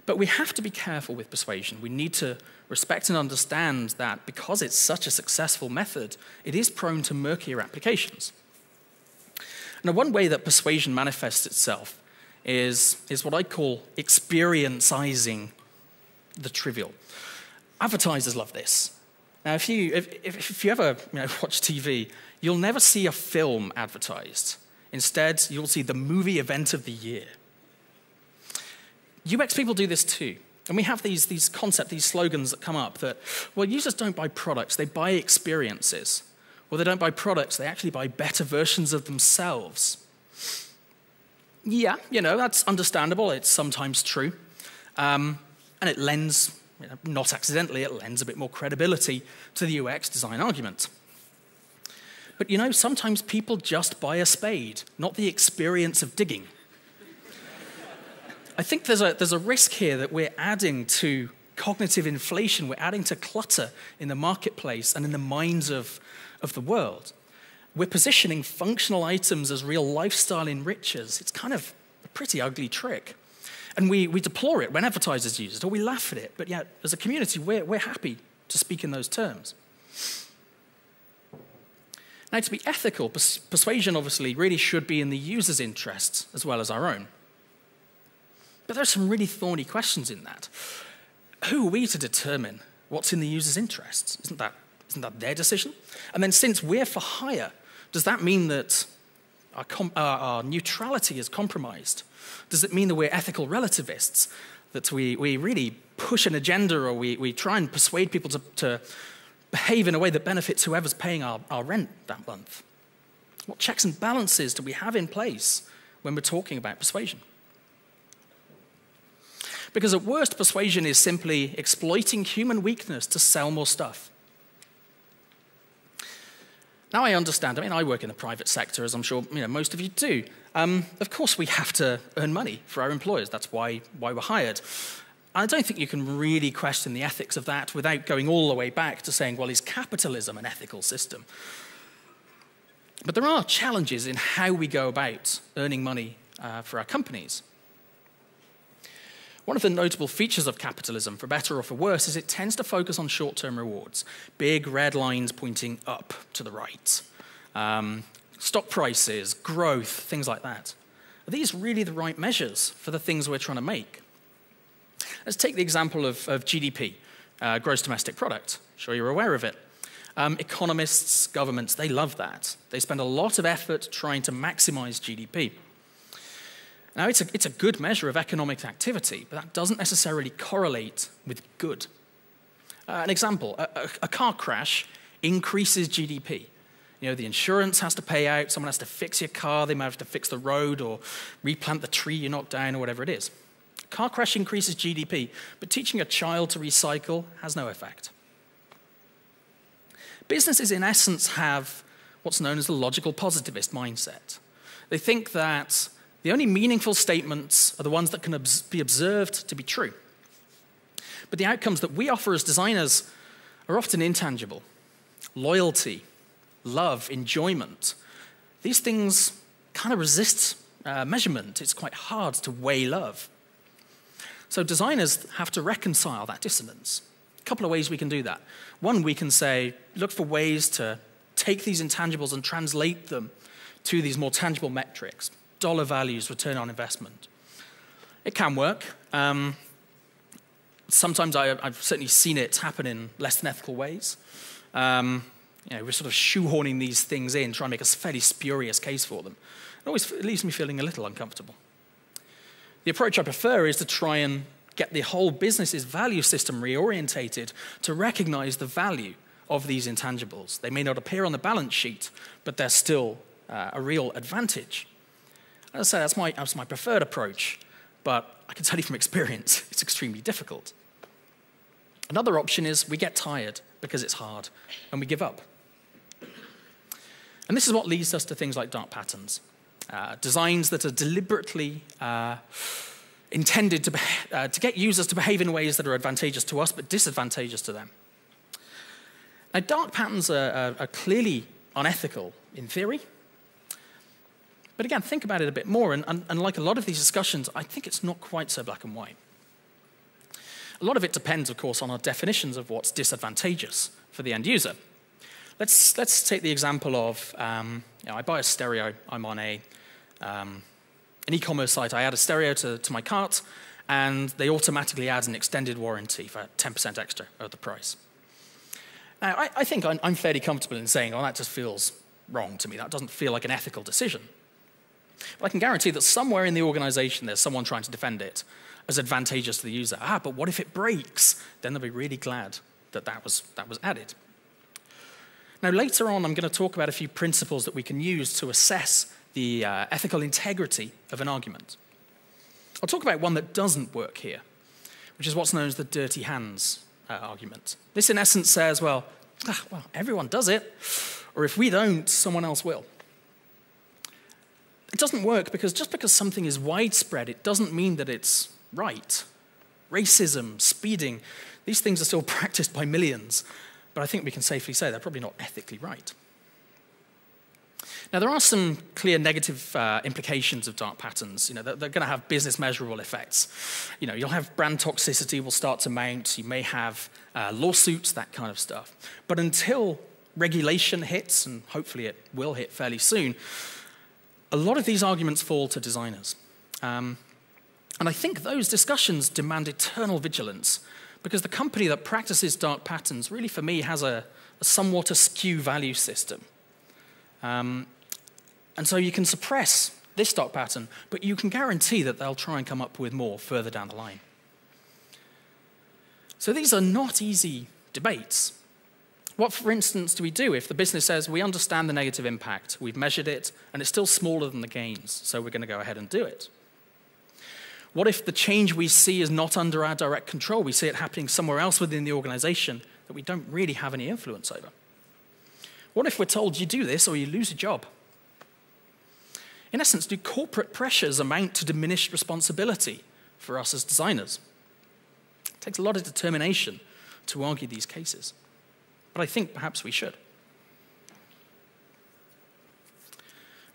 [SPEAKER 8] But we have to be careful with persuasion. We need to respect and understand that because it's such a successful method, it is prone to murkier applications. Now, one way that persuasion manifests itself is what I call experiencizing the trivial. Advertisers love this. Now, if you ever watch TV, you'll never see a film advertised. Instead, you'll see the movie event of the year. UX people do this too. And we have these concepts, these slogans that come up that, well, users don't buy products, they buy experiences. Well, they don't buy products, they actually buy better versions of themselves. Yeah, that's understandable, it's sometimes true. And it lends, not accidentally, it lends a bit more credibility to the UX design argument. But sometimes people just buy a spade, not the experience of digging. I think there's a risk here that we're adding to cognitive inflation, we're adding to clutter in the marketplace and in the minds of the world. We're positioning functional items as real lifestyle enrichers. It's kind of a pretty ugly trick. And we deplore it when advertisers use it, or we laugh at it. But yet, as a community, we're happy to speak in those terms. Now, to be ethical, persuasion obviously really should be in the user's interests as well as our own. But there are some really thorny questions in that. Who are we to determine what's in the user's interests? Isn't that their decision? And then since we're for hire, does that mean that our neutrality is compromised? Does it mean that we're ethical relativists, that we really push an agenda or we try and persuade people to behave in a way that benefits whoever's paying our rent that month? What checks and balances do we have in place when we're talking about persuasion? Because at worst, persuasion is simply exploiting human weakness to sell more stuff. Now I understand, I work in the private sector, as I'm sure most of you do. Of course we have to earn money for our employers, that's why we're hired. I don't think you can really question the ethics of that without going all the way back to saying, well, is capitalism an ethical system? But there are challenges in how we go about earning money for our companies. One of the notable features of capitalism, for better or for worse, is it tends to focus on short-term rewards, big red lines pointing up to the right. Stock prices, growth, things like that. Are these really the right measures for the things we're trying to make? Let's take the example of GDP, gross domestic product. I'm sure you're aware of it. Economists, governments, they love that. They spend a lot of effort trying to maximize GDP. Now, it's a good measure of economic activity, but that doesn't necessarily correlate with good. An example, a car crash increases GDP. The insurance has to pay out, someone has to fix your car, they might have to fix the road or replant the tree you knocked down or whatever it is. A car crash increases GDP, but teaching a child to recycle has no effect. Businesses, in essence, have what's known as the logical positivist mindset. They think that the only meaningful statements are the ones that can be observed to be true. But the outcomes that we offer as designers are often intangible. Loyalty, love, enjoyment. These things kind of resist measurement. It's quite hard to weigh love. So designers have to reconcile that dissonance. A couple of ways we can do that. One, we can say, look for ways to take these intangibles and translate them to these more tangible metrics. Dollar values, return on investment. It can work. Sometimes I've certainly seen it happen in less than ethical ways. We're sort of shoehorning these things in, trying to make a fairly spurious case for them. It always leaves me feeling a little uncomfortable. The approach I prefer is to try and get the whole business's value system reorientated to recognize the value of these intangibles. They may not appear on the balance sheet, but they're still a real advantage. As I say, that's my preferred approach, but I can tell you from experience, it's extremely difficult. Another option is we get tired because it's hard, and we give up. And this is what leads us to things like dark patterns, designs that are deliberately intended to get users to behave in ways that are advantageous to us but disadvantageous to them. Now, dark patterns are clearly unethical in theory. But again, think about it a bit more, and like a lot of these discussions, I think it's not quite so black and white. A lot of it depends, of course, on our definitions of what's disadvantageous for the end user. Let's take the example of, I buy a stereo, I'm on an e-commerce site, I add a stereo to my cart, and they automatically add an extended warranty for 10% extra of the price. Now, I think I'm fairly comfortable in saying, oh, that just feels wrong to me. That doesn't feel like an ethical decision. But I can guarantee that somewhere in the organization there's someone trying to defend it as advantageous to the user. But what if it breaks? Then they'll be really glad that was added. Now, later on, I'm going to talk about a few principles that we can use to assess the ethical integrity of an argument. I'll talk about one that doesn't work here, which is what's known as the dirty hands argument. This, in essence, says, well, everyone does it, or if we don't, someone else will. It doesn't work because just because something is widespread, it doesn't mean that it's right. Racism, speeding, these things are still practiced by millions, but I think we can safely say they're probably not ethically right. Now, there are some clear negative implications of dark patterns. They're going to have business measurable effects. You'll have brand toxicity will start to mount. You may have lawsuits, that kind of stuff. But until regulation hits, and hopefully it will hit fairly soon, a lot of these arguments fall to designers. And I think those discussions demand eternal vigilance because the company that practices dark patterns really, for me, has a somewhat askew value system. And so you can suppress this dark pattern, but you can guarantee that they'll try and come up with more further down the line. So these are not easy debates. What, for instance, do we do if the business says, we understand the negative impact, we've measured it, and it's still smaller than the gains, so we're going to go ahead and do it? What if the change we see is not under our direct control? We see it happening somewhere else within the organization that we don't really have any influence over. What if we're told you do this or you lose a job? In essence, do corporate pressures amount to diminished responsibility for us as designers? It takes a lot of determination to argue these cases, but I think perhaps we should.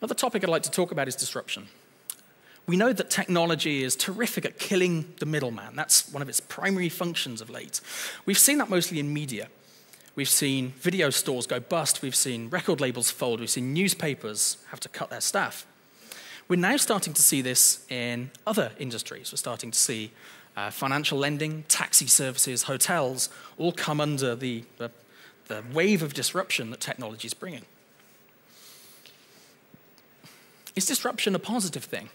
[SPEAKER 8] Another topic I'd like to talk about is disruption. We know that technology is terrific at killing the middleman. That's one of its primary functions of late. We've seen that mostly in media. We've seen video stores go bust. We've seen record labels fold. We've seen newspapers have to cut their staff. We're now starting to see this in other industries. We're starting to see financial lending, taxi services, hotels all come under the wave of disruption that technology is bringing. Is disruption a positive thing?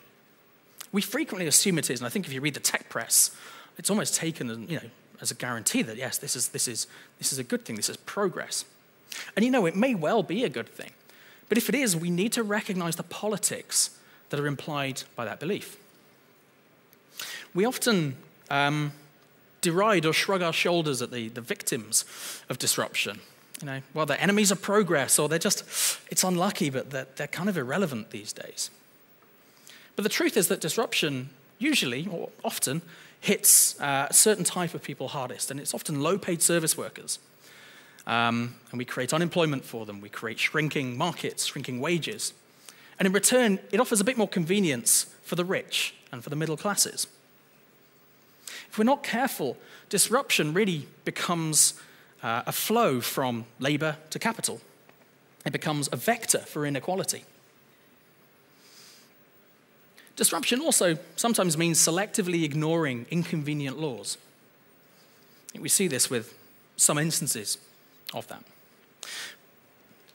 [SPEAKER 8] We frequently assume it is, and I think if you read the tech press, it's almost taken as a guarantee that, yes, this is a good thing, this is progress. And it may well be a good thing. But if it is, we need to recognize the politics that are implied by that belief. We often deride or shrug our shoulders at the victims of disruption. Well, they're enemies of progress, or it's unlucky, but they're kind of irrelevant these days. But the truth is that disruption usually, or often, hits a certain type of people hardest, and it's often low-paid service workers. And we create unemployment for them. We create shrinking markets, shrinking wages. And in return, it offers a bit more convenience for the rich and for the middle classes. If we're not careful, disruption really becomes a flow from labor to capital. It becomes a vector for inequality. Disruption also sometimes means selectively ignoring inconvenient laws. We see this with some instances of that.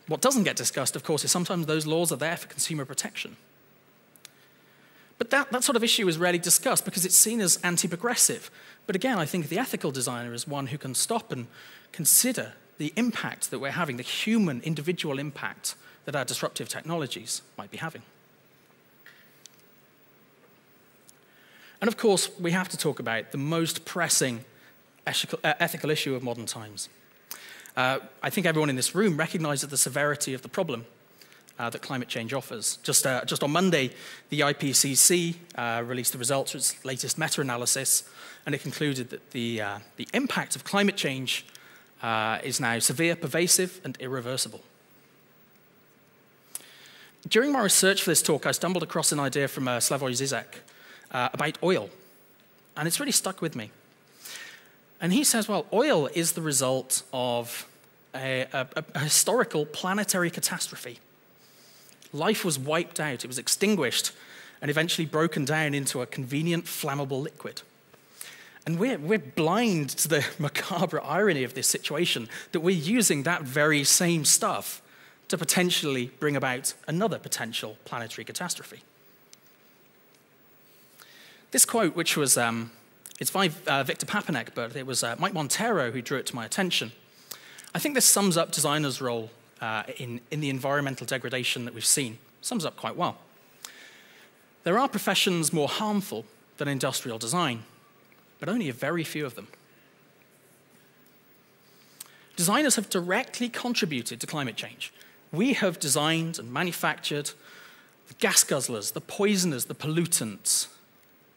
[SPEAKER 8] What doesn't get discussed, of course, is sometimes those laws are there for consumer protection. But that sort of issue is rarely discussed because it's seen as anti-progressive. But again, I think the ethical designer is one who can stop and consider the impact that we're having, the human, individual impact that our disruptive technologies might be having. And of course, we have to talk about the most pressing ethical issue of modern times. I think everyone in this room recognizes the severity of the problem that climate change offers. Just on Monday, the IPCC released the results of its latest meta-analysis, and it concluded that the impact of climate change is now severe, pervasive, and irreversible. During my research for this talk, I stumbled across an idea from Slavoj Zizek about oil, and it's really stuck with me. And he says, well, oil is the result of a historical planetary catastrophe. Life was wiped out, it was extinguished, and eventually broken down into a convenient, flammable liquid. And we're blind to the macabre irony of this situation, that we're using that very same stuff to potentially bring about another potential planetary catastrophe. This quote, which was, it's by Victor Papanek, but it was Mike Montero who drew it to my attention. I think this sums up designers' role in the environmental degradation that we've seen. Sums up quite well. There are professions more harmful than industrial design, but only a very few of them. Designers have directly contributed to climate change. We have designed and manufactured the gas guzzlers, the poisoners, the pollutants,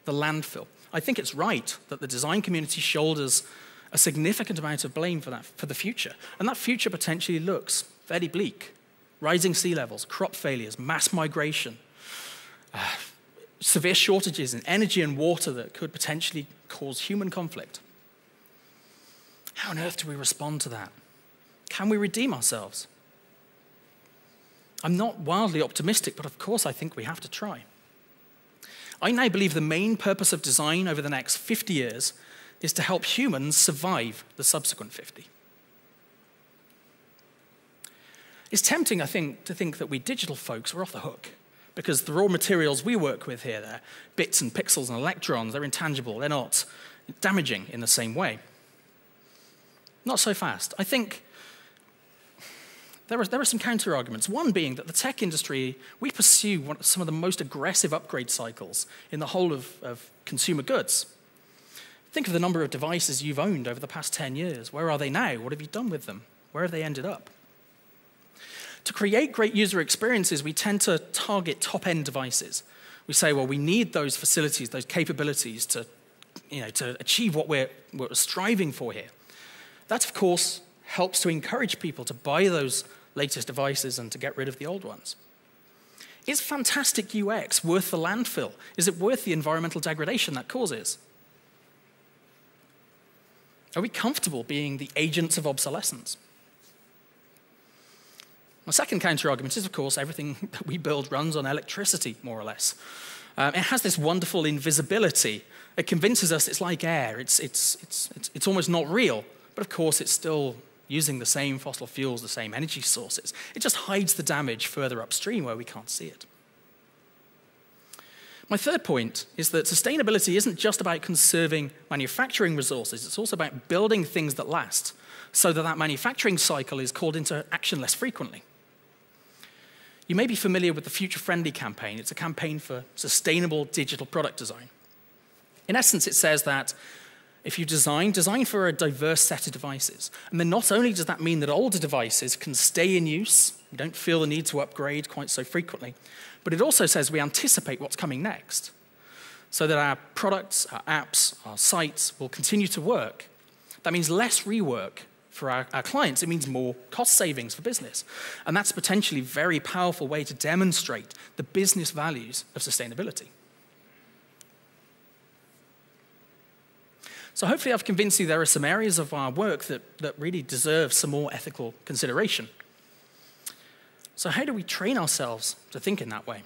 [SPEAKER 8] the landfill. I think it's right that the design community shoulders a significant amount of blame for that, for the future. And that future potentially looks fairly bleak. Rising sea levels, crop failures, mass migration, severe shortages in energy and water that could potentially cause human conflict. How on earth do we respond to that? Can we redeem ourselves? I'm not wildly optimistic, but of course I think we have to try. I now believe the main purpose of design over the next 50 years is to help humans survive the subsequent 50. It's tempting, I think, to think that we digital folks are off the hook because the raw materials we work with here, they're bits and pixels and electrons, they're intangible, they're not damaging in the same way. Not so fast. I think there are some counter-arguments. One being that the tech industry, we pursue some of the most aggressive upgrade cycles in the whole of consumer goods. Think of the number of devices you've owned over the past 10 years. Where are they now? What have you done with them? Where have they ended up? To create great user experiences, we tend to target top-end devices. We say, well, we need those facilities, those capabilities to achieve what we're striving for here. That, of course, helps to encourage people to buy those latest devices and to get rid of the old ones. Is fantastic UX worth the landfill? Is it worth the environmental degradation that causes? Are we comfortable being the agents of obsolescence? My second counter-argument is, of course, everything that we build runs on electricity, more or less. It has this wonderful invisibility. It convinces us it's like air. It's almost not real. But of course, it's still using the same fossil fuels, the same energy sources. It just hides the damage further upstream where we can't see it. My third point is that sustainability isn't just about conserving manufacturing resources. It's also about building things that last so that manufacturing cycle is called into action less frequently. You may be familiar with the Future Friendly campaign. It's a campaign for sustainable digital product design. In essence, it says that if you design for a diverse set of devices. And then not only does that mean that older devices can stay in use, we don't feel the need to upgrade quite so frequently, but it also says we anticipate what's coming next, so that our products, our apps, our sites will continue to work. That means less rework for our clients. It means more cost savings for business. And that's potentially a very powerful way to demonstrate the business values of sustainability. So hopefully I've convinced you there are some areas of our work that really deserve some more ethical consideration. So how do we train ourselves to think in that way?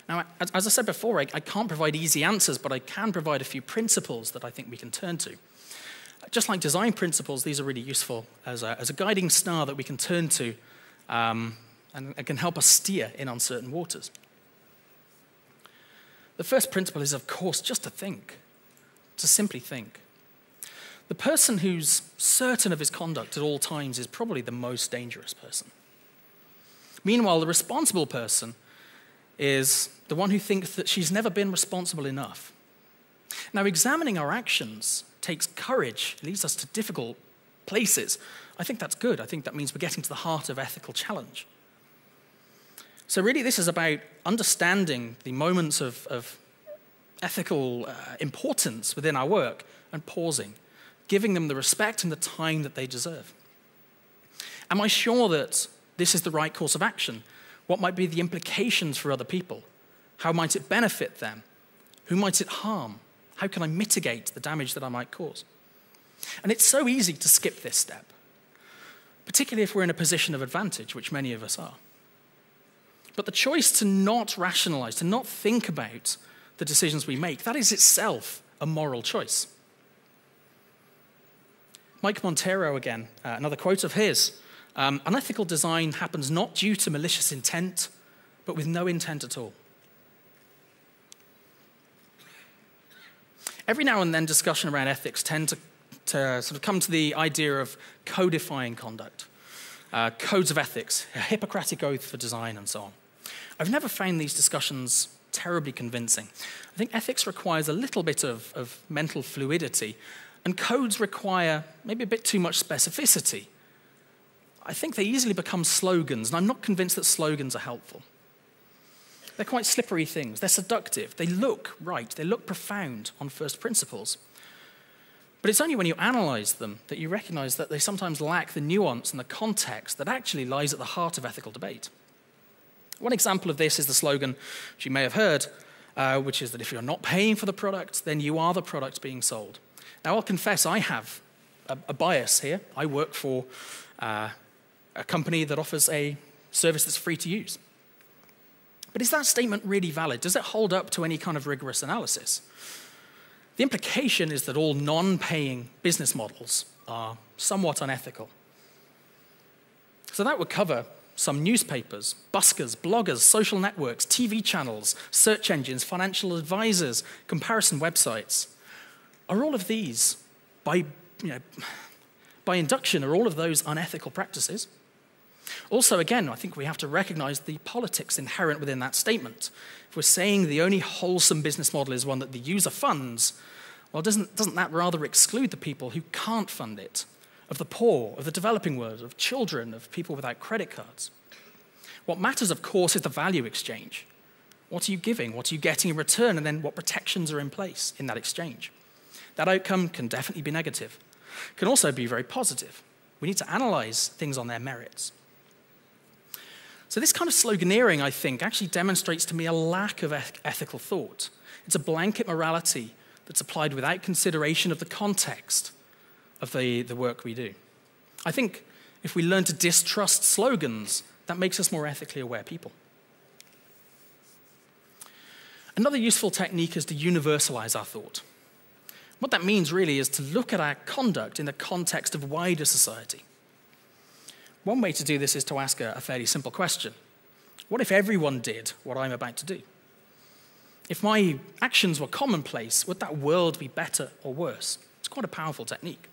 [SPEAKER 8] Now, as I said before, I can't provide easy answers, but I can provide a few principles that I think we can turn to. Just like design principles, these are really useful as a guiding star that we can turn to and can help us steer in uncertain waters. The first principle is, of course, just to think, to simply think. The person who's certain of his conduct at all times is probably the most dangerous person. Meanwhile, the responsible person is the one who thinks that she's never been responsible enough. Now, examining our actions takes courage, it leads us to difficult places. I think that's good. I think that means we're getting to the heart of ethical challenge. So really, this is about understanding the moments of ethical importance within our work and pausing, giving them the respect and the time that they deserve. Am I sure that this is the right course of action? What might be the implications for other people? How might it benefit them? Who might it harm? How can I mitigate the damage that I might cause? And it's so easy to skip this step, particularly if we're in a position of advantage, which many of us are. But the choice to not rationalize, to not think about the decisions we make, that is itself a moral choice. Mike Montero again, another quote of his. Unethical design happens not due to malicious intent, but with no intent at all. Every now and then, discussion around ethics tend to sort of come to the idea of codifying conduct, codes of ethics, a Hippocratic oath for design, and so on. I've never found these discussions terribly convincing. I think ethics requires a little bit of mental fluidity, and codes require maybe a bit too much specificity. I think they easily become slogans, and I'm not convinced that slogans are helpful. They're quite slippery things. They're seductive. They look right. They look profound on first principles. But it's only when you analyze them that you recognize that they sometimes lack the nuance and the context that actually lies at the heart of ethical debate. One example of this is the slogan, which you may have heard, which is that if you're not paying for the product, then you are the product being sold. Now, I'll confess I have a bias here. I work for a company that offers a service that's free to use. But is that statement really valid? Does it hold up to any kind of rigorous analysis? The implication is that all non-paying business models are somewhat unethical. So that would cover some newspapers, buskers, bloggers, social networks, TV channels, search engines, financial advisors, comparison websites. Are all of these, by induction, are all of those unethical practices? Also, again, I think we have to recognize the politics inherent within that statement. If we're saying the only wholesome business model is one that the user funds, well, doesn't that rather exclude the people who can't fund it, of the poor, of the developing world, of children, of people without credit cards? What matters, of course, is the value exchange. What are you giving? What are you getting in return? And then what protections are in place in that exchange? That outcome can definitely be negative. It can also be very positive. We need to analyze things on their merits. So this kind of sloganeering, I think, actually demonstrates to me a lack of ethical thought. It's a blanket morality that's applied without consideration of the context of the work we do. I think if we learn to distrust slogans, that makes us more ethically aware people. Another useful technique is to universalize our thought. What that means really is to look at our conduct in the context of wider society. One way to do this is to ask a fairly simple question. What if everyone did what I'm about to do? If my actions were commonplace, would that world be better or worse? It's quite a powerful technique.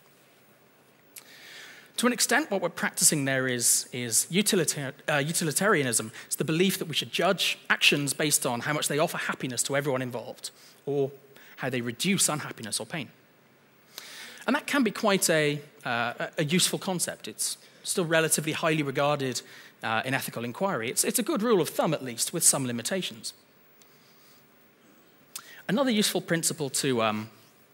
[SPEAKER 8] To an extent, what we're practicing there is utilitarianism. It's the belief that we should judge actions based on how much they offer happiness to everyone involved, or how they reduce unhappiness or pain. And that can be quite a useful concept. It's still relatively highly regarded in ethical inquiry. It's a good rule of thumb, at least, with some limitations. Another useful principle to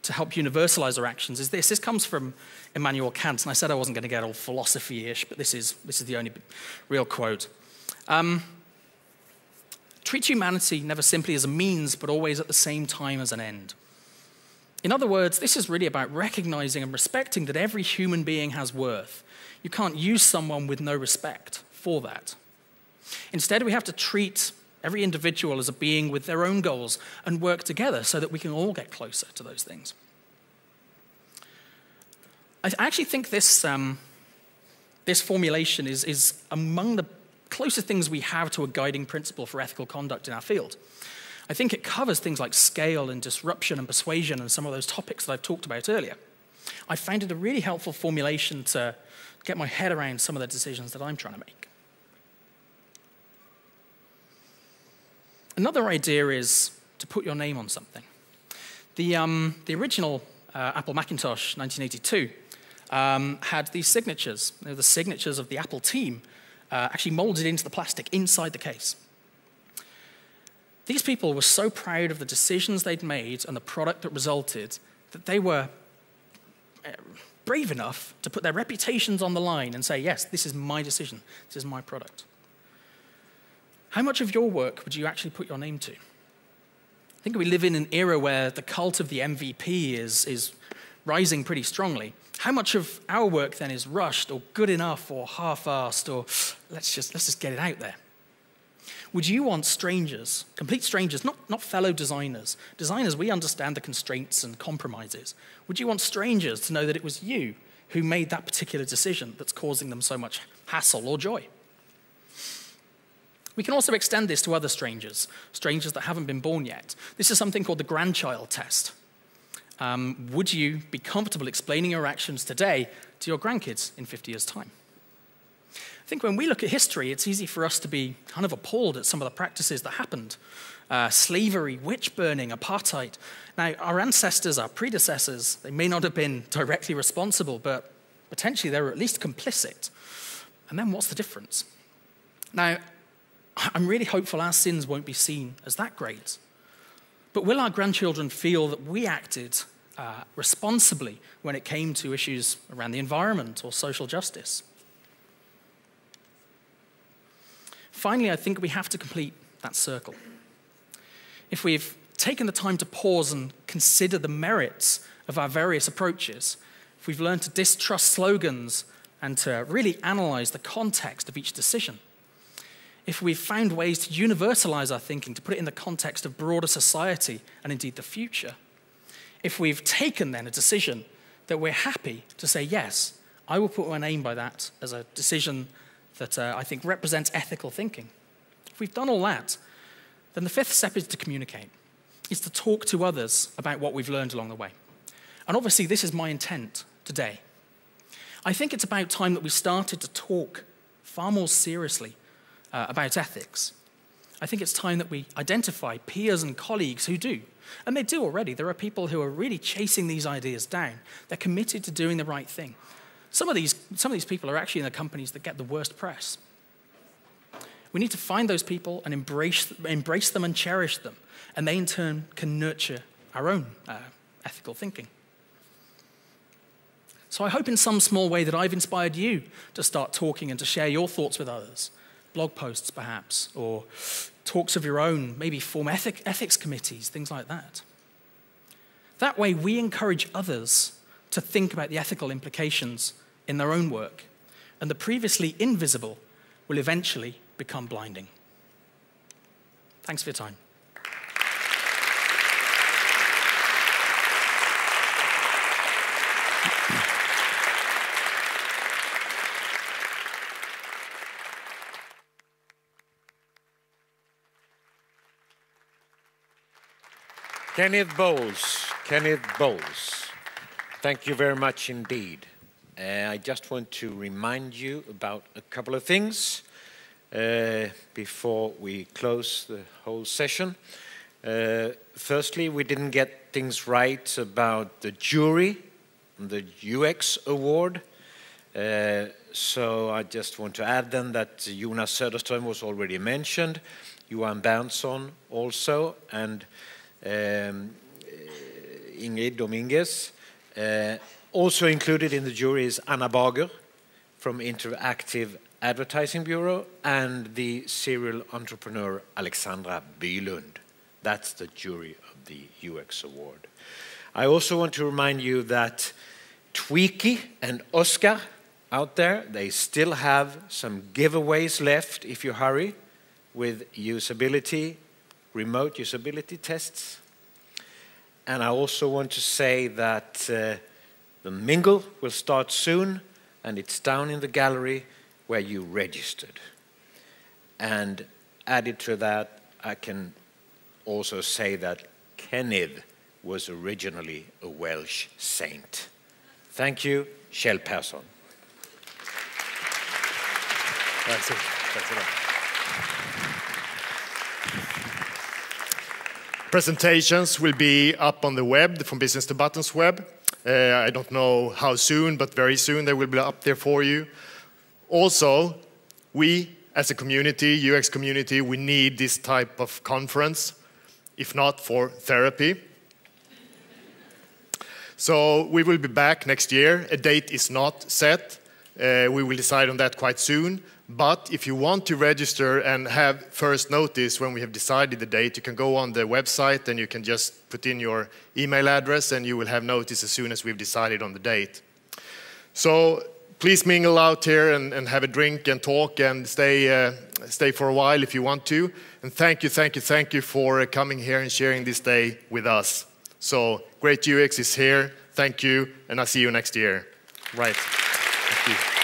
[SPEAKER 8] help universalize our actions is this. This comes from Immanuel Kant, and I said I wasn't going to get all philosophy-ish, but this is the only real quote. Treat humanity never simply as a means, but always at the same time as an end. In other words, this is really about recognizing and respecting that every human being has worth. You can't use someone with no respect for that. Instead, we have to treat every individual as a being with their own goals and work together so that we can all get closer to those things. I actually think this formulation is among the closest things we have to a guiding principle for ethical conduct in our field. I think it covers things like scale and disruption and persuasion and some of those topics that I've talked about earlier. I found it a really helpful formulation to get my head around some of the decisions that I'm trying to make. Another idea is to put your name on something. The original Apple Macintosh 1982 had these signatures. They were the signatures of the Apple team actually molded into the plastic inside the case. These people were so proud of the decisions they'd made and the product that resulted that they were brave enough to put their reputations on the line and say, yes, this is my decision, this is my product. How much of your work would you actually put your name to? I think we live in an era where the cult of the MVP is rising pretty strongly. How much of our work then is rushed or good enough or half-assed or let's just get it out there? Would you want strangers, complete strangers, not fellow designers? Designers, we understand the constraints and compromises. Would you want strangers to know that it was you who made that particular decision that's causing them so much hassle or joy? We can also extend this to other strangers, strangers that haven't been born yet. This is something called the grandchild test. Would you be comfortable explaining your actions today to your grandkids in 50 years' time? I think when we look at history, it's easy for us to be kind of appalled at some of the practices that happened. Slavery, witch burning, apartheid. Now, our ancestors, our predecessors, they may not have been directly responsible, but potentially they were at least complicit. And then what's the difference? Now, I'm really hopeful our sins won't be seen as that great. But will our grandchildren feel that we acted responsibly when it came to issues around the environment or social justice? Finally, I think we have to complete that circle. If we've taken the time to pause and consider the merits of our various approaches, if we've learned to distrust slogans and to really analyze the context of each decision, if we've found ways to universalize our thinking, to put it in the context of broader society and indeed the future, if we've taken then a decision that we're happy to say, yes, I will put my name by that as a decision that I think represents ethical thinking. If we've done all that, then the fifth step is to communicate. It's to talk to others about what we've learned along the way. And obviously, this is my intent today. I think it's about time that we started to talk far more seriously about ethics. I think it's time that we identify peers and colleagues who do. And they do already. There are people who are really chasing these ideas down. They're committed to doing the right thing. Some of these people are actually in the companies that get the worst press. We need to find those people and embrace them and cherish them. And they, in turn, can nurture our own ethical thinking. So I hope in some small way that I've inspired you to start talking and to share your thoughts with others. Blog posts, perhaps, or talks of your own, maybe form ethics committees, things like that. That way, we encourage others to think about the ethical implications in their own work, and the previously invisible will eventually become blinding. Thanks for your time.
[SPEAKER 2] Kenneth Bowles, thank you very much indeed. I just want to remind you about a couple of things before we close the whole session. Firstly, we didn't get things right about the jury, the UX award. So I just want to add then that Jonas Söderström was already mentioned, Johan Berntsson also, and Ingrid Dominguez. Also included in the jury is Anna Bager from Interactive Advertising Bureau and the serial entrepreneur Alexandra Bylund. That's the jury of the UX award. I also want to remind you that Tweaky and Oscar out there, they still have some giveaways left if you hurry with usability, remote usability tests. And I also want to say that the mingle will start soon, and it's down in the gallery where you registered. And added to that, I can also say that Kenneth was originally a Welsh saint. Thank you, Kjell Persson.
[SPEAKER 7] That's it. That's it. Presentations will be up on the web, from Business to Buttons web. I don't know how soon, but very soon they will be up there for you. Also, we as a community, UX community, we need this type of conference, if not for therapy. So we will be back next year. A date is not set. We will decide on that quite soon. But if you want to register and have first notice when we have decided the date, you can go on the website and you can just put in your email address and you will have notice as soon as we've decided on the date. So please mingle out here and have a drink and talk and stay for a while if you want to. And thank you for coming here and sharing this day with us. So Great UX is here. Thank you, and I'll see you next year. Right. Thank you.